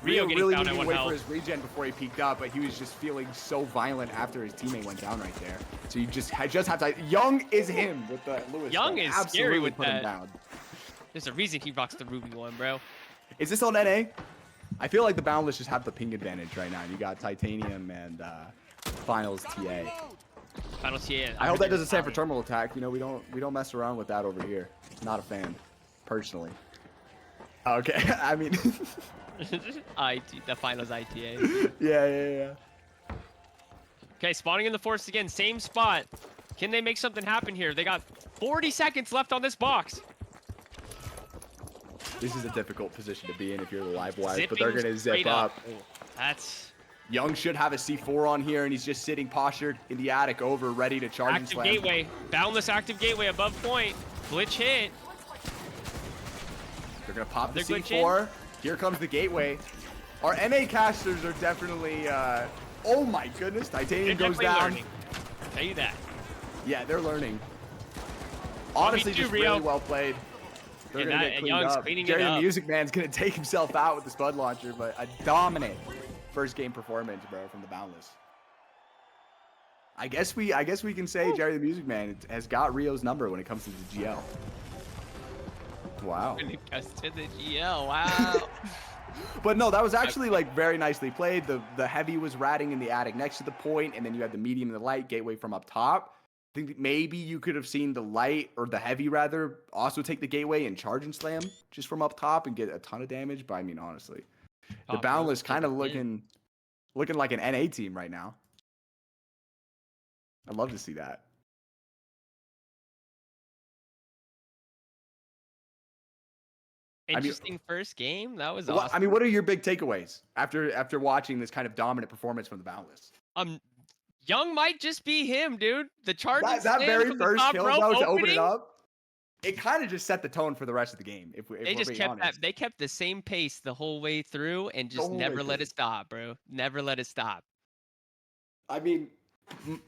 Speaker 18: Rio
Speaker 17: getting
Speaker 18: really
Speaker 17: found
Speaker 18: needed
Speaker 17: at
Speaker 18: to
Speaker 17: 1
Speaker 18: wait
Speaker 17: health.
Speaker 18: for his regen before he peeked up, but he was just feeling so violent after his teammate went down right there. So you just have to. Young is him with the Lewis.
Speaker 17: Young
Speaker 18: gun.
Speaker 17: is
Speaker 18: Absolutely
Speaker 17: scary with
Speaker 18: put him
Speaker 17: that.
Speaker 18: down.
Speaker 17: There's a reason he rocks the Ruby one, bro.
Speaker 18: Is this on NA? I feel like the Boundless just have the ping advantage right now. You got Titanium and Finals TA.
Speaker 17: Finals TA.
Speaker 18: I hope that doesn't stand for terminal attack. You know, we don't mess around with that over here. Not a fan, personally. Okay, I mean.
Speaker 17: The finals ITA.
Speaker 18: Yeah.
Speaker 17: Okay, spawning in the forest again. Same spot. Can they make something happen here? They got 40 seconds left on this box.
Speaker 18: This is a difficult position to be in if you're the Livewires, but
Speaker 17: Zipping
Speaker 18: they're going to zip
Speaker 17: straight
Speaker 18: up.
Speaker 17: Ooh, that's...
Speaker 18: Young should have a C4 on here, and he's just sitting postured in the attic over, ready to charge and
Speaker 17: Active
Speaker 18: slam.
Speaker 17: gateway. Boundless active gateway above point. Glitch hit.
Speaker 18: They're going to pop the
Speaker 17: They're
Speaker 18: C4. Here comes the gateway. Our NA casters are definitely... oh my goodness, Titanium
Speaker 17: They're
Speaker 18: goes
Speaker 17: definitely
Speaker 18: down.
Speaker 17: learning. Tell you that.
Speaker 18: Yeah, they're learning. Honestly,
Speaker 17: 1v2
Speaker 18: just
Speaker 17: Rio.
Speaker 18: really well played. They're
Speaker 17: And
Speaker 18: going to
Speaker 17: that-
Speaker 18: get
Speaker 17: and
Speaker 18: cleaned
Speaker 17: Young's
Speaker 18: up.
Speaker 17: cleaning it
Speaker 18: Jerry the
Speaker 17: up.
Speaker 18: Music Man's going to take himself out with the Spud Launcher, but a dominant first game performance, bro, from the Boundless. I guess we can say Jerry the Music Man has got Rio's number when it comes to the GL. Wow.
Speaker 17: When it comes to the GL, wow.
Speaker 18: But no, that was actually like very nicely played. The heavy was ratting in the attic next to the point, and then you had the medium and the light gateway from up top. I think that maybe you could have seen the light, or the heavy rather, also take the gateway and charge and slam just from up top and get a ton of damage. But I mean, honestly, the Boundless kind of looking like an NA team right now. I'd love to see that.
Speaker 17: Interesting first game. That was
Speaker 18: What,
Speaker 17: awesome.
Speaker 18: I mean, what are your big takeaways after watching this kind of dominant performance from the Boundless?
Speaker 17: Young might just be him, dude. The charge
Speaker 18: That very first kill though to open it up, it kind of just set the tone for the rest of the game. If
Speaker 17: They
Speaker 18: we're
Speaker 17: just
Speaker 18: being
Speaker 17: kept
Speaker 18: honest.
Speaker 17: that. They kept the same pace the whole way through and just
Speaker 18: whole way
Speaker 17: never let
Speaker 18: through.
Speaker 17: it stop, bro. Never let it stop.
Speaker 18: I mean,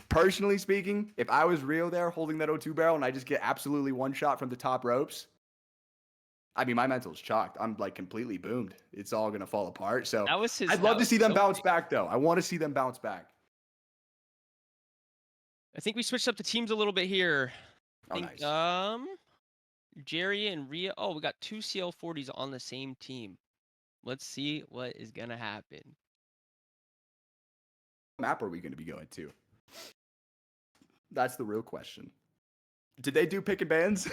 Speaker 18: Personally speaking, if I was Rio there holding that O2 barrel and I just get absolutely one shot from the top ropes, I mean, my mental's chalked. I'm like completely boomed. It's all going to fall apart. So
Speaker 17: That was his.
Speaker 18: I'd love to see them bounce back, though. I want to see them bounce back.
Speaker 17: I think we switched up the teams a little bit here.
Speaker 18: Oh,
Speaker 17: I think, Jerry and Ria. Oh, we got 2 CL40s on the same team. Let's see what is gonna happen.
Speaker 18: What map are we going to be going to? That's the real question. Did they do pick and bans?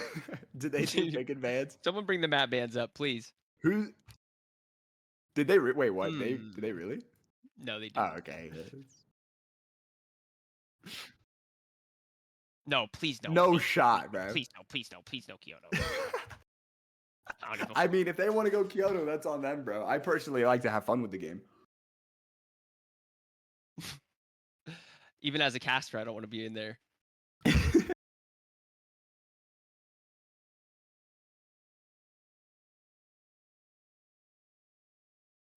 Speaker 18: Did they do pick and bans?
Speaker 17: Someone bring the map bands up, please.
Speaker 18: Who? Did they? Wait, what? Did they really?
Speaker 17: No, they didn't.
Speaker 18: Oh, okay.
Speaker 17: No, please no.
Speaker 18: No
Speaker 17: please,
Speaker 18: shot, man.
Speaker 17: Please no, please no, please no, Kyoto.
Speaker 18: I mean, if they want to go Kyoto, that's on them, bro. I personally like to have fun with the game.
Speaker 17: Even as a caster, I don't want to be in there.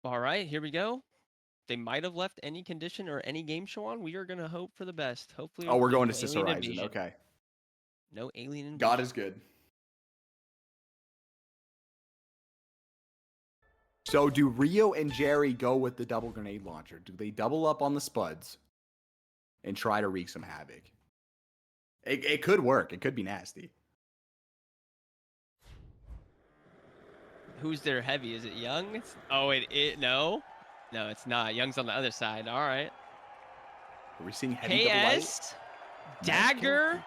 Speaker 17: All right, here we go. They might have left any condition or any game show on. We are going to hope for the best. Hopefully.
Speaker 18: Oh, we're going to
Speaker 17: no
Speaker 18: Sis
Speaker 17: alien
Speaker 18: Horizon.
Speaker 17: invasion.
Speaker 18: Okay.
Speaker 17: No alien invasion.
Speaker 18: God is good. So do Rio and Jerry go with the double grenade launcher? Do they double up on the spuds and try to wreak some havoc? It could work. It could be nasty.
Speaker 17: Who's their heavy? Is it Young? Oh, no. No, it's not. Young's on the other side. All right.
Speaker 18: Are we seeing heavy double light?
Speaker 17: KS, Dagger.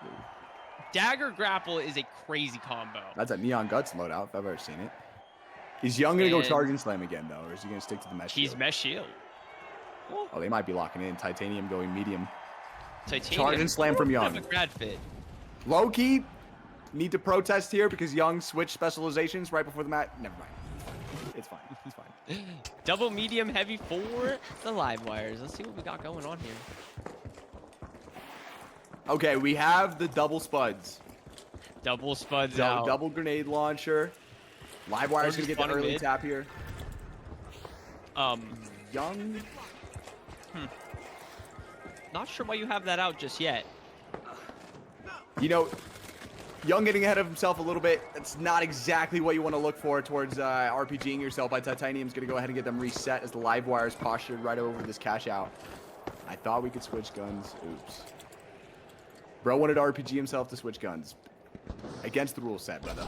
Speaker 17: Dagger grapple is a crazy combo.
Speaker 18: That's a Neon Guts loadout if I've ever seen it. Is Young going to go
Speaker 17: And-
Speaker 18: charge and slam again, though? Or is he going to stick to the mesh
Speaker 17: He's
Speaker 18: shield?
Speaker 17: mesh shield.
Speaker 18: Oh, they might be locking in. Titanium going medium.
Speaker 17: Titanium.
Speaker 18: Charge and slam from
Speaker 17: Bit
Speaker 18: Young.
Speaker 17: of a grad fit.
Speaker 18: Low key, need to protest here because Young switched specializations right before the match. Never mind. It's fine. It's fine.
Speaker 17: Double medium heavy for the live wires. Let's see what we got going on here.
Speaker 18: Okay, we have the double spuds.
Speaker 17: Double spuds out.
Speaker 18: Double grenade launcher. Livewire's going to get the
Speaker 17: spawning
Speaker 18: early
Speaker 17: mid.
Speaker 18: tap here.
Speaker 17: Young. Not sure why you have that out just yet.
Speaker 18: You know, Young getting ahead of himself a little bit. That's not exactly what you want to look for towards RPGing yourself by Titanium's going to go ahead and get them reset as the Livewire's postured right over this cash out. I thought we could switch guns. Oops. Bro wanted to RPG himself to switch guns. Against the rule set, brother.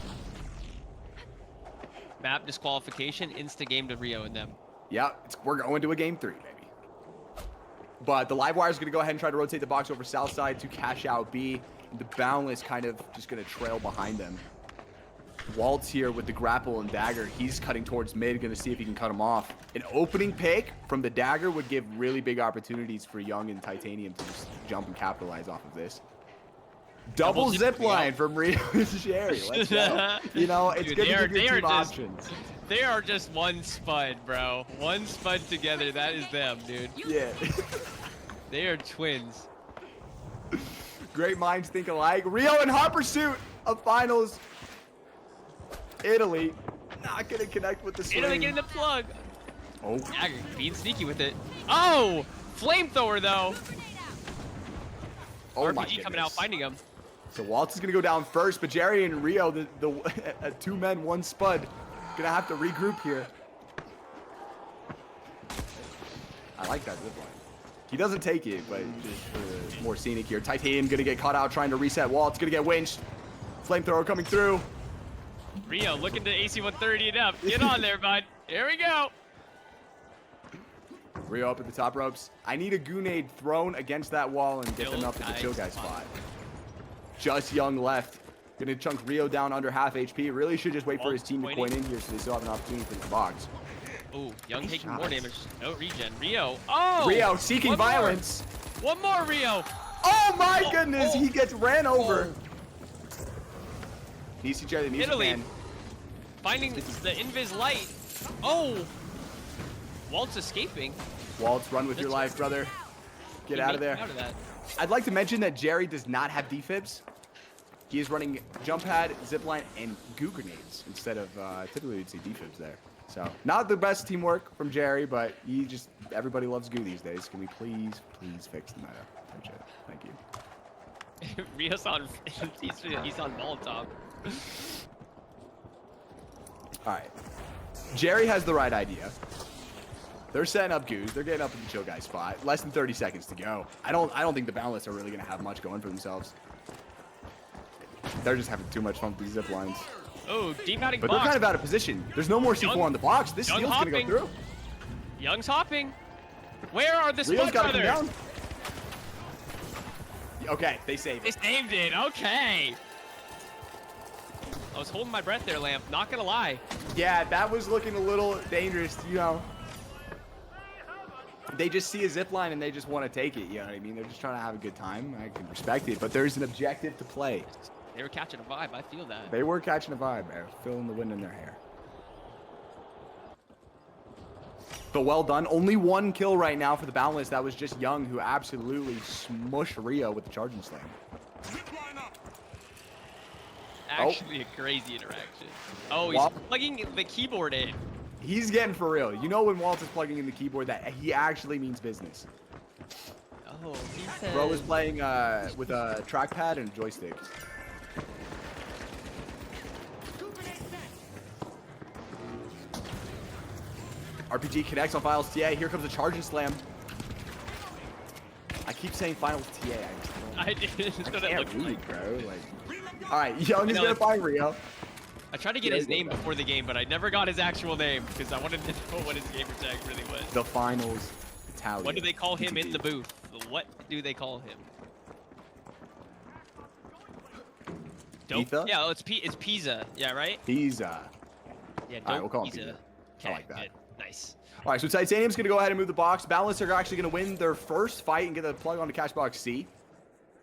Speaker 17: Map disqualification, insta game to Rio and them.
Speaker 18: Yeah, we're going to a game 3, baby. But the Livewire's going to go ahead and try to rotate the box over south side to cash out B. The Boundless kind of just going to trail behind them. Waltz here with the grapple and dagger. He's cutting towards mid, going to see if he can cut him off. An opening pick from the dagger would give really big opportunities for Young and Titanium to just jump and capitalize off of this. Double zip line from Rio and Jerry. Let's go. You know, it's
Speaker 17: Dude,
Speaker 18: good to give
Speaker 17: they
Speaker 18: your
Speaker 17: are
Speaker 18: team
Speaker 17: just-
Speaker 18: options.
Speaker 17: They are just one spud, bro. One spud together. That is them, dude.
Speaker 18: Yeah.
Speaker 17: They are twins.
Speaker 18: Great minds think alike. Rio in hot pursuit of finals. Italy not gonna connect with the swing.
Speaker 17: Italy getting the plug.
Speaker 18: Oh.
Speaker 17: Dagger being sneaky with it. Oh! Flamethrower, though.
Speaker 18: Oh my
Speaker 17: RPG coming out,
Speaker 18: goodness.
Speaker 17: finding him.
Speaker 18: So Waltz is gonna go down first, but Jerry and Rio, the two men, one spud, gonna have to regroup here. I like that zip line. He doesn't take it, but just more scenic here. Titanium gonna get caught out trying to reset Waltz, gonna get winched. Flamethrower coming through.
Speaker 17: Rio looking to AC-130 it up. Get on there, bud. Here we go.
Speaker 18: Rio up at the top ropes. I need a grenade thrown against that wall and get them up at the chill guy spot. Just Young left. Gonna chunk Rio down under half HP. Really should just wait for his team to coin in here so they still have an opportunity for the box.
Speaker 17: Ooh, Young taking
Speaker 18: shots.
Speaker 17: more damage. No regen. Rio. Oh!
Speaker 18: Rio seeking
Speaker 17: one more.
Speaker 18: violence.
Speaker 17: One more, Rio.
Speaker 18: Oh my goodness, he gets ran over. Needs to Jerry, needs
Speaker 17: Italy.
Speaker 18: man.
Speaker 17: Finding the invis light. Oh! Walt's escaping.
Speaker 18: Waltz, run with your life, brother. Get
Speaker 17: He
Speaker 18: out of
Speaker 17: made
Speaker 18: there.
Speaker 17: it out of that.
Speaker 18: I'd like to mention that Jerry does not have defibs. He is running jump pad, zipline, and goo grenades instead of typically you'd see defibs there. So not the best teamwork from Jerry, but everybody loves goo these days. Can we please fix the meta? Appreciate it. Thank you.
Speaker 17: Rio's on. He's on Molotov.
Speaker 18: All right. Jerry has the right idea. They're setting up Goose. They're getting up in the chill guy spot. Less than 30 seconds to go. I don't think the Boundless are really gonna have much going for themselves. They're just having too much fun with these zip lines.
Speaker 17: Oh, deep padding
Speaker 18: But
Speaker 17: box.
Speaker 18: they're kind of out of position. There's no more C4
Speaker 17: Young-
Speaker 18: on the box. This
Speaker 17: Young
Speaker 18: steel's gonna go
Speaker 17: hopping.
Speaker 18: through.
Speaker 17: Young's hopping. Where are the
Speaker 18: Rio's
Speaker 17: Spud
Speaker 18: gotta come
Speaker 17: brothers?
Speaker 18: down. Okay, they saved
Speaker 17: They
Speaker 18: it.
Speaker 17: saved it. Okay. I was holding my breath there, Lamp. Not gonna lie.
Speaker 18: Yeah, that was looking a little dangerous, you know. They just see a zip line and they just want to take it, you know what I mean? They're just trying to have a good time. I can respect it, but there's an objective to play.
Speaker 17: They were catching a vibe. I feel that.
Speaker 18: They were catching a vibe, man. Feeling the wind in their hair. But well done. Only one kill right now for the Boundless. That was just Young, who absolutely smushed Rio with the charging slam.
Speaker 17: Actually, a crazy interaction. Oh, he's
Speaker 18: Walt-
Speaker 17: plugging the keyboard in.
Speaker 18: He's getting for real. You know when Walt is plugging in the keyboard that he actually means business.
Speaker 17: Oh, he said.
Speaker 18: Bro was playing with a trackpad and a joystick. RPG connects on Finals TA. Here comes a charging slam. I keep saying Finals TA.
Speaker 17: I didn't know
Speaker 18: I
Speaker 17: that
Speaker 18: can't
Speaker 17: looked
Speaker 18: read,
Speaker 17: like.
Speaker 18: bro. Like, all right, Young is
Speaker 17: know,
Speaker 18: gonna
Speaker 17: it's-
Speaker 18: find Rio.
Speaker 17: I tried to get his name before the game, but I never got his actual name because I wanted to know what his gamer tag really was.
Speaker 18: The Finals Italian.
Speaker 17: What do they call him in the booth? What do they call him? Dope.
Speaker 18: Pizza?
Speaker 17: Yeah, it's Pizza. Yeah, right?
Speaker 18: Pizza.
Speaker 17: Yeah, dope
Speaker 18: All right, we'll call him
Speaker 17: Pizza.
Speaker 18: Pizza. I
Speaker 17: Okay,
Speaker 18: like that.
Speaker 17: good. Nice.
Speaker 18: All right, so Titanium's going to go ahead and move the box. Balance are actually going to win their first fight and get the plug onto Cash Box C.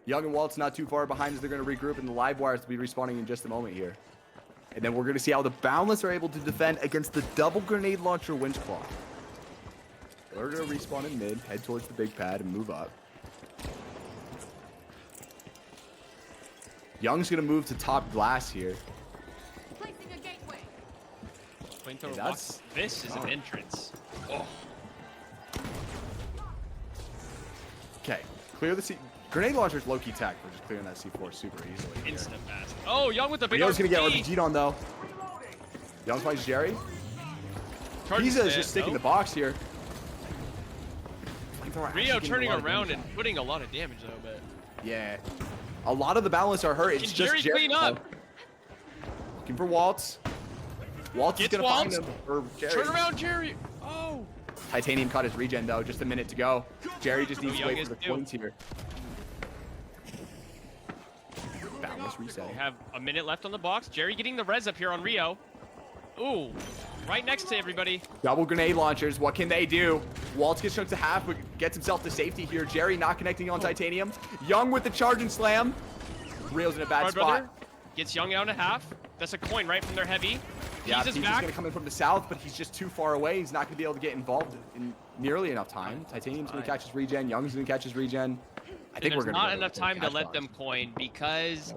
Speaker 18: Young and Walt's not too far behind as they're going to regroup, and the live wires will be respawning in just a moment here. And then we're going to see how the Boundless are able to defend against the double grenade launcher Winchclaw. They're going to respawn in mid, head towards the big pad, and move up. Young's going to move to top glass here.
Speaker 17: Flamethrower
Speaker 18: Hey,
Speaker 17: box. This is
Speaker 18: oh.
Speaker 17: an entrance. Oh.
Speaker 18: Okay, clear the C. Grenade launcher's low-key tech for just clearing that C4 super easily. here.
Speaker 17: Instant fast. Oh, Young with the big
Speaker 18: Rio's gonna get
Speaker 17: RPG.
Speaker 18: RPG'd on though. Young fights Jerry.
Speaker 17: Charging
Speaker 18: Pizza is
Speaker 17: stand,
Speaker 18: just sticking
Speaker 17: nope.
Speaker 18: the box here. Flamethrower
Speaker 17: Rio
Speaker 18: actually getting
Speaker 17: turning
Speaker 18: a lot of
Speaker 17: around
Speaker 18: damage
Speaker 17: and putting a lot of damage though, but
Speaker 18: out. Yeah. A lot of the balance are hurt. It's
Speaker 17: Can
Speaker 18: just
Speaker 17: Jerry
Speaker 18: Jerry.
Speaker 17: clean up?
Speaker 18: Looking for Waltz. Waltz is
Speaker 17: Gets
Speaker 18: gonna find
Speaker 17: Waltz.
Speaker 18: him. Or Jerry.
Speaker 17: turn around, Jerry. Oh.
Speaker 18: Titanium caught his regen though. Just a minute to go. Jerry just needs to
Speaker 17: Young
Speaker 18: wait
Speaker 17: is
Speaker 18: for the
Speaker 17: too.
Speaker 18: points here. Balance reset.
Speaker 17: We have a minute left on the box. Jerry getting the res up here on Rio. Ooh, right next to everybody.
Speaker 18: Double grenade launchers. What can they do? Waltz gets shrunk to half, but gets himself to safety here. Jerry not connecting on Titanium. Young with the charge and slam. Rio's in a bad
Speaker 17: Our
Speaker 18: spot.
Speaker 17: brother gets Young out in half. That's a coin right from their heavy.
Speaker 18: Yeah,
Speaker 17: Pizza's
Speaker 18: he's
Speaker 17: back.
Speaker 18: going to come in from the south, but he's just too far away. He's not going to be able to get involved in nearly enough time. Titanium's going to catch his regen. Young's going to catch his regen. I think
Speaker 17: There's
Speaker 18: we're going
Speaker 17: not
Speaker 18: to
Speaker 17: enough time to let them coin because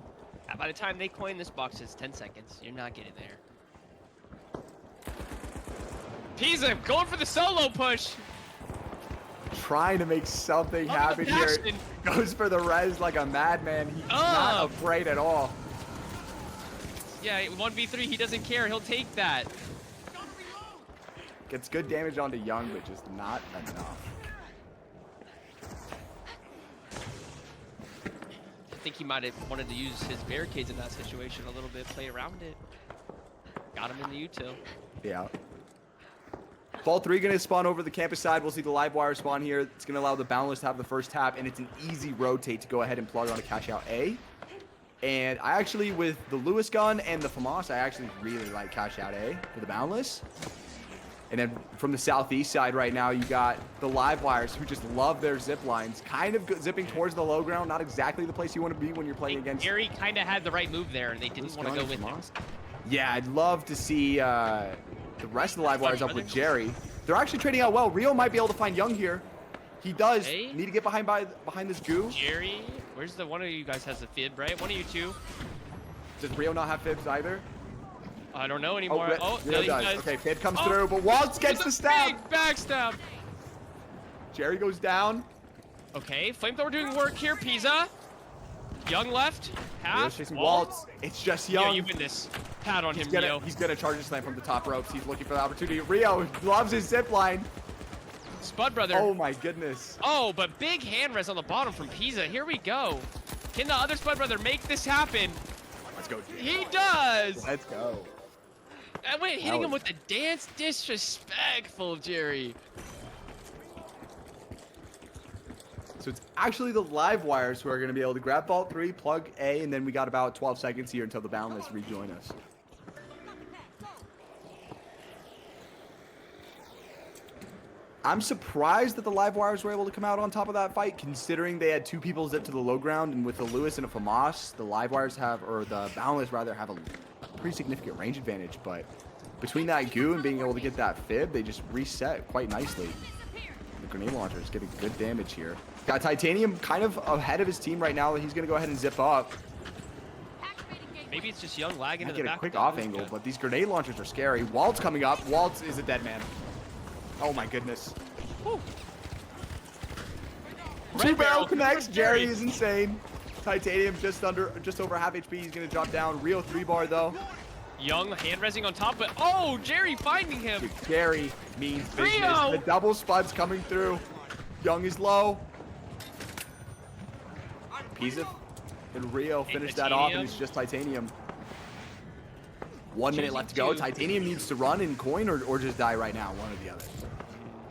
Speaker 17: by the time they coin this box, it's 10 seconds. You're not getting there. Pizza going for the solo push.
Speaker 18: Trying to make something
Speaker 17: Look at
Speaker 18: happen
Speaker 17: the
Speaker 18: here.
Speaker 17: passion.
Speaker 18: Goes for the res like a madman. He's not afraid at all.
Speaker 17: Yeah, 1v3, he doesn't care. He'll take that.
Speaker 18: Gets good damage onto Young, but just not enough.
Speaker 17: I think he might have wanted to use his barricades in that situation a little bit, play around it. Got him in the util.
Speaker 18: Yeah. Ball 3 going to spawn over the campus side. We'll see the live wire spawn here. It's going to allow the Boundless to have the first tap, and it's an easy rotate to go ahead and plug on a cash out A. And I actually, with the Lewis gun and the FAMAS, I actually really like cash out A for the Boundless. And then from the southeast side right now, you got the live wires who just love their zip lines. Kind of zipping towards the low ground. Not exactly the place you want to be when you're playing against...
Speaker 17: Gary kind of had the right move there, and they didn't want to go with him.
Speaker 18: Yeah, I'd love to see the rest of the live wires up with Jerry. They're actually trading out well. Rio might be able to find Young here. He does need to get behind this goo.
Speaker 17: Jerry, where's the one of you guys has a fib, right? One of you two.
Speaker 18: Does Rio not have fibs either?
Speaker 17: I don't know anymore. Oh,
Speaker 18: Rio
Speaker 17: there he
Speaker 18: does.
Speaker 17: does.
Speaker 18: Okay, fib comes through, but Waltz gets the stab.
Speaker 17: Big backstab.
Speaker 18: Jerry goes down.
Speaker 17: Okay, Flamethrower doing work here. Pizza. Young left. Half.
Speaker 18: chasing
Speaker 17: Wall.
Speaker 18: Waltz. It's just
Speaker 17: Rio,
Speaker 18: Young.
Speaker 17: you win this. Pat on him,
Speaker 18: He's gonna,
Speaker 17: Rio.
Speaker 18: he's gonna charge a slam from the top ropes. He's looking for the opportunity. Rio loves his zip line.
Speaker 17: Spud brother.
Speaker 18: Oh my goodness.
Speaker 17: Oh, but big hand rest on the bottom from Pizza. Here we go. Can the other Spud brother make this happen?
Speaker 18: Let's go, Jay.
Speaker 17: He does.
Speaker 18: Let's go.
Speaker 17: And wait, hitting him with the dance, disrespectful, Jerry.
Speaker 18: So it's actually the live wires who are going to be able to grab Vault 3, plug A, and then we got about 12 seconds here until the Boundless rejoin us. I'm surprised that the live wires were able to come out on top of that fight, considering they had 2 people zip to the low ground, and with the Lewis and a Famas, the live wires have, or the Boundless rather, have a pretty significant range advantage. But between that goo and being able to get that fib, they just reset quite nicely. The grenade launcher is getting good damage here. Got Titanium kind of ahead of his team right now. He's going to go ahead and zip up.
Speaker 17: Maybe it's just Young lagging to
Speaker 18: Might
Speaker 17: the
Speaker 18: get
Speaker 17: back.
Speaker 18: a quick
Speaker 17: of the
Speaker 18: off
Speaker 17: Luka.
Speaker 18: angle, but these grenade launchers are scary. Walt's coming up. Waltz is a dead man. Oh my goodness. Two barrel connects. Jerry is insane. Titanium just over half HP. He's going to drop down. Rio 3-bar though.
Speaker 17: Young hand resing on top, but oh, Jerry finding him.
Speaker 18: Jerry means business.
Speaker 17: Rio!
Speaker 18: The double spuds coming through. Young is low. Pizza and Rio finish that off, and it's just Titanium. 1 minute left to go. Titanium needs to run and coin or just die right now, one or the other.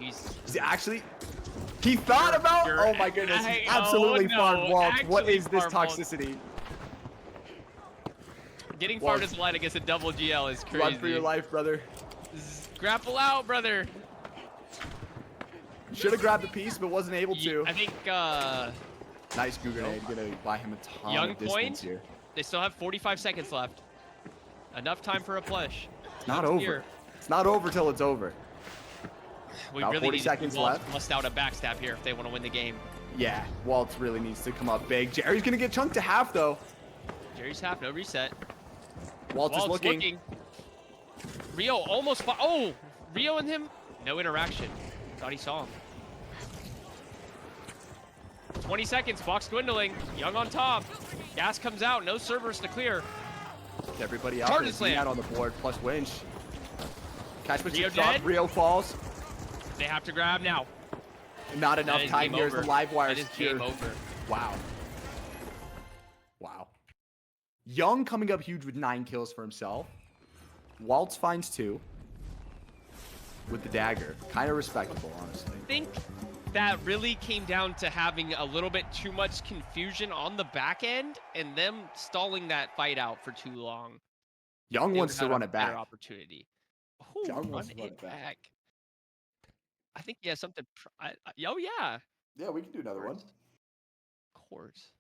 Speaker 18: He's actually... He thought about... Oh my goodness, he absolutely farmed Walt. What is this toxicity?
Speaker 17: Getting farmed as light against a double GL is crazy.
Speaker 18: Run for your life, brother.
Speaker 17: Grapple out, brother.
Speaker 18: Should have grabbed the piece, but wasn't able to.
Speaker 17: I think,
Speaker 18: Nice goo grenade. Gonna buy him a ton
Speaker 17: Young
Speaker 18: of distance
Speaker 17: point.
Speaker 18: here.
Speaker 17: They still have 45 seconds left. Enough time for a push.
Speaker 18: It's not over. It's not over till it's over.
Speaker 17: We
Speaker 18: About
Speaker 17: really
Speaker 18: 40
Speaker 17: need
Speaker 18: seconds
Speaker 17: to
Speaker 18: left.
Speaker 17: bust out a backstab here if they want to win the game.
Speaker 18: Yeah, Waltz really needs to come up big. Jerry's gonna get chunked to half though.
Speaker 17: Jerry's half, no reset.
Speaker 18: Waltz is looking.
Speaker 17: Rio almost oh, Rio and him, no interaction. Thought he saw him. 20 seconds, box dwindling. Young on top. Gas comes out, no servers to clear.
Speaker 18: Everybody out
Speaker 17: Charging
Speaker 18: there,
Speaker 17: slam.
Speaker 18: out on the board, plus winch. Catch
Speaker 17: Rio
Speaker 18: with shot.
Speaker 17: dead.
Speaker 18: Rio falls.
Speaker 17: They have to grab now.
Speaker 18: Not enough
Speaker 17: That is
Speaker 18: time
Speaker 17: game
Speaker 18: here as
Speaker 17: over.
Speaker 18: the live wires
Speaker 17: That is
Speaker 18: here.
Speaker 17: game over.
Speaker 18: Wow. Wow. Young coming up huge with 9 kills for himself. Waltz finds 2 with the dagger. Kind of respectable, honestly.
Speaker 17: I think that really came down to having a little bit too much confusion on the back end and them stalling that fight out for too long.
Speaker 18: Young
Speaker 17: They
Speaker 18: wants
Speaker 17: would've
Speaker 18: to
Speaker 17: had
Speaker 18: run
Speaker 17: a
Speaker 18: it
Speaker 17: better
Speaker 18: back.
Speaker 17: Opportunity. Ooh,
Speaker 18: Young wants
Speaker 17: run
Speaker 18: to run
Speaker 17: it
Speaker 18: it back.
Speaker 17: back. I think he has something. Oh yeah.
Speaker 18: Yeah, we can do another one.
Speaker 17: Of course.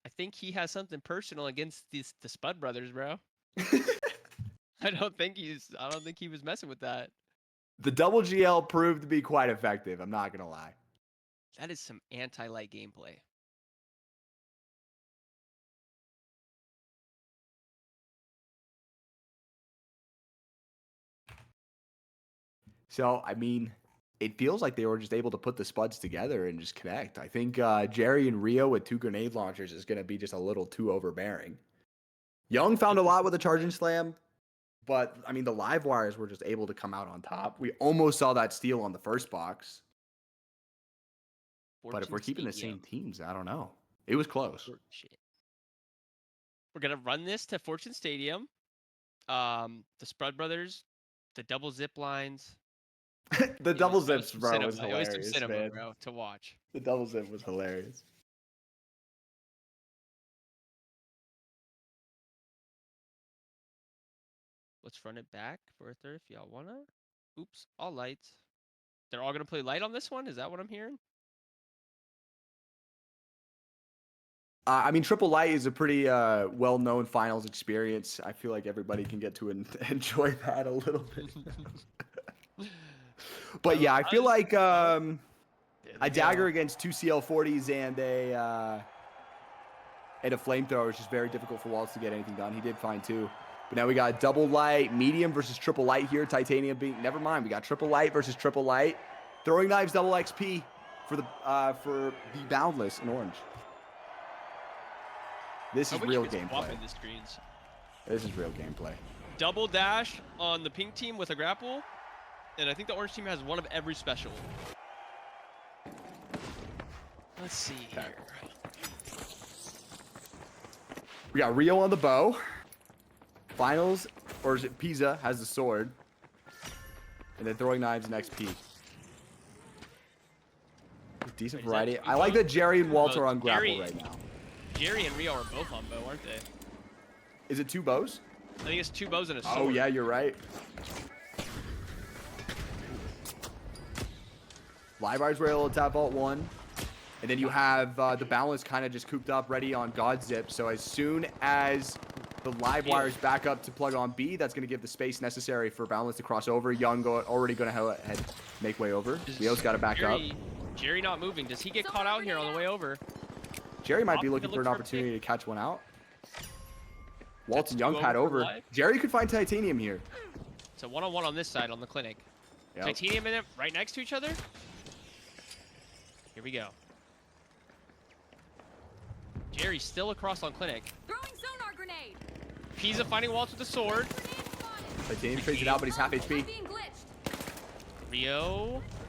Speaker 17: I think he has something personal against the Spud brothers, bro. I don't think he was messing with that.
Speaker 18: The double GL proved to be quite effective. I'm not gonna lie.
Speaker 17: That is some anti-light gameplay.
Speaker 18: So, I mean, it feels like they were just able to put the spuds together and just connect. I think Jerry and Rio with 2 grenade launchers is going to be just a little too overbearing. Young found a lot with a charging slam, but, I mean, the live wires were just able to come out on top. We almost saw that steal on the first box. But if we're keeping the same teams, I don't know. It was close.
Speaker 17: We're going to run this to Fortune Stadium. The Spud brothers, the double zip lines.
Speaker 18: The double zips, bro,
Speaker 17: cinema.
Speaker 18: was
Speaker 17: It was some
Speaker 18: hilarious,
Speaker 17: cinema,
Speaker 18: man.
Speaker 17: bro, to watch.
Speaker 18: The double zip was hilarious.
Speaker 17: Let's run it back for a third if y'all wanna. Oops, all lights. They're all gonna play light on this one? Is that what I'm hearing?
Speaker 18: I mean, Triple Light is a pretty well-known finals experience. I feel like everybody can get to enjoy that a little bit. But yeah, I feel like a dagger against 2 CL40s and a flamethrower is just very difficult for Waltz to get anything done. He did find 2. But now we got double light, medium versus triple light here. Titanium being, never mind. We got triple light versus triple light. Throwing knives, double XP. for the Boundless in orange. This
Speaker 17: I
Speaker 18: is
Speaker 17: wish
Speaker 18: real
Speaker 17: you could swap
Speaker 18: gameplay.
Speaker 17: in the screens.
Speaker 18: This is real gameplay.
Speaker 17: Double dash on the pink team with a grapple, and I think the orange team has one of every special. Let's see here.
Speaker 18: We got Rio on the bow. Finals, or is it Pisa, has the sword. And then throwing knives in XP. Decent variety. I like that Jerry and Walt are on grapple right now.
Speaker 17: Jerry and Rio are both on bow, aren't they?
Speaker 18: Is it 2 bows?
Speaker 17: I think it's 2 bows and a sword.
Speaker 18: Oh yeah, you're right. Livewires were able to tap Vault 1. And then you have the Balance kind of just cooped up, ready on Godzip. So as soon as the Livewires back up to plug on B, that's going to give the space necessary for Balance to cross over. Young already going to head make way over. Leo's got to back up.
Speaker 17: Jerry not moving. Does he get caught out here on the way over?
Speaker 18: Jerry might be looking for an opportunity to catch one out. Walt and Young pad over. Jerry could find Titanium here.
Speaker 17: It's a one-on-one on this side on the clinic.
Speaker 18: Yep.
Speaker 17: Titanium and it right next to each other. Here we go. Jerry's still across on clinic.
Speaker 8: Throwing sonar grenade.
Speaker 17: Pisa finding Walt with the sword.
Speaker 18: Titanium trades it out, but he's half HP.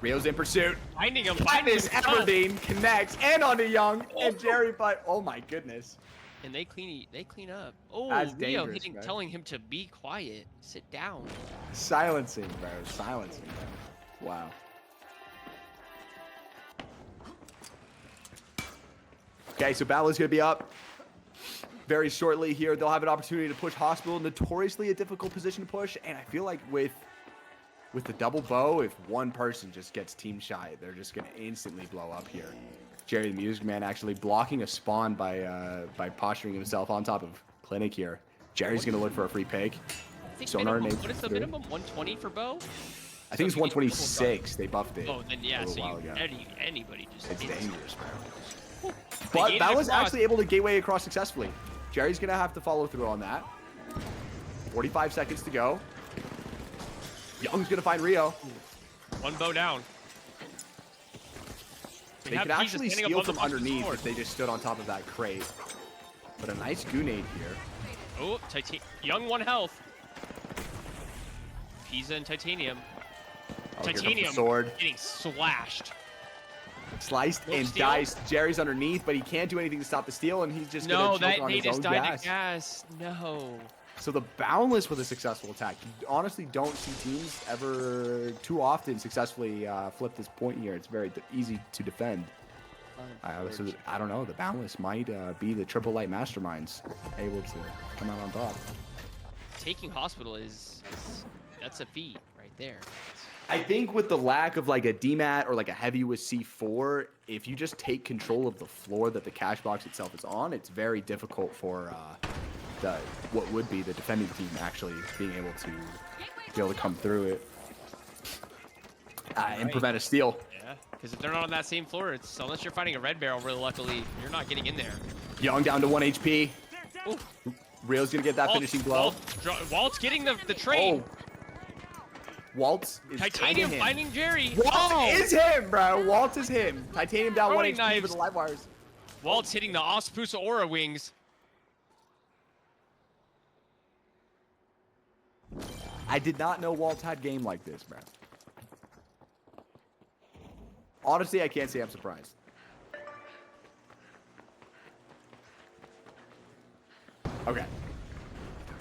Speaker 18: Rio's in pursuit.
Speaker 17: Finding him.
Speaker 18: Finest Everdeen connects and onto Young and Jerry, but oh my goodness.
Speaker 17: And they clean up. Oh,
Speaker 18: That's
Speaker 17: Rio
Speaker 18: dangerous, man.
Speaker 17: telling him to be quiet, sit down.
Speaker 18: Silencing, bro. Silencing, bro. Wow. Okay, so Battle is going to be up very shortly here. They'll have an opportunity to push Hospital. Notoriously a difficult position to push, and I feel like with the double bow, if one person just gets team shy, they're just going to instantly blow up here. Jerry the Music Man actually blocking a spawn by posturing himself on top of Clinic here. Jerry's going to look for a free pick. Sonar
Speaker 17: minimum,
Speaker 18: nade
Speaker 17: what is the
Speaker 18: through.
Speaker 17: minimum? 120 for bow?
Speaker 18: I think it's 126. They buffed it.
Speaker 17: Oh, then yeah,
Speaker 18: a
Speaker 17: so
Speaker 18: while ago.
Speaker 17: anybody just...
Speaker 18: It's dangerous, bro.
Speaker 17: They
Speaker 18: But
Speaker 17: gated
Speaker 18: that was
Speaker 17: across.
Speaker 18: actually able to gateway across successfully. Jerry's going to have to follow through on that. 45 seconds to go. Young's going to find Rio.
Speaker 17: One bow down.
Speaker 18: They could actually steal from underneath if they just stood on top of that crate. But a nice grenade here.
Speaker 17: Oh, Young 1 health. Pisa and Titanium.
Speaker 18: Oh, here comes the
Speaker 17: Titanium
Speaker 18: sword.
Speaker 17: getting slashed.
Speaker 18: Sliced
Speaker 17: No
Speaker 18: and
Speaker 17: steal?
Speaker 18: diced. Jerry's underneath, but he can't do anything to stop the steal, and he's just
Speaker 17: No,
Speaker 18: going to choke
Speaker 17: that
Speaker 18: on
Speaker 17: nade
Speaker 18: his
Speaker 17: just
Speaker 18: own
Speaker 17: died
Speaker 18: gas.
Speaker 17: to gas. No.
Speaker 18: So the Boundless with a successful attack. You honestly don't see teams ever too often successfully flip this point here. It's very easy to defend. So I don't know. The Boundless might be the triple light masterminds able to come out on top.
Speaker 17: Taking Hospital that's a feat right there.
Speaker 18: I think with the lack of like a DMAT or like a heavy with C4, if you just take control of the floor that the cash box itself is on, it's very difficult for what would be the defending team actually being able to come through it and prevent a steal.
Speaker 17: Yeah, because if they're not on that same floor, it's unless you're fighting a red barrel, really luckily, you're not getting in there.
Speaker 18: Young down to 1 HP.
Speaker 17: Ooh.
Speaker 18: Rio's gonna get that finishing blow.
Speaker 17: Walt's getting the trade.
Speaker 18: Oh. Walt is
Speaker 17: Titanium
Speaker 18: kinda him.
Speaker 17: finding Jerry.
Speaker 18: Walt
Speaker 17: Oh!
Speaker 18: is him, bro. Walt is him. Titanium down 1
Speaker 17: Throwing
Speaker 18: HP
Speaker 17: knives.
Speaker 18: with the live wires.
Speaker 17: Walt's hitting the Ospusa Aura wings.
Speaker 18: I did not know Walt had game like this, bro. Honestly, I can't say I'm surprised. Okay.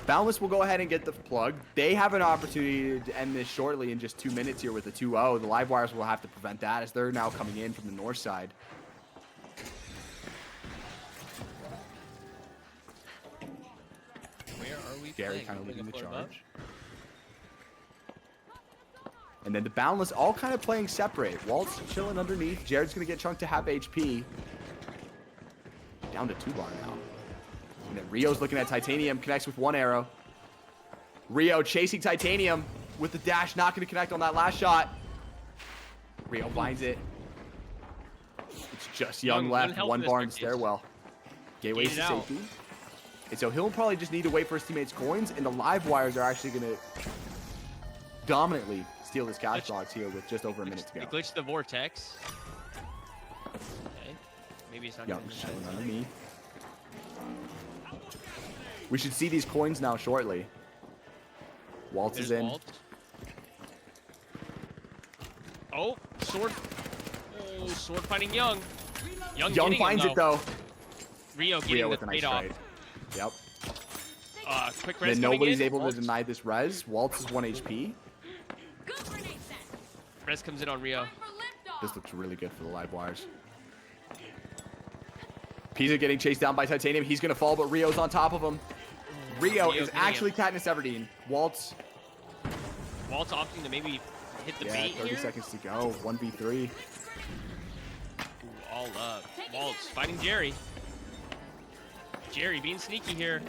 Speaker 18: Boundless will go ahead and get the plug. They have an opportunity to end this shortly in just 2 minutes here with a 2-0. The live wires will have to prevent that as they're now coming in from the north side.
Speaker 17: Where are we?
Speaker 18: Gary
Speaker 17: playing?
Speaker 18: kind of
Speaker 17: Moving
Speaker 18: leading the
Speaker 17: floor above?
Speaker 18: charge. And then the Boundless all kind of playing separate. Walt's chilling underneath. Jared's going to get chunked to half HP. Down to 2 bar now. And then Rio's looking at Titanium. Connects with 1 arrow. Rio chasing Titanium with the dash. Not going to connect on that last shot. Rio finds it. It's just Young left. 1 bar in the stairwell. Gateway's
Speaker 17: Gate
Speaker 18: to
Speaker 17: it out.
Speaker 18: safety. And so he'll probably just need to wait for his teammates' coins. And the live wires are actually going to dominantly steal this cash box here with just over a minute to
Speaker 17: They
Speaker 18: go.
Speaker 17: glitched the vortex. Okay. Maybe it's not
Speaker 18: Young
Speaker 17: going to
Speaker 18: showing underneath. We should see these coins now shortly. Waltz is in.
Speaker 17: Waltz. Oh, sword. Oh, sword finding Young.
Speaker 18: Young finds it though.
Speaker 17: Rio getting
Speaker 18: with
Speaker 17: the
Speaker 18: a nice
Speaker 17: trade-off.
Speaker 18: trade. Yep.
Speaker 17: Quick res
Speaker 18: Then
Speaker 17: coming
Speaker 18: nobody's
Speaker 17: in.
Speaker 18: able
Speaker 17: Waltz.
Speaker 18: to deny this res. Waltz is 1 HP.
Speaker 17: Res comes in on Rio.
Speaker 18: This looks really good for the live wires. Pisa getting chased down by Titanium. He's going to fall, but Rio's on top of him. Rio is actually Katniss Everdeen. Waltz.
Speaker 17: Waltz opting to maybe hit the
Speaker 18: Yeah,
Speaker 17: bait
Speaker 18: 30
Speaker 17: here.
Speaker 18: seconds to go. 1v3.
Speaker 17: Ooh, all up. Waltz fighting Jerry. Jerry being sneaky here.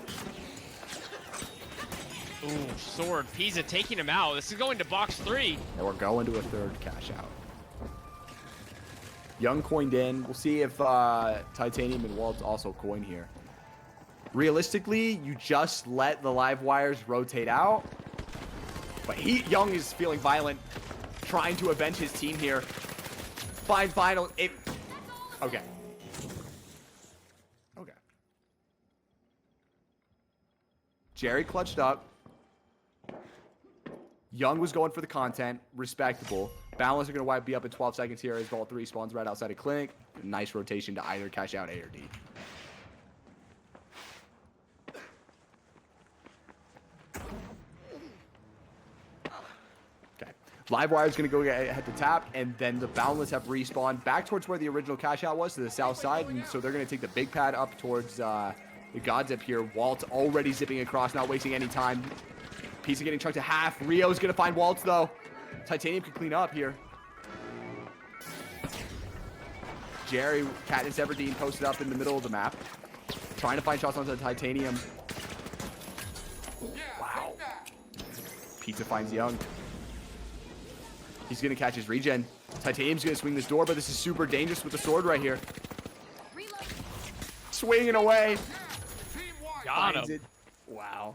Speaker 17: Ooh, sword. Pisa taking him out. This is going to box 3.
Speaker 18: And we're going to a third cash out. Young coined in. We'll see if Titanium and Waltz also coin here. Realistically, you just let the live wires rotate out. But Young is feeling violent, trying to avenge his team here. Final. Okay. Okay. Jerry clutched up. Young was going for the content. Respectable. Balance are going to be up in 12 seconds here as Vault 3 spawns right outside of Clinic. Nice rotation to either cash out A or D. Okay. Livewire is going to go ahead to tap, and then the Boundless have respawned back towards where the original cash out was, to the south side, and so they're going to take the big pad up towards the Gods up here. Waltz already zipping across, not wasting any time. Pisa getting chunked to half. Rio's going to find Waltz, though. Titanium can clean up here. Jerry, Katniss Everdeen posted up in the middle of the map. Trying to find shots onto the Titanium. Wow. Pizza finds Young. He's going to catch his regen. Titanium's going to swing this door, but this is super dangerous with the sword right here. Swinging away.
Speaker 17: Got
Speaker 18: Finds
Speaker 17: him.
Speaker 18: it. Wow.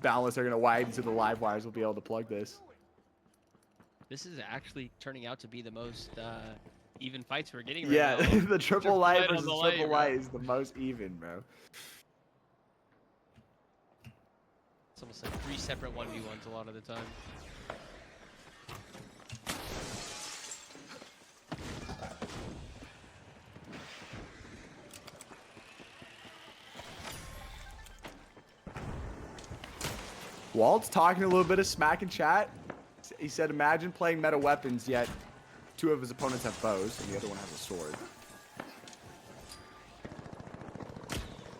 Speaker 18: Balance are going to widen so the live wires will be able to plug this.
Speaker 17: This is actually turning out to be the most even fights we're getting right
Speaker 18: Yeah,
Speaker 17: now.
Speaker 18: the triple light
Speaker 17: on
Speaker 18: versus
Speaker 17: the
Speaker 18: triple
Speaker 17: bro.
Speaker 18: light is the most even, bro.
Speaker 17: It's almost like 3 separate 1v1s a lot of the time.
Speaker 18: Walt's talking a little bit of smack in chat. He said, imagine playing meta weapons, yet 2 of his opponents have bows, and the other one has a sword.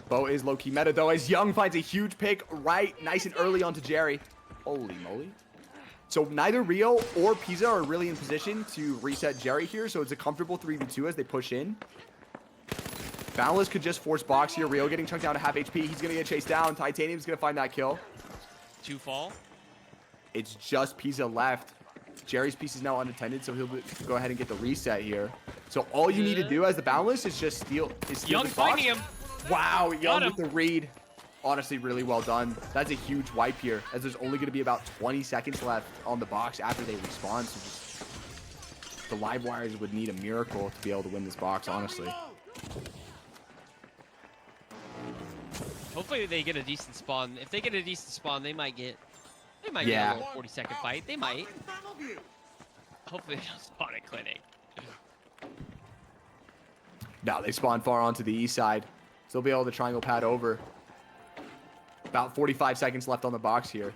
Speaker 18: Bow is low-key meta, though, as Young finds a huge pick right nice and early onto Jerry. Holy moly. So neither Rio or Pisa are really in position to reset Jerry here, so it's a comfortable 3v2 as they push in. Boundless could just force box here. Rio getting chunked down to half HP. He's going to get chased down. Titanium's going to find that kill.
Speaker 17: 2 fall.
Speaker 18: It's just Pisa left. Jerry's piece is now unattended, so he'll go ahead and get the reset here. So all you need to do as the Boundless is just steal
Speaker 17: Young
Speaker 18: this box.
Speaker 17: finding him.
Speaker 18: Wow, Young
Speaker 17: him.
Speaker 18: with the read. Honestly, really well done. That's a huge wipe here, as there's only going to be about 20 seconds left on the box after they respawn. So just the live wires would need a miracle to be able to win this box, honestly.
Speaker 17: Hopefully they get a decent spawn. If they get a decent spawn, they might get a
Speaker 18: Yeah.
Speaker 17: little 40-second fight. They might. Hopefully they don't spawn at Clinic.
Speaker 18: No, they spawn far onto the east side. So they'll be able to triangle pad over. About 45 seconds left on the box here.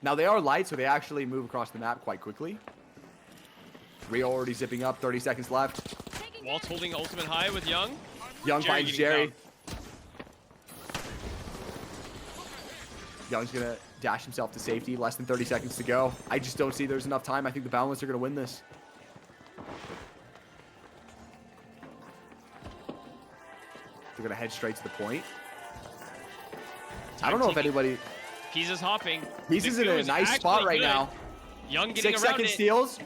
Speaker 18: Now they are light, so they actually move across the map quite quickly. Rio already zipping up, 30 seconds left.
Speaker 17: Walt's holding ultimate high with Young.
Speaker 18: Young
Speaker 17: Jerry
Speaker 18: finds
Speaker 17: getting
Speaker 18: Jerry.
Speaker 17: down.
Speaker 18: Young's gonna dash himself to safety. Less than 30 seconds to go. I just don't see there's enough time. I think the Boundless are gonna win this. They're gonna head straight to the point. I don't know if anybody.
Speaker 17: Pisa's hopping.
Speaker 18: Pisa's in
Speaker 17: Big
Speaker 18: a
Speaker 17: Blue is
Speaker 18: nice spot
Speaker 17: actually
Speaker 18: right
Speaker 17: good.
Speaker 18: now.
Speaker 17: Young getting
Speaker 18: 6
Speaker 17: around
Speaker 18: second
Speaker 17: it.
Speaker 18: steals.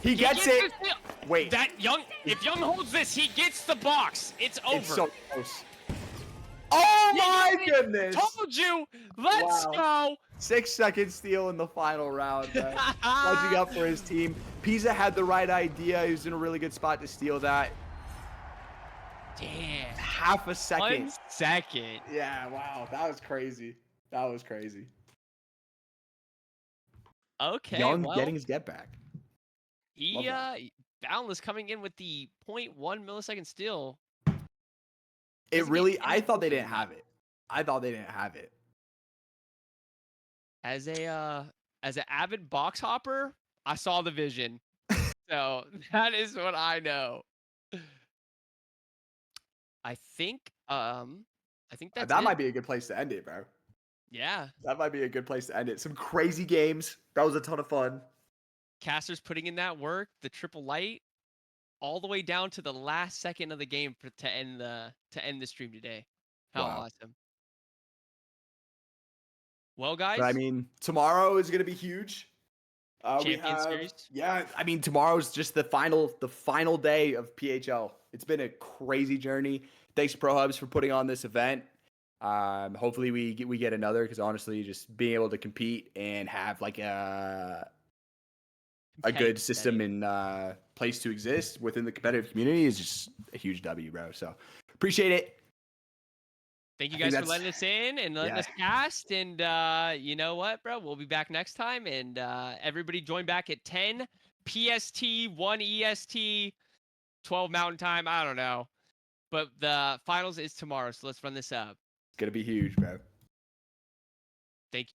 Speaker 18: He gets it.
Speaker 17: the steal.
Speaker 18: Wait.
Speaker 17: That Young, if Young holds this, he gets the box. It's over.
Speaker 18: It's so close. Oh my goodness.
Speaker 17: Told you. Let's
Speaker 18: Wow.
Speaker 17: go.
Speaker 18: 6-second steal in the final round. Clutching up for his team. Pisa had the right idea. He was in a really good spot to steal that.
Speaker 17: Damn.
Speaker 18: Half a second.
Speaker 17: 1 second.
Speaker 18: Yeah, wow. That was crazy. That was crazy.
Speaker 17: Okay.
Speaker 18: Young
Speaker 17: well,
Speaker 18: getting his get back.
Speaker 17: he Boundless coming in with the 0.1 millisecond steal.
Speaker 18: It really, I thought they didn't have it. I thought they didn't have it.
Speaker 17: As an avid box hopper, I saw the vision. So that is what I know. I think that's
Speaker 18: That
Speaker 17: it.
Speaker 18: might be a good place to end it, bro.
Speaker 17: Yeah.
Speaker 18: That might be a good place to end it. Some crazy games. That was a ton of fun.
Speaker 17: Casters putting in that work, the triple light, all the way down to the last second of the game to end the stream today. How
Speaker 18: Wow.
Speaker 17: awesome! Well, guys,
Speaker 18: But I mean, tomorrow is gonna be huge.
Speaker 17: Champion Series.
Speaker 18: Yeah, I mean, tomorrow's just the final day of PHL. It's been a crazy journey. Thanks, Pro Hubs, for putting on this event. Hopefully we get another, because honestly, just being able to compete and have like a good system in place to exist within the competitive community is just a huge W, bro. So appreciate it.
Speaker 17: Thank you
Speaker 18: I think
Speaker 17: guys for
Speaker 18: that's-
Speaker 17: letting us in and letting
Speaker 18: yeah.
Speaker 17: us cast. And you know what, bro? We'll be back next time. And everybody join back at 10 PST, 1 EST, 12 Mountain Time. I don't know. But the finals is tomorrow. So let's run this up.
Speaker 18: It's gonna be huge, bro.
Speaker 17: Thank you.